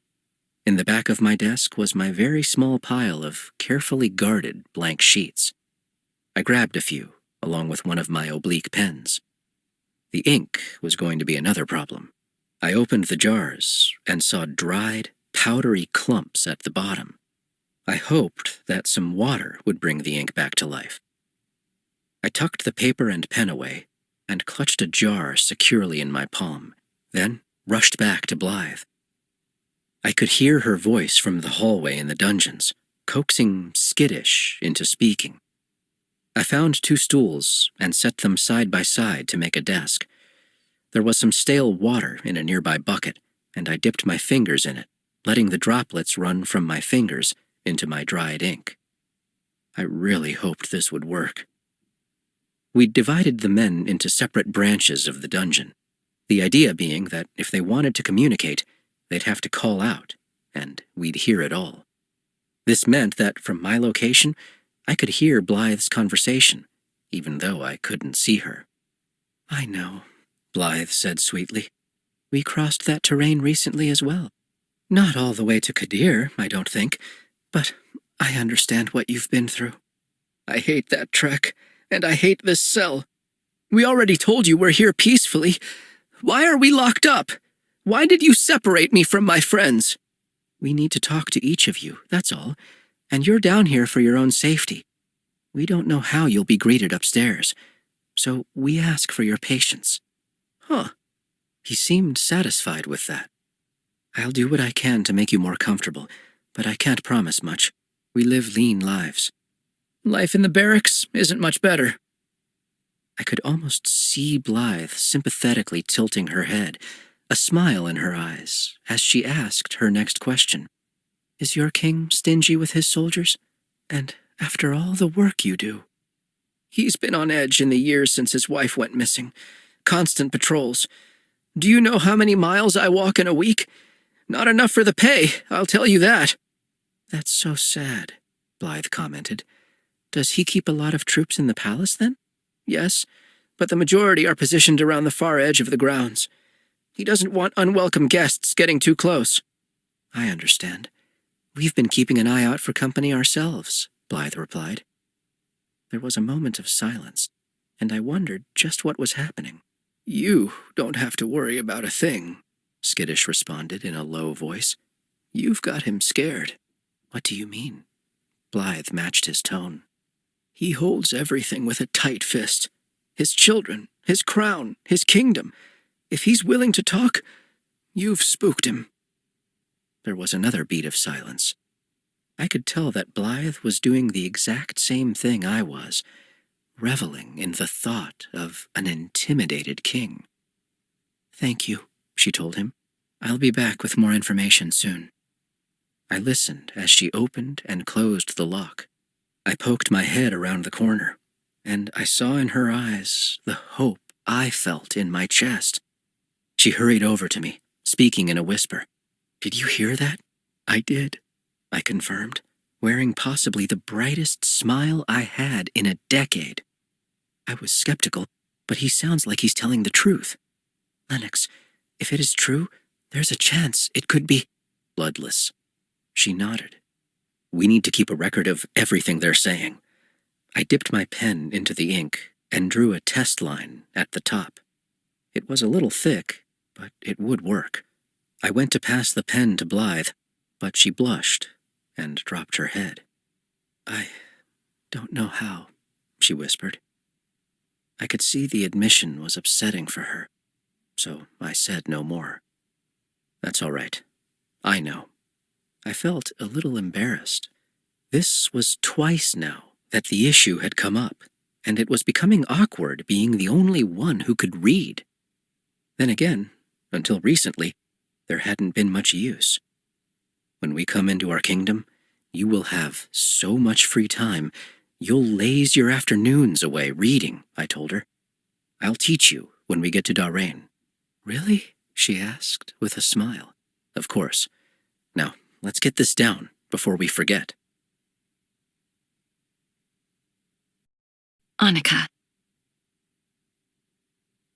In the back of my desk was my very small pile of carefully guarded blank sheets. I grabbed a few, along with one of my oblique pens. The ink was going to be another problem. I opened the jars and saw dried, powdery clumps at the bottom. I hoped that some water would bring the ink back to life. I tucked the paper and pen away and clutched a jar securely in my palm, then rushed back to Blythe. I could hear her voice from the hallway in the dungeons, coaxing skittish into speaking. I found 2 stools and set them side by side to make a desk. There was some stale water in a nearby bucket, and I dipped my fingers in it, letting the droplets run from my fingers into my dried ink. I really hoped this would work. We'd divided the men into separate branches of the dungeon, the idea being that if they wanted to communicate, they'd have to call out, and we'd hear it all. This meant that from my location, I could hear Blythe's conversation, even though I couldn't see her. I know, Blythe said sweetly. We crossed that terrain recently as well. Not all the way to Kadir, I don't think, but I understand what you've been through. I hate that trek, and I hate this cell. We already told you we're here peacefully. Why are we locked up? Why did you separate me from my friends? We need to talk to each of you, that's all, and you're down here for your own safety. We don't know how you'll be greeted upstairs, so we ask for your patience. Huh. He seemed satisfied with that. I'll do what I can to make you more comfortable, but I can't promise much. We live lean lives. Life in the barracks isn't much better. I could almost see Blythe sympathetically tilting her head, a smile in her eyes, as she asked her next question. Is your king stingy with his soldiers? And after all the work you do? He's been on edge in the years since his wife went missing. Constant patrols. Do you know how many miles I walk in a week? Not enough for the pay, I'll tell you that. That's so sad, Blythe commented. Does he keep a lot of troops in the palace, then? Yes, but the majority are positioned around the far edge of the grounds. He doesn't want unwelcome guests getting too close. I understand. We've been keeping an eye out for company ourselves, Blythe replied. There was a moment of silence, and I wondered just what was happening. You don't have to worry about a thing, Skittish responded in a low voice. You've got him scared. What do you mean? Blythe matched his tone. He holds everything with a tight fist. His children, his crown, his kingdom. If he's willing to talk, you've spooked him. There was another beat of silence. I could tell that Blythe was doing the exact same thing I was, reveling in the thought of an intimidated king. Thank you, she told him. I'll be back with more information soon. I listened as she opened and closed the lock. I poked my head around the corner, and I saw in her eyes the hope I felt in my chest. She hurried over to me, speaking in a whisper. Did you hear that? I did, I confirmed. wearing possibly the brightest smile I had in a decade. I was skeptical, but he sounds like he's telling the truth. Lennox, if it is true, there's a chance it could be bloodless. She nodded. We need to keep a record of everything they're saying. I dipped my pen into the ink and drew a test line at the top. It was a little thick, but it would work. I went to pass the pen to Blythe, but she blushed and dropped her head. I don't know how, she whispered. I could see the admission was upsetting for her, so I said no more. That's all right. I know. I felt a little embarrassed. This was twice now that the issue had come up, and it was becoming awkward being the only one who could read. Then again, until recently, there hadn't been much use. When we come into our kingdom, you will have so much free time, you'll laze your afternoons away reading, I told her. I'll teach you when we get to Darrain. Really? She asked with a smile. Of course. Now, let's get this down before we forget. Annika.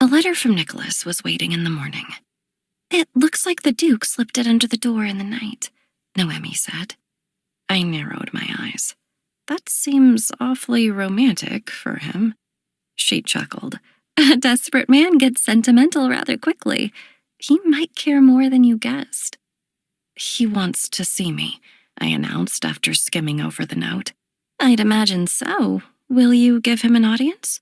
A letter from Nicholas was waiting in the morning. It looks like the Duke slipped it under the door in the night, Noemi said. I narrowed my eyes. That seems awfully romantic for him. She chuckled. A desperate man gets sentimental rather quickly. He might care more than you guessed. He wants to see me, I announced after skimming over the note. I'd imagine so. Will you give him an audience?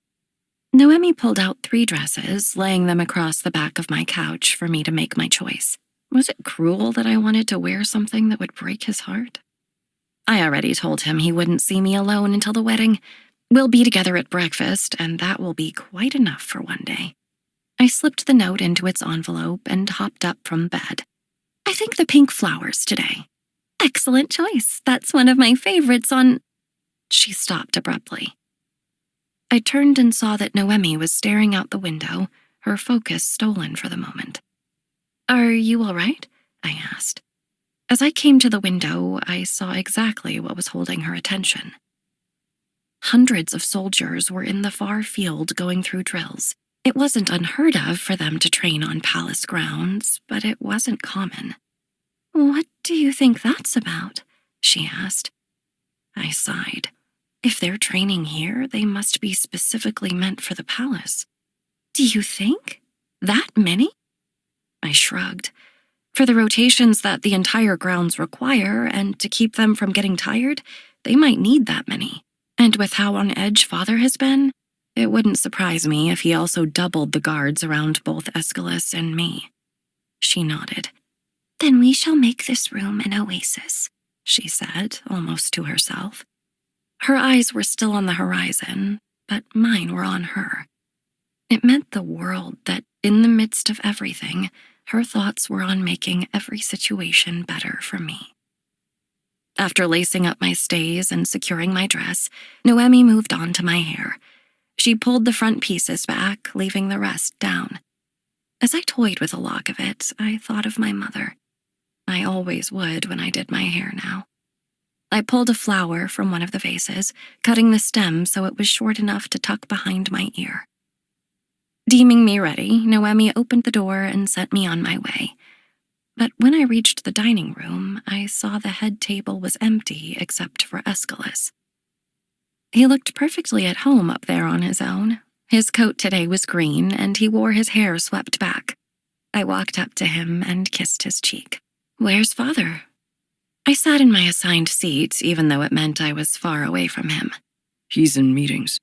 Noemi pulled out 3 dresses, laying them across the back of my couch for me to make my choice. Was it cruel that I wanted to wear something that would break his heart? I already told him he wouldn't see me alone until the wedding. We'll be together at breakfast, and that will be quite enough for one day. I slipped the note into its envelope and hopped up from bed. I think the pink flowers today. Excellent choice. That's one of my favorites on... She stopped abruptly. I turned and saw that Noemi was staring out the window, her focus stolen for the moment. Are you all right? I asked. As I came to the window, I saw exactly what was holding her attention. Hundreds of soldiers were in the far field going through drills. It wasn't unheard of for them to train on palace grounds, but it wasn't common. What do you think that's about? She asked. I sighed. If they're training here, they must be specifically meant for the palace. Do you think? That many? I shrugged. For the rotations that the entire grounds require, and to keep them from getting tired, they might need that many. And with how on edge Father has been, it wouldn't surprise me if he also doubled the guards around both Aeschylus and me. She nodded. Then we shall make this room an oasis, she said, almost to herself. Her eyes were still on the horizon, but mine were on her. It meant the world that in the midst of everything, her thoughts were on making every situation better for me. After lacing up my stays and securing my dress, Noemi moved on to my hair. She pulled the front pieces back, leaving the rest down. As I toyed with a lock of it, I thought of my mother. I always would when I did my hair now. I pulled a flower from one of the vases, cutting the stem so it was short enough to tuck behind my ear. Deeming me ready, Noemi opened the door and sent me on my way. But when I reached the dining room, I saw the head table was empty except for Aeschylus. He looked perfectly at home up there on his own. His coat today was green, and he wore his hair swept back. I walked up to him and kissed his cheek. Where's Father? I sat in my assigned seat, even though it meant I was far away from him. He's in meetings.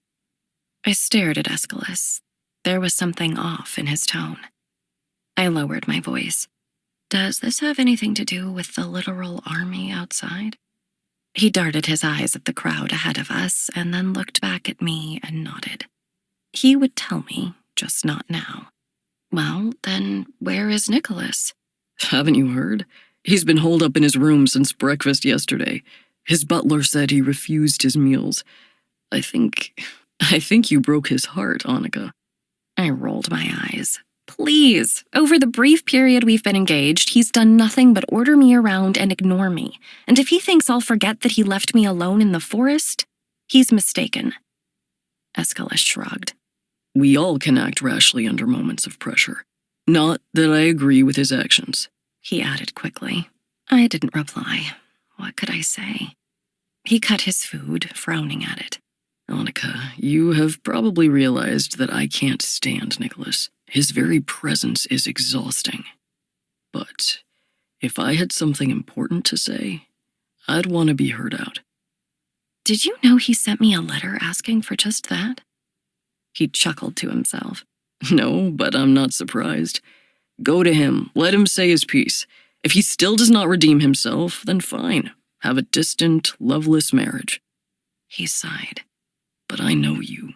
I stared at Aeschylus. There was something off in his tone. I lowered my voice. Does this have anything to do with the literal army outside? He darted his eyes at the crowd ahead of us and then looked back at me and nodded. He would tell me, just not now. Well, then where is Nicholas? Haven't you heard? He's been holed up in his room since breakfast yesterday. His butler said he refused his meals. I think you broke his heart, Annika. I rolled my eyes. Please, over the brief period we've been engaged, he's done nothing but order me around and ignore me. And if he thinks I'll forget that he left me alone in the forest, he's mistaken. Aeschylus shrugged. We all can act rashly under moments of pressure. Not that I agree with his actions, he added quickly. I didn't reply. What could I say? He cut his food, frowning at it. Annika, you have probably realized that I can't stand Nicholas. His very presence is exhausting. But if I had something important to say, I'd want to be heard out. Did you know he sent me a letter asking for just that? He chuckled to himself. No, but I'm not surprised. Go to him, let him say his piece. If he still does not redeem himself, then fine. Have a distant, loveless marriage. He sighed. But I know you.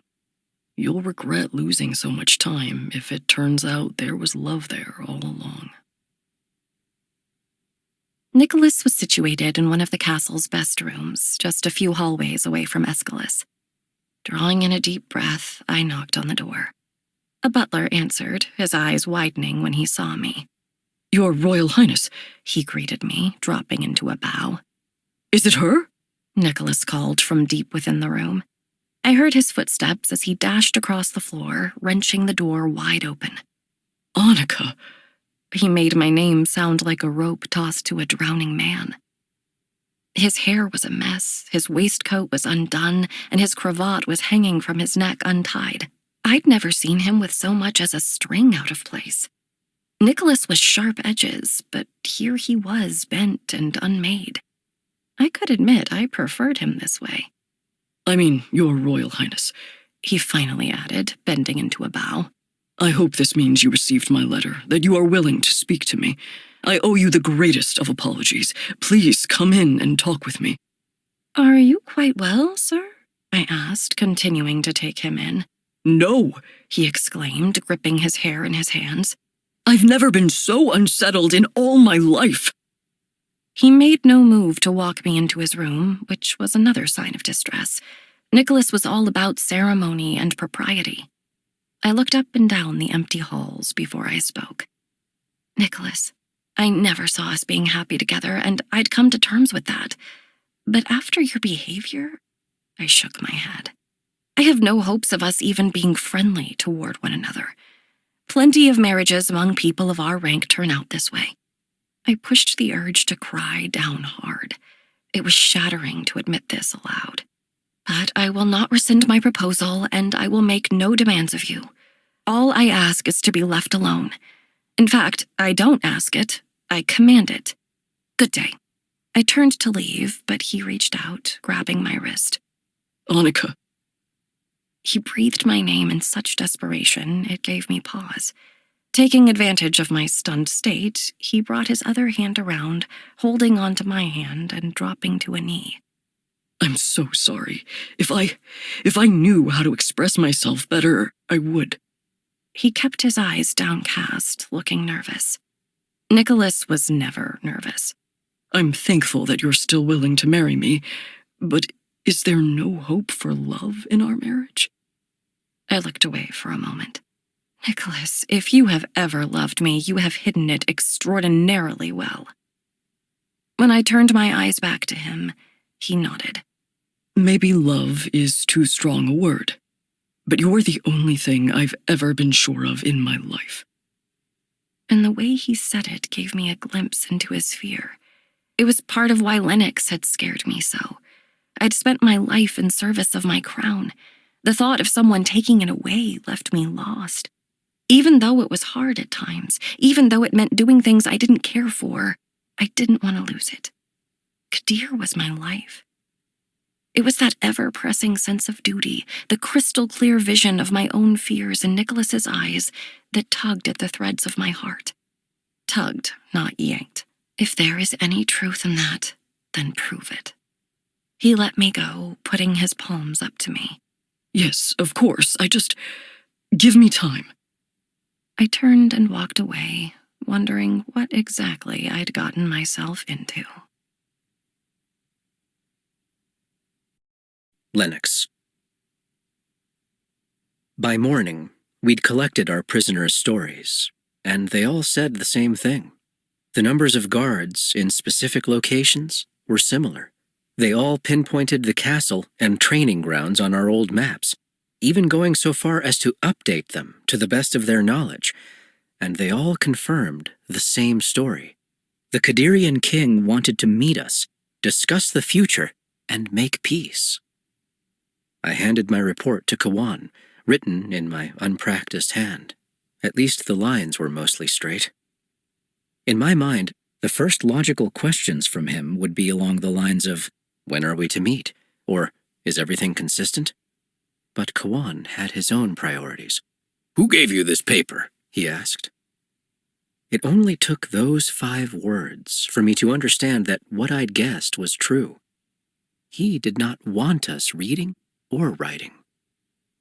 You'll regret losing so much time if it turns out there was love there all along. Nicholas was situated in one of the castle's best rooms, just a few hallways away from Aeschylus. Drawing in a deep breath, I knocked on the door. A butler answered, his eyes widening when he saw me. Your Royal Highness, he greeted me, dropping into a bow. Is it her? Nicholas called from deep within the room. I heard his footsteps as he dashed across the floor, wrenching the door wide open. Annika! He made my name sound like a rope tossed to a drowning man. His hair was a mess, his waistcoat was undone, and his cravat was hanging from his neck untied. I'd never seen him with so much as a string out of place. Nicholas was sharp edges, but here he was, bent and unmade. I could admit I preferred him this way. I mean, Your Royal Highness, he finally added, bending into a bow. I hope this means you received my letter, that you are willing to speak to me. I owe you the greatest of apologies. Please come in and talk with me. Are you quite well, sir? I asked, continuing to take him in. No, he exclaimed, gripping his hair in his hands. I've never been so unsettled in all my life. He made no move to walk me into his room, which was another sign of distress. Nicholas was all about ceremony and propriety. I looked up and down the empty halls before I spoke. Nicholas, I never saw us being happy together, and I'd come to terms with that. But after your behavior, I shook my head. I have no hopes of us even being friendly toward one another. Plenty of marriages among people of our rank turn out this way. I pushed the urge to cry down hard. It was shattering to admit this aloud. But I will not rescind my proposal, and I will make no demands of you. All I ask is to be left alone. In fact, I don't ask it, I command it. Good day. I turned to leave, but he reached out, grabbing my wrist. Annika. He breathed my name in such desperation, it gave me pause. Taking advantage of my stunned state, he brought his other hand around, holding onto my hand and dropping to a knee. I'm so sorry. If I knew how to express myself better, I would. He kept his eyes downcast, looking nervous. Nicholas was never nervous. I'm thankful that you're still willing to marry me, but is there no hope for love in our marriage? I looked away for a moment. Nicholas, if you have ever loved me, you have hidden it extraordinarily well. When I turned my eyes back to him, he nodded. Maybe love is too strong a word, but you're the only thing I've ever been sure of in my life. And the way he said it gave me a glimpse into his fear. It was part of why Lennox had scared me so. I'd spent my life in service of my crown. The thought of someone taking it away left me lost. Even though it was hard at times, even though it meant doing things I didn't care for, I didn't want to lose it. Kadir was my life. It was that ever-pressing sense of duty, the crystal-clear vision of my own fears in Nicholas's eyes that tugged at the threads of my heart. Tugged, not yanked. If there is any truth in that, then prove it. He let me go, putting his palms up to me. Yes, of course. Give me time. I turned and walked away, wondering what exactly I'd gotten myself into. Lennox. By morning, We'd collected our prisoners' stories, and they all said the same thing. The numbers of guards in specific locations were similar. They all pinpointed the castle and training grounds on our old maps, even going so far as to update them to the best of their knowledge, and they all confirmed the same story. The Kadirian king wanted to meet us, discuss the future, and make peace. I handed my report to Kawan, written in my unpracticed hand. At least the lines were mostly straight. In my mind, the first logical questions from him would be along the lines of, "When are we to meet?" or "Is everything consistent?" But Kawan had his own priorities. "Who gave you this paper?" he asked. It only took those 5 words for me to understand that what I'd guessed was true. He did not want us reading or writing.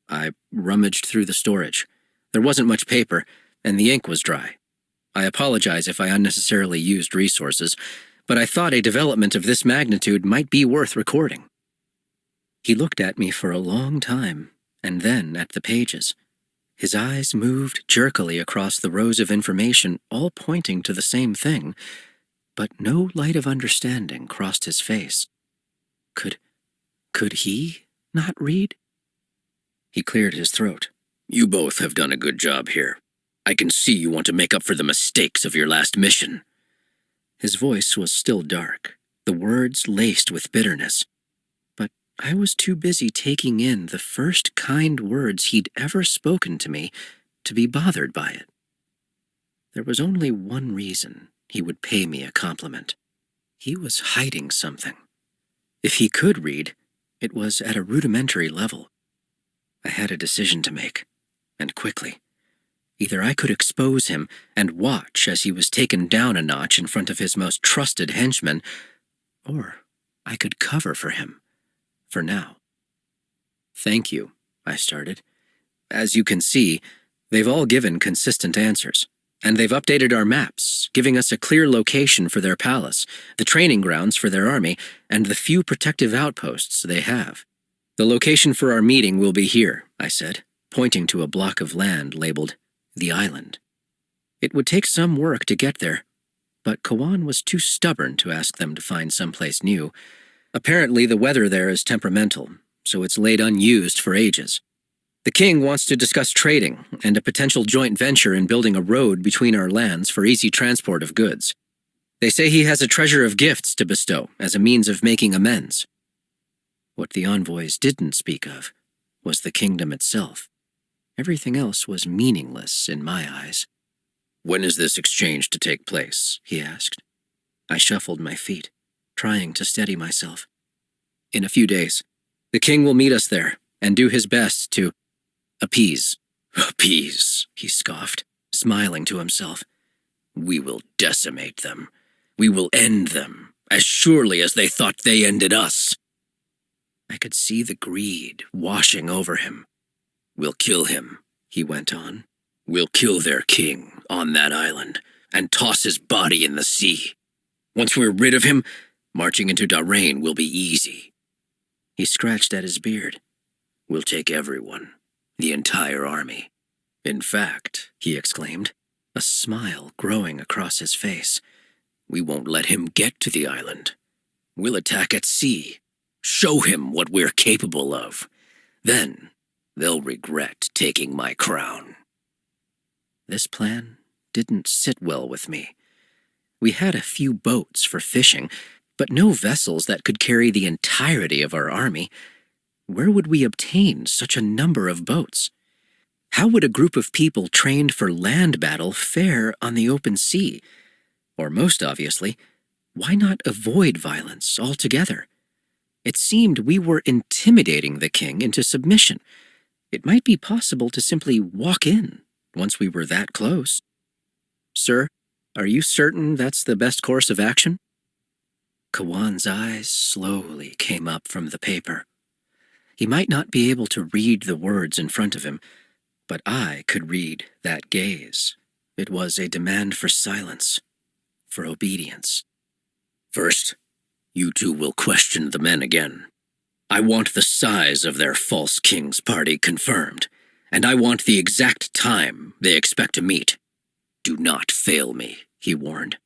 I rummaged through the storage. There wasn't much paper, and the ink was dry. I apologize if I unnecessarily used resources, but I thought a development of this magnitude might be worth recording. He looked at me for a long time, and then at the pages. His eyes moved jerkily across the rows of information, all pointing to the same thing, but no light of understanding crossed his face. Could he not read? He cleared his throat. "You both have done a good job here. I can see you want to make up for the mistakes of your last mission." His voice was still dark, the words laced with bitterness. But I was too busy taking in the first kind words he'd ever spoken to me to be bothered by it. There was only one reason he would pay me a compliment. He was hiding something. If he could read, it was at a rudimentary level. I had a decision to make, and quickly. Either I could expose him and watch as he was taken down a notch in front of his most trusted henchmen, or I could cover for him, for now. "Thank you," I started. "As you can see, they've all given consistent answers, and they've updated our maps, giving us a clear location for their palace, the training grounds for their army, and the few protective outposts they have. The location for our meeting will be here," I said, pointing to a block of land labeled the island. It would take some work to get there, but Kawan was too stubborn to ask them to find someplace new. Apparently the weather there is temperamental, so it's laid unused for ages. The king wants to discuss trading and a potential joint venture in building a road between our lands for easy transport of goods. They say he has a treasure of gifts to bestow as a means of making amends. What the envoys didn't speak of was the kingdom itself. Everything else was meaningless in my eyes. "When is this exchange to take place?" he asked. I shuffled my feet, trying to steady myself. "In a few days. The king will meet us there and do his best to appease." "Appease," he scoffed, smiling to himself. "We will decimate them. We will end them, as surely as they thought they ended us." I could see the greed washing over him. "We'll kill him," he went on. "We'll kill their king on that island and toss his body in the sea. Once we're rid of him, marching into Darrain will be easy." He scratched at his beard. "We'll take everyone, the entire army. In fact," he exclaimed, a smile growing across his face, "we won't let him get to the island. We'll attack at sea, show him what we're capable of. Then they'll regret taking my crown." This plan didn't sit well with me. We had a few boats for fishing, but no vessels that could carry the entirety of our army. Where would we obtain such a number of boats? How would a group of people trained for land battle fare on the open sea? Or most obviously, why not avoid violence altogether? It seemed we were intimidating the king into submission. It might be possible to simply walk in once we were that close. "Sir, are you certain that's the best course of action?" Kawan's eyes slowly came up from the paper. He might not be able to read the words in front of him, but I could read that gaze. It was a demand for silence, for obedience. "First, you two will question the men again. I want the size of their false king's party confirmed, and I want the exact time they expect to meet. Do not fail me, he warned.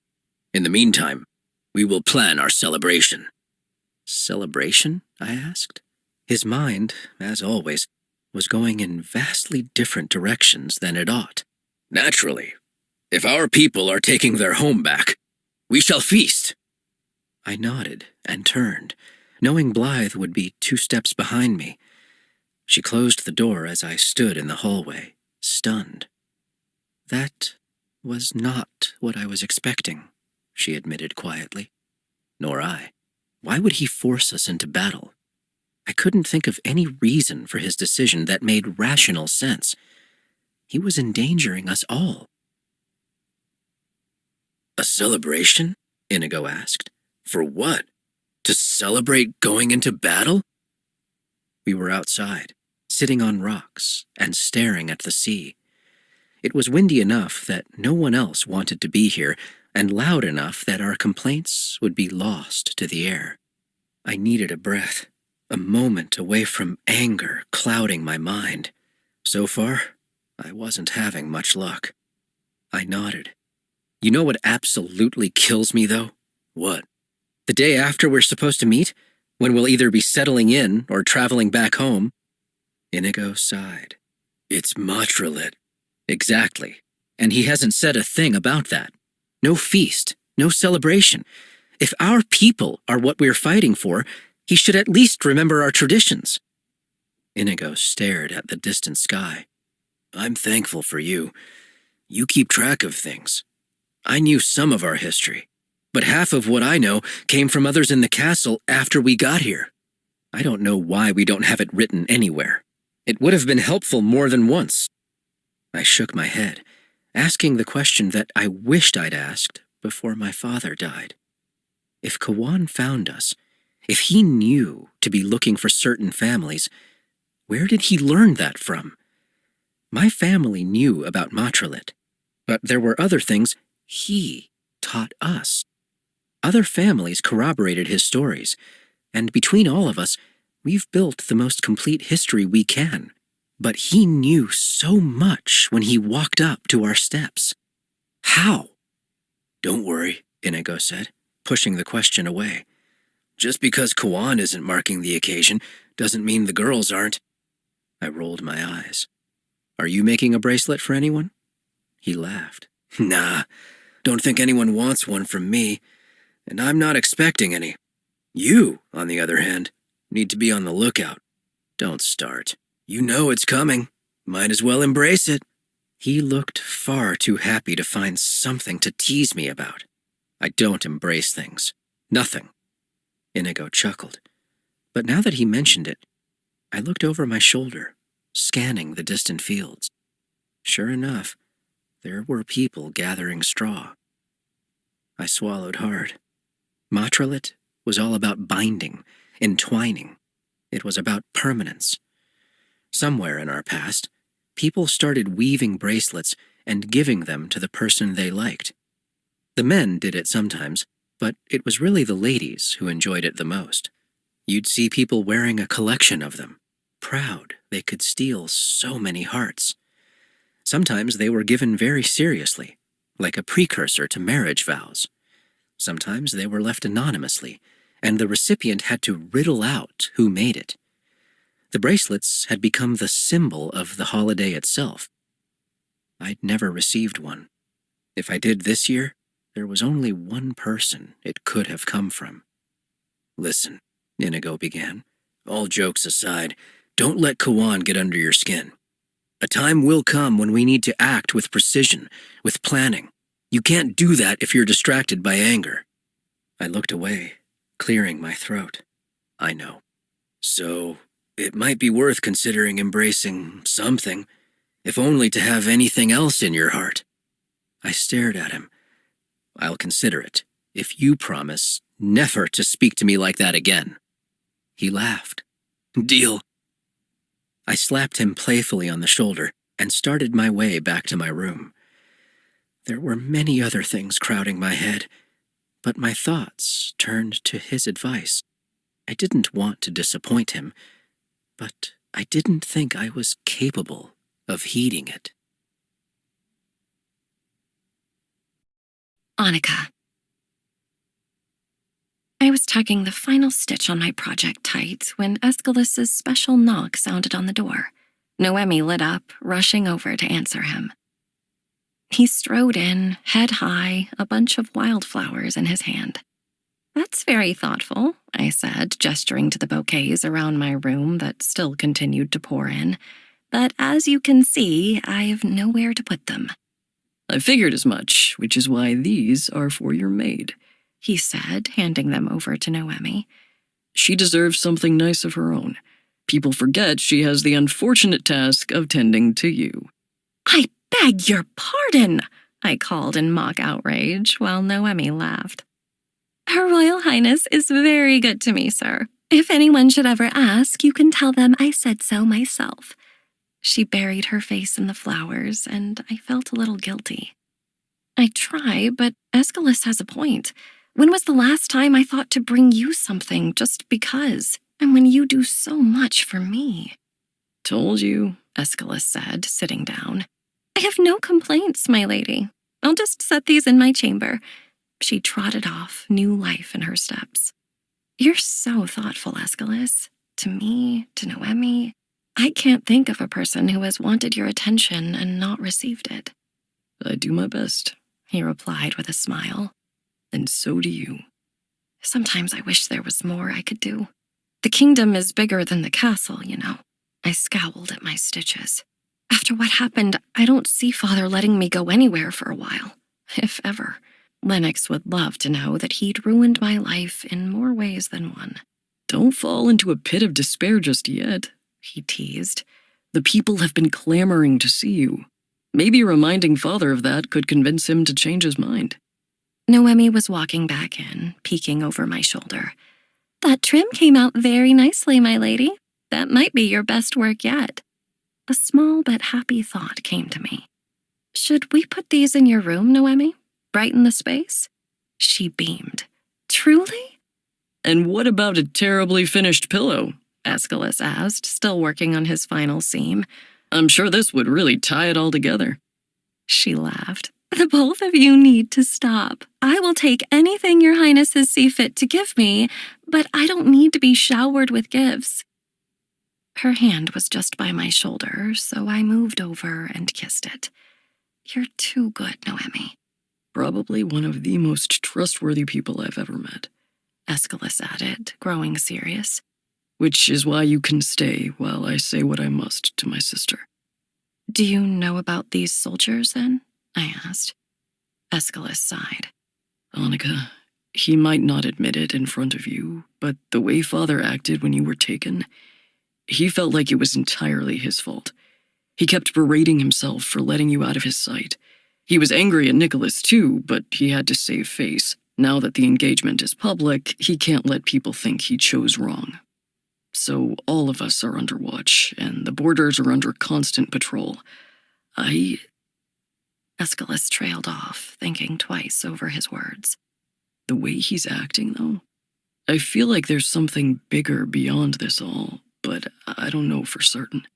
In the meantime, we will plan our celebration. Celebration? I asked. His mind, as always, was going in vastly different directions than it ought. Naturally. If our people are taking their home back, we shall feast. I nodded and turned, knowing Blythe would be 2 steps behind me. She closed the door as I stood in the hallway, stunned. That was not what I was expecting, she admitted quietly. Nor I. Why would he force us into battle? I couldn't think of any reason for his decision that made rational sense. He was endangering us all. A celebration? Inigo asked. For what? To celebrate going into battle? We were outside, sitting on rocks and staring at the sea. It was windy enough that no one else wanted to be here, and loud enough that our complaints would be lost to the air. I needed a breath, a moment away from anger clouding my mind. So far, I wasn't having much luck. I nodded. You know what absolutely kills me, though? What? The day after we're supposed to meet? When we'll either be settling in or traveling back home? Inigo sighed. It's Matralit. Exactly. And he hasn't said a thing about that. No feast, no celebration. If our people are what we're fighting for, he should at least remember our traditions. Inigo stared at the distant sky. I'm thankful for you. You keep track of things. I knew some of our history, but half of what I know came from others in the castle after we got here. I don't know why we don't have it written anywhere. It would have been helpful more than once. I shook my head, asking the question that I wished I'd asked before my father died. If Kawan found us, if he knew to be looking for certain families, where did he learn that from? My family knew about Matralit, but there were other things he taught us. Other families corroborated his stories, and between all of us, we've built the most complete history we can. But he knew so much when he walked up to our steps. How? Don't worry, Inigo said, pushing the question away. Just because Kawan isn't marking the occasion doesn't mean the girls aren't. I rolled my eyes. Are you making a bracelet for anyone? He laughed. Nah, don't think anyone wants one from me, and I'm not expecting any. You, on the other hand, need to be on the lookout. Don't start. You know it's coming. Might as well embrace it. He looked far too happy to find something to tease me about. I don't embrace things. Nothing. Inigo chuckled. But now that he mentioned it, I looked over my shoulder, scanning the distant fields. Sure enough, there were people gathering straw. I swallowed hard. Matralit was all about binding, entwining. It was about permanence. Somewhere in our past, people started weaving bracelets and giving them to the person they liked. The men did it sometimes, but it was really the ladies who enjoyed it the most. You'd see people wearing a collection of them, proud they could steal so many hearts. Sometimes they were given very seriously, like a precursor to marriage vows. Sometimes they were left anonymously, and the recipient had to riddle out who made it. The bracelets had become the symbol of the holiday itself. I'd never received one. If I did this year, there was only one person it could have come from. Listen, Inigo began. All jokes aside, don't let Kawan get under your skin. A time will come when we need to act with precision, with planning. You can't do that if you're distracted by anger. I looked away, clearing my throat. I know. So, it might be worth considering embracing something, if only to have anything else in your heart. I stared at him. I'll consider it, if you promise never to speak to me like that again. He laughed. Deal. I slapped him playfully on the shoulder and started my way back to my room. There were many other things crowding my head, but my thoughts turned to his advice. I didn't want to disappoint him, but I didn't think I was capable of heeding it. Annika. I was tugging the final stitch on my project tight when Aeschylus's special knock sounded on the door. Noemi lit up, rushing over to answer him. He strode in, head high, a bunch of wildflowers in his hand. "That's very thoughtful," I said, gesturing to the bouquets around my room that still continued to pour in. "But as you can see, I've nowhere to put them." "I figured as much, which is why these are for your maid," he said, handing them over to Noemi. "She deserves something nice of her own. People forget she has the unfortunate task of tending to you." "I beg your pardon," I called in mock outrage, while Noemi laughed. "Her Royal Highness is very good to me, sir. If anyone should ever ask, you can tell them I said so myself." She buried her face in the flowers, and I felt a little guilty. "I try, but Aeschylus has a point. When was the last time I thought to bring you something just because? And when you do so much for me?" "Told you," Aeschylus said, sitting down. "I have no complaints, my lady. I'll just set these in my chamber." She trotted off, new life in her steps. "You're so thoughtful, Aeschylus. To me, to Noemi. I can't think of a person who has wanted your attention and not received it." "I do my best," he replied with a smile. "And so do you." "Sometimes I wish there was more I could do. The kingdom is bigger than the castle, you know." I scowled at my stitches. "After what happened, I don't see Father letting me go anywhere for a while, if ever. Lennox would love to know that he'd ruined my life in more ways than one." "Don't fall into a pit of despair just yet," he teased. "The people have been clamoring to see you. Maybe reminding Father of that could convince him to change his mind." Noemi was walking back in, peeking over my shoulder. "That trim came out very nicely, my lady. That might be your best work yet." A small but happy thought came to me. "Should we put these in your room, Noemi? Brighten the space?" She beamed. "Truly?" "And what about a terribly finished pillow?" Aeschylus asked, still working on his final seam. "I'm sure this would really tie it all together." She laughed. "The both of you need to stop. I will take anything your highnesses see fit to give me, but I don't need to be showered with gifts." Her hand was just by my shoulder, so I moved over and kissed it. "You're too good, Noemi." "Probably one of the most trustworthy people I've ever met," Aeschylus added, growing serious. "Which is why you can stay while I say what I must to my sister." "Do you know about these soldiers, then?" I asked. Aeschylus sighed. "Annika, he might not admit it in front of you, but the way Father acted when you were taken, he felt like it was entirely his fault. He kept berating himself for letting you out of his sight. He was angry at Nicholas too, but he had to save face. Now that the engagement is public, he can't let people think he chose wrong. So all of us are under watch, and the borders are under constant patrol. Aeschylus trailed off, thinking twice over his words. The way he's acting, though, I feel like there's something bigger beyond this all, but I don't know for certain."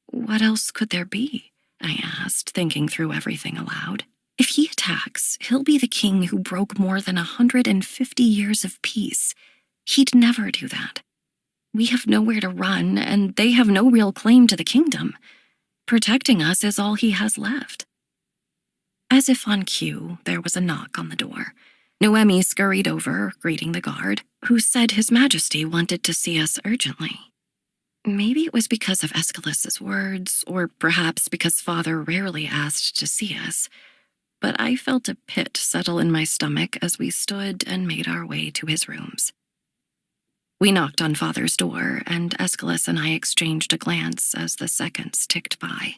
"What else could there be?" I asked, thinking through everything aloud. "If he attacks, he'll be the king who broke more than 150 years of peace. He'd never do that. We have nowhere to run, and they have no real claim to the kingdom. Protecting us is all he has left." As if on cue, there was a knock on the door. Noemi scurried over, greeting the guard, who said His Majesty wanted to see us urgently. Maybe it was because of Aeschylus's words, or perhaps because Father rarely asked to see us, but I felt a pit settle in my stomach as we stood and made our way to his rooms. We knocked on Father's door, and Aeschylus and I exchanged a glance as the seconds ticked by.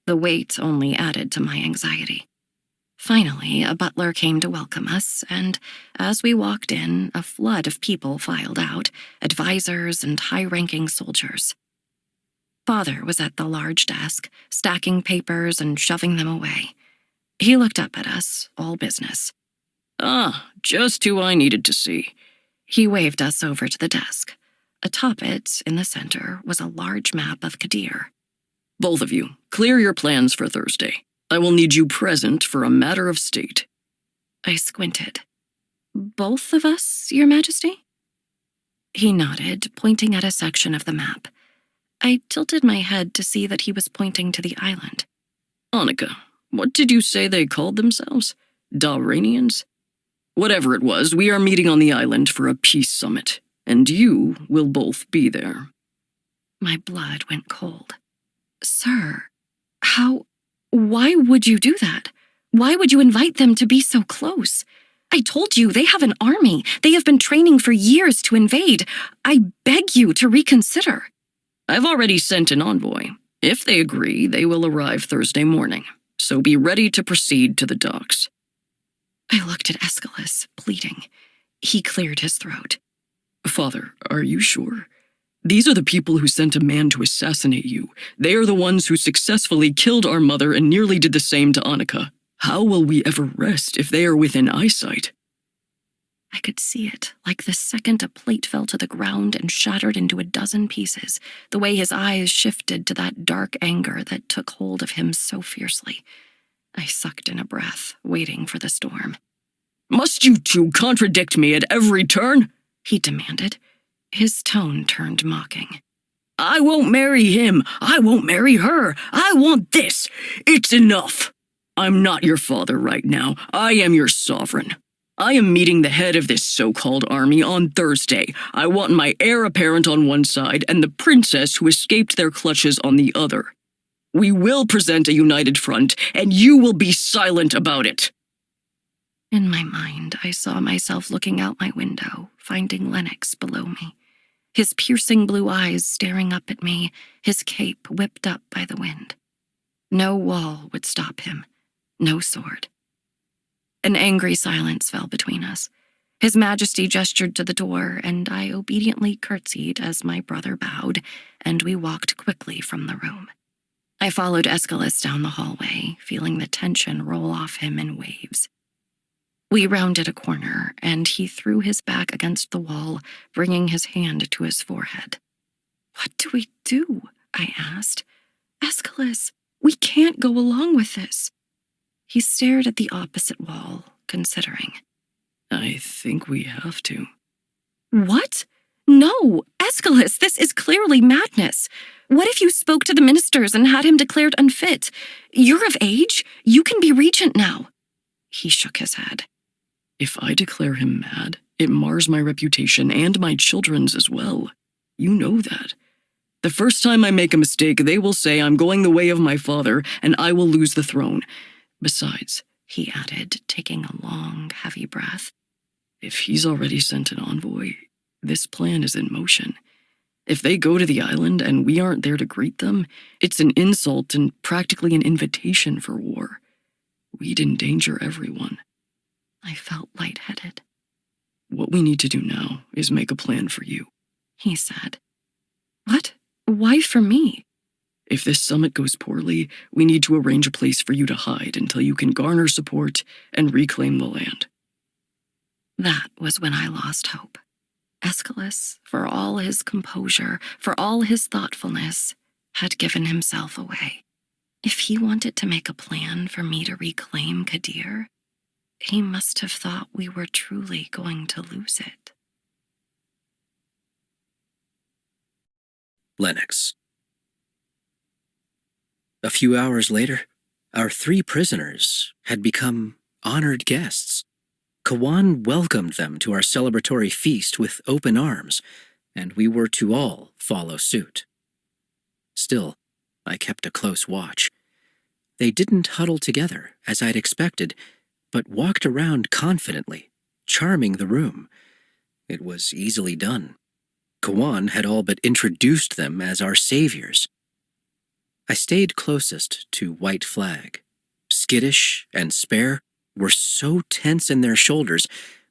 The wait only added to my anxiety. Finally, a butler came to welcome us, and as we walked in, a flood of people filed out, advisors and high-ranking soldiers. Father was at the large desk, stacking papers and shoving them away. He looked up at us, all business. "Ah, just who I needed to see." He waved us over to the desk. Atop it, in the center, was a large map of Kadir. Both of you, clear your plans for Thursday. I will need you present for a matter of state. I squinted. Both of us, Your Majesty? He nodded, pointing at a section of the map. I tilted my head to see that he was pointing to the island. Annika, what did you say they called themselves? Dalranians? Whatever it was, we are meeting on the island for a peace summit, and you will both be there. My blood went cold. Sir, why would you do that? Why would you invite them to be so close? I told you, they have an army. They have been training for years to invade. I beg you to reconsider. I've already sent an envoy. If they agree, they will arrive Thursday morning, so be ready to proceed to the docks. I looked at Aeschylus, pleading. He cleared his throat. Father, are you sure? These are the people who sent a man to assassinate you. They are the ones who successfully killed our mother and nearly did the same to Annika. How will we ever rest if they are within eyesight? I could see it, like the second a plate fell to the ground and shattered into a dozen pieces, the way his eyes shifted to that dark anger that took hold of him so fiercely. I sucked in a breath, waiting for the storm. Must you two contradict me at every turn? He demanded. His tone turned mocking. I won't marry him. I won't marry her. I want this. It's enough. I'm not your father right now. I am your sovereign. I am meeting the head of this so-called army on Thursday. I want my heir apparent on one side and the princess who escaped their clutches on the other. We will present a united front, and you will be silent about it. In my mind, I saw myself looking out my window, finding Lennox below me. His piercing blue eyes staring up at me, his cape whipped up by the wind. No wall would stop him, no sword. An angry silence fell between us. His Majesty gestured to the door, and I obediently curtsied as my brother bowed, and we walked quickly from the room. I followed Aeschylus down the hallway, feeling the tension roll off him in waves. We rounded a corner, and he threw his back against the wall, bringing his hand to his forehead. What do we do? I asked. Aeschylus, we can't go along with this. He stared at the opposite wall, considering. I think we have to. What? No, Aeschylus, this is clearly madness. What if you spoke to the ministers and had him declared unfit? You're of age. You can be regent now. He shook his head. If I declare him mad, it mars my reputation and my children's as well. You know that. The first time I make a mistake, they will say I'm going the way of my father, and I will lose the throne. Besides, he added, taking a long, heavy breath, if he's already sent an envoy, this plan is in motion. If they go to the island and we aren't there to greet them, it's an insult and practically an invitation for war. We'd endanger everyone. I felt lightheaded. What we need to do now is make a plan for you, he said. What? Why for me? If this summit goes poorly, we need to arrange a place for you to hide until you can garner support and reclaim the land. That was when I lost hope. Aeschylus, for all his composure, for all his thoughtfulness, had given himself away. If he wanted to make a plan for me to reclaim Kadir, he must have thought we were truly going to lose it. Lennox. A few hours later, our 3 prisoners had become honored guests. Kawan welcomed them to our celebratory feast with open arms, and we were to all follow suit. Still, I kept a close watch. They didn't huddle together, as I'd expected, but walked around confidently, charming the room. It was easily done. Kawan had all but introduced them as our saviors. I stayed closest to White Flag. Skittish and Spare were so tense in their shoulders,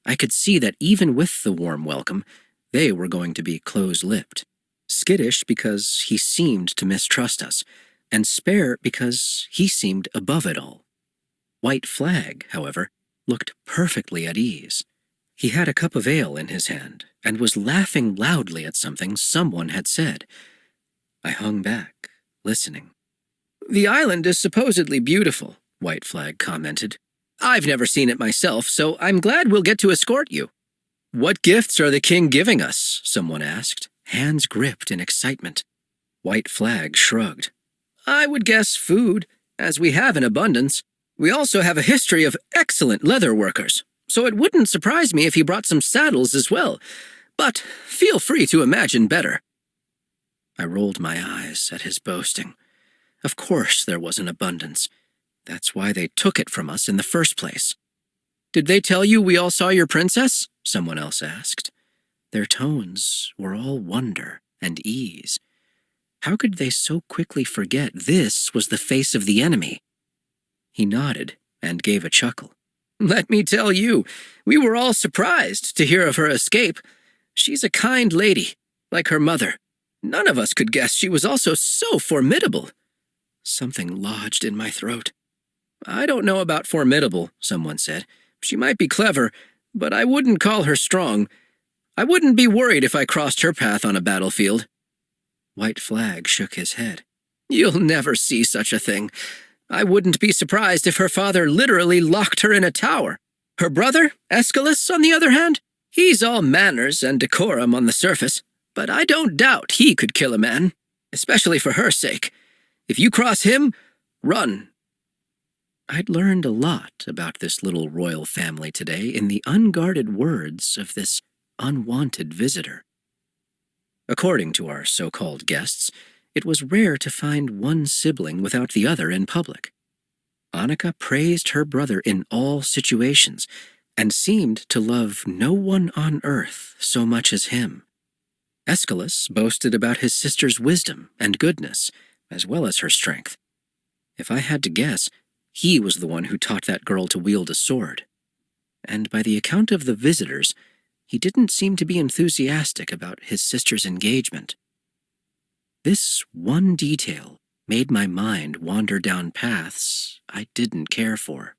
I could see that even with the warm welcome, they were going to be close-lipped. Skittish because he seemed to mistrust us, and Spare because he seemed above it all. White Flag, however, looked perfectly at ease. He had a cup of ale in his hand and was laughing loudly at something someone had said. I hung back, listening. The island is supposedly beautiful, White Flag commented. I've never seen it myself, so I'm glad we'll get to escort you. What gifts are the king giving us? Someone asked, hands gripped in excitement. White Flag shrugged. I would guess food, as we have in abundance. We also have a history of excellent leather workers, so it wouldn't surprise me if he brought some saddles as well. But feel free to imagine better. I rolled my eyes at his boasting. Of course there was an abundance. That's why they took it from us in the first place. Did they tell you we all saw your princess? Someone else asked. Their tones were all wonder and ease. How could they so quickly forget this was the face of the enemy? He nodded and gave a chuckle. Let me tell you, we were all surprised to hear of her escape. She's a kind lady, like her mother. None of us could guess she was also so formidable. Something lodged in my throat. I don't know about formidable, someone said. She might be clever, but I wouldn't call her strong. I wouldn't be worried if I crossed her path on a battlefield. White Flag shook his head. You'll never see such a thing. I wouldn't be surprised if her father literally locked her in a tower. Her brother, Aeschylus, on the other hand, he's all manners and decorum on the surface, but I don't doubt he could kill a man, especially for her sake. If you cross him, run. I'd learned a lot about this little royal family today in the unguarded words of this unwanted visitor. According to our so-called guests, it was rare to find one sibling without the other in public. Annika praised her brother in all situations and seemed to love no one on earth so much as him. Aeschylus boasted about his sister's wisdom and goodness, as well as her strength. If I had to guess, he was the one who taught that girl to wield a sword. And by the account of the visitors, he didn't seem to be enthusiastic about his sister's engagement. This one detail made my mind wander down paths I didn't care for.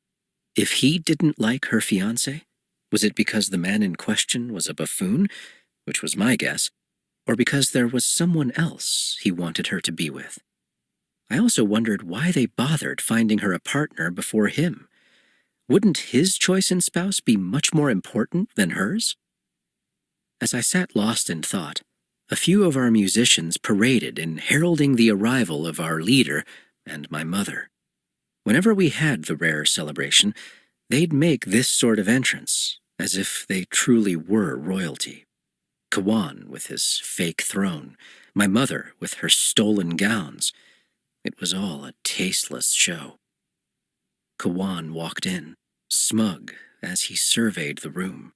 If he didn't like her fiancé, was it because the man in question was a buffoon, which was my guess, or because there was someone else he wanted her to be with? I also wondered why they bothered finding her a partner before him. Wouldn't his choice in spouse be much more important than hers? As I sat lost in thought, a few of our musicians paraded in heralding the arrival of our leader and my mother. Whenever we had the rare celebration, they'd make this sort of entrance, as if they truly were royalty. Kawan with his fake throne, my mother with her stolen gowns. It was all a tasteless show. Kawan walked in, smug as he surveyed the room.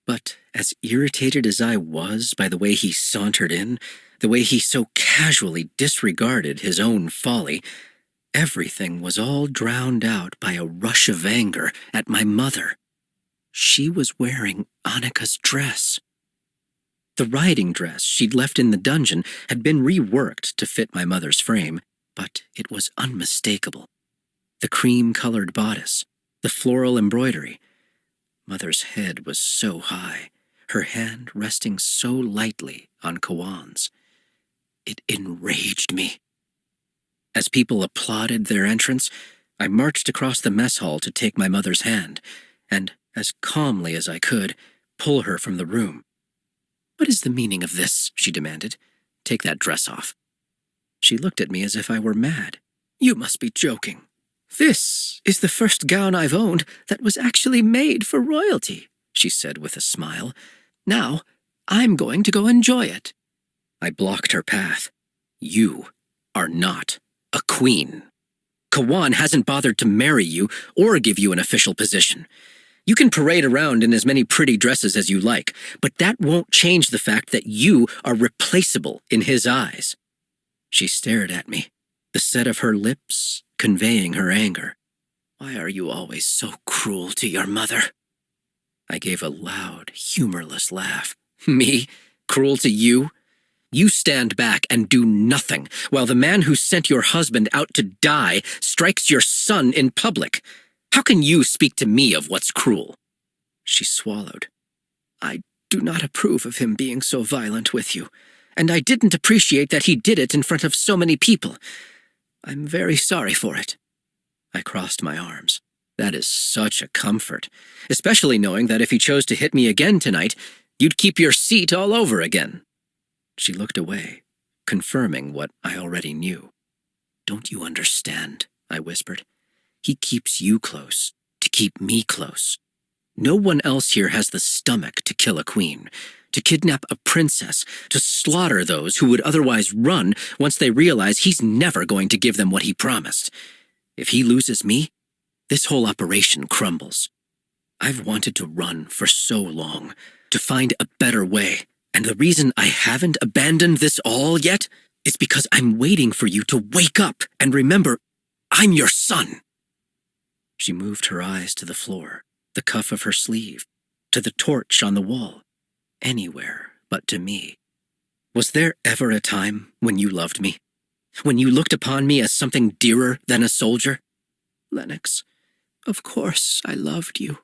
But as irritated as I was by the way he sauntered in, the way he so casually disregarded his own folly, everything was all drowned out by a rush of anger at my mother. She was wearing Annika's dress. The riding dress she'd left in the dungeon had been reworked to fit my mother's frame, but it was unmistakable. The cream-colored bodice, the floral embroidery. Mother's head was so high, her hand resting so lightly on Kawan's. It enraged me. As people applauded their entrance, I marched across the mess hall to take my mother's hand, and, as calmly as I could, pull her from the room. "What is the meaning of this?" she demanded. "Take that dress off." She looked at me as if I were mad. "You must be joking. This is the first gown I've owned that was actually made for royalty," she said with a smile. "Now, I'm going to go enjoy it." I blocked her path. "You are not a queen. Kawan hasn't bothered to marry you or give you an official position. You can parade around in as many pretty dresses as you like, but that won't change the fact that you are replaceable in his eyes." She stared at me, the set of her lips conveying her anger. "Why are you always so cruel to your mother?" I gave a loud, humorless laugh. "Me? Cruel to you? You stand back and do nothing, while the man who sent your husband out to die strikes your son in public. How can you speak to me of what's cruel?" She swallowed. "I do not approve of him being so violent with you, and I didn't appreciate that he did it in front of so many people. I'm very sorry for it. I crossed my arms. That is such a comfort, especially knowing that if he chose to hit me again tonight, you'd keep your seat all over again. She looked away, confirming what I already knew. Don't you understand? I whispered. He keeps you close to keep me close. No one else here has the stomach to kill a queen, to kidnap a princess, to slaughter those who would otherwise run once they realize he's never going to give them what he promised. If he loses me, this whole operation crumbles. I've wanted to run for so long, to find a better way, and the reason I haven't abandoned this all yet is because I'm waiting for you to wake up and remember I'm your son. She moved her eyes to the floor, the cuff of her sleeve, to the torch on the wall, anywhere but to me. Was there ever a time when you loved me? When you looked upon me as something dearer than a soldier? Lennox, of course I loved you.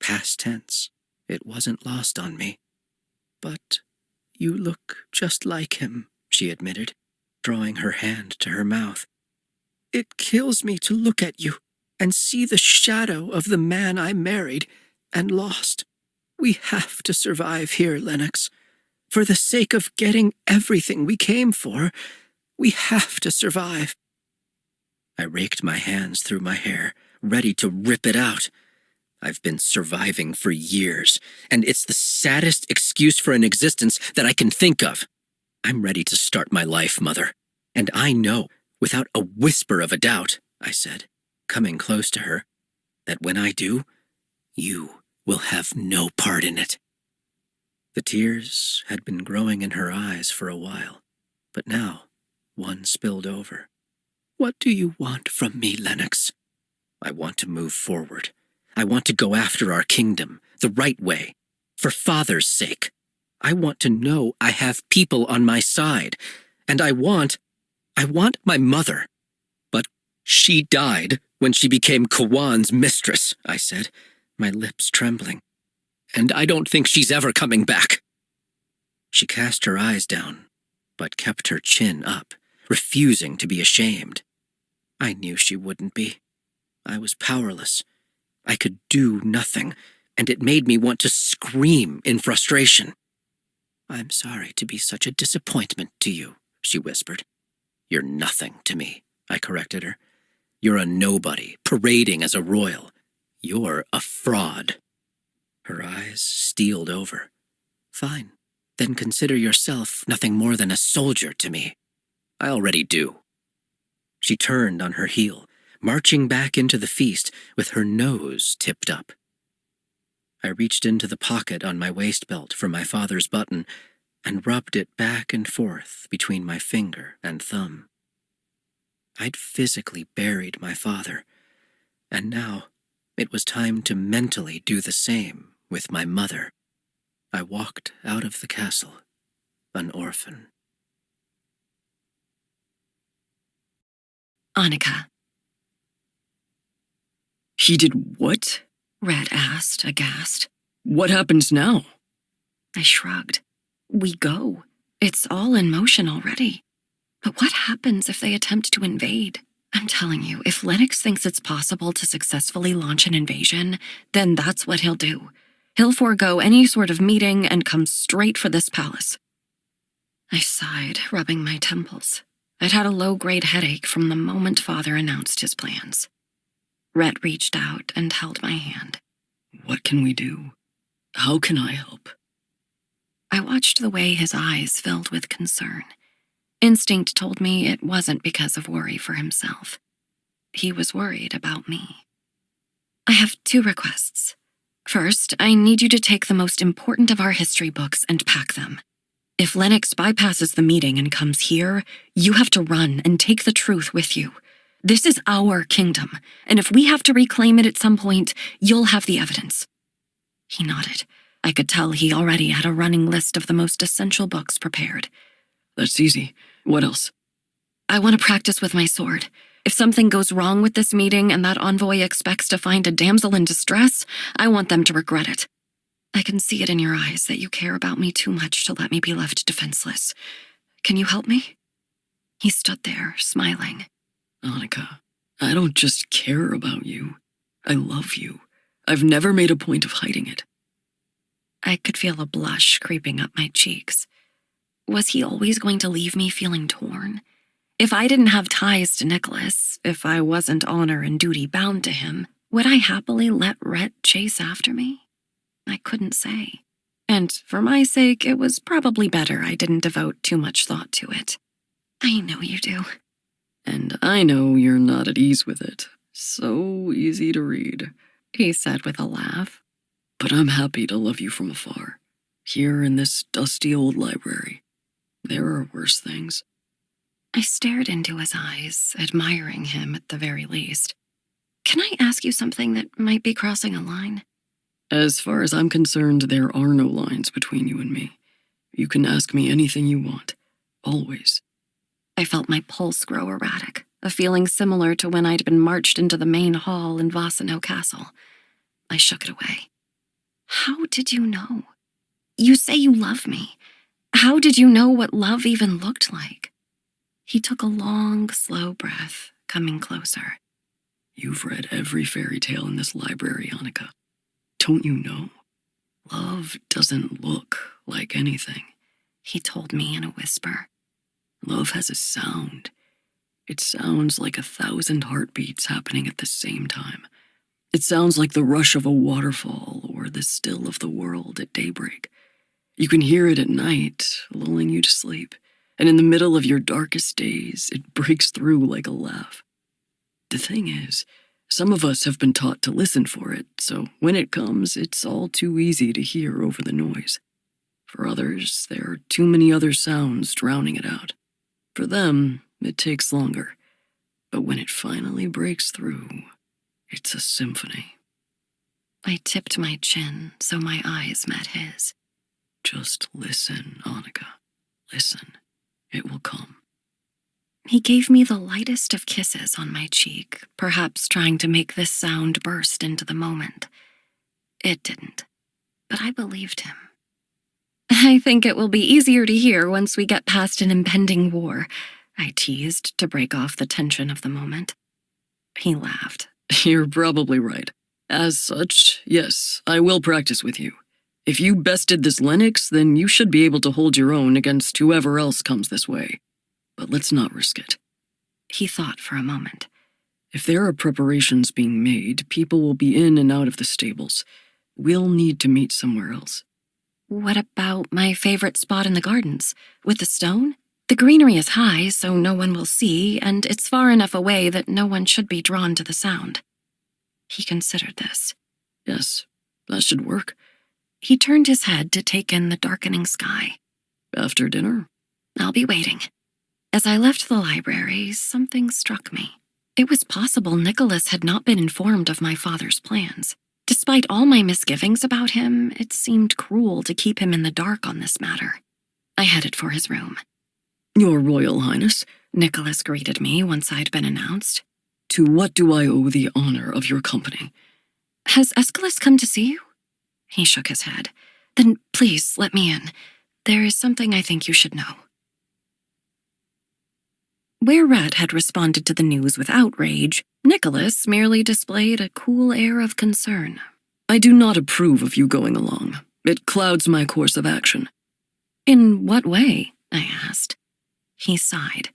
Past tense, it wasn't lost on me. But you look just like him, she admitted, drawing her hand to her mouth. It kills me to look at you and see the shadow of the man I married and lost. We have to survive here, Lennox. For the sake of getting everything we came for, we have to survive. I raked my hands through my hair, ready to rip it out. I've been surviving for years, and it's the saddest excuse for an existence that I can think of. I'm ready to start my life, Mother. And I know, without a whisper of a doubt, I said, coming close to her, that when I do, you will have no part in it. The tears had been growing in her eyes for a while, but now one spilled over. What do you want from me, Lennox? I want to move forward. I want to go after our kingdom, the right way, for Father's sake. I want to know I have people on my side, and I want my mother. But she died when she became Kawan's mistress, I said, my lips trembling. And I don't think she's ever coming back. She cast her eyes down, but kept her chin up, refusing to be ashamed. I knew she wouldn't be. I was powerless. I could do nothing, and it made me want to scream in frustration. I'm sorry to be such a disappointment to you, she whispered. You're nothing to me, I corrected her. You're a nobody, parading as a royal. You're a fraud. Her eyes steeled over. Fine, then consider yourself nothing more than a soldier to me. I already do. She turned on her heel, marching back into the feast with her nose tipped up. I reached into the pocket on my waist belt for my father's button and rubbed it back and forth between my finger and thumb. I'd physically buried my father, and now it was time to mentally do the same with my mother. I walked out of the castle, an orphan. Annika. He did what? Red asked, aghast. What happens now? I shrugged. We go. It's all in motion already. But what happens if they attempt to invade? I'm telling you, if Lennox thinks it's possible to successfully launch an invasion, then that's what he'll do. He'll forego any sort of meeting and come straight for this palace. I sighed, rubbing my temples. I'd had a low-grade headache from the moment Father announced his plans. Rhett reached out and held my hand. What can we do? How can I help? I watched the way his eyes filled with concern. Instinct told me it wasn't because of worry for himself. He was worried about me. I have 2 requests. First, I need you to take the most important of our history books and pack them. If Lennox bypasses the meeting and comes here, you have to run and take the truth with you. This is our kingdom, and if we have to reclaim it at some point, you'll have the evidence. He nodded. I could tell he already had a running list of the most essential books prepared. That's easy. What else? I want to practice with my sword. If something goes wrong with this meeting and that envoy expects to find a damsel in distress, I want them to regret it. I can see it in your eyes that you care about me too much to let me be left defenseless. Can you help me? He stood there, smiling. Annika, I don't just care about you. I love you. I've never made a point of hiding it. I could feel a blush creeping up my cheeks. Was he always going to leave me feeling torn? If I didn't have ties to Nicholas, if I wasn't honor and duty bound to him, would I happily let Rhett chase after me? I couldn't say. And for my sake, it was probably better I didn't devote too much thought to it. I know you do. And I know you're not at ease with it. So easy to read, he said with a laugh. But I'm happy to love you from afar, here in this dusty old library. There are worse things. I stared into his eyes, admiring him at the very least. Can I ask you something that might be crossing a line? As far as I'm concerned, there are no lines between you and me. You can ask me anything you want, always. I felt my pulse grow erratic, a feeling similar to when I'd been marched into the main hall in Vasano Castle. I shook it away. How did you know? You say you love me. How did you know what love even looked like? He took a long, slow breath, coming closer. You've read every fairy tale in this library, Annika. Don't you know? Love doesn't look like anything, he told me in a whisper. Love has a sound. It sounds like 1,000 heartbeats happening at the same time. It sounds like the rush of a waterfall or the still of the world at daybreak. You can hear it at night, lulling you to sleep, and in the middle of your darkest days, it breaks through like a laugh. The thing is, some of us have been taught to listen for it, so when it comes, it's all too easy to hear over the noise. For others, there are too many other sounds drowning it out. For them, it takes longer. But when it finally breaks through, it's a symphony. I tipped my chin so my eyes met his. Just listen, Annika. Listen. It will come. He gave me the lightest of kisses on my cheek, perhaps trying to make this sound burst into the moment. It didn't, but I believed him. I think it will be easier to hear once we get past an impending war, I teased to break off the tension of the moment. He laughed. You're probably right. As such, yes, I will practice with you. If you bested this Lennox, then you should be able to hold your own against whoever else comes this way. But let's not risk it. He thought for a moment. If there are preparations being made, people will be in and out of the stables. We'll need to meet somewhere else. What about my favorite spot in the gardens? With the stone? The greenery is high, so no one will see, and it's far enough away that no one should be drawn to the sound. He considered this. Yes, that should work. He turned his head to take in the darkening sky. After dinner? I'll be waiting. As I left the library, something struck me. It was possible Nicholas had not been informed of my father's plans. Despite all my misgivings about him, it seemed cruel to keep him in the dark on this matter. I headed for his room. Your Royal Highness, Nicholas greeted me once I'd been announced. To what do I owe the honor of your company? Has Aeschylus come to see you? He shook his head. Then please let me in. There is something I think you should know. Where Rhett had responded to the news with outrage, Nicholas merely displayed a cool air of concern. I do not approve of you going along. It clouds my course of action. In what way? I asked. He sighed.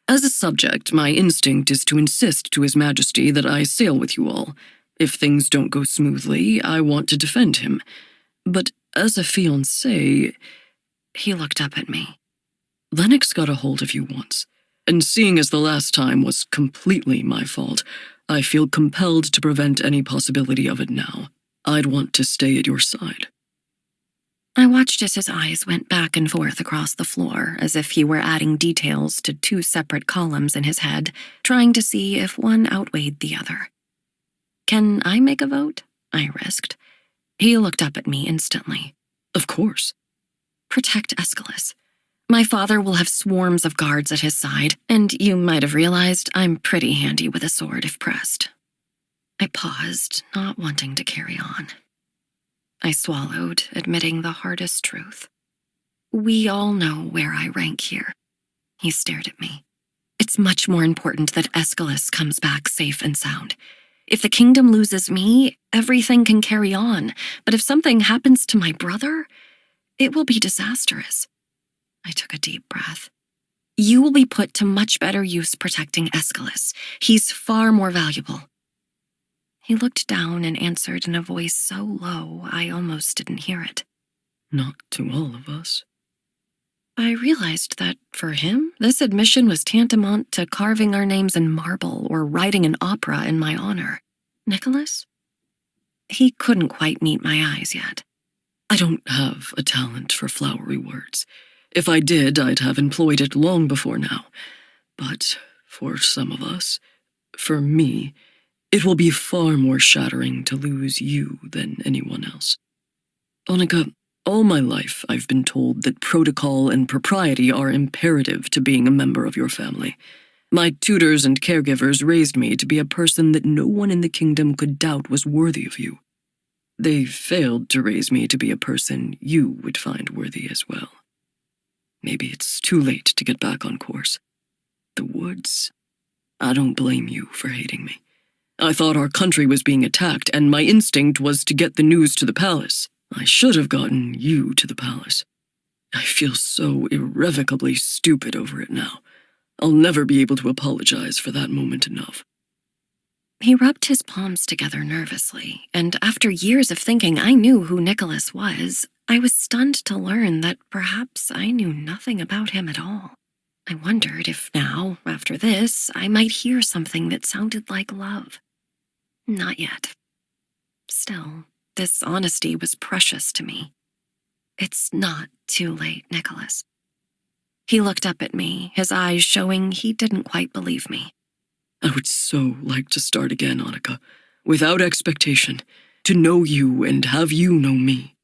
As a subject, my instinct is to insist to His Majesty that I sail with you all. If things don't go smoothly, I want to defend him. But as a fiancé... He looked up at me. Lennox got a hold of you once, and seeing as the last time was completely my fault, I feel compelled to prevent any possibility of it now. I'd want to stay at your side. I watched as his eyes went back and forth across the floor, as if he were adding details to two separate columns in his head, trying to see if one outweighed the other. Can I make a vote? I risked. He looked up at me instantly. Of course. Protect Aeschylus. My father will have swarms of guards at his side, and you might have realized I'm pretty handy with a sword if pressed. I paused, not wanting to carry on. I swallowed, admitting the hardest truth. We all know where I rank here. He stared at me. It's much more important that Aeschylus comes back safe and sound. If the kingdom loses me, everything can carry on, but if something happens to my brother, it will be disastrous. I took a deep breath. You will be put to much better use protecting Aeschylus. He's far more valuable. He looked down and answered in a voice so low I almost didn't hear it. Not to all of us. I realized that, for him, this admission was tantamount to carving our names in marble or writing an opera in my honor. Nicholas? He couldn't quite meet my eyes yet. I don't have a talent for flowery words. If I did, I'd have employed it long before now. But for some of us, for me, it will be far more shattering to lose you than anyone else. Annika, all my life I've been told that protocol and propriety are imperative to being a member of your family. My tutors and caregivers raised me to be a person that no one in the kingdom could doubt was worthy of you. They failed to raise me to be a person you would find worthy as well. Maybe it's too late to get back on course. The woods, I don't blame you for hating me. I thought our country was being attacked, and my instinct was to get the news to the palace. I should have gotten you to the palace. I feel so irrevocably stupid over it now. I'll never be able to apologize for that moment enough. He rubbed his palms together nervously, and after years of thinking I knew who Nicholas was, I was stunned to learn that perhaps I knew nothing about him at all. I wondered if now, after this, I might hear something that sounded like love. Not yet. Still, this honesty was precious to me. It's not too late, Nicholas. He looked up at me, his eyes showing he didn't quite believe me. I would so like to start again, Annika, without expectation, to know you and have you know me.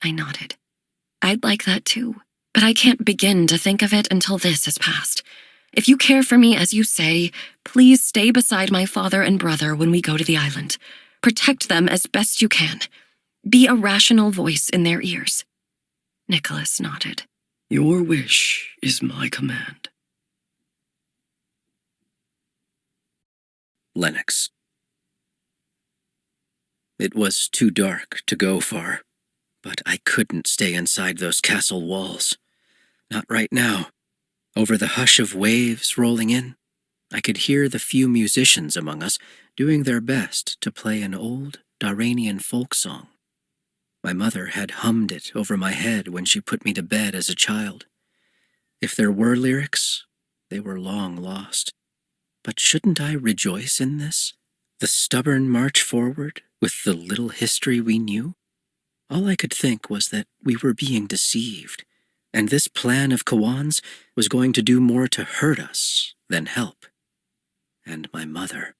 I nodded. I'd like that too, but I can't begin to think of it until this has passed. If you care for me as you say, please stay beside my father and brother when we go to the island. Protect them as best you can. Be a rational voice in their ears. Nicholas nodded. Your wish is my command. Lennox. It was too dark to go far, but I couldn't stay inside those castle walls. Not right now. Over the hush of waves rolling in, I could hear the few musicians among us doing their best to play an old Daranian folk song. My mother had hummed it over my head when she put me to bed as a child. If there were lyrics, they were long lost. But shouldn't I rejoice in this? The stubborn march forward with the little history we knew? All I could think was that we were being deceived, and this plan of Kawan's was going to do more to hurt us than help. And my mother.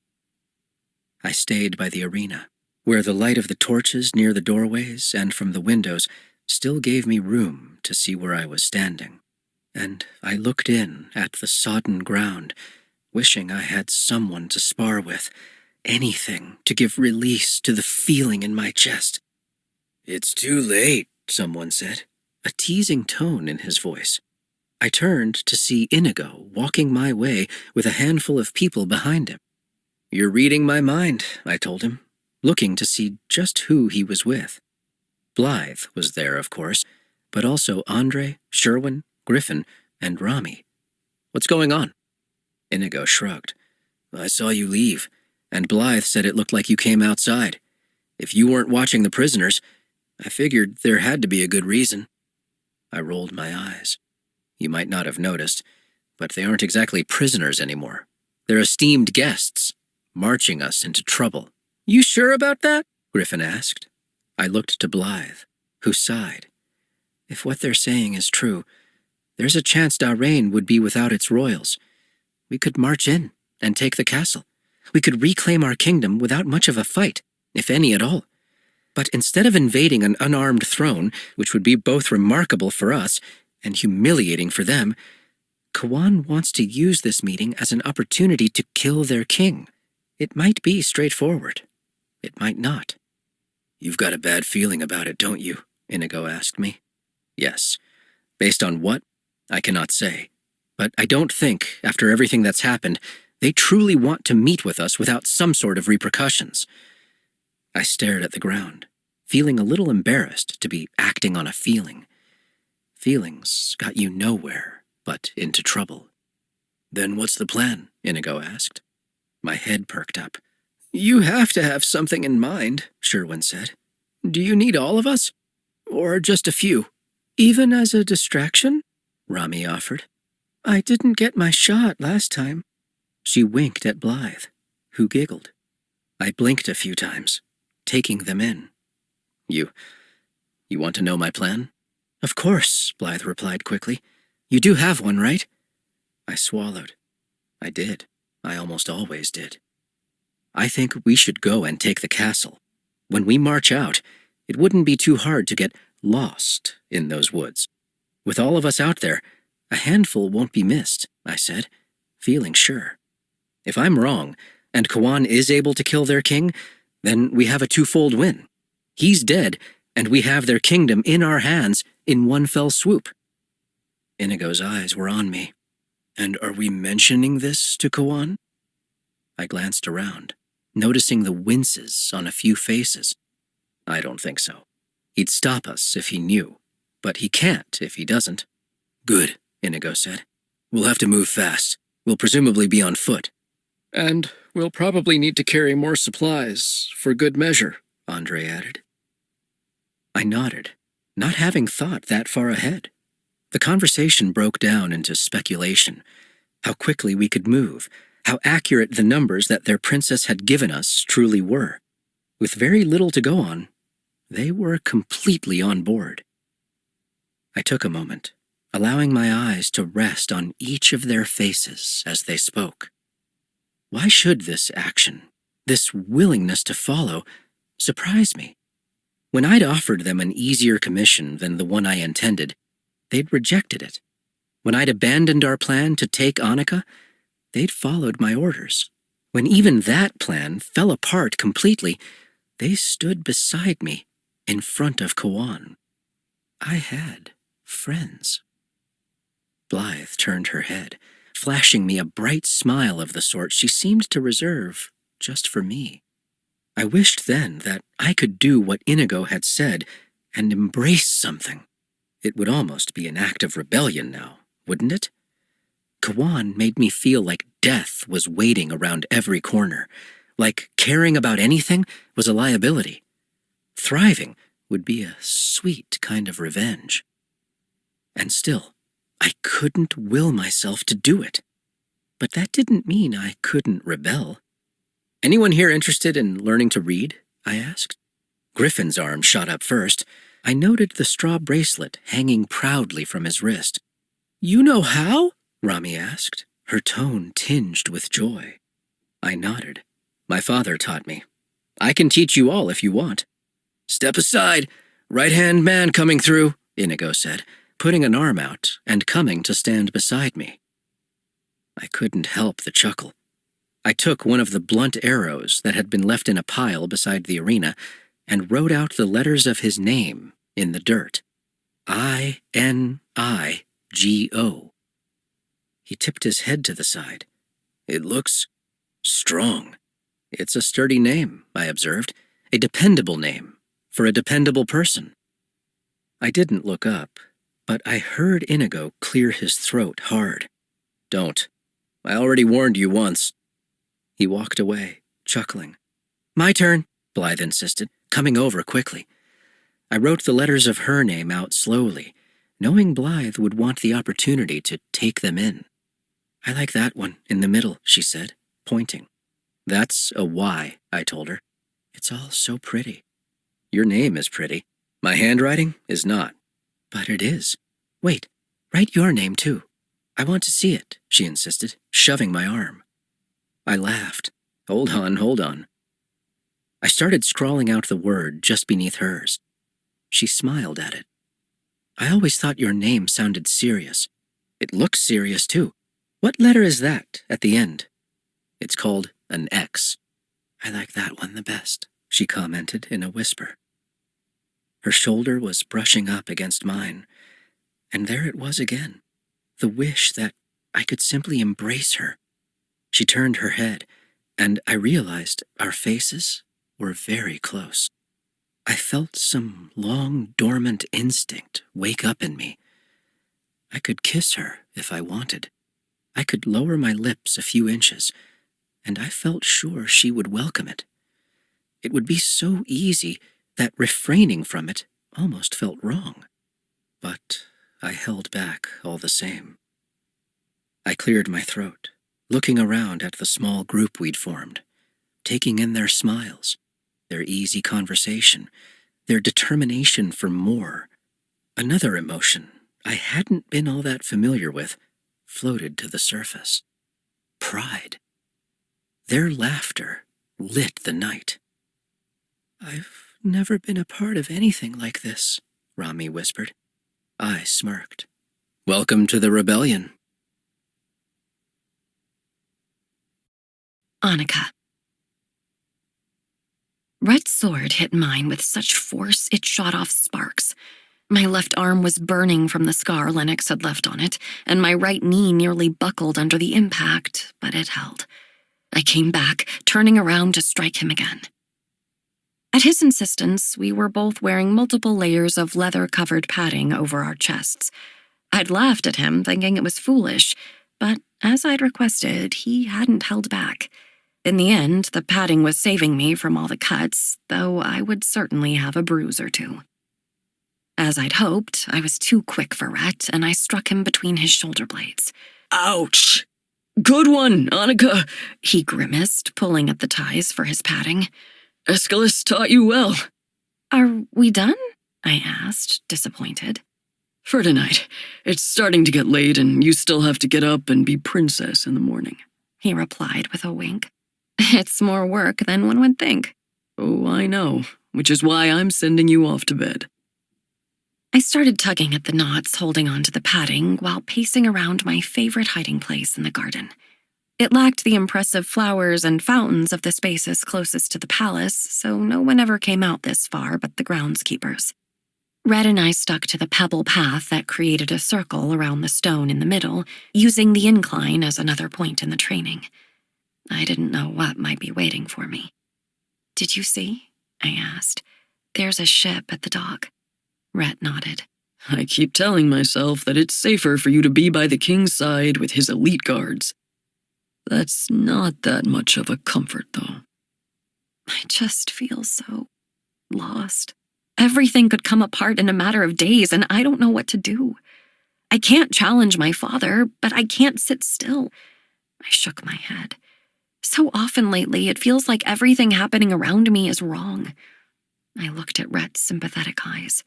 I stayed by the arena, where the light of the torches near the doorways and from the windows still gave me room to see where I was standing. And I looked in at the sodden ground, wishing I had someone to spar with, anything to give release to the feeling in my chest. "It's too late," someone said, a teasing tone in his voice. I turned to see Inigo walking my way with a handful of people behind him. "You're reading my mind," I told him, looking to see just who he was with. Blythe was there, of course, but also Andre, Sherwin, Griffin, and Rami. "What's going on?" Inigo shrugged. "I saw you leave, and Blythe said it looked like you came outside. If you weren't watching the prisoners, I figured there had to be a good reason." I rolled my eyes. "You might not have noticed, but they aren't exactly prisoners anymore. They're esteemed guests, marching us into trouble." "You sure about that?" Griffin asked. I looked to Blythe, who sighed. "If what they're saying is true, there's a chance Darane would be without its royals. We could march in and take the castle. We could reclaim our kingdom without much of a fight, if any at all. But instead of invading an unarmed throne, which would be both remarkable for us and humiliating for them, Kawan wants to use this meeting as an opportunity to kill their king. It might be straightforward. It might not." "You've got a bad feeling about it, don't you?" Inigo asked me. "Yes. Based on what? I cannot say. But I don't think, after everything that's happened, they truly want to meet with us without some sort of repercussions. I stared at the ground, feeling a little embarrassed to be acting on a feeling. Feelings got you nowhere but into trouble. Then what's the plan? Inigo asked. My head perked up. You have to have something in mind, Sherwin said. Do you need all of us? Or just a few? Even as a distraction? Rami offered. I didn't get my shot last time. She winked at Blythe, who giggled. I blinked a few times, taking them in. You want to know my plan? Of course, Blythe replied quickly. You do have one, right? I swallowed. I did. I almost always did. I think we should go and take the castle. When we march out, it wouldn't be too hard to get lost in those woods. With all of us out there, a handful won't be missed, I said, feeling sure. If I'm wrong, and Kawan is able to kill their king, then we have a twofold win. He's dead, and we have their kingdom in our hands in one fell swoop. Inigo's eyes were on me. And are we mentioning this to Kawan? I glanced around, noticing the winces on a few faces. I don't think so. He'd stop us if he knew, but he can't if he doesn't. Good, Inigo said. We'll have to move fast. We'll presumably be on foot. And we'll probably need to carry more supplies, for good measure, Andre added. I nodded, not having thought that far ahead. The conversation broke down into speculation. How quickly we could move, how accurate the numbers that their princess had given us truly were. With very little to go on, they were completely on board. I took a moment, allowing my eyes to rest on each of their faces as they spoke. Why should this action, this willingness to follow, surprise me? When I'd offered them an easier commission than the one I intended, they'd rejected it. When I'd abandoned our plan to take Annika, they'd followed my orders. When even that plan fell apart completely, they stood beside me, in front of Kawan. I had friends. Blythe turned her head, flashing me a bright smile of the sort she seemed to reserve just for me. I wished then that I could do what Inigo had said and embrace something. It would almost be an act of rebellion now, wouldn't it? Kawan made me feel like death was waiting around every corner, like caring about anything was a liability. Thriving would be a sweet kind of revenge. And still, I couldn't will myself to do it. But that didn't mean I couldn't rebel. Anyone here interested in learning to read? I asked. Griffin's arm shot up first. I noted the straw bracelet hanging proudly from his wrist. You know how? Rami asked, her tone tinged with joy. I nodded. My father taught me. I can teach you all if you want. Step aside. Right-hand man coming through, Inigo said, putting an arm out and coming to stand beside me. I couldn't help the chuckle. I took one of the blunt arrows that had been left in a pile beside the arena and wrote out the letters of his name in the dirt. I-N-I-G-O. He tipped his head to the side. It looks strong. It's a sturdy name, I observed. A dependable name for a dependable person. I didn't look up, but I heard Inigo clear his throat hard. Don't. I already warned you once. He walked away, chuckling. My turn, Blythe insisted, coming over quickly. I wrote the letters of her name out slowly, knowing Blythe would want the opportunity to take them in. I like that one in the middle, she said, pointing. That's a Y, I told her. It's all so pretty. Your name is pretty. My handwriting is not. But it is. Wait, write your name too. I want to see it, she insisted, shoving my arm. I laughed. Hold on. I started scrawling out the word just beneath hers. She smiled at it. I always thought your name sounded serious. It looks serious too. What letter is that at the end? It's called an X. I like that one the best, she commented in a whisper. Her shoulder was brushing up against mine, and there it was again, the wish that I could simply embrace her. She turned her head, and I realized our faces were very close. I felt some long, dormant instinct wake up in me. I could kiss her if I wanted. I could lower my lips a few inches, and I felt sure she would welcome it. It would be so easy that refraining from it almost felt wrong. But I held back all the same. I cleared my throat, looking around at the small group we'd formed, taking in their smiles, their easy conversation, their determination for more. Another emotion I hadn't been all that familiar with floated to the surface. Pride. Their laughter lit the night. "I've never been a part of anything like this," Rami whispered. I smirked. "Welcome to the rebellion." Annika. Rhett's sword hit mine with such force it shot off sparks. My left arm was burning from the scar Lennox had left on it, and my right knee nearly buckled under the impact, but it held. I came back, turning around to strike him again. At his insistence, we were both wearing multiple layers of leather-covered padding over our chests. I'd laughed at him, thinking it was foolish, but as I'd requested, he hadn't held back. In the end, the padding was saving me from all the cuts, though I would certainly have a bruise or two. As I'd hoped, I was too quick for Rhett, and I struck him between his shoulder blades. Ouch! Good one, Annika, He grimaced, pulling at the ties for his padding. Aeschylus taught you well. Are we done? I asked, disappointed. For tonight. It's starting to get late, and you still have to get up and be princess in the morning. He replied with a wink. It's more work than one would think. Oh, I know, which is why I'm sending you off to bed. I started tugging at the knots holding onto the padding while pacing around my favorite hiding place in the garden. It lacked the impressive flowers and fountains of the spaces closest to the palace, so no one ever came out this far but the groundskeepers. Red and I stuck to the pebble path that created a circle around the stone in the middle, using the incline as another point in the training. I didn't know what might be waiting for me. Did you see? I asked. There's a ship at the dock. Rhett nodded. I keep telling myself that it's safer for you to be by the king's side with his elite guards. That's not that much of a comfort, though. I just feel so lost. Everything could come apart in a matter of days, and I don't know what to do. I can't challenge my father, but I can't sit still. I shook my head. So often lately, it feels like everything happening around me is wrong. I looked at Rhett's sympathetic eyes.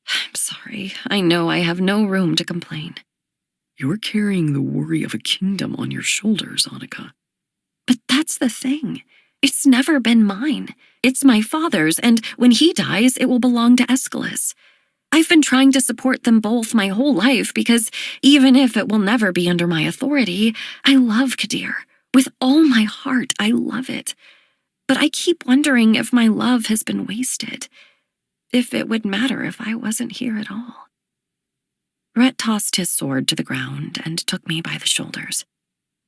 I'm sorry. I know I have no room to complain. You're carrying the worry of a kingdom on your shoulders, Annika. But that's the thing. It's never been mine. It's my father's, and when he dies, it will belong to Aeschylus. I've been trying to support them both my whole life because even if it will never be under my authority, I love Kadir. With all my heart, I love it. But I keep wondering if my love has been wasted. If it would matter if I wasn't here at all. Rhett tossed his sword to the ground and took me by the shoulders.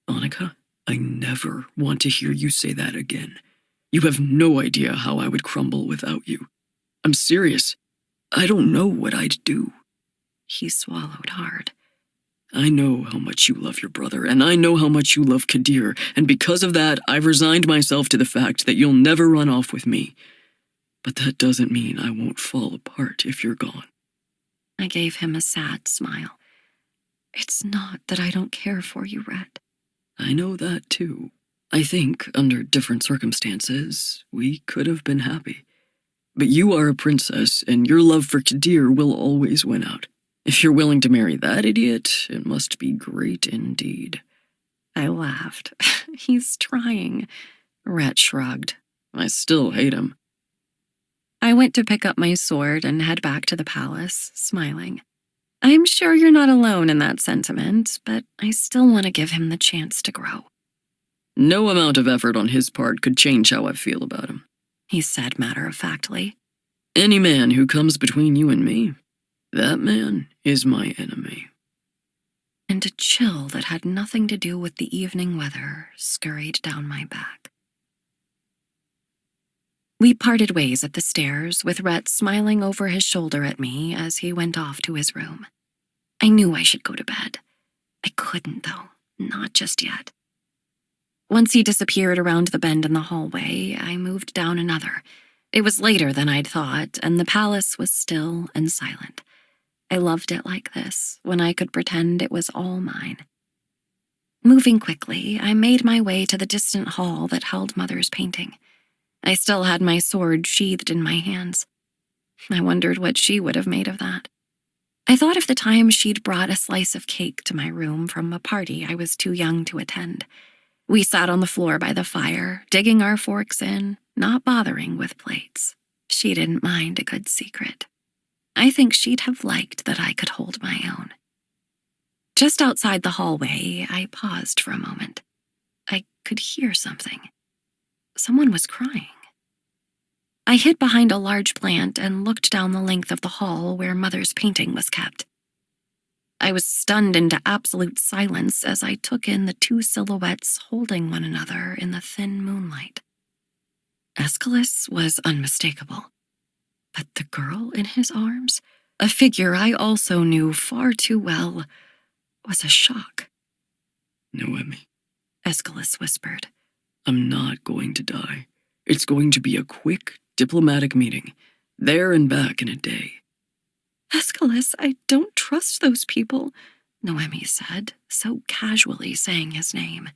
Annika, I never want to hear you say that again. You have no idea how I would crumble without you. I'm serious. I don't know what I'd do. He swallowed hard. I know how much you love your brother, and I know how much you love Kadir, and because of that, I've resigned myself to the fact that you'll never run off with me. But that doesn't mean I won't fall apart if you're gone. I gave him a sad smile. It's not that I don't care for you, Rhett. I know that, too. I think, under different circumstances, we could have been happy. But you are a princess, and your love for Kadir will always win out. If you're willing to marry that idiot, it must be great indeed. I laughed. He's trying. Rhett shrugged. I still hate him. I went to pick up my sword and head back to the palace, smiling. I'm sure you're not alone in that sentiment, but I still want to give him the chance to grow. No amount of effort on his part could change how I feel about him, he said matter-of-factly. Any man who comes between you and me, that man is my enemy. and a chill that had nothing to do with the evening weather scurried down my back. We parted ways at the stairs, with Rhett smiling over his shoulder at me as he went off to his room. I knew I should go to bed. I couldn't, though, not just yet. Once he disappeared around the bend in the hallway, I moved down another. It was later than I'd thought, and the palace was still and silent. I loved it like this, when I could pretend it was all mine. Moving quickly, I made my way to the distant hall that held Mother's painting. I still had my sword sheathed in my hands. I wondered what she would have made of that. I thought of the time she'd brought a slice of cake to my room from a party I was too young to attend. We sat on the floor by the fire, digging our forks in, not bothering with plates. She didn't mind a good secret. I think she'd have liked that I could hold my own. Just outside the hallway, I paused for a moment. I could hear something. Someone was crying. I hid behind a large plant and looked down the length of the hall where Mother's painting was kept. I was stunned into absolute silence as I took in the two silhouettes holding one another in the thin moonlight. Aeschylus was unmistakable, but the girl in his arms, a figure I also knew far too well, was a shock. Noemi, Aeschylus whispered. I'm not going to die. It's going to be a quick, diplomatic meeting, there and back in a day. Aeschylus, I don't trust those people, Noemi said, so casually saying his name.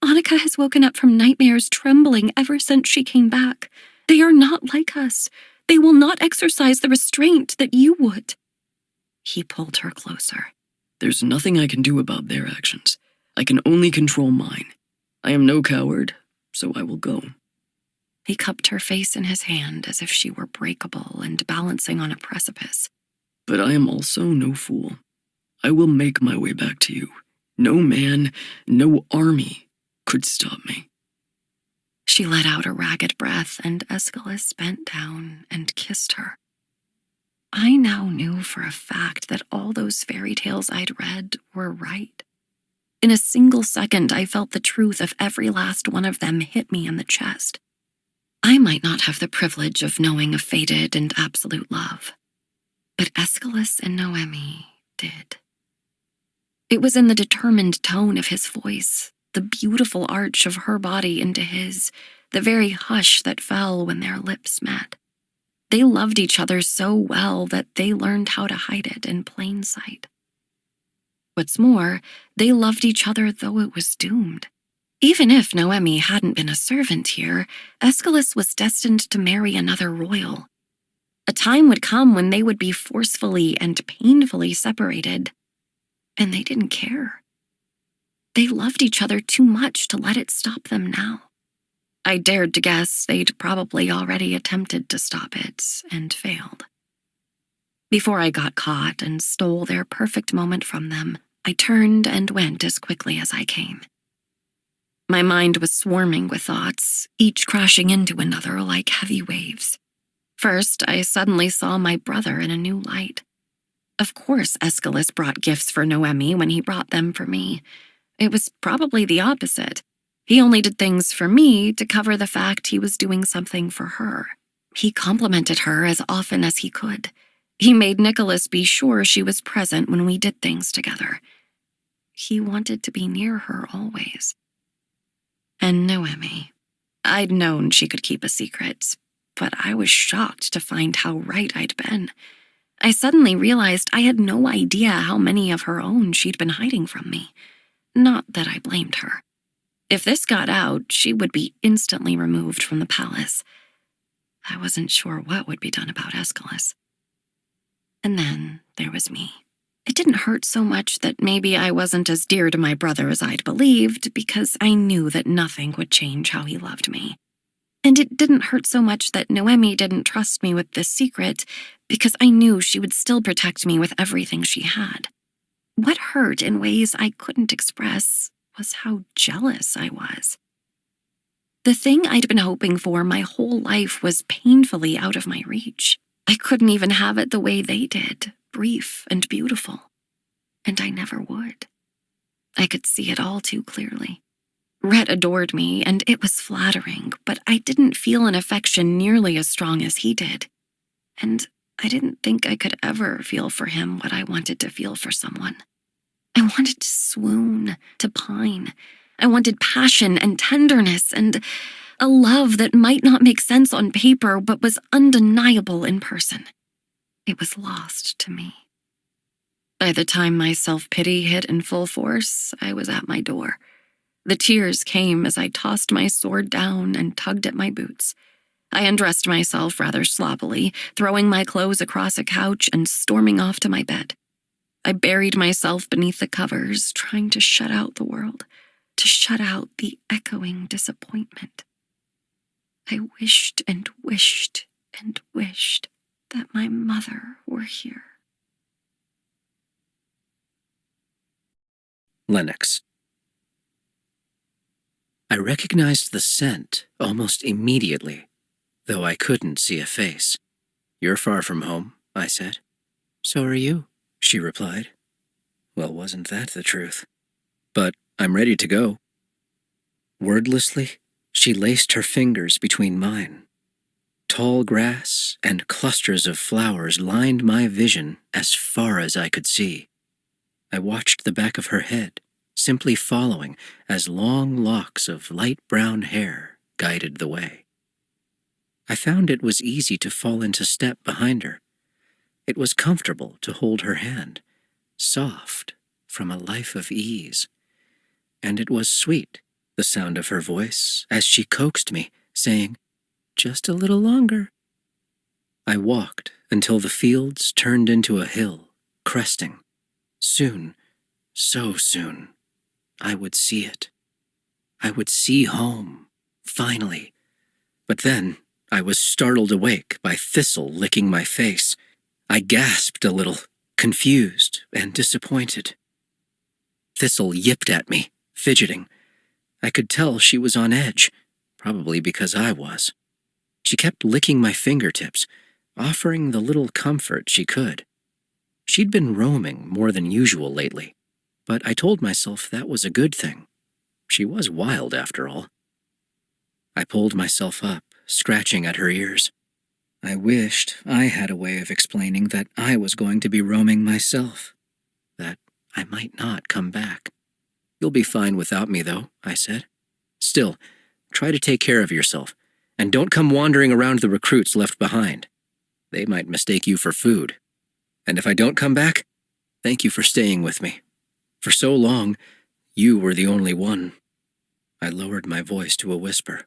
Annika has woken up from nightmares trembling ever since she came back. They are not like us. They will not exercise the restraint that you would. He pulled her closer. There's nothing I can do about their actions. I can only control mine. I am no coward, so I will go. He cupped her face in his hand as if she were breakable and balancing on a precipice. But I am also no fool. I will make my way back to you. No man, no army could stop me. She let out a ragged breath, and Aeschylus bent down and kissed her. I now knew for a fact that all those fairy tales I'd read were right. In a single second, I felt the truth of every last one of them hit me in the chest. I might not have the privilege of knowing a fated and absolute love, but Aeschylus and Noemi did. It was in the determined tone of his voice, the beautiful arch of her body into his, the very hush that fell when their lips met. They loved each other so well that they learned how to hide it in plain sight. What's more, they loved each other though it was doomed. Even if Noemi hadn't been a servant here, Aeschylus was destined to marry another royal. A time would come when they would be forcefully and painfully separated, and they didn't care. They loved each other too much to let it stop them now. I dared to guess they'd probably already attempted to stop it and failed. Before I got caught and stole their perfect moment from them, I turned and went as quickly as I came. My mind was swarming with thoughts, each crashing into another like heavy waves. First, I suddenly saw my brother in a new light. Of course, Aeschylus brought gifts for Noemi when he brought them for me. It was probably the opposite. He only did things for me to cover the fact he was doing something for her. He complimented her as often as he could. He made Nicholas be sure she was present when we did things together. He wanted to be near her always. And Noemi. I'd known she could keep a secret, but I was shocked to find how right I'd been. I suddenly realized I had no idea how many of her own she'd been hiding from me. Not that I blamed her. If this got out, she would be instantly removed from the palace. I wasn't sure what would be done about Aeschylus. And then there was me. It didn't hurt so much that maybe I wasn't as dear to my brother as I'd believed, because I knew that nothing would change how he loved me. And it didn't hurt so much that Noemi didn't trust me with this secret, because I knew she would still protect me with everything she had. What hurt in ways I couldn't express was how jealous I was. The thing I'd been hoping for my whole life was painfully out of my reach. I couldn't even have it the way they did, brief and beautiful. And I never would. I could see it all too clearly. Rhett adored me, and it was flattering, but I didn't feel an affection nearly as strong as he did. And I didn't think I could ever feel for him what I wanted to feel for someone. I wanted to swoon, to pine. I wanted passion and tenderness and a love that might not make sense on paper but was undeniable in person. It was lost to me. By the time my self-pity hit in full force, I was at my door. The tears came as I tossed my sword down and tugged at my boots. I undressed myself rather sloppily, throwing my clothes across a couch and storming off to my bed. I buried myself beneath the covers, trying to shut out the world, to shut out the echoing disappointment. I wished and wished and wished that my mother were here. Lennox. I recognized the scent almost immediately, though I couldn't see a face. "You're far from home," I said. "So are you," she replied. Well, wasn't that the truth? But I'm ready to go. Wordlessly, she laced her fingers between mine. Tall grass and clusters of flowers lined my vision as far as I could see. I watched the back of her head, simply following as long locks of light brown hair guided the way. I found it was easy to fall into step behind her. It was comfortable to hold her hand, soft from a life of ease. And it was sweet, the sound of her voice as she coaxed me, saying, "Just a little longer." I walked until the fields turned into a hill, cresting. Soon, so soon, I would see it. I would see home, finally. But then I was startled awake by Thistle licking my face. I gasped a little, confused and disappointed. Thistle yipped at me, fidgeting. I could tell she was on edge, probably because I was. She kept licking my fingertips, offering the little comfort she could. She'd been roaming more than usual lately, but I told myself that was a good thing. She was wild, after all. I pulled myself up, scratching at her ears. I wished I had a way of explaining that I was going to be roaming myself, that I might not come back. "You'll be fine without me, though," I said. "Still, try to take care of yourself, and don't come wandering around the recruits left behind. They might mistake you for food. And if I don't come back, thank you for staying with me. For so long, you were the only one." I lowered my voice to a whisper.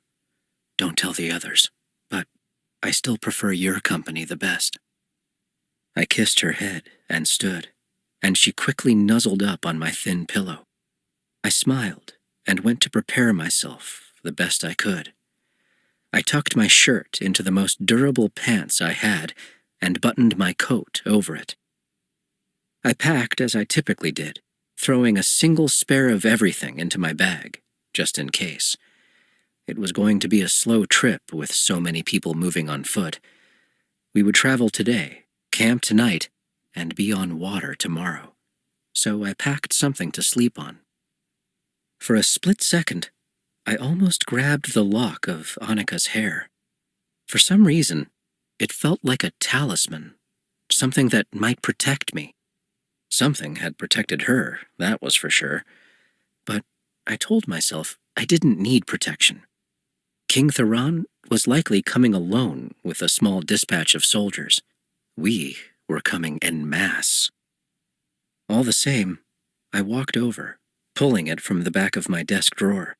"Don't tell the others, but I still prefer your company the best." I kissed her head and stood, and she quickly nuzzled up on my thin pillow. I smiled and went to prepare myself the best I could. I tucked my shirt into the most durable pants I had and buttoned my coat over it. I packed as I typically did, throwing a single spare of everything into my bag, just in case. It was going to be a slow trip with so many people moving on foot. We would travel today, camp tonight, and be on water tomorrow. So I packed something to sleep on. For a split second, I almost grabbed the lock of Annika's hair. For some reason, it felt like a talisman, something that might protect me. Something had protected her, that was for sure. But I told myself I didn't need protection. King Theron was likely coming alone with a small dispatch of soldiers. We were coming en masse. All the same, I walked over, pulling it from the back of my desk drawer.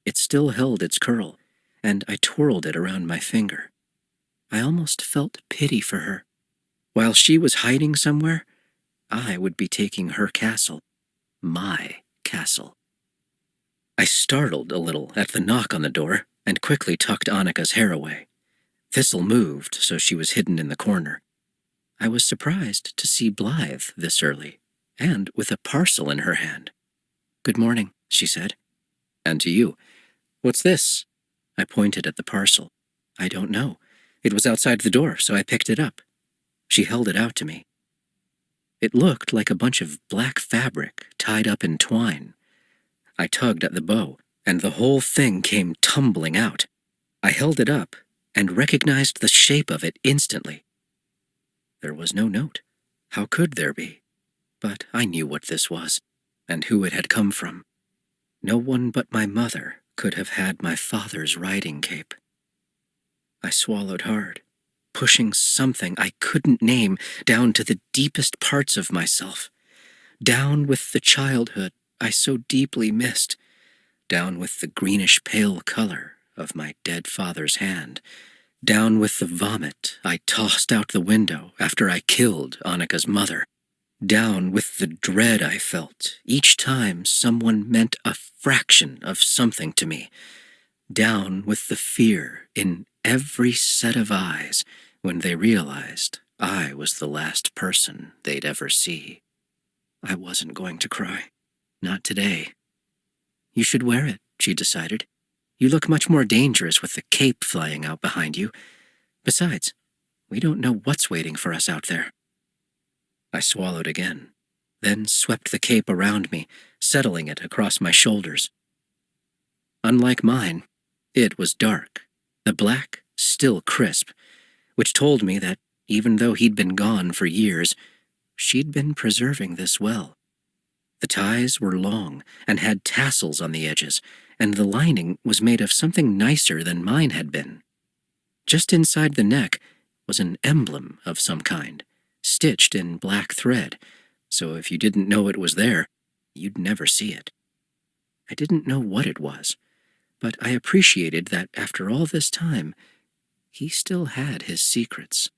It still held its curl, and I twirled it around my finger. I almost felt pity for her. While she was hiding somewhere, I would be taking her castle, my castle. I startled a little at the knock on the door and quickly tucked Annika's hair away. Thistle moved, so she was hidden in the corner. I was surprised to see Blythe this early, and with a parcel in her hand. "Good morning," she said. "And to you. What's this?" I pointed at the parcel. "I don't know. It was outside the door, so I picked it up." She held it out to me. It looked like a bunch of black fabric tied up in twine. I tugged at the bow, and the whole thing came tumbling out. I held it up and recognized the shape of it instantly. There was no note. How could there be? But I knew what this was, and who it had come from. No one but my mother could have had my father's riding cape. I swallowed hard, pushing something I couldn't name down to the deepest parts of myself, down with the childhood I so deeply missed, down with the greenish-pale color of my dead father's hand, down with the vomit I tossed out the window after I killed Annika's mother, down with the dread I felt each time someone meant a fraction of something to me, down with the fear in every set of eyes when they realized I was the last person they'd ever see. I wasn't going to cry. Not today. You should wear it, she decided. You look much more dangerous with the cape flying out behind you. Besides, we don't know what's waiting for us out there. I swallowed again, then swept the cape around me, settling it across my shoulders. Unlike mine, it was dark, the black still crisp, which told me that even though he'd been gone for years, she'd been preserving this well. The ties were long and had tassels on the edges, and the lining was made of something nicer than mine had been. Just inside the neck was an emblem of some kind, stitched in black thread, so if you didn't know it was there, you'd never see it. I didn't know what it was, but I appreciated that after all this time, he still had his secrets.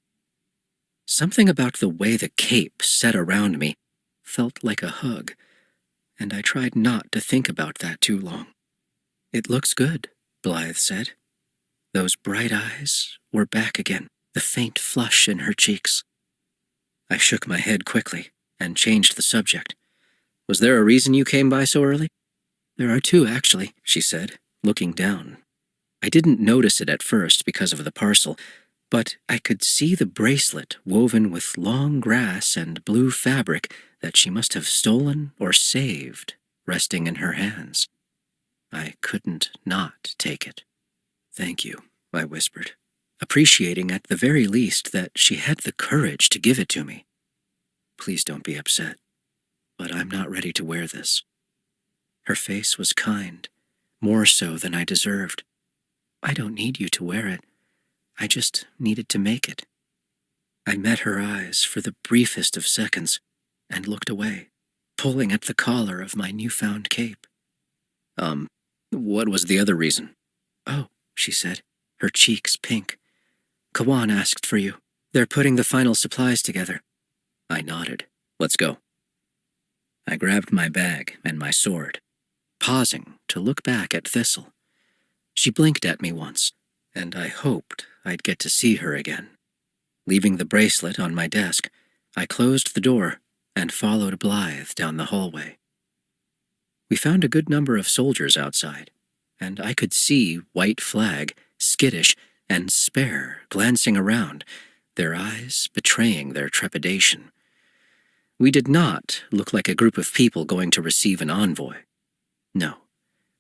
Something about the way the cape set around me felt like a hug, and I tried not to think about that too long. It looks good, Blythe said. Those bright eyes were back again, the faint flush in her cheeks. I shook my head quickly and changed the subject. Was there a reason you came by so early? There are two, actually, she said, looking down. I didn't notice it at first because of the parcel, but I could see the bracelet woven with long grass and blue fabric that she must have stolen or saved, resting in her hands. I couldn't not take it. Thank you, I whispered, appreciating at the very least that she had the courage to give it to me. Please don't be upset, but I'm not ready to wear this. Her face was kind, more so than I deserved. I don't need you to wear it. I just needed to make it. I met her eyes for the briefest of seconds and looked away, pulling at the collar of my newfound cape. What was the other reason? Oh, she said, her cheeks pink. Kawan asked for you. They're putting the final supplies together. I nodded. Let's go. I grabbed my bag and my sword, pausing to look back at Thistle. She blinked at me once, and I hoped I'd get to see her again. Leaving the bracelet on my desk, I closed the door and followed Blythe down the hallway. We found a good number of soldiers outside, and I could see White Flag, Skittish, and Spare glancing around, their eyes betraying their trepidation. We did not look like a group of people going to receive an envoy. No,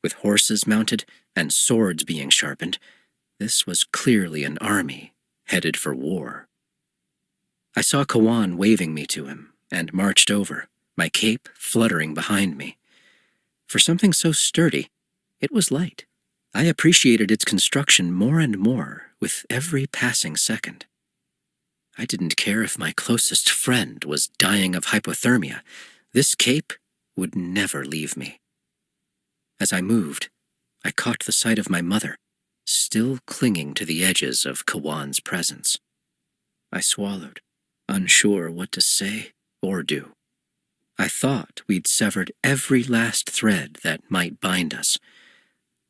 with horses mounted and swords being sharpened, this was clearly an army headed for war. I saw Kawan waving me to him and marched over, my cape fluttering behind me. For something so sturdy, it was light. I appreciated its construction more and more with every passing second. I didn't care if my closest friend was dying of hypothermia. This cape would never leave me. As I moved, I caught the sight of my mother, still clinging to the edges of Kawan's presence. I swallowed, unsure what to say or do. I thought we'd severed every last thread that might bind us,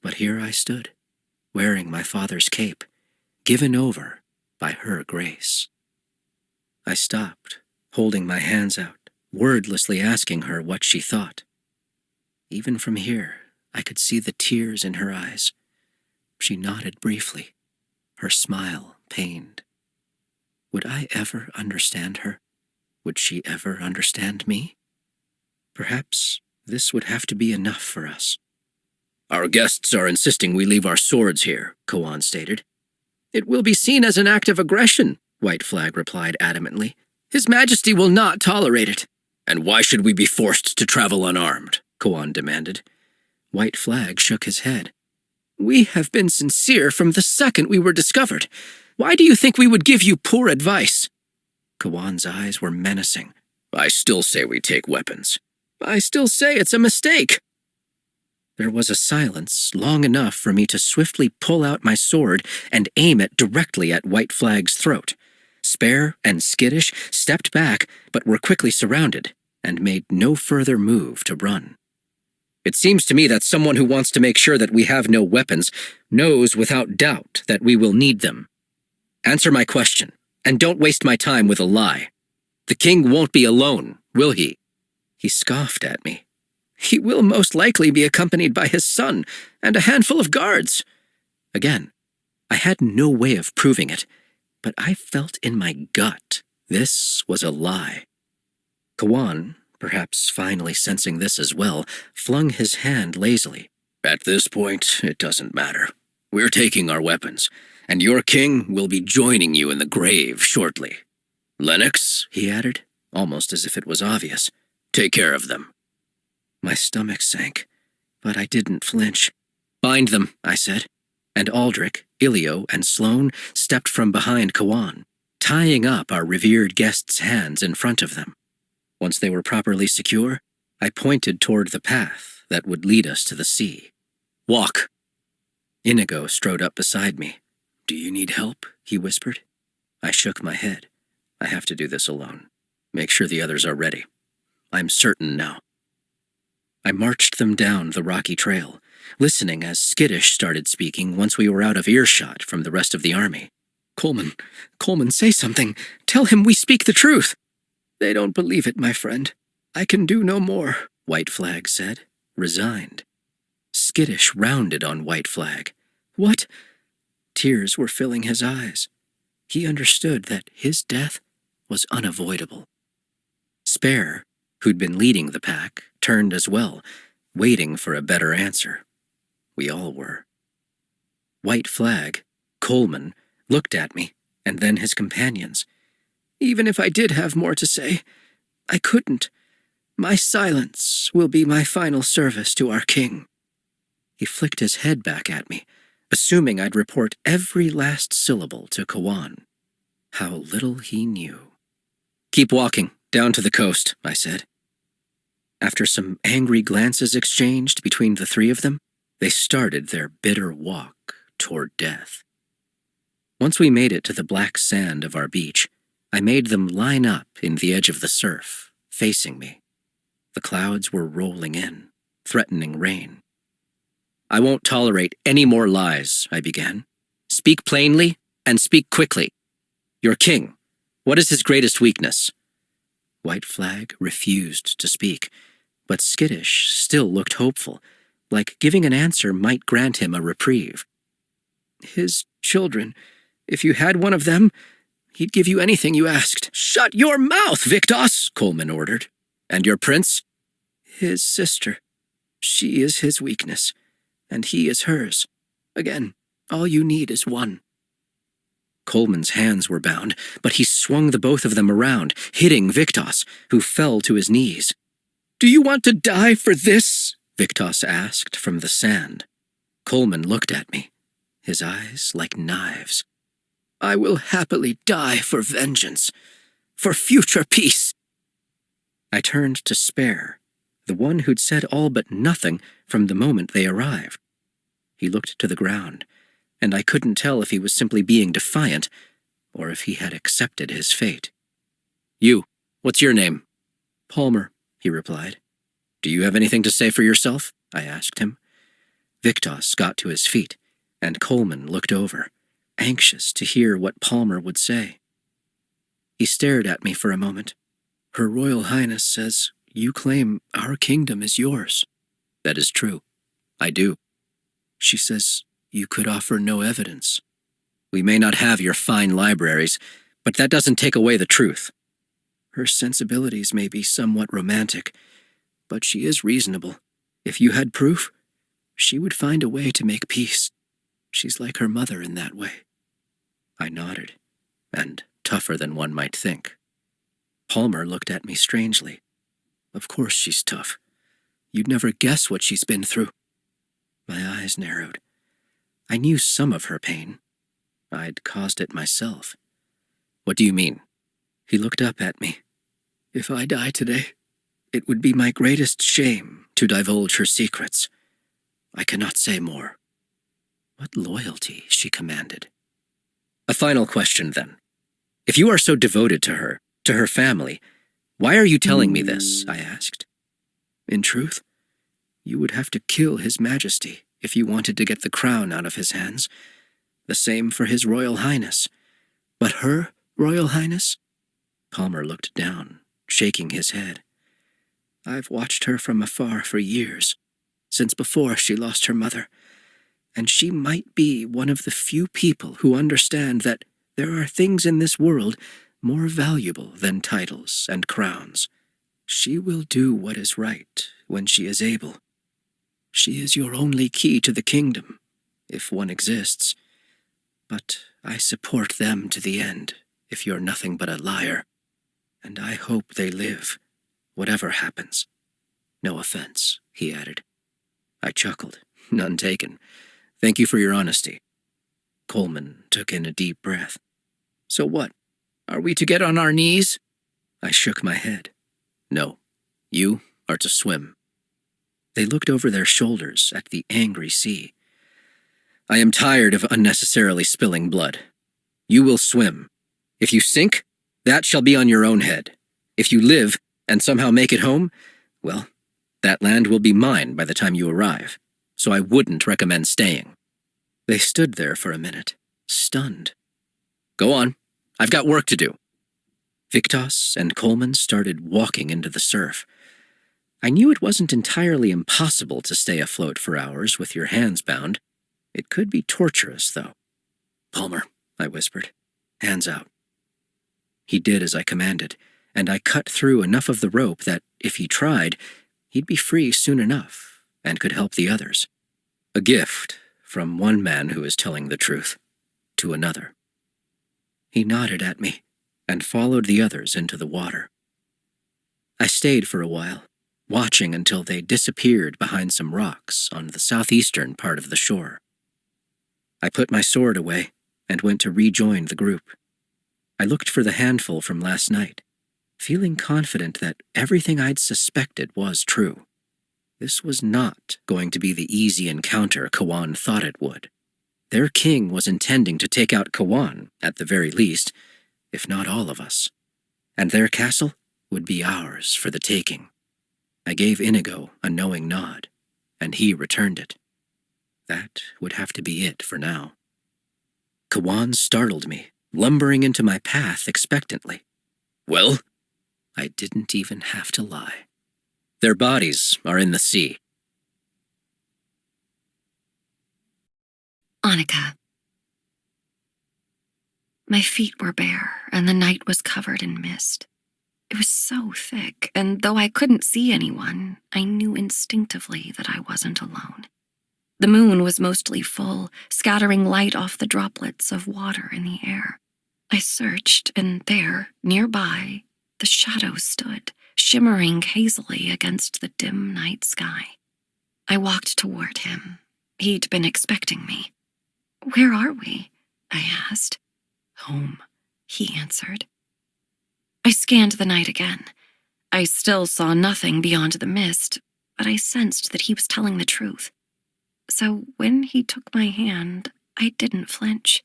but here I stood, wearing my father's cape, given over by her grace. I stopped, holding my hands out, wordlessly asking her what she thought. Even from here, I could see the tears in her eyes. She nodded briefly, her smile pained. Would I ever understand her? Would she ever understand me? Perhaps this would have to be enough for us. Our guests are insisting we leave our swords here, Kawan stated. It will be seen as an act of aggression, White Flag replied adamantly. His Majesty will not tolerate it. And why should we be forced to travel unarmed? Kawan demanded. White Flag shook his head. We have been sincere from the second we were discovered. Why do you think we would give you poor advice? Kawan's eyes were menacing. I still say we take weapons. I still say it's a mistake. There was a silence long enough for me to swiftly pull out my sword and aim it directly at White Flag's throat. Spare and Skittish stepped back, but were quickly surrounded, and made no further move to run. It seems to me that someone who wants to make sure that we have no weapons knows without doubt that we will need them. Answer my question, and don't waste my time with a lie. The king won't be alone, will he? He scoffed at me. He will most likely be accompanied by his son and a handful of guards. Again, I had no way of proving it, but I felt in my gut this was a lie. Kawan, perhaps finally sensing this as well, flung his hand lazily. At this point, it doesn't matter. We're taking our weapons, and your king will be joining you in the grave shortly. Lennox, he added, almost as if it was obvious, take care of them. My stomach sank, but I didn't flinch. Bind them, I said, and Aldrich, Ilio, and Sloane stepped from behind Kawan, tying up our revered guest's hands in front of them. Once they were properly secure, I pointed toward the path that would lead us to the sea. Walk! Inigo strode up beside me. Do you need help? He whispered. I shook my head. I have to do this alone. Make sure the others are ready. I'm certain now. I marched them down the rocky trail, listening as Skittish started speaking once we were out of earshot from the rest of the army. Coleman, say something. Tell him we speak the truth. They don't believe it, my friend. I can do no more, White Flag said, resigned. Skittish rounded on White Flag. What? Tears were filling his eyes. He understood that his death was unavoidable. Spare, who'd been leading the pack, turned as well, waiting for a better answer. We all were. White Flag, Coleman, looked at me, and then his companions. Even if I did have more to say, I couldn't. My silence will be my final service to our king. He flicked his head back at me, assuming I'd report every last syllable to Kawan. How little he knew. Keep walking, down to the coast, I said. After some angry glances exchanged between the three of them, they started their bitter walk toward death. Once we made it to the black sand of our beach, I made them line up in the edge of the surf, facing me. The clouds were rolling in, threatening rain. I won't tolerate any more lies, I began. Speak plainly and speak quickly. Your king, what is his greatest weakness? White Flag refused to speak, but Skittish still looked hopeful, like giving an answer might grant him a reprieve. His children, if you had one of them, he'd give you anything you asked. Shut your mouth, Victos, Coleman ordered. And your prince? His sister. She is his weakness, and he is hers. Again, all you need is one. Coleman's hands were bound, but he swung the both of them around, hitting Victos, who fell to his knees. Do you want to die for this? Victos asked from the sand. Coleman looked at me, his eyes like knives. I will happily die for vengeance, for future peace. I turned to Spare, the one who'd said all but nothing from the moment they arrived. He looked to the ground, and I couldn't tell if he was simply being defiant or if he had accepted his fate. You, what's your name? Palmer, he replied. Do you have anything to say for yourself? I asked him. Victos got to his feet, and Coleman looked over, anxious to hear what Palmer would say. He stared at me for a moment. Her Royal Highness says you claim our kingdom is yours. That is true. I do. She says you could offer no evidence. We may not have your fine libraries, but that doesn't take away the truth. Her sensibilities may be somewhat romantic, but she is reasonable. If you had proof, she would find a way to make peace. She's like her mother in that way." I nodded, and tougher than one might think. Palmer looked at me strangely. "Of course she's tough. You'd never guess what she's been through." My eyes narrowed. I knew some of her pain. I'd caused it myself. "What do you mean?" He looked up at me. "If I die today, it would be my greatest shame to divulge her secrets. I cannot say more." What loyalty, she commanded. "A final question, then. If you are so devoted to her family, why are you telling me this?" I asked. "In truth, you would have to kill His Majesty if you wanted to get the crown out of his hands. The same for His Royal Highness. But her Royal Highness?" Palmer looked down, shaking his head. "I've watched her from afar for years, since before she lost her mother, and she might be one of the few people who understand that there are things in this world more valuable than titles and crowns. She will do what is right when she is able. She is your only key to the kingdom, if one exists. But I support them to the end, if you're nothing but a liar. And I hope they live, whatever happens. No offense," he added. I chuckled. "None taken. Thank you for your honesty." Coleman took in a deep breath. "So what? Are we to get on our knees?" I shook my head. "No, you are to swim." They looked over their shoulders at the angry sea. "I am tired of unnecessarily spilling blood. You will swim. If you sink, that shall be on your own head. If you live and somehow make it home, well, that land will be mine by the time you arrive, so I wouldn't recommend staying." They stood there for a minute, stunned. "Go on. I've got work to do." Victos and Coleman started walking into the surf. I knew it wasn't entirely impossible to stay afloat for hours with your hands bound. It could be torturous, though. "Palmer," I whispered, "hands out." He did as I commanded, and I cut through enough of the rope that, if he tried, he'd be free soon enough and could help the others. A gift from one man who is telling the truth to another. He nodded at me and followed the others into the water. I stayed for a while, watching until they disappeared behind some rocks on the southeastern part of the shore. I put my sword away and went to rejoin the group. I looked for the handful from last night, feeling confident that everything I'd suspected was true. This was not going to be the easy encounter Kawan thought it would. Their king was intending to take out Kawan, at the very least, if not all of us. And their castle would be ours for the taking. I gave Inigo a knowing nod, and he returned it. That would have to be it for now. Kawan startled me, lumbering into my path expectantly. "Well?" I didn't even have to lie. "Their bodies are in the sea." Annika. My feet were bare, and the night was covered in mist. It was so thick, and though I couldn't see anyone, I knew instinctively that I wasn't alone. The moon was mostly full, scattering light off the droplets of water in the air. I searched, and there, nearby, the shadow stood, shimmering hazily against the dim night sky. I walked toward him. He'd been expecting me. "Where are we?" I asked. "Home," he answered. I scanned the night again. I still saw nothing beyond the mist, but I sensed that he was telling the truth. So when he took my hand, I didn't flinch.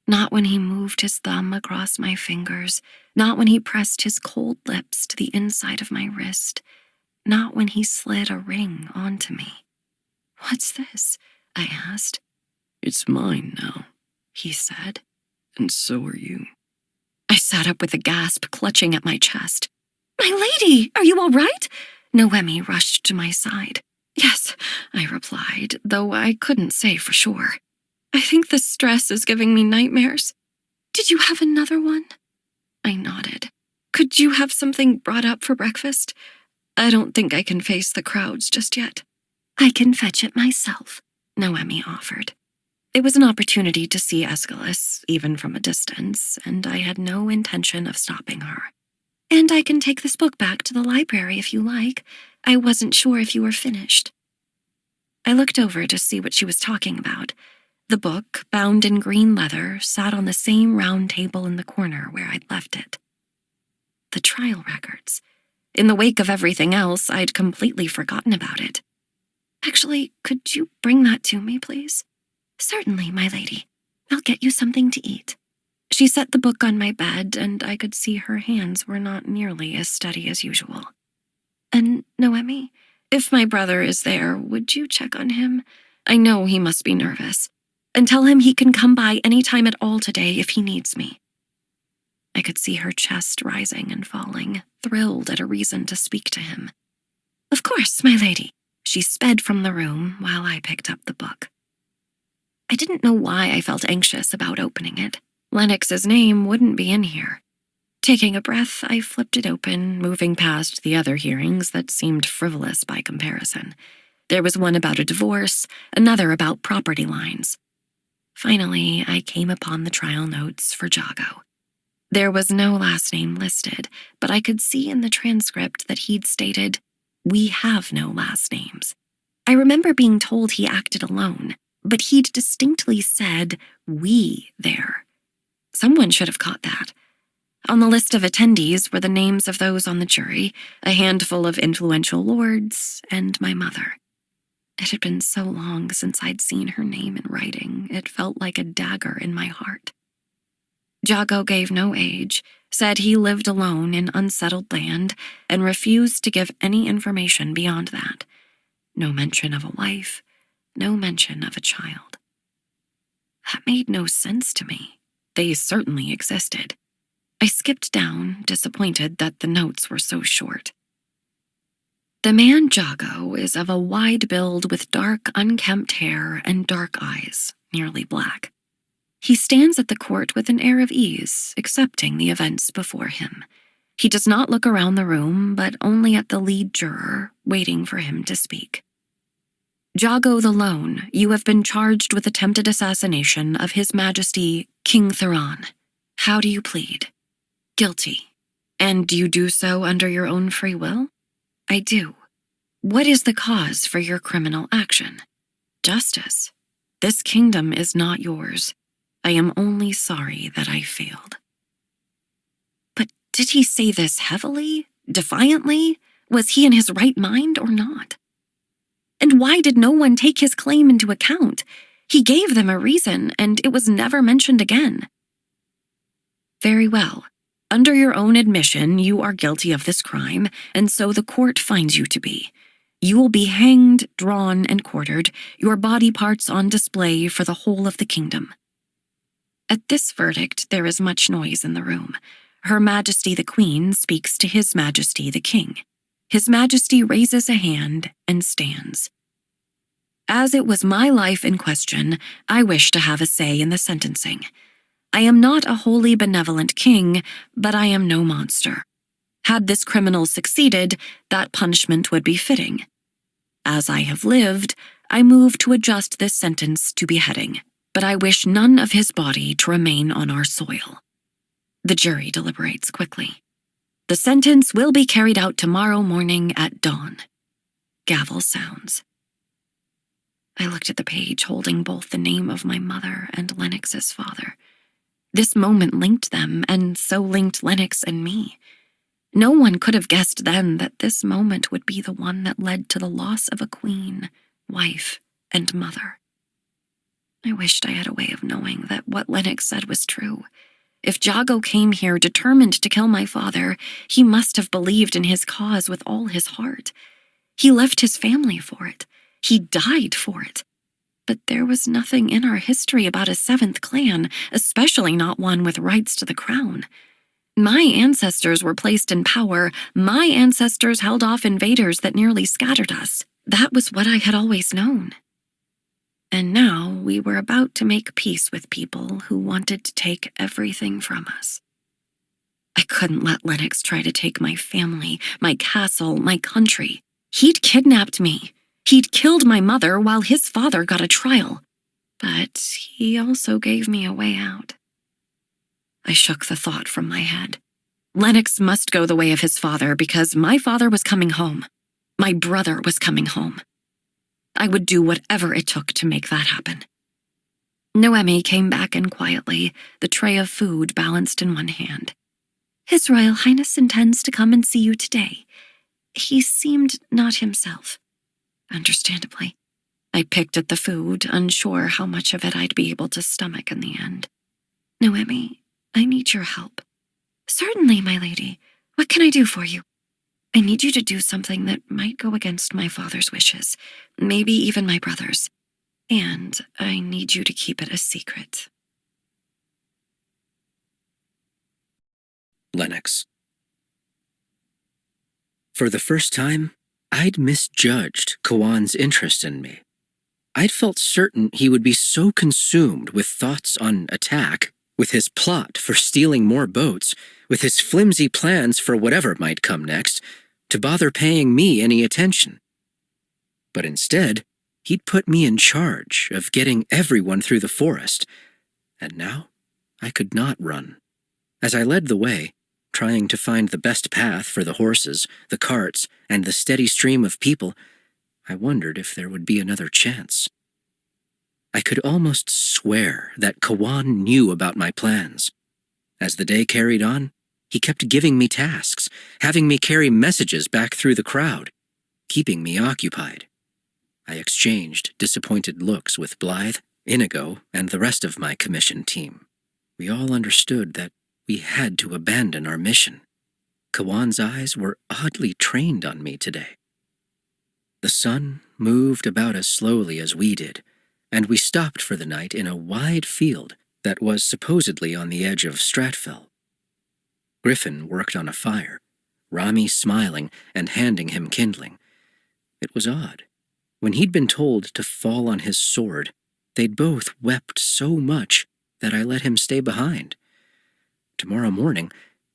Not when he moved his thumb across my fingers, not when he pressed his cold lips to the inside of my wrist, not when he slid a ring onto me. "What's this?" I asked. "It's mine now," he said. "and so are you." I sat up with a gasp, clutching at my chest. "My lady, are you all right?" Noemi rushed to my side. "Yes," I replied, though I couldn't say for sure. "I think the stress is giving me nightmares. Did you have another one?" I nodded. Could you have something brought up for breakfast? I don't think I can face the crowds just yet. I can fetch it myself, Noemi offered. It was an opportunity to see Aeschylus, even from a distance, and I had no intention of stopping her. And I can take this book back to the library if you like. I wasn't sure if you were finished. I looked over to see what she was talking about. The book, bound in green leather, sat on the same round table in the corner where I'd left it. The trial records. In the wake of everything else, I'd completely forgotten about it. Actually, could you bring that to me, please? Certainly, my lady. I'll get you something to eat. She set the book on my bed, and I could see her hands were not nearly as steady as usual. And, Noemi, if my brother is there, would you check on him? I know he must be nervous. And tell him he can come by any time at all today if he needs me. I could see her chest rising and falling, thrilled at a reason to speak to him. Of course, my lady. She sped from the room while I picked up the book. I didn't know why I felt anxious about opening it. Lennox's name wouldn't be in here. Taking a breath, I flipped it open, moving past the other hearings that seemed frivolous by comparison. There was one about a divorce, another about property lines. Finally, I came upon the trial notes for Jago. There was no last name listed, but I could see in the transcript that he'd stated, "We have no last names." I remember being told he acted alone, but he'd distinctly said, "we" there. Someone should have caught that. On the list of attendees were the names of those on the jury, a handful of influential lords, and my mother. It had been so long since I'd seen her name in writing, it felt like a dagger in my heart. Jago gave no age, said he lived alone in unsettled land, and refused to give any information beyond that. No mention of a wife, no mention of a child. That made no sense to me. They certainly existed. I skipped down, disappointed that the notes were so short. The man Jago is of a wide build with dark, unkempt hair and dark eyes, nearly black. He stands at the court with an air of ease, accepting the events before him. He does not look around the room, but only at the lead juror, waiting for him to speak. Jago the Lone, you have been charged with attempted assassination of His Majesty King Theron. How do you plead? Guilty. And do you do so under your own free will? I do. What is the cause for your criminal action? Justice. This kingdom is not yours. I am only sorry that I failed. But did he say this heavily, defiantly? Was he in his right mind or not? And why did no one take his claim into account? He gave them a reason, and it was never mentioned again. Very well. Under your own admission, you are guilty of this crime, and so the court finds you to be. You will be hanged, drawn, and quartered, your body parts on display for the whole of the kingdom. At this verdict, there is much noise in the room. Her Majesty the Queen speaks to His Majesty the King. His Majesty raises a hand and stands. As it was my life in question, I wish to have a say in the sentencing. I am not a wholly benevolent king, but I am no monster. Had this criminal succeeded, that punishment would be fitting. As I have lived, I move to adjust this sentence to beheading, but I wish none of his body to remain on our soil. The jury deliberates quickly. The sentence will be carried out tomorrow morning at dawn. Gavel sounds. I looked at the page holding both the name of my mother and Lennox's father. This moment linked them, and so linked Lennox and me. No one could have guessed then that this moment would be the one that led to the loss of a queen, wife, and mother. I wished I had a way of knowing that what Lennox said was true. If Jago came here determined to kill my father, he must have believed in his cause with all his heart. He left his family for it. He died for it. But there was nothing in our history about a seventh clan, especially not one with rights to the crown. My ancestors were placed in power. My ancestors held off invaders that nearly scattered us. That was what I had always known. And now we were about to make peace with people who wanted to take everything from us. I couldn't let Lennox try to take my family, my castle, my country. He'd kidnapped me. He'd killed my mother while his father got a trial. But he also gave me a way out. I shook the thought from my head. Lennox must go the way of his father because my father was coming home. My brother was coming home. I would do whatever it took to make that happen. Noemi came back in quietly, the tray of food balanced in one hand. His Royal Highness intends to come and see you today. He seemed not himself. Understandably. I picked at the food, unsure how much of it I'd be able to stomach in the end. Noemi, I need your help. Certainly, my lady. What can I do for you? I need you to do something that might go against my father's wishes, maybe even my brother's. And I need you to keep it a secret. Lennox. For the first time, I'd misjudged Kawan's interest in me. I'd felt certain he would be so consumed with thoughts on attack, with his plot for stealing more boats, with his flimsy plans for whatever might come next, to bother paying me any attention. But instead, he'd put me in charge of getting everyone through the forest, and now I could not run. As I led the way, trying to find the best path for the horses, the carts, and the steady stream of people, I wondered if there would be another chance. I could almost swear that Kawan knew about my plans. As the day carried on, he kept giving me tasks, having me carry messages back through the crowd, keeping me occupied. I exchanged disappointed looks with Blythe, Inigo, and the rest of my commission team. We all understood that we had to abandon our mission. Kawan's eyes were oddly trained on me today. The sun moved about as slowly as we did, and we stopped for the night in a wide field that was supposedly on the edge of Stratfell. Griffin worked on a fire, Rami smiling and handing him kindling. It was odd. When he'd been told to fall on his sword, they'd both wept so much that I let him stay behind. Tomorrow morning,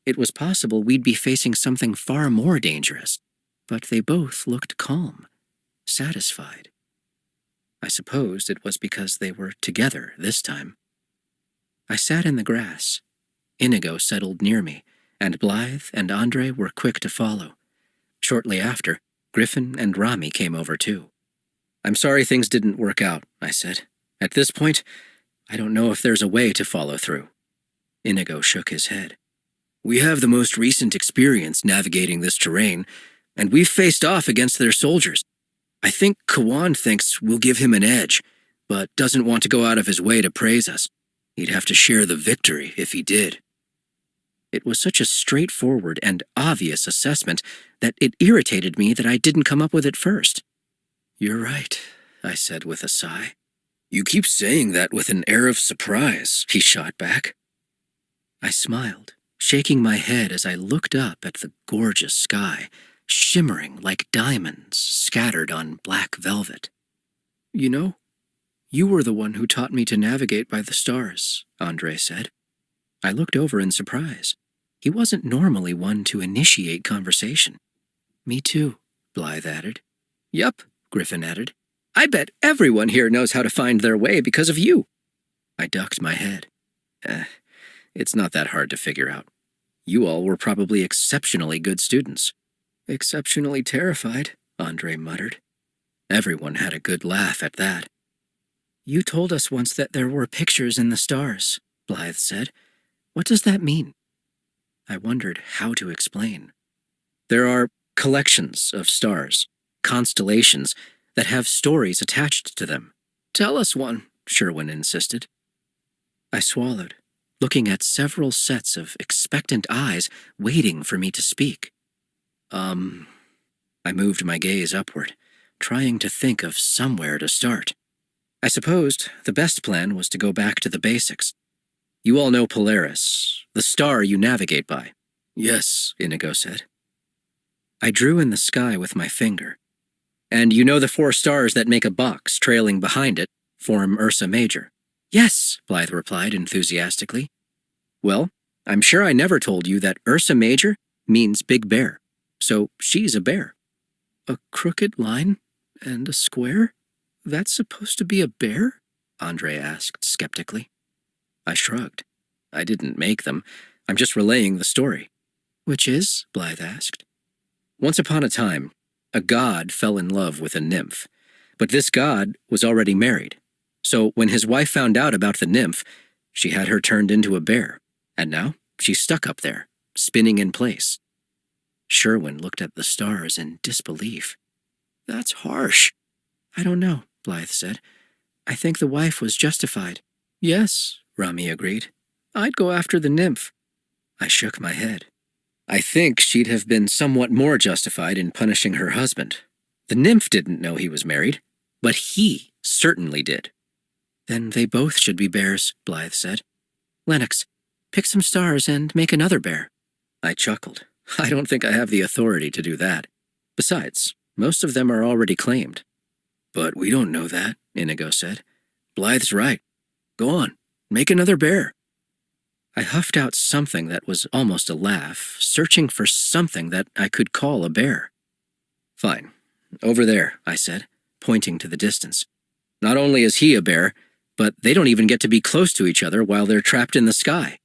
it was possible we'd be facing something far more dangerous, but they both looked calm, satisfied. I supposed it was because they were together this time. I sat in the grass. Inigo settled near me, and Blythe and Andre were quick to follow. Shortly after, Griffin and Rami came over too. "I'm sorry things didn't work out," I said. "At this point, I don't know if there's a way to follow through." Inigo shook his head. "We have the most recent experience navigating this terrain, and we've faced off against their soldiers. I think Kawan thinks we'll give him an edge, but doesn't want to go out of his way to praise us. He'd have to share the victory if he did." It was such a straightforward and obvious assessment that it irritated me that I didn't come up with it first. "You're right," I said with a sigh. "You keep saying that with an air of surprise," he shot back. I smiled, shaking my head as I looked up at the gorgeous sky, shimmering like diamonds scattered on black velvet. "You know, you were the one who taught me to navigate by the stars," Andre said. I looked over in surprise. He wasn't normally one to initiate conversation. "Me too," Blythe added. "Yup," Griffin added. "I bet everyone here knows how to find their way because of you." I ducked my head. It's not that hard to figure out. You all were probably exceptionally good students." "Exceptionally terrified," Andre muttered. Everyone had a good laugh at that. "You told us once that there were pictures in the stars," Blythe said. "What does that mean?" I wondered how to explain. "There are collections of stars, constellations, that have stories attached to them." "Tell us one," Sherwin insisted. I swallowed, looking at several sets of expectant eyes waiting for me to speak. I moved my gaze upward, trying to think of somewhere to start. I supposed the best plan was to go back to the basics. "You all know Polaris, the star you navigate by." "Yes," Inigo said. I drew in the sky with my finger. "And you know the 4 stars that make a box trailing behind it form Ursa Major?" "Yes," Blythe replied enthusiastically. "Well, I'm sure I never told you that Ursa Major means big bear, so she's a bear. A crooked line and a square? That's supposed to be a bear? Andre asked skeptically. I shrugged. I didn't make them. I'm just relaying the story. Which is? Blythe asked. Once upon a time, a god fell in love with a nymph, but this god was already married. So when his wife found out about the nymph, she had her turned into a bear, and now she's stuck up there, spinning in place. Sherwin looked at the stars in disbelief. That's harsh. I don't know, Blythe said. I think the wife was justified. Yes, Rami agreed. I'd go after the nymph. I shook my head. I think she'd have been somewhat more justified in punishing her husband. The nymph didn't know he was married, but he certainly did. Then they both should be bears, Blythe said. Lennox, pick some stars and make another bear. I chuckled. I don't think I have the authority to do that. Besides, most of them are already claimed. But we don't know that, Inigo said. Blythe's right. Go on, make another bear. I huffed out something that was almost a laugh, searching for something that I could call a bear. Fine. Over there, I said, pointing to the distance. Not only is he a bear, but they don't even get to be close to each other while they're trapped in the sky.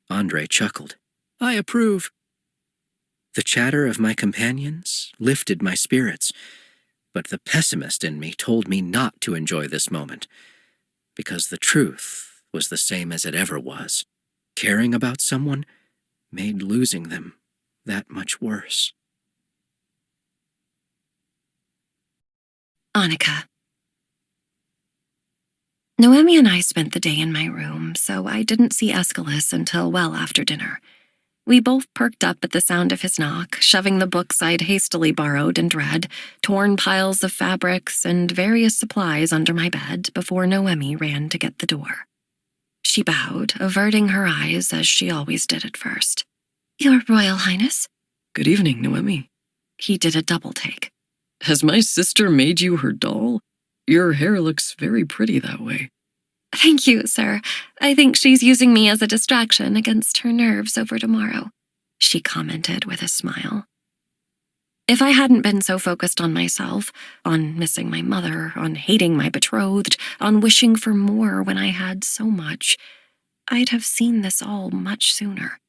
Andre chuckled. I approve. The chatter of my companions lifted my spirits, but the pessimist in me told me not to enjoy this moment, because the truth was the same as it ever was. Caring about someone made losing them that much worse. Annika. Noemi and I spent the day in my room, so I didn't see Aeschylus until well after dinner. We both perked up at the sound of his knock, shoving the books I'd hastily borrowed and read, torn piles of fabrics, and various supplies under my bed before Noemi ran to get the door. She bowed, averting her eyes as she always did at first. Your Royal Highness? Good evening, Noemi. He did a double take. Has my sister made you her doll? Your hair looks very pretty that way. Thank you, sir. I think she's using me as a distraction against her nerves over tomorrow, she commented with a smile. If I hadn't been so focused on myself, on missing my mother, on hating my betrothed, on wishing for more when I had so much, I'd have seen this all much sooner.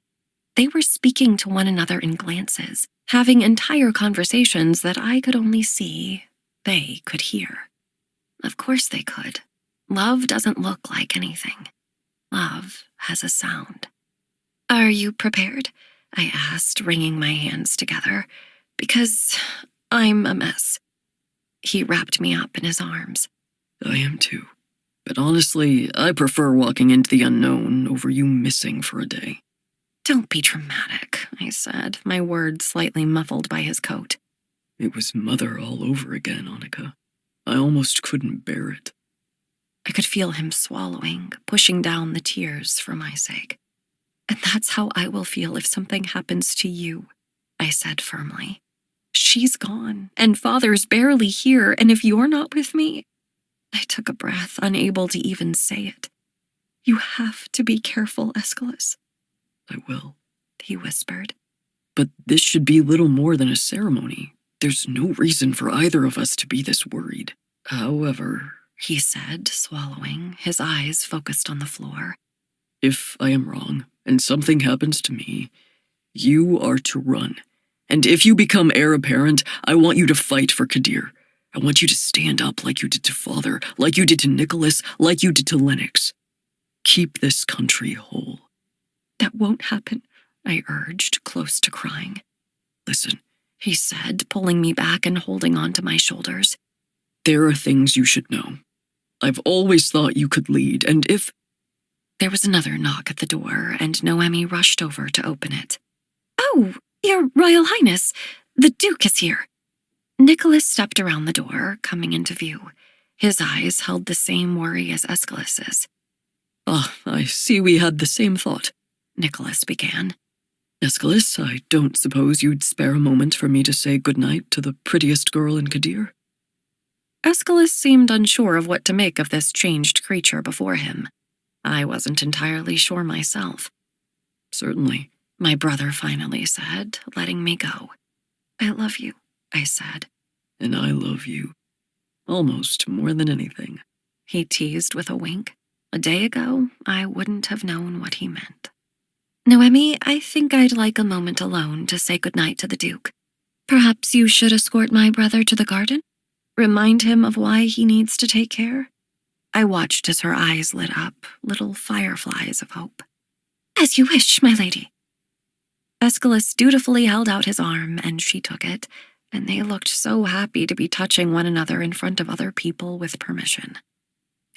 They were speaking to one another in glances, having entire conversations that I could only see, they could hear. Of course they could. Love doesn't look like anything. Love has a sound. Are you prepared? I asked, wringing my hands together. Because I'm a mess. He wrapped me up in his arms. I am too. But honestly, I prefer walking into the unknown over you missing for a day. Don't be dramatic, I said, my words slightly muffled by his coat. It was Mother all over again, Annika. I almost couldn't bear it. I could feel him swallowing, pushing down the tears for my sake. And that's how I will feel if something happens to you, I said firmly. She's gone, and Father's barely here, and if you're not with me... I took a breath, unable to even say it. You have to be careful, Aeschylus. I will, he whispered. But this should be little more than a ceremony. There's no reason for either of us to be this worried. However, he said, swallowing, his eyes focused on the floor. If I am wrong, and something happens to me, you are to run. And if you become heir apparent, I want you to fight for Kadir. I want you to stand up like you did to Father, like you did to Nicholas, like you did to Lennox. Keep this country whole. That won't happen, I urged, close to crying. Listen, he said, pulling me back and holding onto my shoulders. There are things you should know. I've always thought you could lead, and if... There was another knock at the door, and Noemi rushed over to open it. Oh, Your Royal Highness, the Duke is here. Nicholas stepped around the door, coming into view. His eyes held the same worry as Aeschylus's. Ah, I see we had the same thought, Nicholas began. Aeschylus, I don't suppose you'd spare a moment for me to say goodnight to the prettiest girl in Kadir? Aeschylus seemed unsure of what to make of this changed creature before him. I wasn't entirely sure myself. Certainly. my brother finally said, letting me go. I love you, I said. And I love you. Almost more than anything. He teased with a wink. A day ago, I wouldn't have known what he meant. Noemi, I think I'd like a moment alone to say goodnight to the Duke. Perhaps you should escort my brother to the garden? Remind him of why he needs to take care? I watched as her eyes lit up, little fireflies of hope. As you wish, my lady. Aeschylus dutifully held out his arm, and she took it, and they looked so happy to be touching one another in front of other people with permission.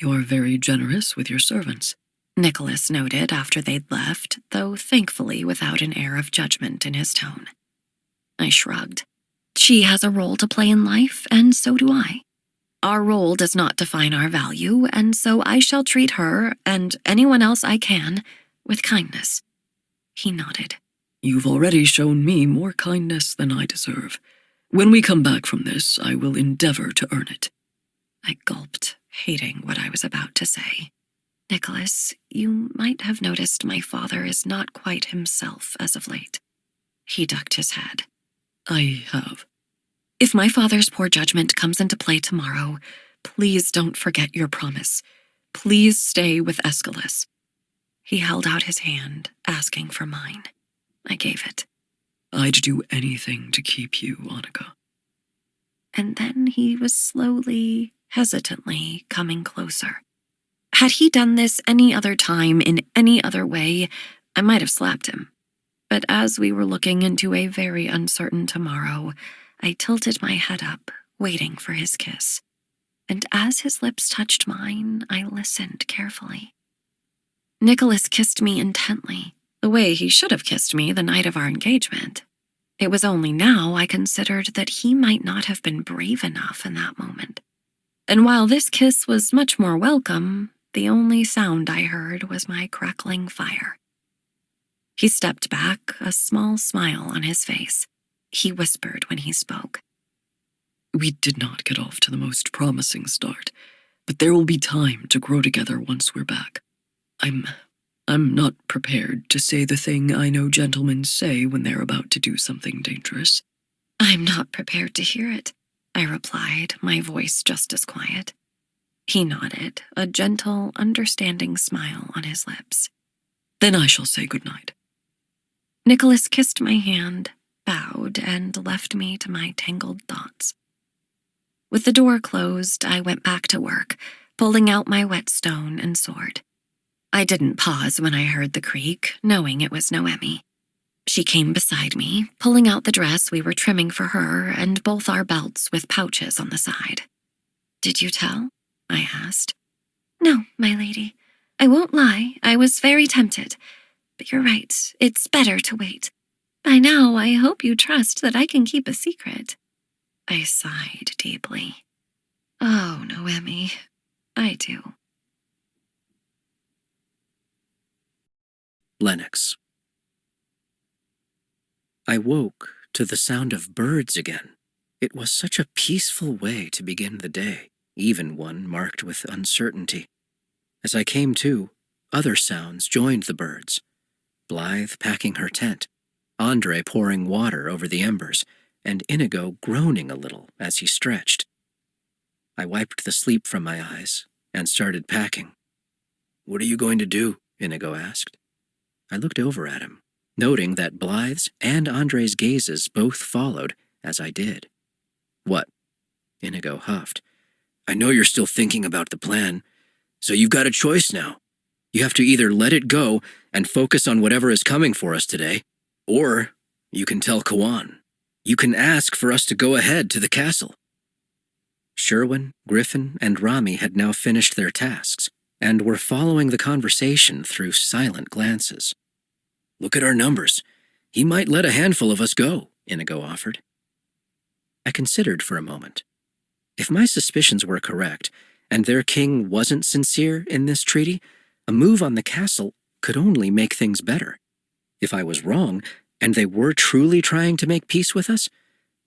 You're very generous with your servants, Nicholas noted after they'd left, though thankfully without an air of judgment in his tone. I shrugged. She has a role to play in life, and so do I. Our role does not define our value, and so I shall treat her, and anyone else I can, with kindness. He nodded. You've already shown me more kindness than I deserve. When we come back from this, I will endeavor to earn it. I gulped, hating what I was about to say. Nicholas, you might have noticed my father is not quite himself as of late. He ducked his head. I have. If my father's poor judgment comes into play tomorrow, please don't forget your promise. Please stay with Aeschylus. He held out his hand, asking for mine. I gave it. I'd do anything to keep you, Annika. And then he was slowly, hesitantly coming closer. Had he done this any other time in any other way, I might have slapped him. But as we were looking into a very uncertain tomorrow, I tilted my head up, waiting for his kiss. And as his lips touched mine, I listened carefully. Nicholas kissed me intently, the way he should have kissed me the night of our engagement. It was only now I considered that he might not have been brave enough in that moment. And while this kiss was much more welcome, the only sound I heard was my crackling fire. He stepped back, a small smile on his face. He whispered when he spoke. We did not get off to the most promising start, but there will be time to grow together once we're back. I'm not prepared to say the thing I know gentlemen say when they're about to do something dangerous. I'm not prepared to hear it, I replied, my voice just as quiet. He nodded, a gentle, understanding smile on his lips. Then I shall say goodnight. Nicholas kissed my hand, bowed, and left me to my tangled thoughts. With the door closed, I went back to work, pulling out my whetstone and sword. I didn't pause when I heard the creak, knowing it was Noemi. She came beside me, pulling out the dress we were trimming for her and both our belts with pouches on the side. Did you tell? I asked. No, my lady. I won't lie, I was very tempted. But you're right, it's better to wait. By now, I hope you trust that I can keep a secret. I sighed deeply. Oh, Noemi, I do. Lennox. I woke to the sound of birds again. It was such a peaceful way to begin the day, even one marked with uncertainty. As I came to, other sounds joined the birds. Blythe packing her tent, Andre pouring water over the embers, and Inigo groaning a little as he stretched. I wiped the sleep from my eyes and started packing. "What are you going to do?" Inigo asked. I looked over at him, noting that Blythe's and Andre's gazes both followed as I did. "What?" Inigo huffed. "I know you're still thinking about the plan, so you've got a choice now. You have to either let it go and focus on whatever is coming for us today, or you can tell Kawan. You can ask for us to go ahead to the castle." Sherwin, Griffin, and Rami had now finished their tasks and were following the conversation through silent glances. "Look at our numbers. He might let a handful of us go," Inigo offered. I considered for a moment. If my suspicions were correct, and their king wasn't sincere in this treaty, a move on the castle could only make things better. If I was wrong, and they were truly trying to make peace with us,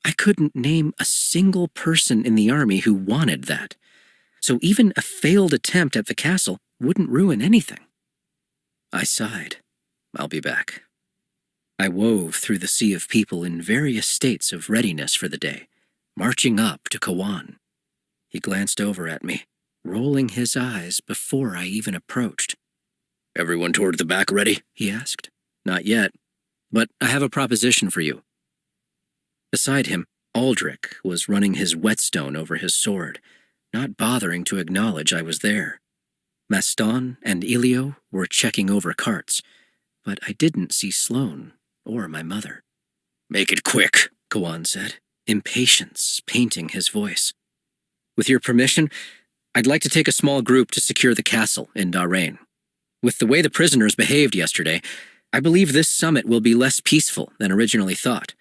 I couldn't name a single person in the army who wanted that. So even a failed attempt at the castle wouldn't ruin anything. I sighed. I'll be back." I wove through the sea of people in various states of readiness for the day, marching up to Kawan. He glanced over at me, rolling his eyes before I even approached. "Everyone toward the back ready?" he asked. "Not yet, but I have a proposition for you." Beside him, Aldrich was running his whetstone over his sword, not bothering to acknowledge I was there. Maston and Elio were checking over carts, but I didn't see Sloane or my mother. "Make it quick," Kawan said, impatience painting his voice. "With your permission, I'd like to take a small group to secure the castle in Darrain. With the way the prisoners behaved yesterday, I believe this summit will be less peaceful than originally thought.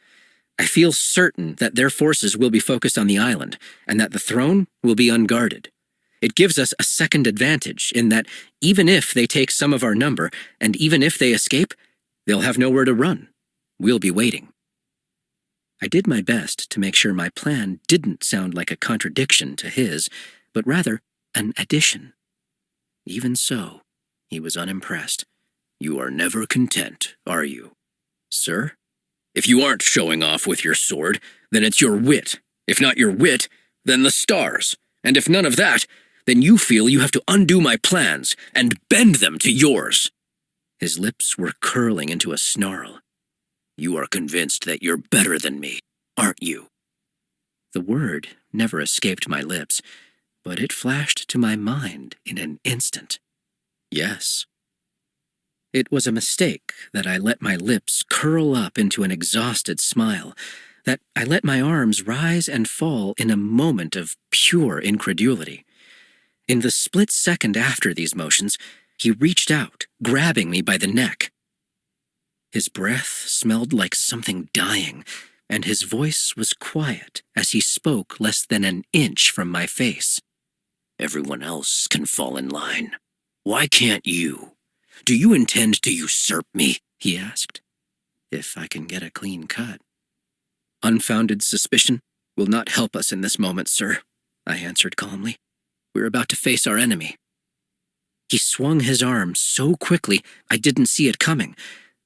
I feel certain that their forces will be focused on the island, and that the throne will be unguarded. It gives us a second advantage in that even if they take some of our number, and even if they escape, they'll have nowhere to run. We'll be waiting." I did my best to make sure my plan didn't sound like a contradiction to his, but rather an addition. Even so, he was unimpressed. "You are never content, are you?" "Sir? If you aren't showing off with your sword, then it's your wit. If not your wit, then the stars. And if none of that, then you feel you have to undo my plans and bend them to yours." His lips were curling into a snarl. "You are convinced that you're better than me, aren't you?" The word never escaped my lips, but it flashed to my mind in an instant. Yes. It was a mistake that I let my lips curl up into an exhausted smile, that I let my arms rise and fall in a moment of pure incredulity. In the split second after these motions, he reached out, grabbing me by the neck. His breath smelled like something dying, and his voice was quiet as he spoke less than an inch from my face. "Everyone else can fall in line. Why can't you? Do you intend to usurp me?" he asked. "If I can get a clean cut." "Unfounded suspicion will not help us in this moment, sir," I answered calmly. "We're about to face our enemy." He swung his arm so quickly I didn't see it coming,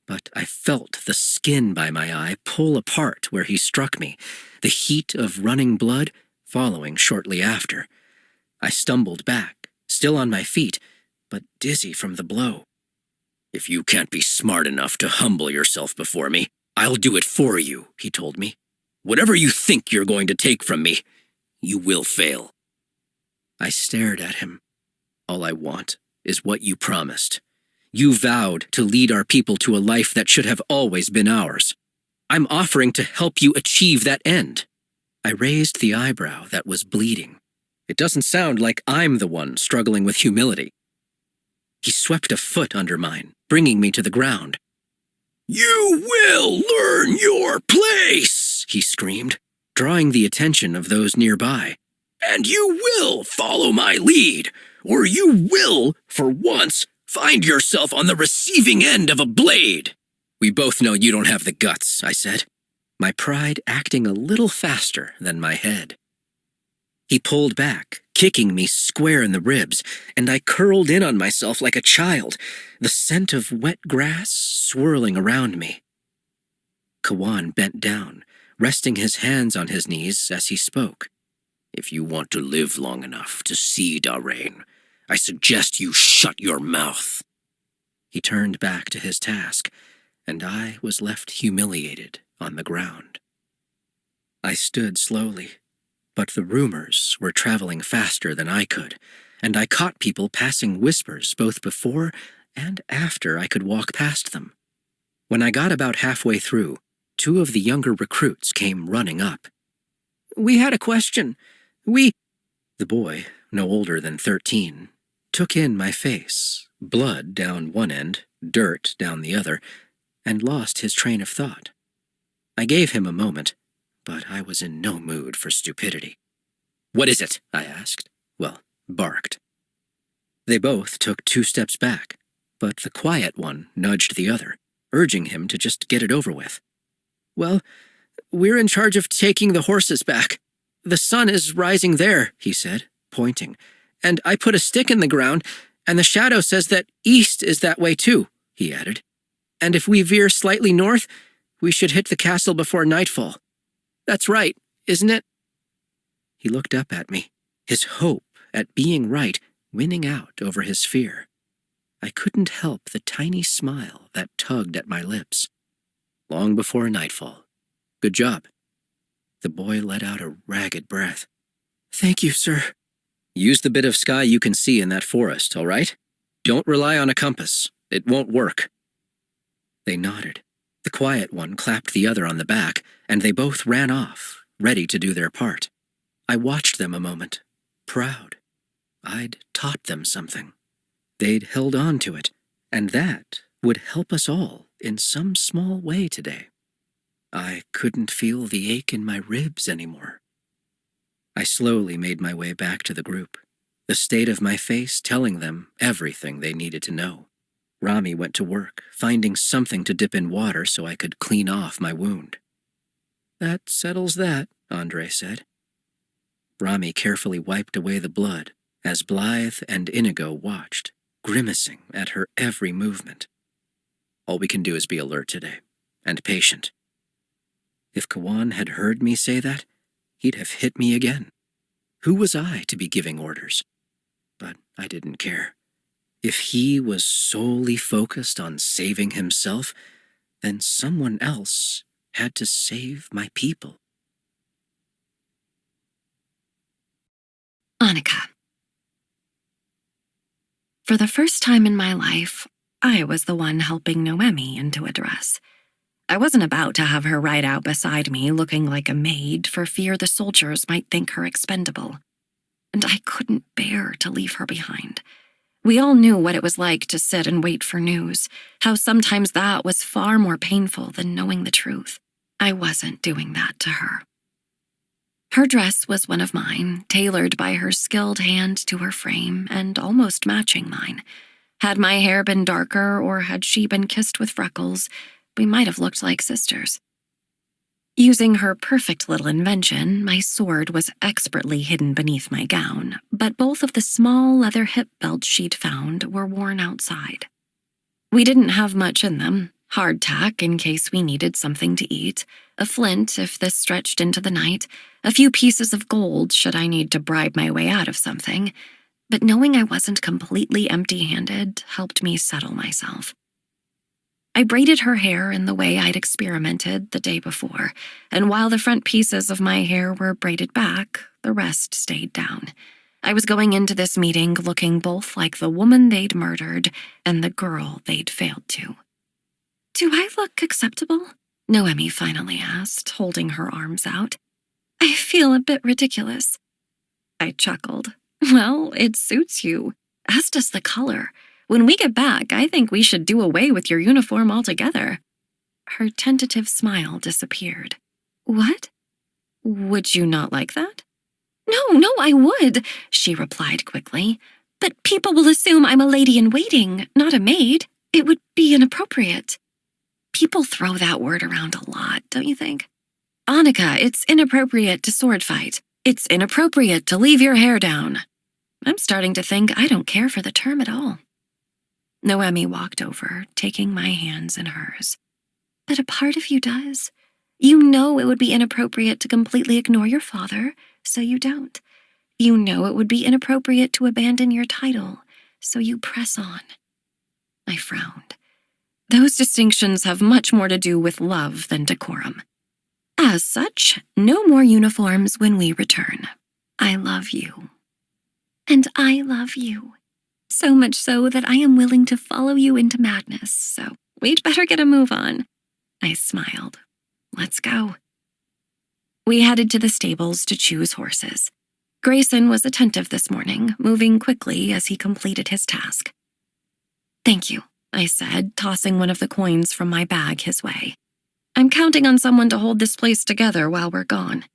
but I felt the skin by my eye pull apart where he struck me, the heat of running blood following shortly after. I stumbled back, still on my feet, but dizzy from the blow. "If you can't be smart enough to humble yourself before me, I'll do it for you," he told me. "Whatever you think you're going to take from me, you will fail." I stared at him. "All I want is what you promised. You vowed to lead our people to a life that should have always been ours. I'm offering to help you achieve that end." I raised the eyebrow that was bleeding. It doesn't sound like I'm the one struggling with humility. He swept a foot under mine, bringing me to the ground. "You will learn your place," he screamed, drawing the attention of those nearby. "And you will follow my lead, or you will, for once, find yourself on the receiving end of a blade." "We both know you don't have the guts," I said, my pride acting a little faster than my head. He pulled back, kicking me square in the ribs, and I curled in on myself like a child, the scent of wet grass swirling around me. Kawan bent down, resting his hands on his knees as he spoke. "If you want to live long enough to see Darrain, I suggest you shut your mouth." He turned back to his task, and I was left humiliated on the ground. I stood slowly, but the rumors were traveling faster than I could, and I caught people passing whispers both before and after I could walk past them. When I got about halfway through, 2 of the younger recruits came running up. "We had a question. The boy, no older than 13, took in my face, blood down one end, dirt down the other, and lost his train of thought. I gave him a moment, but I was in no mood for stupidity. "What is it?" I asked. Well, barked. They both took 2 steps back, but the quiet one nudged the other, urging him to just get it over with. "Well, we're in charge of taking the horses back. The sun is rising there," he said, pointing, "and I put a stick in the ground, and the shadow says that east is that way too," he added. And if we veer slightly north, we should hit the castle before nightfall. That's right, isn't it? He looked up at me, his hope at being right winning out over his fear. I couldn't help the tiny smile that tugged at my lips. Long before nightfall. Good job. The boy let out a ragged breath. Thank you, sir. Use the bit of sky you can see in that forest, all right? Don't rely on a compass. It won't work. They nodded. The quiet one clapped the other on the back, and they both ran off, ready to do their part. I watched them a moment, proud. I'd taught them something. They'd held on to it, and that would help us all in some small way today. I couldn't feel the ache in my ribs anymore. I slowly made my way back to the group, the state of my face telling them everything they needed to know. Rami went to work, finding something to dip in water so I could clean off my wound. That settles that, Andre said. Rami carefully wiped away the blood as Blythe and Inigo watched, grimacing at her every movement. All we can do is be alert today, and patient. If Kawan had heard me say that, he'd have hit me again. Who was I to be giving orders? But I didn't care. If he was solely focused on saving himself, then someone else had to save my people. Annika. For the first time in my life, I was the one helping Noemi into a dress. I wasn't about to have her ride out beside me looking like a maid for fear the soldiers might think her expendable. And I couldn't bear to leave her behind. We all knew what it was like to sit and wait for news, how sometimes that was far more painful than knowing the truth. I wasn't doing that to her. Her dress was one of mine, tailored by her skilled hand to her frame and almost matching mine. Had my hair been darker or had she been kissed with freckles, we might have looked like sisters. Using her perfect little invention, my sword was expertly hidden beneath my gown, but both of the small leather hip belts she'd found were worn outside. We didn't have much in them. Hardtack in case we needed something to eat, a flint if this stretched into the night, a few pieces of gold should I need to bribe my way out of something. But knowing I wasn't completely empty-handed helped me settle myself. I braided her hair in the way I'd experimented the day before, and while the front pieces of my hair were braided back, the rest stayed down. I was going into this meeting looking both like the woman they'd murdered and the girl they'd failed to. Do I look acceptable? Noemi finally asked, holding her arms out. I feel a bit ridiculous. I chuckled. Well, it suits you, as does the color. When we get back, I think we should do away with your uniform altogether. Her tentative smile disappeared. What? Would you not like that? No, I would, she replied quickly. But people will assume I'm a lady-in-waiting, not a maid. It would be inappropriate. People throw that word around a lot, don't you think? Annika, it's inappropriate to sword fight. It's inappropriate to leave your hair down. I'm starting to think I don't care for the term at all. Noemi walked over, taking my hands in hers. But a part of you does. You know it would be inappropriate to completely ignore your father, so you don't. You know it would be inappropriate to abandon your title, so you press on. I frowned. Those distinctions have much more to do with love than decorum. As such, no more uniforms when we return. I love you. And I love you. So much so that I am willing to follow you into madness, so we'd better get a move on. I smiled. Let's go. We headed to the stables to choose horses. Grayson was attentive this morning, moving quickly as he completed his task. Thank you, I said, tossing one of the coins from my bag his way. I'm counting on someone to hold this place together while we're gone.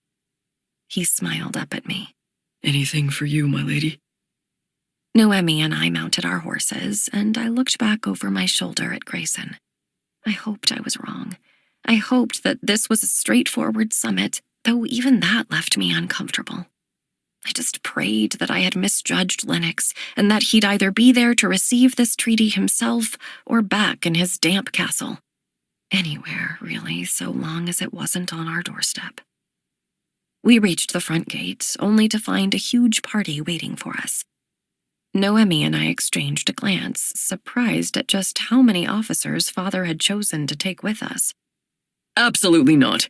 He smiled up at me. Anything for you, my lady? Noemi and I mounted our horses, and I looked back over my shoulder at Grayson. I hoped I was wrong. I hoped that this was a straightforward summit, though even that left me uncomfortable. I just prayed that I had misjudged Lennox and that he'd either be there to receive this treaty himself or back in his damp castle. Anywhere, really, so long as it wasn't on our doorstep. We reached the front gate, only to find a huge party waiting for us. Noemi and I exchanged a glance, surprised at just how many officers Father had chosen to take with us. Absolutely not.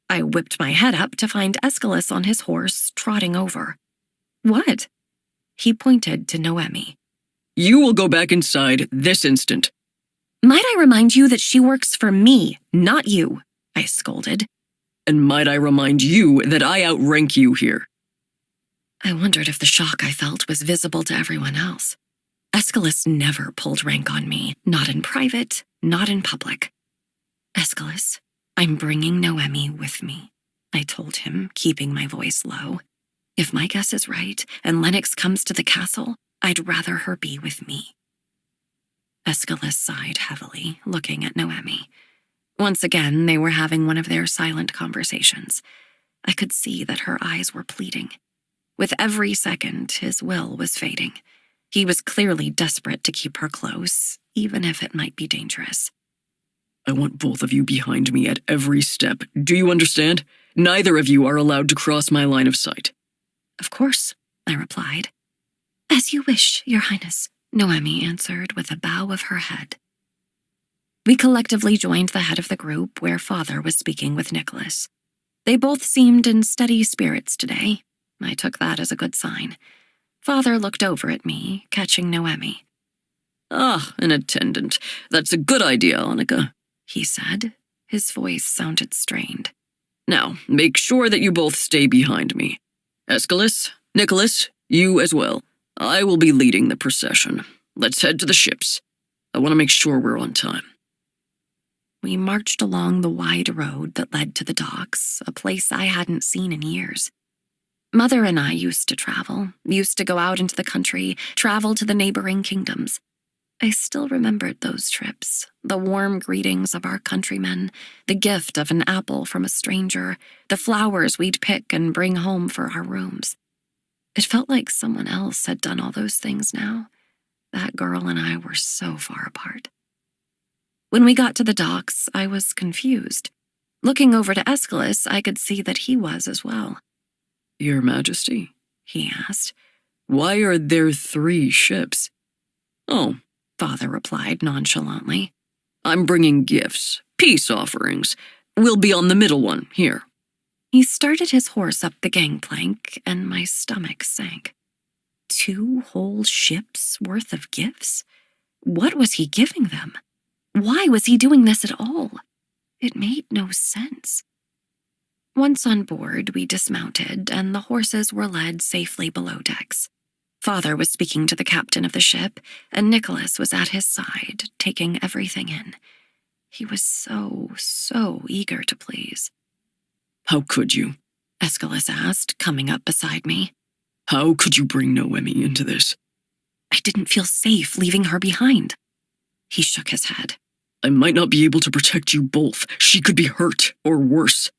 I whipped my head up to find Aeschylus on his horse, trotting over. What? He pointed to Noemi. You will go back inside this instant. Might I remind you that she works for me, not you, I scolded. And might I remind you that I outrank you here. I wondered if the shock I felt was visible to everyone else. Aeschylus never pulled rank on me, not in private, not in public. Aeschylus, I'm bringing Noemi with me, I told him, keeping my voice low. If my guess is right and Lennox comes to the castle, I'd rather her be with me. Aeschylus sighed heavily, looking at Noemi. Once again, they were having one of their silent conversations. I could see that her eyes were pleading. With every second, his will was fading. He was clearly desperate to keep her close, even if it might be dangerous. I want both of you behind me at every step. Do you understand? Neither of you are allowed to cross my line of sight. Of course, I replied. As you wish, Your Highness, Noemi answered with a bow of her head. We collectively joined the head of the group where Father was speaking with Nicholas. They both seemed in steady spirits today. I took that as a good sign. Father looked over at me, catching Noemi. Ah, an attendant. That's a good idea, Annika, he said. His voice sounded strained. Now, make sure that you both stay behind me. Aeschylus, Nicholas, you as well. I will be leading the procession. Let's head to the ships. I want to make sure we're on time. We marched along the wide road that led to the docks, a place I hadn't seen in years. Mother and I used to travel, used to go out into the country, travel to the neighboring kingdoms. I still remembered those trips, the warm greetings of our countrymen, the gift of an apple from a stranger, the flowers we'd pick and bring home for our rooms. It felt like someone else had done all those things now. That girl and I were so far apart. When we got to the docks, I was confused. Looking over to Aeschylus, I could see that he was as well. Your Majesty, he asked. Why are there 3 ships? Oh, Father replied nonchalantly. I'm bringing gifts, peace offerings. We'll be on the middle one, here. He started his horse up the gangplank, and my stomach sank. 2 whole ships worth of gifts? What was he giving them? Why was he doing this at all? It made no sense. Once on board, we dismounted, and the horses were led safely below decks. Father was speaking to the captain of the ship, and Nicholas was at his side, taking everything in. He was so eager to please. How could you? Aeschylus asked, coming up beside me. How could you bring Noemi into this? I didn't feel safe leaving her behind. He shook his head. I might not be able to protect you both. She could be hurt, or worse.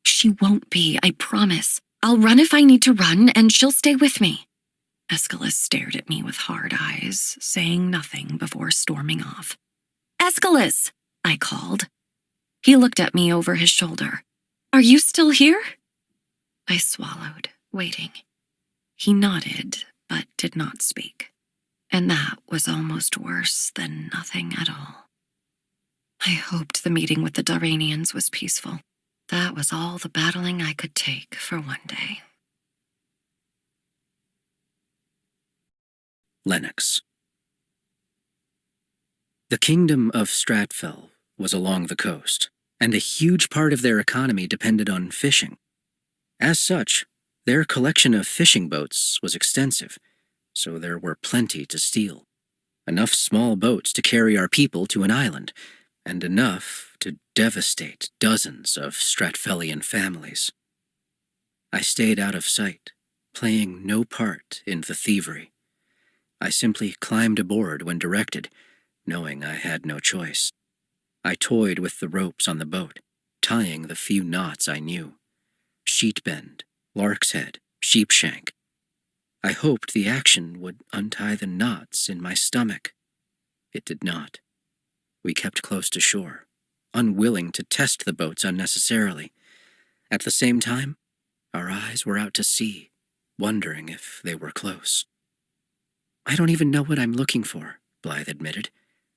She won't be, I promise. I'll run if I need to run, and she'll stay with me. Aeschylus stared at me with hard eyes, saying nothing before storming off. Aeschylus, I called. He looked at me over his shoulder. Are you still here? I swallowed, waiting. He nodded, but did not speak. And that was almost worse than nothing at all. I hoped the meeting with the Durranians was peaceful. That was all the battling I could take for one day. Lennox. The kingdom of Stratfell was along the coast, and a huge part of their economy depended on fishing. As such, their collection of fishing boats was extensive, so there were plenty to steal. Enough small boats to carry our people to an island, and enough to devastate dozens of Stratfellian families. I stayed out of sight, playing no part in the thievery. I simply climbed aboard when directed, knowing I had no choice. I toyed with the ropes on the boat, tying the few knots I knew. Sheet bend, lark's head, sheepshank. I hoped the action would untie the knots in my stomach. It did not. We kept close to shore, unwilling to test the boats unnecessarily. At the same time, our eyes were out to sea, wondering if they were close. "I don't even know what I'm looking for," Blythe admitted.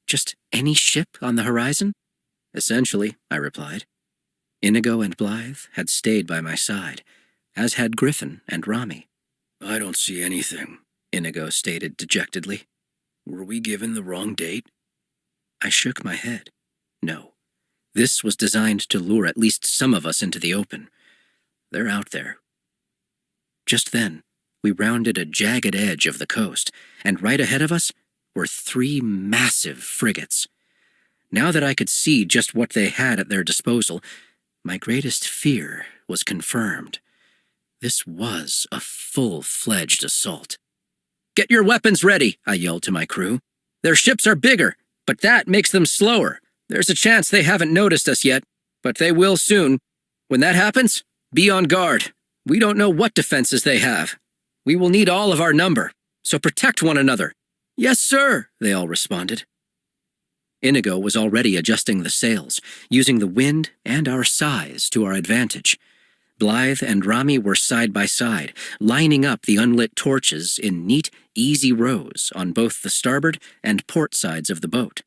"Just any ship on the horizon?" "Essentially," I replied. Inigo and Blythe had stayed by my side, as had Griffin and Rami. "I don't see anything," Inigo stated dejectedly. "Were we given the wrong date?" I shook my head. No. This was designed to lure at least some of us into the open. They're out there. Just then, we rounded a jagged edge of the coast, and right ahead of us were 3 massive frigates. Now that I could see just what they had at their disposal, my greatest fear was confirmed. This was a full-fledged assault. "Get your weapons ready," I yelled to my crew. "Their ships are bigger, but that makes them slower. There's a chance they haven't noticed us yet, but they will soon. When that happens, be on guard. We don't know what defenses they have. We will need all of our number, so protect one another." "Yes, sir," they all responded. Inigo was already adjusting the sails, using the wind and our size to our advantage. Blythe and Rami were side by side, lining up the unlit torches in neat, easy rows on both the starboard and port sides of the boat.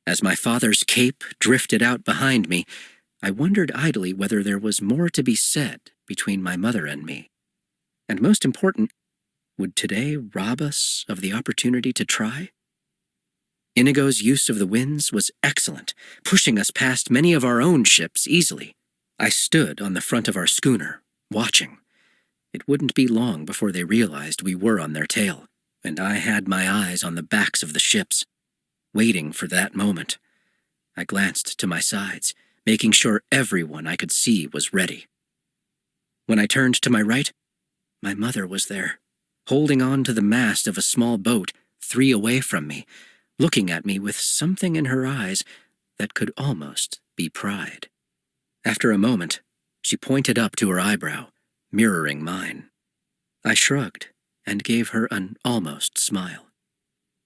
As my father's cape drifted out behind me, I wondered idly whether there was more to be said between my mother and me. And most important, would today rob us of the opportunity to try? Inigo's use of the winds was excellent, pushing us past many of our own ships easily. I stood on the front of our schooner, watching. It wouldn't be long before they realized we were on their tail, and I had my eyes on the backs of the ships, waiting for that moment. I glanced to my sides, making sure everyone I could see was ready. When I turned to my right, my mother was there, holding on to the mast of a small boat 3 away from me, looking at me with something in her eyes that could almost be pride. After a moment, she pointed up to her eyebrow, mirroring mine. I shrugged and gave her an almost smile.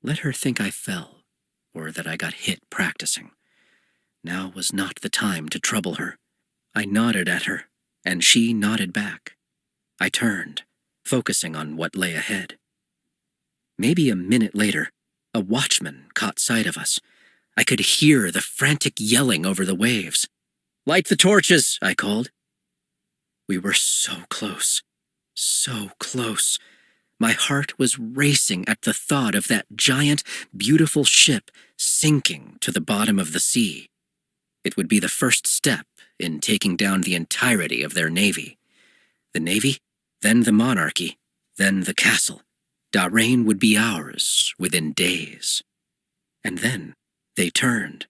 Let her think I fell, or that I got hit practicing. Now was not the time to trouble her. I nodded at her, and she nodded back. I turned, focusing on what lay ahead. Maybe a minute later, a watchman caught sight of us. I could hear the frantic yelling over the waves. "Light the torches," I called. We were so close, so close. My heart was racing at the thought of that giant, beautiful ship sinking to the bottom of the sea. It would be the first step in taking down the entirety of their navy. The navy, then the monarchy, then the castle. Darrain would be ours within days. And then they turned.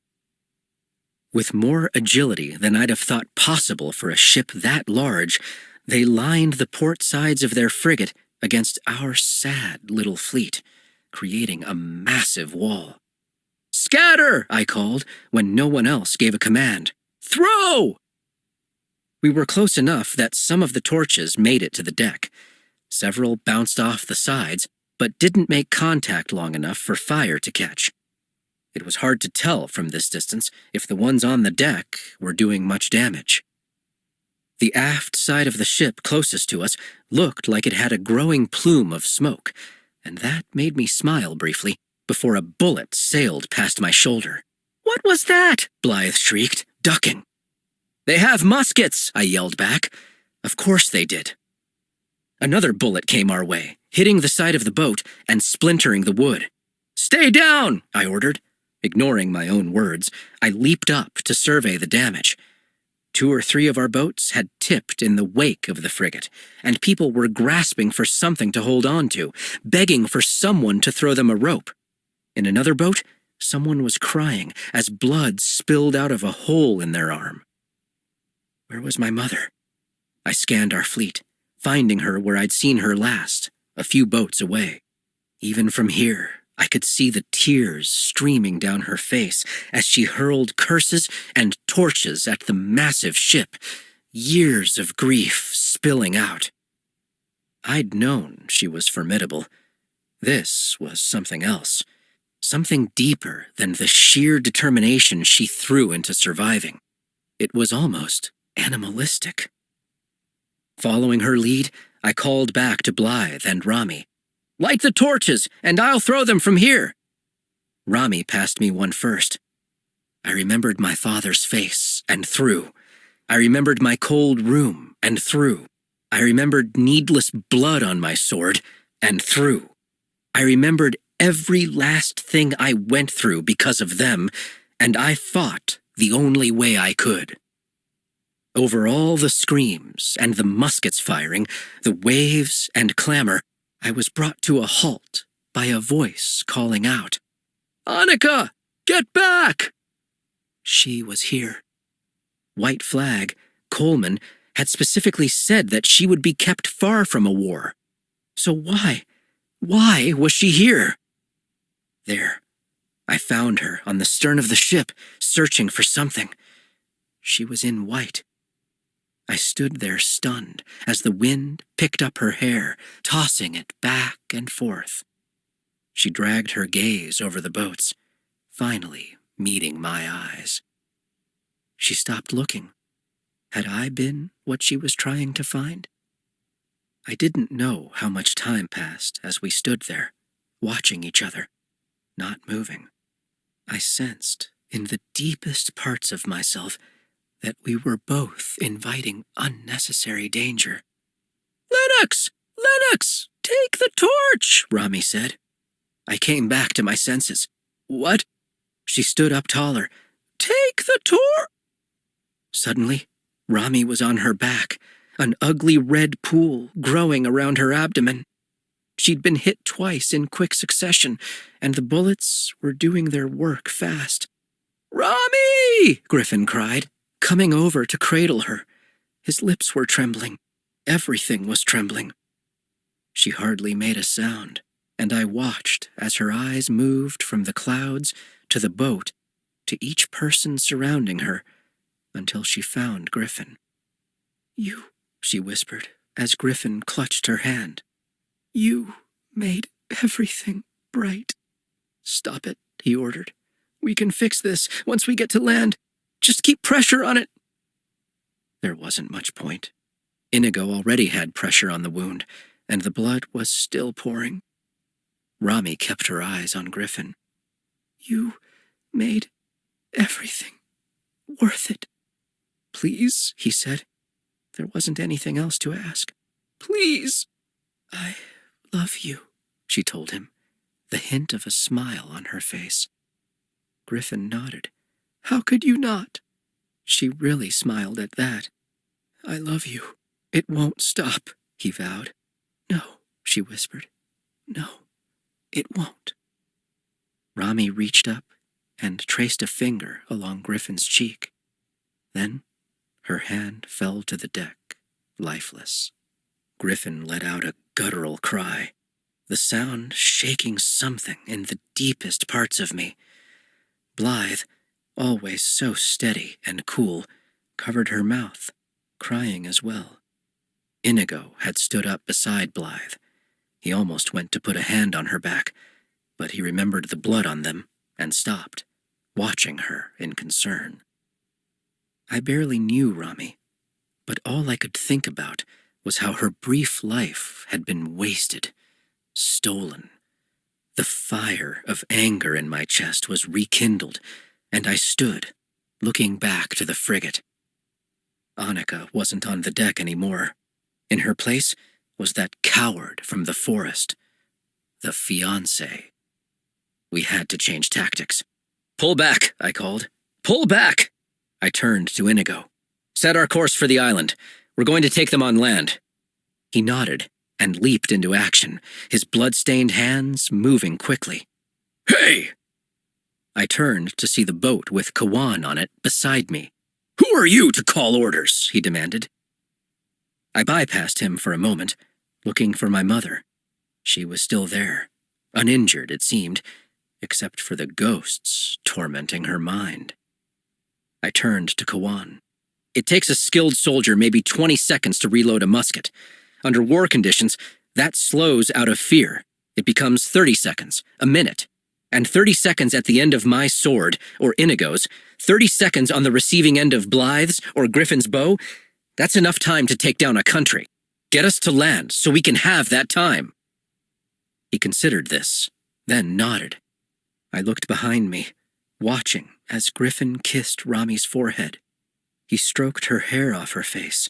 With more agility than I'd have thought possible for a ship that large, they lined the port sides of their frigate against our sad little fleet, creating a massive wall. "Scatter!" I called when no one else gave a command. "Throw!" We were close enough that some of the torches made it to the deck. Several bounced off the sides, but didn't make contact long enough for fire to catch. It was hard to tell from this distance if the ones on the deck were doing much damage. The aft side of the ship closest to us looked like it had a growing plume of smoke, and that made me smile briefly before a bullet sailed past my shoulder. "What was that?" Blythe shrieked, ducking. "They have muskets," I yelled back. Of course they did. Another bullet came our way, hitting the side of the boat and splintering the wood. "Stay down," I ordered. Ignoring my own words, I leaped up to survey the damage. 2 or 3 of our boats had tipped in the wake of the frigate, and people were grasping for something to hold on to, begging for someone to throw them a rope. In another boat, someone was crying as blood spilled out of a hole in their arm. Where was my mother? I scanned our fleet, finding her where I'd seen her last, a few boats away. Even from here, I could see the tears streaming down her face as she hurled curses and torches at the massive ship, years of grief spilling out. I'd known she was formidable. This was something else. Something deeper than the sheer determination she threw into surviving. It was almost animalistic. Following her lead, I called back to Blythe and Rami. "Light the torches, and I'll throw them from here." Rami passed me one first. I remembered my father's face, and threw. I remembered my cold room, and threw. I remembered needless blood on my sword, and threw. I remembered every last thing I went through because of them, and I fought the only way I could. Over all the screams and the muskets firing, the waves and clamor, I was brought to a halt by a voice calling out, "Annika, get back!" She was here. White Flag, Coleman, had specifically said that she would be kept far from a war. So why was she here? There, I found her on the stern of the ship, searching for something. She was in white. I stood there stunned as the wind picked up her hair, tossing it back and forth. She dragged her gaze over the boats, finally meeting my eyes. She stopped looking. Had I been what she was trying to find? I didn't know how much time passed as we stood there, watching each other, not moving. I sensed, in the deepest parts of myself, that we were both inviting unnecessary danger. "Lennox! Lennox! Take the torch!" Rami said. I came back to my senses. "What?" She stood up taller. "Take the torch!" Suddenly, Rami was on her back, an ugly red pool growing around her abdomen. She'd been hit twice in quick succession, and the bullets were doing their work fast. "Rami!" Griffin cried, coming over to cradle her. His lips were trembling. Everything was trembling. She hardly made a sound, and I watched as her eyes moved from the clouds to the boat, to each person surrounding her, until she found Griffin. "You," she whispered, as Griffin clutched her hand. "You made everything bright." "Stop it," he ordered. "We can fix this once we get to land. Just keep pressure on it." There wasn't much point. Inigo already had pressure on the wound, and the blood was still pouring. Rami kept her eyes on Griffin. "You made everything worth it." "Please," he said. There wasn't anything else to ask. "Please." "I love you," she told him, the hint of a smile on her face. Griffin nodded. "How could you not?" She really smiled at that. "I love you. It won't stop," he vowed. "No," she whispered. "No, it won't." Rami reached up and traced a finger along Griffin's cheek. Then her hand fell to the deck, lifeless. Griffin let out a guttural cry, the sound shaking something in the deepest parts of me. Blythe, always so steady and cool, covered her mouth, crying as well. Inigo had stood up beside Blythe. He almost went to put a hand on her back, but he remembered the blood on them and stopped, watching her in concern. I barely knew Rami, but all I could think about was how her brief life had been wasted, stolen. The fire of anger in my chest was rekindled, and I stood, looking back to the frigate. Annika wasn't on the deck anymore. In her place was that coward from the forest, the fiancé. We had to change tactics. "Pull back," I called. "Pull back!" I turned to Inigo. "Set our course for the island. We're going to take them on land." He nodded and leaped into action, his blood-stained hands moving quickly. "Hey!" I turned to see the boat with Kawan on it beside me. "Who are you to call orders?" he demanded. I bypassed him for a moment, looking for my mother. She was still there, uninjured it seemed, except for the ghosts tormenting her mind. I turned to Kawan. "It takes a skilled soldier maybe 20 seconds to reload a musket. Under war conditions, That slows out of fear. It becomes 30 seconds, a minute. And 30 seconds at the end of my sword, or Inigo's, 30 seconds on the receiving end of Blythe's or Griffin's bow, that's enough time to take down a country. Get us to land so we can have that time. He considered this, then nodded. I looked behind me, watching as Griffin kissed Rami's forehead. He stroked her hair off her face,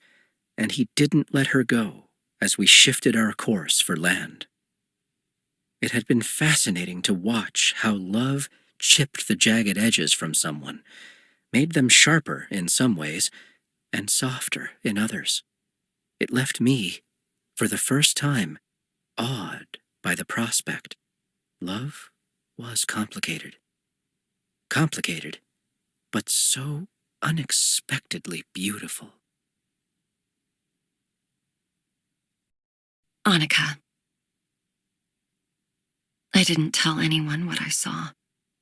and he didn't let her go as we shifted our course for land. It had been fascinating to watch how love chipped the jagged edges from someone, made them sharper in some ways, and softer in others. It left me, for the first time, awed by the prospect. Love was complicated. Complicated, but so unexpectedly beautiful. Annika. I didn't tell anyone what I saw.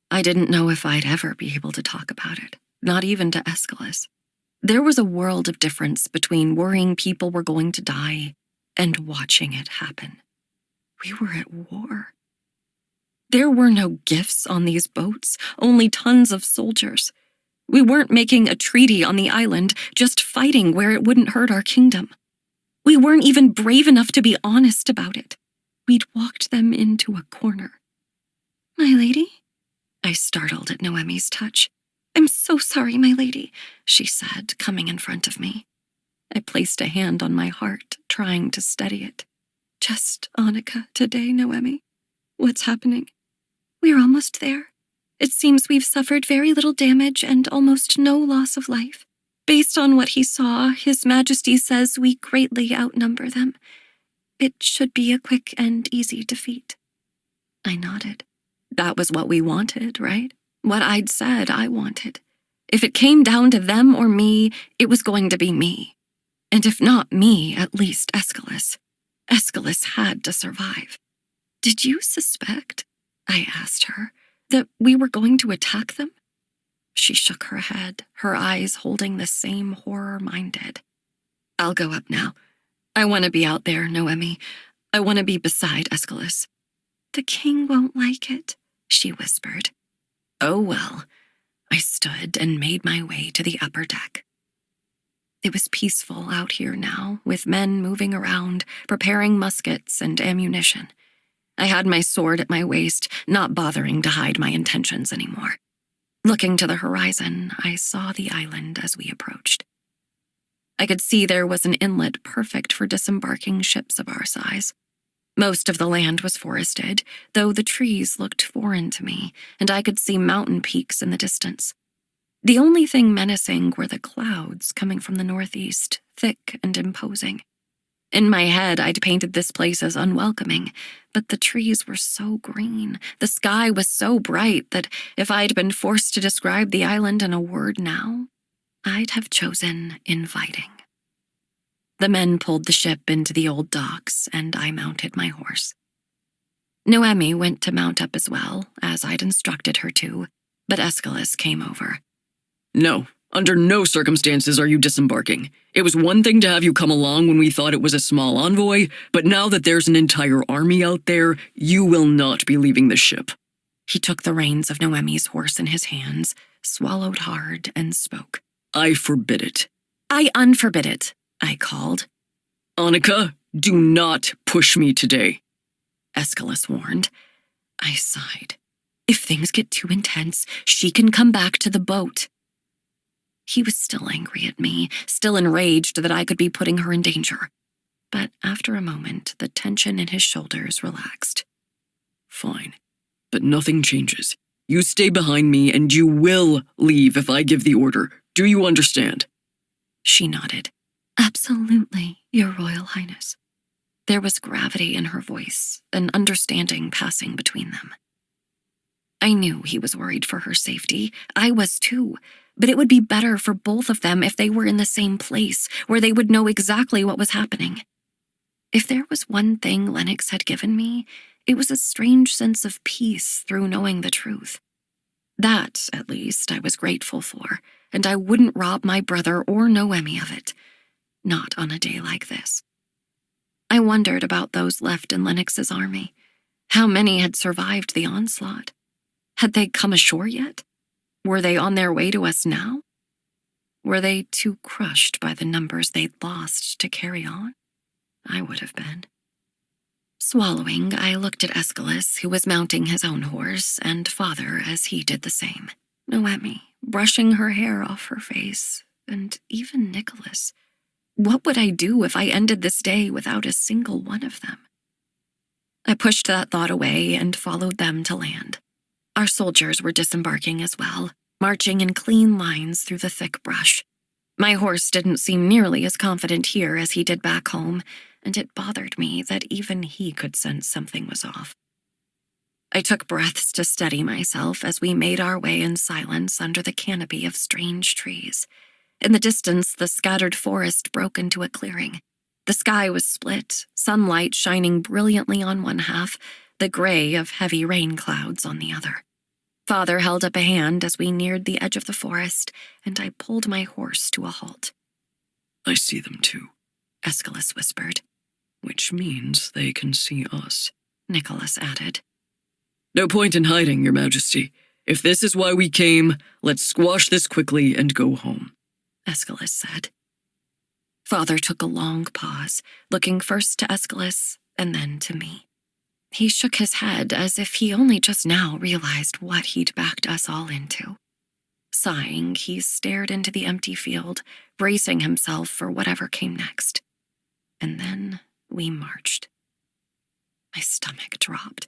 I didn't know if I'd ever be able to talk about it, not even to Aeschylus. There was a world of difference between worrying people were going to die and watching it happen. We were at war. There were no gifts on these boats, only tons of soldiers. We weren't making a treaty on the island, just fighting where it wouldn't hurt our kingdom. We weren't even brave enough to be honest about it. We'd walked them into a corner. My lady? I startled at Noemi's touch. I'm so sorry, my lady, she said, coming in front of me. I placed a hand on my heart, trying to steady it. Just Annika today, Noemi. What's happening? We're almost there. It seems we've suffered very little damage and almost no loss of life. Based on what he saw, His Majesty says we greatly outnumber them. It should be a quick and easy defeat. I nodded. That was what we wanted, right? What I'd said I wanted. If it came down to them or me, it was going to be me. And if not me, at least Aeschylus. Aeschylus had to survive. Did you suspect, I asked her, that we were going to attack them? She shook her head, her eyes holding the same horror mine did. I'll go up now. I want to be out there, Noemi. I want to be beside Aeschylus. The king won't like it, she whispered. Oh well. I stood and made my way to the upper deck. It was peaceful out here now, with men moving around, preparing muskets and ammunition. I had my sword at my waist, not bothering to hide my intentions anymore. Looking to the horizon, I saw the island as we approached. I could see there was an inlet perfect for disembarking ships of our size. Most of the land was forested, though the trees looked foreign to me, and I could see mountain peaks in the distance. The only thing menacing were the clouds coming from the northeast, thick and imposing. In my head, I'd painted this place as unwelcoming, but the trees were so green, the sky was so bright that if I'd been forced to describe the island in a word now, I'd have chosen inviting. The men pulled the ship into the old docks, and I mounted my horse. Noemi went to mount up as well, as I'd instructed her to, but Aeschylus came over. No, under no circumstances are you disembarking. It was one thing to have you come along when we thought it was a small envoy, but now that there's an entire army out there, you will not be leaving the ship. He took the reins of Noemi's horse in his hands, swallowed hard, and spoke. I forbid it. I unforbid it, I called. Annika, do not push me today, Aeschylus warned. I sighed. If things get too intense, she can come back to the boat. He was still angry at me, still enraged that I could be putting her in danger. But after a moment, the tension in his shoulders relaxed. Fine, but nothing changes. You stay behind me and you will leave if I give the order. Do you understand? She nodded. Absolutely, Your Royal Highness. There was gravity in her voice, an understanding passing between them. I knew he was worried for her safety. I was too. But it would be better for both of them if they were in the same place, where they would know exactly what was happening. If there was one thing Lennox had given me, it was a strange sense of peace through knowing the truth. That, at least, I was grateful for, and I wouldn't rob my brother or Noemi of it. Not on a day like this. I wondered about those left in Lennox's army. How many had survived the onslaught? Had they come ashore yet? Were they on their way to us now? Were they too crushed by the numbers they'd lost to carry on? I would have been. Swallowing, I looked at Aeschylus, who was mounting his own horse, and father as he did the same. Noemi, brushing her hair off her face, and even Nicholas. What would I do if I ended this day without a single one of them? I pushed that thought away and followed them to land. Our soldiers were disembarking as well, marching in clean lines through the thick brush. My horse didn't seem nearly as confident here as he did back home, and it bothered me that even he could sense something was off. I took breaths to steady myself as we made our way in silence under the canopy of strange trees. In the distance, the scattered forest broke into a clearing. The sky was split, sunlight shining brilliantly on one half, the gray of heavy rain clouds on the other. Father held up a hand as we neared the edge of the forest, and I pulled my horse to a halt. I see them too, Aeschylus whispered. which means they can see us, Nicholas added. No point in hiding, Your Majesty. If this is why we came, let's squash this quickly and go home, Aeschylus said. Father took a long pause, looking first to Aeschylus and then to me. He shook his head as if he only just now realized what he'd backed us all into. Sighing, he stared into the empty field, bracing himself for whatever came next. And then we marched. My stomach dropped.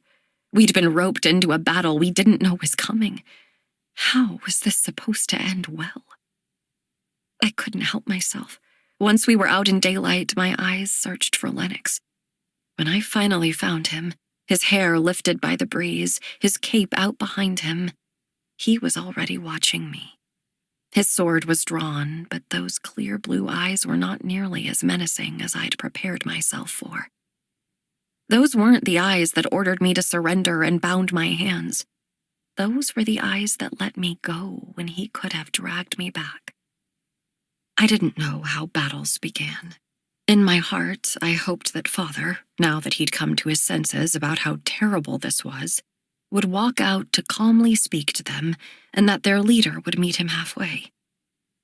We'd been roped into a battle we didn't know was coming. How was this supposed to end well? I couldn't help myself. Once we were out in daylight, my eyes searched for Lennox. When I finally found him, his hair lifted by the breeze, his cape out behind him, he was already watching me. His sword was drawn, but those clear blue eyes were not nearly as menacing as I'd prepared myself for. Those weren't the eyes that ordered me to surrender and bound my hands. Those were the eyes that let me go when he could have dragged me back. I didn't know how battles began. In my heart, I hoped that Father, now that he'd come to his senses about how terrible this was, would walk out to calmly speak to them, and that their leader would meet him halfway.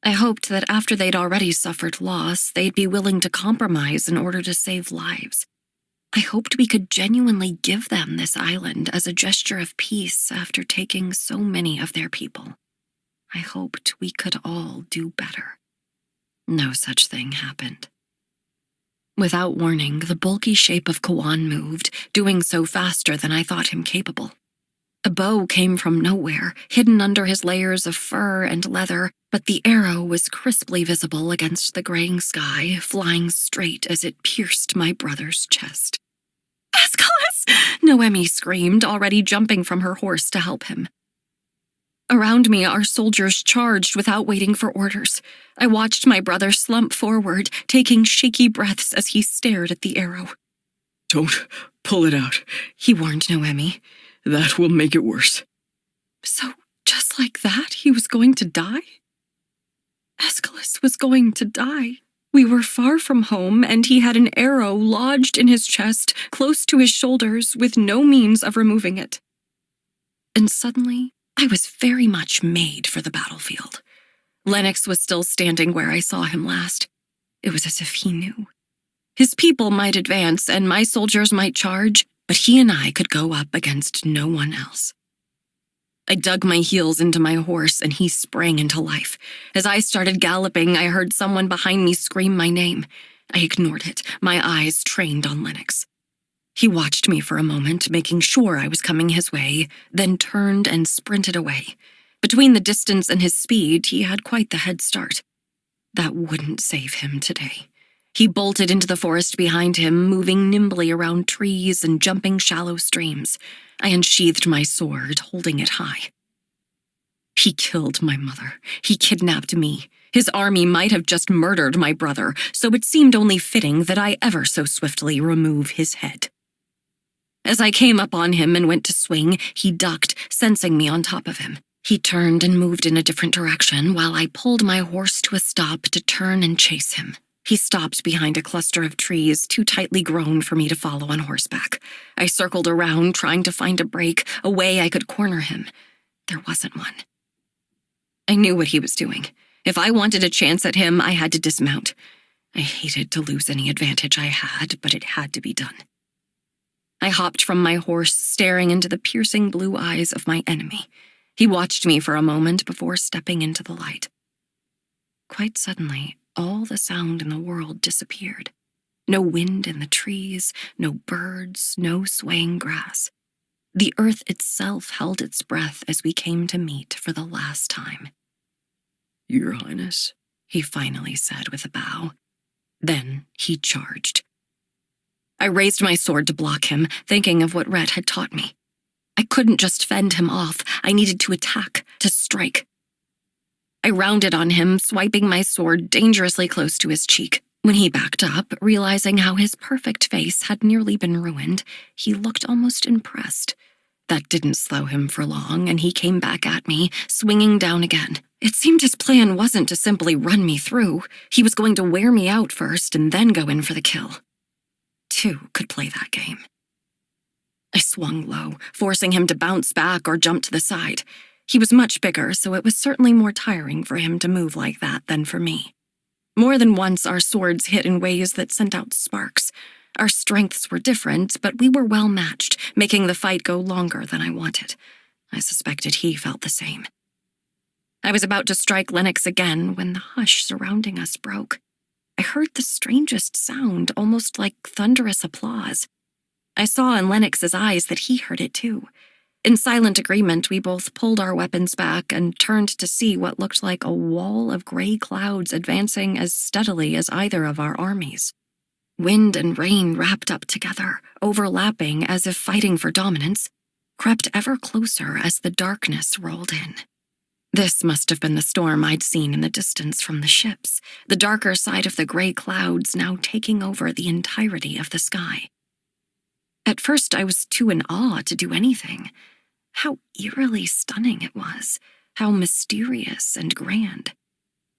I hoped that after they'd already suffered loss, they'd be willing to compromise in order to save lives. I hoped we could genuinely give them this island as a gesture of peace after taking so many of their people. I hoped we could all do better. No such thing happened. Without warning, the bulky shape of Kawan moved, doing so faster than I thought him capable. A bow came from nowhere, hidden under his layers of fur and leather, but the arrow was crisply visible against the graying sky, flying straight as it pierced my brother's chest. "Aeschylus!" Noemi screamed, already jumping from her horse to help him. Around me, our soldiers charged without waiting for orders. I watched my brother slump forward, taking shaky breaths as he stared at the arrow. Don't pull it out, he warned Noemi. That will make it worse. So, just like that, he was going to die? Aeschylus was going to die. We were far from home, and he had an arrow lodged in his chest, close to his shoulders, with no means of removing it. And suddenly, I was very much made for the battlefield. Lennox was still standing where I saw him last. It was as if he knew. His people might advance, and my soldiers might charge, but he and I could go up against no one else. I dug my heels into my horse, and he sprang into life. As I started galloping, I heard someone behind me scream my name. I ignored it, my eyes trained on Lennox. He watched me for a moment, making sure I was coming his way, then turned and sprinted away. Between the distance and his speed, he had quite the head start. That wouldn't save him today. He bolted into the forest behind him, moving nimbly around trees and jumping shallow streams. I unsheathed my sword, holding it high. He killed my mother. He kidnapped me. His army might have just murdered my brother, so it seemed only fitting that I ever so swiftly remove his head. As I came up on him and went to swing, he ducked, sensing me on top of him. He turned and moved in a different direction while I pulled my horse to a stop to turn and chase him. He stopped behind a cluster of trees too tightly grown for me to follow on horseback. I circled around, trying to find a break, a way I could corner him. There wasn't one. I knew what he was doing. If I wanted a chance at him, I had to dismount. I hated to lose any advantage I had, but it had to be done. I hopped from my horse, staring into the piercing blue eyes of my enemy. He watched me for a moment before stepping into the light. Quite suddenly, all the sound in the world disappeared. No wind in the trees, no birds, no swaying grass. The earth itself held its breath as we came to meet for the last time. Your Highness, he finally said with a bow. Then he charged. I raised my sword to block him, thinking of what Rhett had taught me. I couldn't just fend him off. I needed to attack, to strike. I rounded on him, swiping my sword dangerously close to his cheek. When he backed up, realizing how his perfect face had nearly been ruined, he looked almost impressed. That didn't slow him for long, and he came back at me, swinging down again. It seemed his plan wasn't to simply run me through. He was going to wear me out first and then go in for the kill. Two could play that game. I swung low, forcing him to bounce back or jump to the side. He was much bigger, so it was certainly more tiring for him to move like that than for me. More than once, our swords hit in ways that sent out sparks. Our strengths were different, but we were well matched, making the fight go longer than I wanted. I suspected he felt the same. I was about to strike Lennox again when the hush surrounding us broke. I heard the strangest sound, almost like thunderous applause. I saw in Lennox's eyes that he heard it too. In silent agreement, we both pulled our weapons back and turned to see what looked like a wall of gray clouds advancing as steadily as either of our armies. Wind and rain wrapped up together, overlapping as if fighting for dominance, crept ever closer as the darkness rolled in. This must have been the storm I'd seen in the distance from the ships, the darker side of the gray clouds now taking over the entirety of the sky. At first, I was too in awe to do anything. How eerily stunning it was, how mysterious and grand.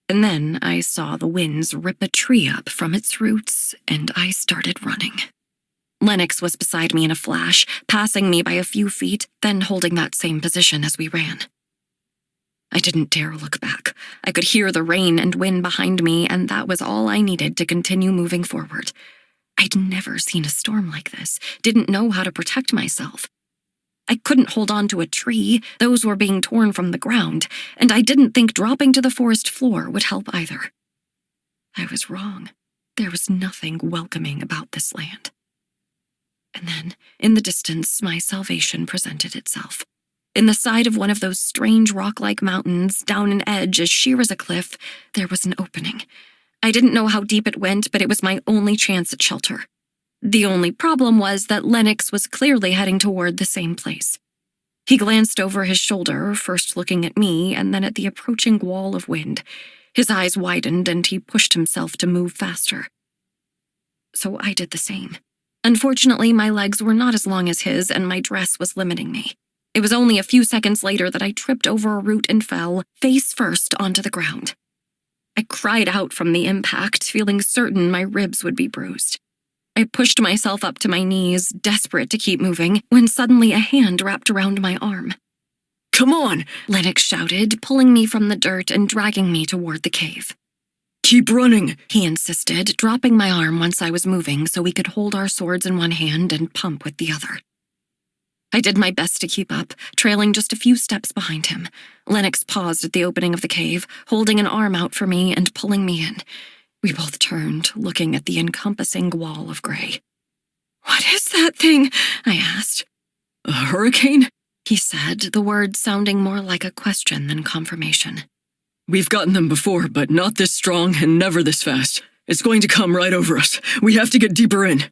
And then I saw the winds rip a tree up from its roots, and I started running. Lennox was beside me in a flash, passing me by a few feet, then holding that same position as we ran. I didn't dare look back. I could hear the rain and wind behind me, and that was all I needed to continue moving forward. I'd never seen a storm like this, didn't know how to protect myself. I couldn't hold on to a tree, those were being torn from the ground, and I didn't think dropping to the forest floor would help either. I was wrong. There was nothing welcoming about this land. And then, in the distance, my salvation presented itself. In the side of one of those strange rock-like mountains, down an edge as sheer as a cliff, there was an opening. I didn't know how deep it went, but it was my only chance at shelter. The only problem was that Lennox was clearly heading toward the same place. He glanced over his shoulder, first looking at me and then at the approaching wall of wind. His eyes widened and he pushed himself to move faster. So I did the same. Unfortunately, my legs were not as long as his and my dress was limiting me. It was only a few seconds later that I tripped over a root and fell, face first, onto the ground. I cried out from the impact, feeling certain my ribs would be bruised. I pushed myself up to my knees, desperate to keep moving, when suddenly a hand wrapped around my arm. come on, Lennox shouted, pulling me from the dirt and dragging me toward the cave. keep running. He insisted, dropping my arm once I was moving so we could hold our swords in one hand and pump with the other. I did my best to keep up, trailing just a few steps behind him. Lennox paused at the opening of the cave, holding an arm out for me and pulling me in. We both turned, looking at the encompassing wall of gray. "What is that thing?" I asked. A hurricane? He said, the words sounding more like a question than confirmation. We've gotten them before, but not this strong and never this fast. It's going to come right over us. We have to get deeper in.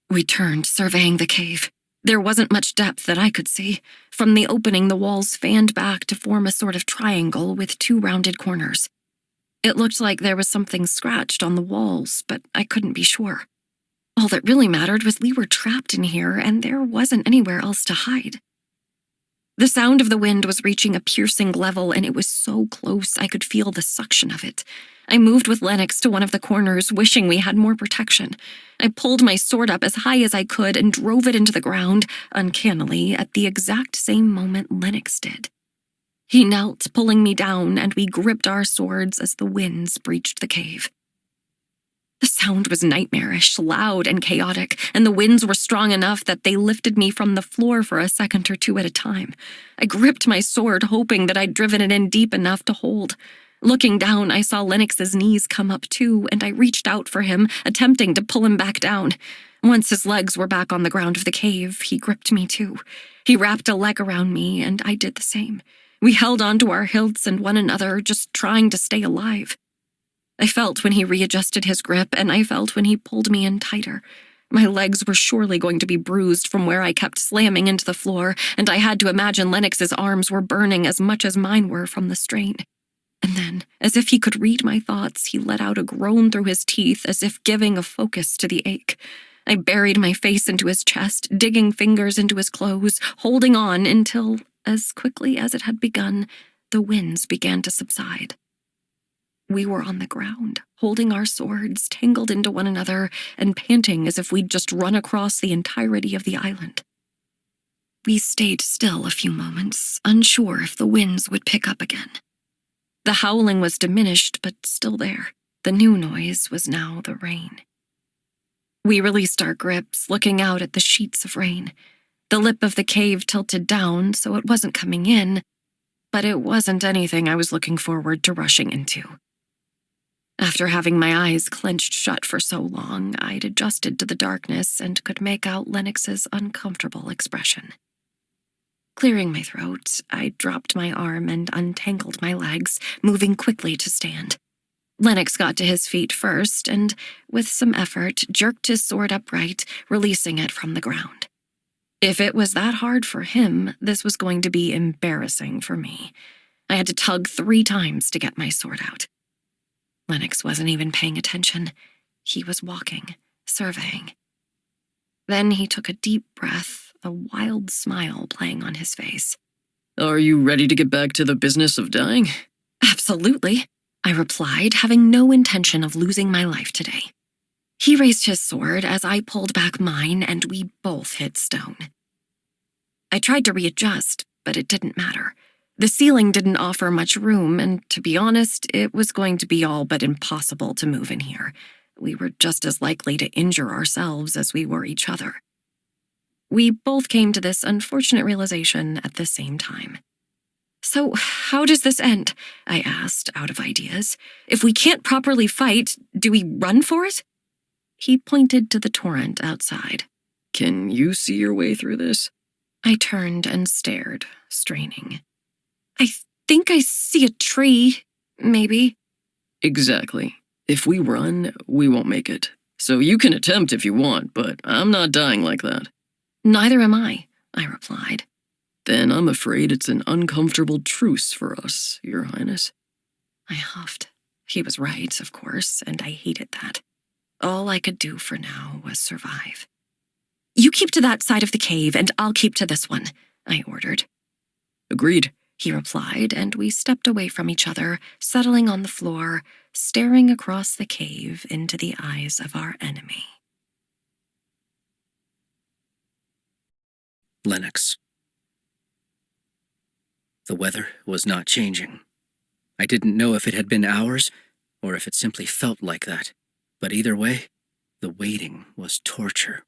We turned, surveying the cave. There wasn't much depth that I could see. From the opening, the walls fanned back to form a sort of triangle with two rounded corners. It looked like there was something scratched on the walls, but I couldn't be sure. All that really mattered was we were trapped in here and there wasn't anywhere else to hide. The sound of the wind was reaching a piercing level, and it was so close I could feel the suction of it. I moved with Lennox to one of the corners, wishing we had more protection. I pulled my sword up as high as I could and drove it into the ground, uncannily, at the exact same moment Lennox did. He knelt, pulling me down, and we gripped our swords as the winds breached the cave. The sound was nightmarish, loud and chaotic, and the winds were strong enough that they lifted me from the floor for a second or two at a time. I gripped my sword, hoping that I'd driven it in deep enough to hold. Looking down, I saw Lennox's knees come up too, and I reached out for him, attempting to pull him back down. Once his legs were back on the ground of the cave, he gripped me too. He wrapped a leg around me, and I did the same. We held onto our hilts and one another, just trying to stay alive. I felt when he readjusted his grip, and I felt when he pulled me in tighter. My legs were surely going to be bruised from where I kept slamming into the floor, and I had to imagine Lennox's arms were burning as much as mine were from the strain. And then, as if he could read my thoughts, he let out a groan through his teeth as if giving a focus to the ache. I buried my face into his chest, digging fingers into his clothes, holding on until, as quickly as it had begun, the winds began to subside. We were on the ground, holding our swords, tangled into one another, and panting as if we'd just run across the entirety of the island. We stayed still a few moments, unsure if the winds would pick up again. The howling was diminished, but still there. The new noise was now the rain. We released our grips, looking out at the sheets of rain. The lip of the cave tilted down, so it wasn't coming in, but it wasn't anything I was looking forward to rushing into. After having my eyes clenched shut for so long, I'd adjusted to the darkness and could make out Lennox's uncomfortable expression. Clearing my throat, I dropped my arm and untangled my legs, moving quickly to stand. Lennox got to his feet first and, with some effort, jerked his sword upright, releasing it from the ground. If it was that hard for him, this was going to be embarrassing for me. I had to tug 3 times to get my sword out. Lennox wasn't even paying attention. He was walking, surveying. Then he took a deep breath, a wild smile playing on his face. Are you ready to get back to the business of dying? Absolutely, I replied, having no intention of losing my life today. He raised his sword as I pulled back mine, and we both hit stone. I tried to readjust, but it didn't matter. The ceiling didn't offer much room, and to be honest, it was going to be all but impossible to move in here. We were just as likely to injure ourselves as we were each other. We both came to this unfortunate realization at the same time. So, how does this end? I asked, out of ideas. If we can't properly fight, do we run for it? He pointed to the torrent outside. Can you see your way through this? I turned and stared, straining. I think I see a tree, maybe. Exactly. If we run, we won't make it. So you can attempt if you want, but I'm not dying like that. Neither am I replied. Then I'm afraid it's an uncomfortable truce for us, Your Highness. I huffed. He was right, of course, and I hated that. All I could do for now was survive. You keep to that side of the cave, and I'll keep to this one, I ordered. Agreed, he replied, and we stepped away from each other, settling on the floor, staring across the cave into the eyes of our enemy. Lennox. The weather was not changing. I didn't know if it had been hours or if it simply felt like that, but either way, the waiting was torture.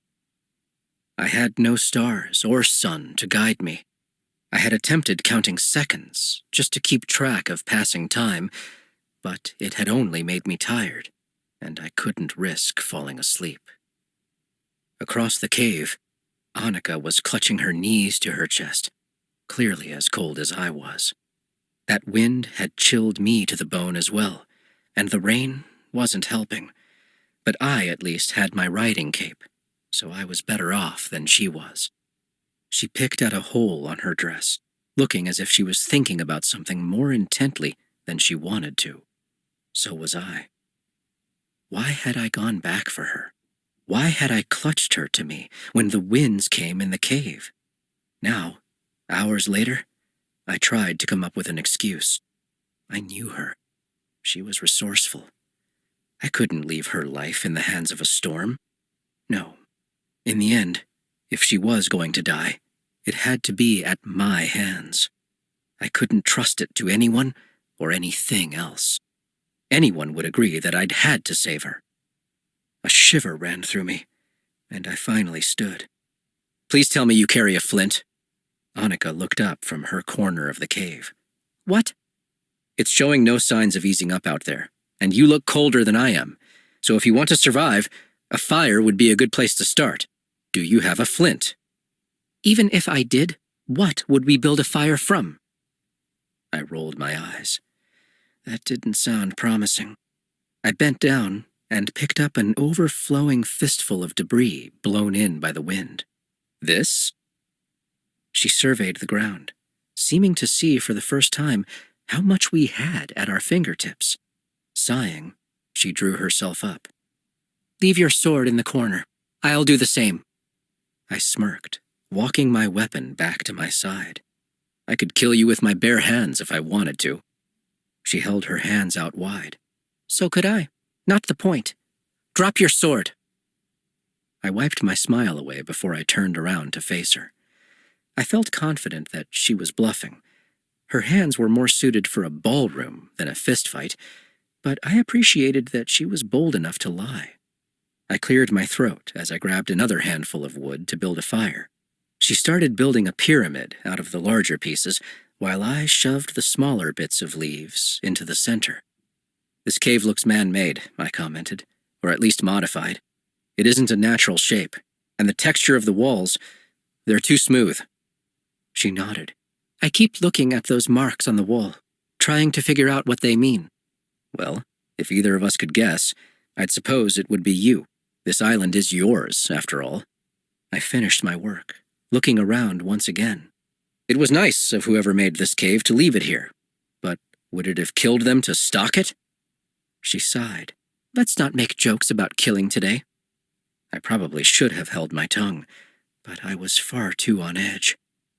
I had no stars or sun to guide me. I had attempted counting seconds just to keep track of passing time, but it had only made me tired, and I couldn't risk falling asleep. Across the cave, Annika was clutching her knees to her chest, clearly as cold as I was. That wind had chilled me to the bone as well, and the rain wasn't helping. But I, at least, had my riding cape, so I was better off than she was. She picked at a hole on her dress, looking as if she was thinking about something more intently than she wanted to. So was I. Why had I gone back for her? Why had I clutched her to me when the winds came in the cave? Now, Hours later, I tried to come up with an excuse. I knew her. She was resourceful. I couldn't leave her life in the hands of a storm. No. In the end, if she was going to die, it had to be at my hands. I couldn't trust it to anyone or anything else. Anyone would agree that I'd had to save her. A shiver ran through me, and I finally stood. Please tell me you carry a flint. Annika looked up from her corner of the cave. What? It's showing no signs of easing up out there, and you look colder than I am. So if you want to survive, a fire would be a good place to start. Do you have a flint? Even if I did, what would we build a fire from? I rolled my eyes. That didn't sound promising. I bent down and picked up an overflowing fistful of debris blown in by the wind. This? She surveyed the ground, seeming to see for the first time how much we had at our fingertips. Sighing, she drew herself up. Leave your sword in the corner. I'll do the same. I smirked, walking my weapon back to my side. I could kill you with my bare hands if I wanted to. She held her hands out wide. So could I. Not the point. Drop your sword. I wiped my smile away before I turned around to face her. I felt confident that she was bluffing. Her hands were more suited for a ballroom than a fistfight, but I appreciated that she was bold enough to lie. I cleared my throat as I grabbed another handful of wood to build a fire. She started building a pyramid out of the larger pieces, while I shoved the smaller bits of leaves into the center. This cave looks man-made, I commented, or at least modified. It isn't a natural shape, and the texture of the walls, they're too smooth. She nodded. I keep looking at those marks on the wall, trying to figure out what they mean. Well, if either of us could guess, I'd suppose it would be you. This island is yours, after all. I finished my work, looking around once again. It was nice of whoever made this cave to leave it here, but would it have killed them to stock it? She sighed. Let's not make jokes about killing today. I probably should have held my tongue, but I was far too on edge.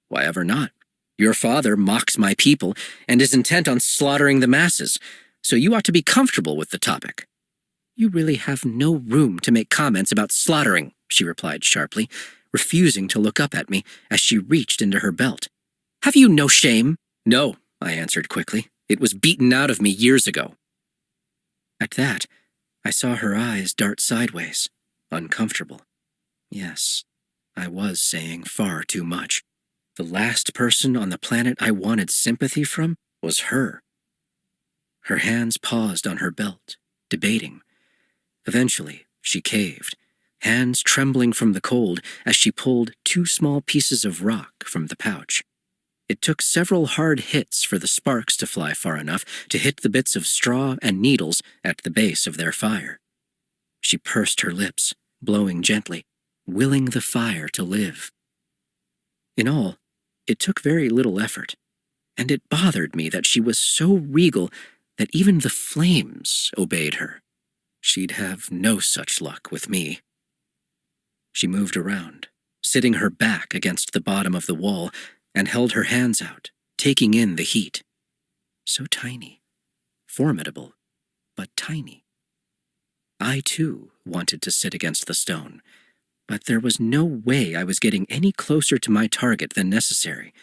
Why ever not? Your father mocks my people and is intent on slaughtering the masses, so you ought to be comfortable with the topic. You really have no room to make comments about slaughtering, she replied sharply, refusing to look up at me as she reached into her belt. Have you no shame? No, I answered quickly. It was beaten out of me years ago. At that, I saw her eyes dart sideways, uncomfortable. Yes, I was saying far too much. The last person on the planet I wanted sympathy from was her. Her hands paused on her belt, debating. Eventually, she caved, hands trembling from the cold as she pulled 2 small pieces of rock from the pouch. It took several hard hits for the sparks to fly far enough to hit the bits of straw and needles at the base of their fire. She pursed her lips, blowing gently, willing the fire to live. In all, it took very little effort, and it bothered me that she was so regal that even the flames obeyed her. She'd have no such luck with me. She moved around, sitting her back against the bottom of the wall, and held her hands out, taking in the heat. So tiny, formidable, but tiny. I, too, wanted to sit against the stone, but there was no way I was getting any closer to my target than necessary.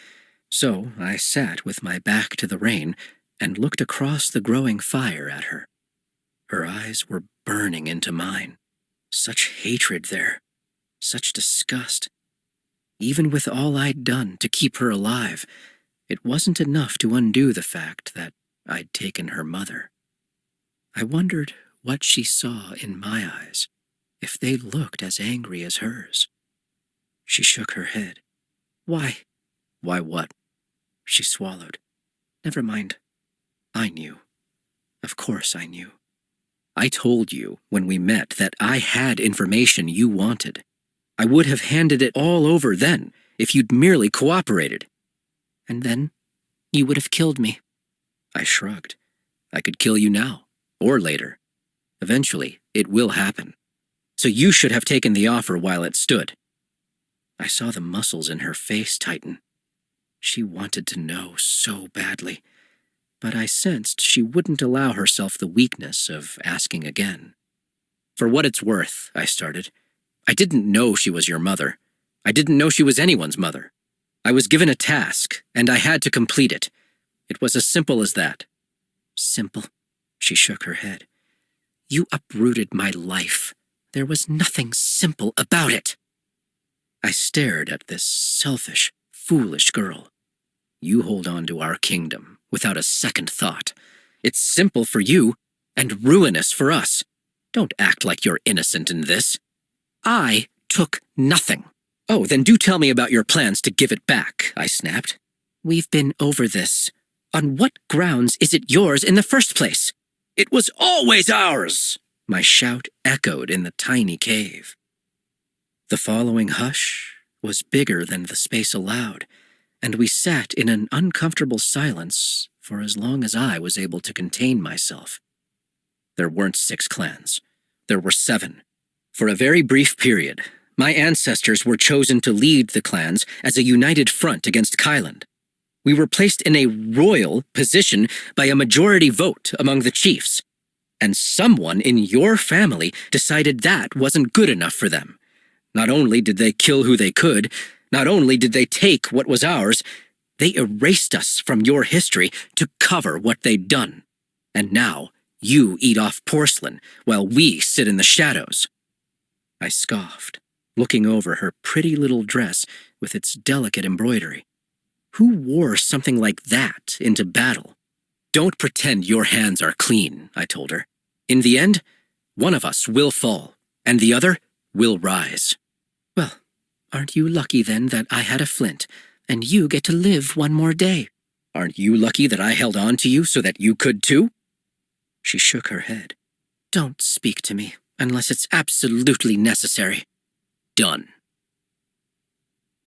So I sat with my back to the rain and looked across the growing fire at her. Her eyes were burning into mine. Such hatred there, such disgust. Even with all I'd done to keep her alive, it wasn't enough to undo the fact that I'd taken her mother. I wondered what she saw in my eyes, if they looked as angry as hers. She shook her head. Why? Why what? She swallowed. Never mind. I knew. Of course I knew. I told you when we met that I had information you wanted. I would have handed it all over then, if you'd merely cooperated. And then, you would have killed me. I shrugged. I could kill you now, or later. Eventually, it will happen. So you should have taken the offer while it stood. I saw the muscles in her face tighten. She wanted to know so badly, but I sensed she wouldn't allow herself the weakness of asking again. For what it's worth, I started, I didn't know she was your mother. I didn't know she was anyone's mother. I was given a task, and I had to complete it. It was as simple as that. Simple? She shook her head. You uprooted my life. There was nothing simple about it. I stared at this selfish, foolish girl. You hold on to our kingdom without a second thought. It's simple for you and ruinous for us. Don't act like you're innocent in this. I took nothing. Oh, then do tell me about your plans to give it back, I snapped. We've been over this. On what grounds is it yours in the first place? It was always ours! My shout echoed in the tiny cave. The following hush was bigger than the space allowed, and we sat in an uncomfortable silence for as long as I was able to contain myself. There weren't 6 clans. There were 7. For a very brief period, my ancestors were chosen to lead the clans as a united front against Kyland. We were placed in a royal position by a majority vote among the chiefs, and someone in your family decided that wasn't good enough for them. Not only did they kill who they could, not only did they take what was ours, they erased us from your history to cover what they'd done. And now, you eat off porcelain while we sit in the shadows. I scoffed, looking over her pretty little dress with its delicate embroidery. Who wore something like that into battle? Don't pretend your hands are clean, I told her. In the end, one of us will fall, and the other will rise. Well, aren't you lucky then that I had a flint, and you get to live one more day? Aren't you lucky that I held on to you so that you could too? She shook her head. Don't speak to me unless it's absolutely necessary. Done.